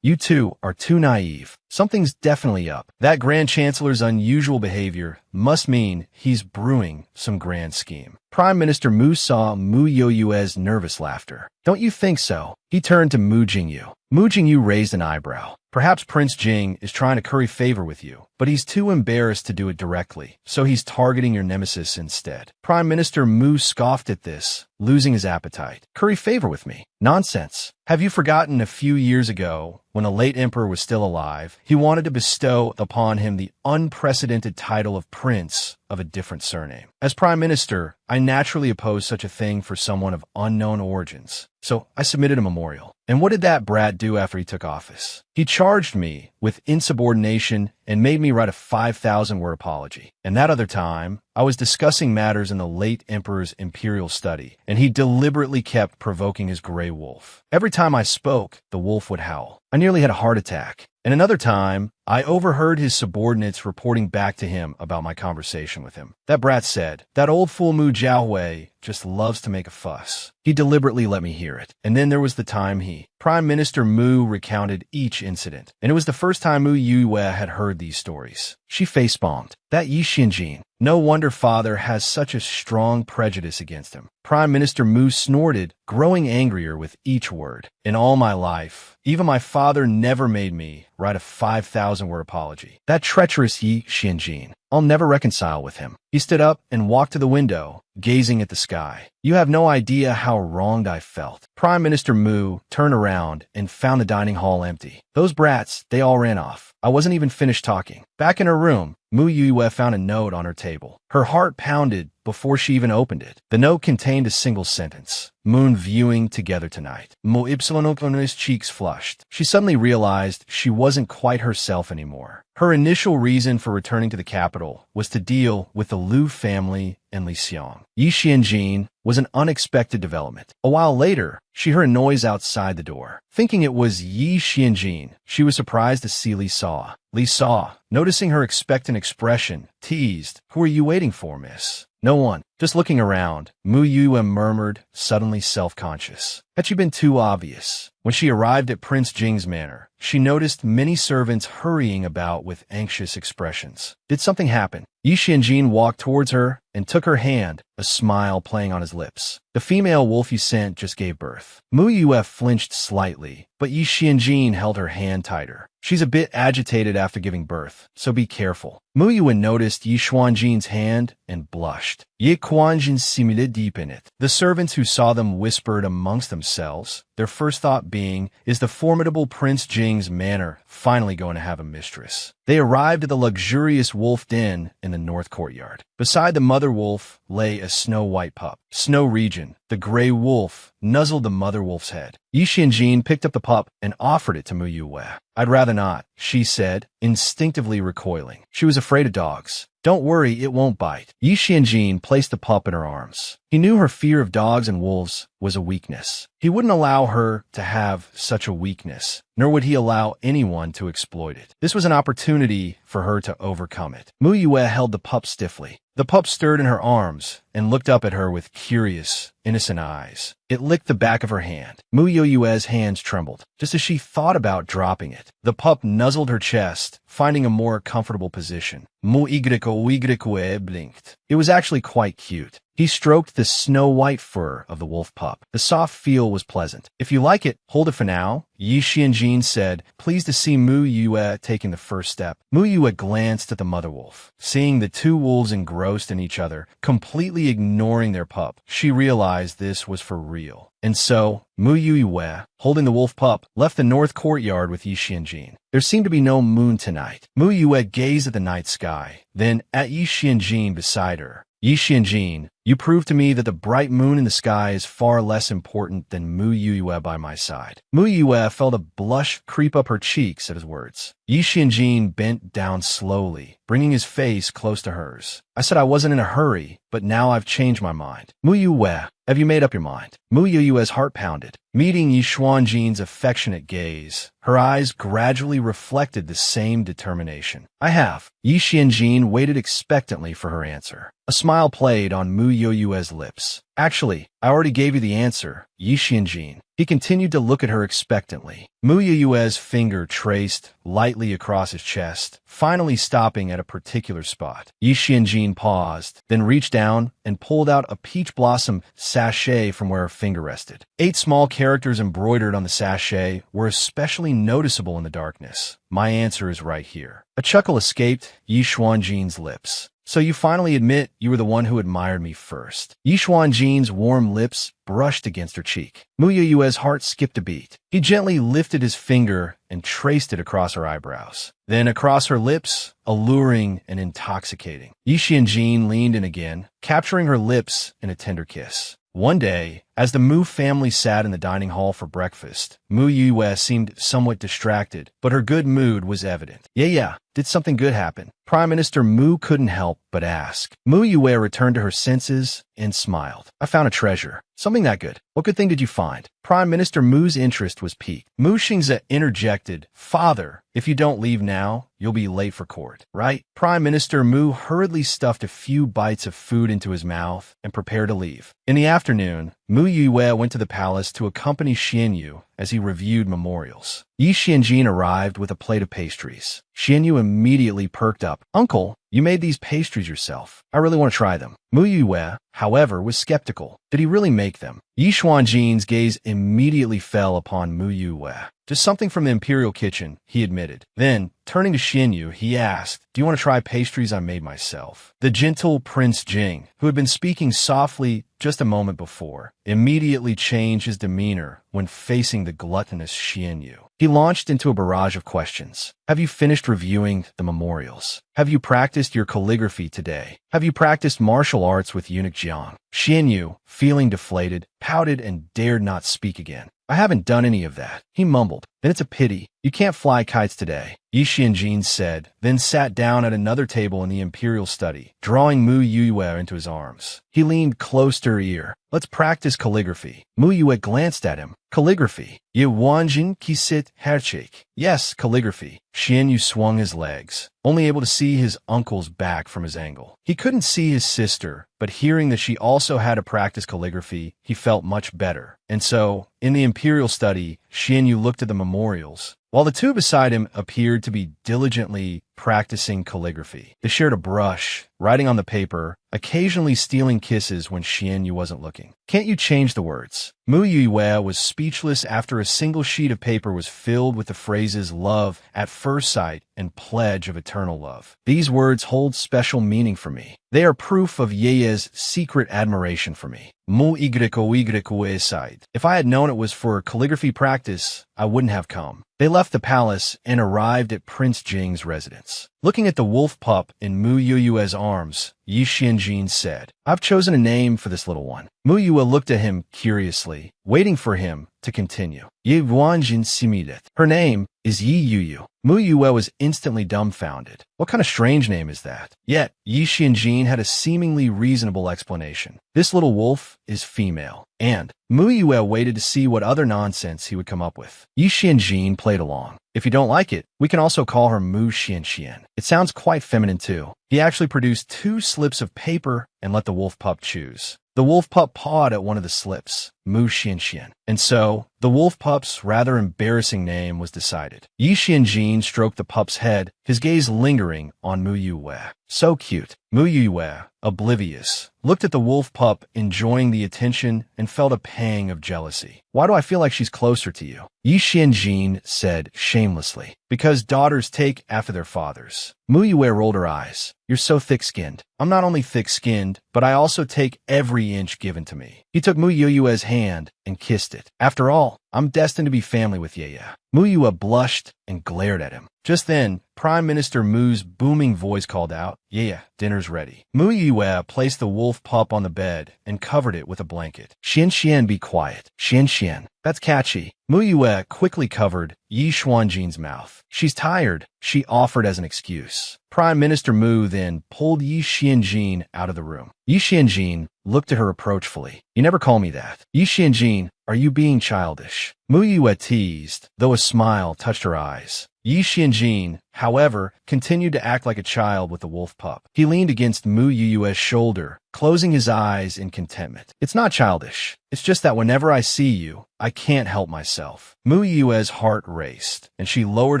You two are too naive. Something's definitely up. That Grand Chancellor's unusual behavior must mean he's brewing some grand scheme. Prime Minister Mu saw Mu Yoyue's nervous laughter. Don't you think so? He turned to Mu Jingyu. Mu Jingyu raised an eyebrow. Perhaps Prince Jing is trying to curry favor with you, but he's too embarrassed to do it directly, so he's targeting your nemesis instead. Prime Minister Mu scoffed at this, losing his appetite. Curry favor with me? Nonsense. Have you forgotten a few years ago, when a late emperor was still alive, he wanted to bestow upon him the unprecedented title of prince of a different surname? As prime minister, I naturally opposed such a thing for someone of unknown origins, so I submitted a memorial. And what did that brat do after he took office? He charged me with insubordination and made me write a 5,000-word apology. And that other time, I was discussing matters in the late emperor's imperial study, and he deliberately kept provoking his gray wolf. Every time I spoke, the wolf would howl. I nearly had a heart attack. And another time, I overheard his subordinates reporting back to him about my conversation with him. That brat said, "That old fool Mu Jiahui just loves to make a fuss." He deliberately let me hear it. And then there was the time Prime Minister Mu recounted each incident. And it was the first time Mu Yue had heard these stories. She face-palmed. That Yi Xianjin. No wonder father has such a strong prejudice against him. Prime Minister Mu snorted, growing angrier with each word. In all my life, even my father never made me write a 5,000-word apology. That treacherous Yi Xianjin. I'll never reconcile with him. He stood up and walked to the window, gazing at the sky. You have no idea how wronged I felt. Prime Minister Mu turned around and found the dining hall empty. Those brats, they all ran off. I wasn't even finished talking. Back in her room, Mu Yue found a note on her table. Her heart pounded before she even opened it. The note contained a single sentence. Moon viewing together tonight. Mu Ypsilon's cheeks flushed. She suddenly realized she wasn't quite herself anymore. Her initial reason for returning to the capital was to deal with the Liu family and Li Xiang. Yi Xianjin was an unexpected development. A while later, she heard a noise outside the door. Thinking it was Yi Xianjin, she was surprised to see Li Saw. Li Saw, noticing her expectant expression, teased, "Who are you waiting for, miss?" "No one. Just looking around," Mu Yue murmured, suddenly self-conscious. Had she been too obvious? When she arrived at Prince Jing's manor, she noticed many servants hurrying about with anxious expressions. Did something happen? Yi Xianjin walked towards her and took her hand, a smile playing on his lips. The female wolf you sent just gave birth. Mu Yue flinched slightly, but Yi Xianjin held her hand tighter. She's a bit agitated after giving birth, so be careful. Mu Yue noticed Yi Xuanjin's hand and blushed. Yi Xuanjin simulated deep in it. The servants who saw them whispered amongst themselves, their first thought being, is the formidable Prince Jing's manor finally going to have a mistress? They arrived at the luxurious wolf den in the north courtyard. Beside the mother wolf lay a snow-white pup. Snow Region, the gray wolf, nuzzled the mother wolf's head. Yi Xianjin picked up the pup and offered it to Mu Yue. "I'd rather not," she said, instinctively recoiling. She was afraid of dogs. "Don't worry, it won't bite." Yi Xianjin placed the pup in her arms. He knew her fear of dogs and wolves was a weakness. He wouldn't allow her to have such a weakness, nor would he allow anyone to exploit it. This was an opportunity for her to overcome it. Mu Yue held the pup stiffly. The pup stirred in her arms and looked up at her with curious, innocent eyes. It licked the back of her hand. Mu Yue's hands trembled, just as she thought about dropping it. The pup nuzzled her chest, finding a more comfortable position. Mu Yue blinked. It was actually quite cute. He stroked the snow-white fur of the wolf pup. The soft feel was pleasant. "If you like it, hold it for now," Yi Xianjin said, pleased to see Mu Yue taking the first step. Mu Yue glanced at the mother wolf. Seeing the two wolves engrossed in each other, completely ignoring their pup, she realized this was for real. And so, Mu Yue, holding the wolf pup, left the north courtyard with Yi Xianjin. There seemed to be no moon tonight. Mu Yue gazed at the night sky, then at Yi Xianjin beside her. Yi Xianjin, you prove to me that the bright moon in the sky is far less important than Mu Yue by my side. Mu Yue felt a blush creep up her cheeks at his words. Yi Xianjin bent down slowly, bringing his face close to hers. I said I wasn't in a hurry, but now I've changed my mind. Mu Yue, have you made up your mind? Mu Yue's heart pounded. Meeting Yi Xuanjin's affectionate gaze, her eyes gradually reflected the same determination. I have. Yi Xianjin waited expectantly for her answer. A smile played on Mu Yue's lips. Actually, I already gave you the answer, Yi Xianjin. He continued to look at her expectantly. Mu Yue's finger traced lightly across his chest, finally stopping at a particular spot. Yi Xianjin paused, then reached down and pulled out a peach blossom sachet from where her finger rested. 8 small characters embroidered on the sachet were especially noticeable in the darkness. My answer is right here. A chuckle escaped Yi Xuanjin's lips. So you finally admit you were the one who admired me first. Yi Xuanjin's warm lips brushed against her cheek. Mu Yue's heart skipped a beat. He gently lifted his finger and traced it across her eyebrows. Then across her lips, alluring and intoxicating. Yi Xianjin leaned in again, capturing her lips in a tender kiss. One day, as the Mu family sat in the dining hall for breakfast, Mu Yue seemed somewhat distracted, but her good mood was evident. Yeah, did something good happen? Prime Minister Mu couldn't help but ask. Mu Yue returned to her senses and smiled. I found a treasure. Something that good. What good thing did you find? Prime Minister Mu's interest was piqued. Mu Xingze interjected, Father, if you don't leave now, you'll be late for court, right? Prime Minister Mu hurriedly stuffed a few bites of food into his mouth and prepared to leave. In the afternoon, Mu Yue went to the palace to accompany Xianyu as he reviewed memorials. Yi Xianjin arrived with a plate of pastries. Xianyu immediately perked up. Uncle, you made these pastries yourself. I really want to try them. Mu Yue, however, was skeptical. Did he really make them? Yi Xuanjin's gaze immediately fell upon Mu Yue. Just something from the imperial kitchen, he admitted. Then, turning to Xianyu, he asked, do you want to try pastries I made myself? The gentle Prince Jing, who had been speaking softly just a moment before, immediately changed his demeanor when facing the gluttonous Xianyu. He launched into a barrage of questions. Have you finished reviewing the memorials? Have you practiced your calligraphy today? Have you practiced martial arts with eunuch Jiang? Xianyu, feeling deflated, pouted and dared not speak again. I haven't done any of that, he mumbled. Then it's a pity. You can't fly kites today, Yi Xianjin said, then sat down at another table in the imperial study, drawing Mu Yue into his arms. He leaned close to her ear. Let's practice calligraphy. Mu Yue glanced at him. Calligraphy. Ye wanjin kisit herchik. Yes, calligraphy. Xianyu swung his legs, only able to see his uncle's back from his angle. He couldn't see his sister, but hearing that she also had to practice calligraphy, he felt much better. And so, in the imperial study, Xianyu looked at the memorials, while the two beside him appeared to be diligently practicing calligraphy. They shared a brush, writing on the paper, occasionally stealing kisses when Xianyu wasn't looking. Can't you change the words? Mu Yue was speechless after a single sheet of paper was filled with the phrases love at first sight and pledge of eternal love. These words hold special meaning for me. They are proof of Yeye's secret admiration for me. Mu y side. If I had known it was for calligraphy practice, I wouldn't have come. They left the palace and arrived at Prince Jing's residence. Looking at the wolf pup in Mu Yue's arms, Yi Xianjin said, I've chosen a name for this little one. Mu Yue looked at him curiously, waiting for him to continue. Yi Wanjin Simidet. Her name is Yi Yu. Mu Yue was instantly dumbfounded. What kind of strange name is that? Yet, Yi Xianjin had a seemingly reasonable explanation. This little wolf is female. And Mu Yue waited to see what other nonsense he would come up with. Yi Xianjin played along. If you don't like it, we can also call her Mu Xianxian. It sounds quite feminine too. He actually produced 2 slips of paper and let the wolf pup choose. The wolf pup pawed at one of the slips, Mu Xianxian. And so, the wolf pup's rather embarrassing name was decided. Yi Xianjin stroked the pup's head, his gaze lingering on Mu Yue. So cute. Mu Yue, oblivious, looked at the wolf pup enjoying the attention and felt a pang of jealousy. Why do I feel like she's closer to you? Yi Xianjin said shamelessly. Because daughters take after their fathers. Mu Yue rolled her eyes. You're so thick-skinned. I'm not only thick-skinned, but I also take every inch given to me. He took Mu Yue's hand hand and kissed it. After all, I'm destined to be family with Ye. Mu Yue blushed and glared at him. Just then, Prime Minister Mu's booming voice called out, "Yeah, dinner's ready." Mu Yue placed the wolf pup on the bed and covered it with a blanket. "Xian Xian, be quiet. Xian Xian." That's catchy. Mu Yue quickly covered Yi Xuanjin's mouth. "She's tired," she offered as an excuse. Prime Minister Mu then pulled Yi Xianjin out of the room. Yi Xianjin looked at her approachfully. "You never call me that. Yi Xianjin, are you being childish?" Mu Yue teased, though a smile touched her eyes. Yi Xianjin, however, continued to act like a child with the wolf pup. He leaned against Mu Yue's shoulder, closing his eyes in contentment. "It's not childish. It's just that whenever I see you, I can't help myself." Mu Yue's heart raced, and she lowered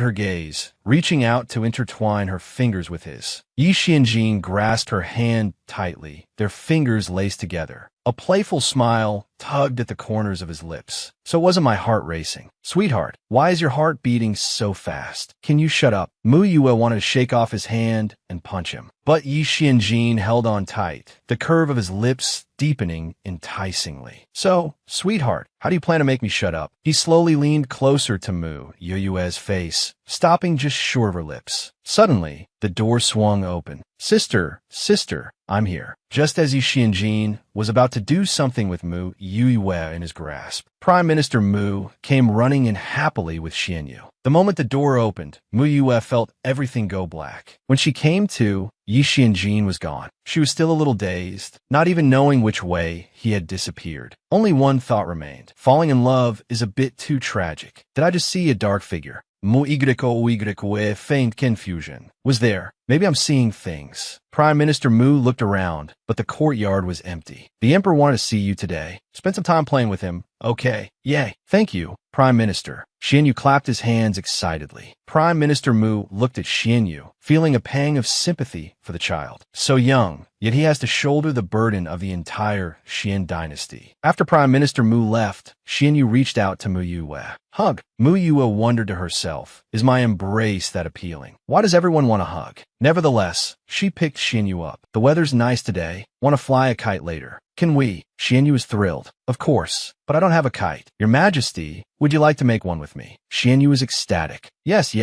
her gaze, reaching out to intertwine her fingers with his. Yi Xianjin grasped her hand tightly, their fingers laced together. A playful smile tugged at the corners of his lips. "So wasn't my heart racing? Sweetheart, why is your heart beating so fast? Can you shut up?" Mu Yue wanted to shake off his hand and punch him, but Yi Xianjin held on tight, the curve of his lips deepening enticingly. "So, sweetheart, how do you plan to make me shut up?" He slowly leaned closer to Mu Yue's face, stopping just short of her lips. Suddenly, the door swung open. Sister, I'm here." Just as Yi Xianjin was about to do something with Mu Yue in his grasp, Prime Minister Mu came running in happily with Xianyu. The moment the door opened, Mu Yue felt everything go black. When she came to, Yi Xianjin was gone. She was still a little dazed, not even knowing which way he had disappeared. Only one thought remained. Falling in love is a bit too tragic. Did I just see a dark figure? Mu Yue feigned confusion. Was there? Maybe I'm seeing things. Prime Minister Mu looked around, but the courtyard was empty. "The Emperor wanted to see you today. Spend some time playing with him." "Okay. Yay. Thank you, Prime Minister." Xianyu clapped his hands excitedly. Prime Minister Mu looked at Xianyu, feeling a pang of sympathy for the child. So young, yet he has to shoulder the burden of the entire Xian dynasty. After Prime Minister Mu left, Xianyu reached out to Mu Yue. "Hug." Mu Yue wondered to herself, is my embrace that appealing? Why does everyone want a hug? Nevertheless, she picked Xianyu up. "The weather's nice today. Want to fly a kite later? Can we?" Xianyu was thrilled. "Of course, but I don't have a kite." "Your Majesty, would you like to make one with me?" Xianyu was ecstatic. Yes.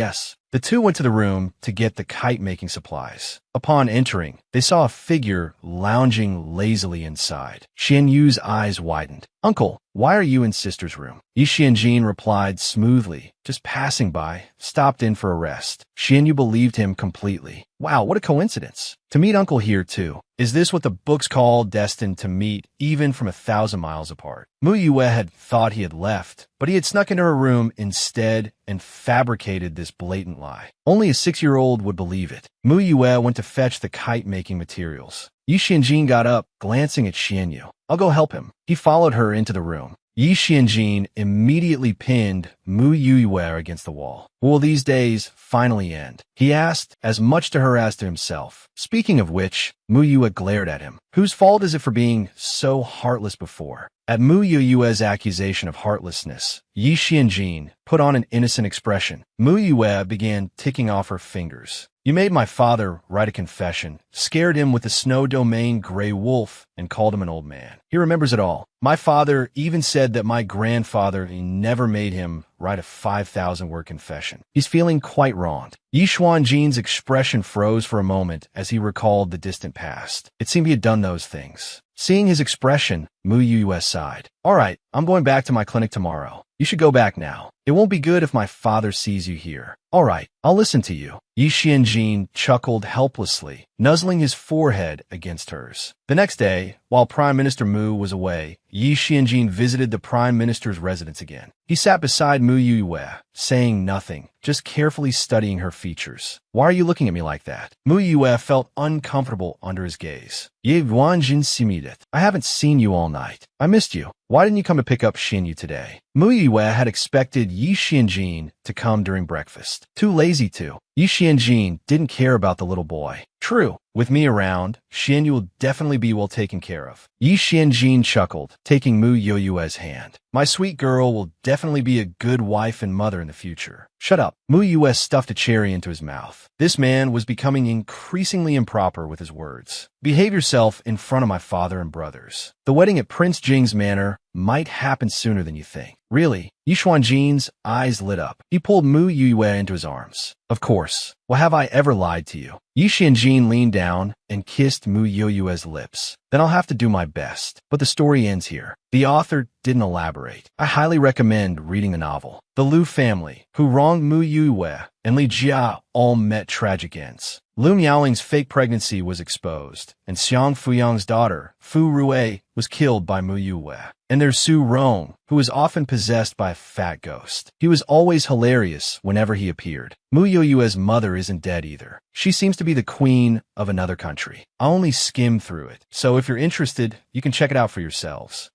The two went to the room to get the kite-making supplies. Upon entering, they saw a figure lounging lazily inside. Xianyu's eyes widened. "Uncle, why are you in sister's room?" Yi Xianjin replied smoothly, "Just passing by, stopped in for a rest." Xianyu believed him completely. Wow, what a coincidence. To meet Uncle here too. Is this what the books call destined to meet even from 1,000 miles apart? Mu Yue had thought he had left, but he had snuck into her room instead and fabricated this blatant lie. Only a 6-year-old would believe it. Mu Yue went to fetch the kite-making materials. Yi Xianjin got up, glancing at Xianyu. "I'll go help him." He followed her into the room. Yi Xianjin immediately pinned Mu Yue against the wall. "Will these days finally end?" he asked, as much to her as to himself. Speaking of which, Mu Yue glared at him. Whose fault is it for being so heartless before? At Mu Yue's accusation of heartlessness, Yi Xianjin put on an innocent expression. Mu Yue began ticking off her fingers. "You made my father write a confession, scared him with the snow domain gray wolf, and called him an old man. He remembers it all. My father even said that my grandfather never made him write a 5,000-word confession. He's feeling quite wronged." Yi Xuanjin's expression froze for a moment as he recalled the distant past. It seemed he had done those things. Seeing his expression, Mu Yue sighed. "All right, I'm going back to my clinic tomorrow. You should go back now. It won't be good if my father sees you here." "All right, I'll listen to you." Yi Xianjin chuckled helplessly, nuzzling his forehead against hers. The next day, while Prime Minister Mu was away, Yi Xianjin visited the Prime Minister's residence again. He sat beside Mu Yue, saying nothing, just carefully studying her features. "Why are you looking at me like that?" Mu Yue felt uncomfortable under his gaze. "Ye Wanjin Simidet. I haven't seen you all night. I missed you. Why didn't you come to pick up Xinyu today?" Mu Yue had expected Yi Xianjin to come during breakfast. Too lazy to. Yi Xianjin didn't care about the little boy. "True. With me around, Xianyu will definitely be well taken care of." Yi Xianjin chuckled, taking Mu Yue's hand. "My sweet girl will definitely be a good wife and mother in the future." "Shut up." Mu Yue stuffed a cherry into his mouth. This man was becoming increasingly improper with his words. "Behave yourself in front of my father and brothers." The wedding at Prince Jing's manor might happen sooner than you think. Really? Yishuan Jin's eyes lit up. He pulled Mu Yue into his arms. Of course. Well, have I ever lied to you? Yishuan Jin leaned down and kissed Mu Yue's lips. Then I'll have to do my best. But the story ends here. The author didn't elaborate. I highly recommend reading the novel. The Liu family, who wronged Mu Yue and Li Jia, all met tragic ends. Lu Miaoling's fake pregnancy was exposed, and Xiang Fuyang's daughter, Fu Rui, was killed by Mu Yue. And there's Su Rong, who was often possessed by a fat ghost. He was always hilarious whenever he appeared. Mu Yue's mother isn't dead either. She seems to be the queen of another country. I only skimmed through it, so if you're interested, you can check it out for yourselves.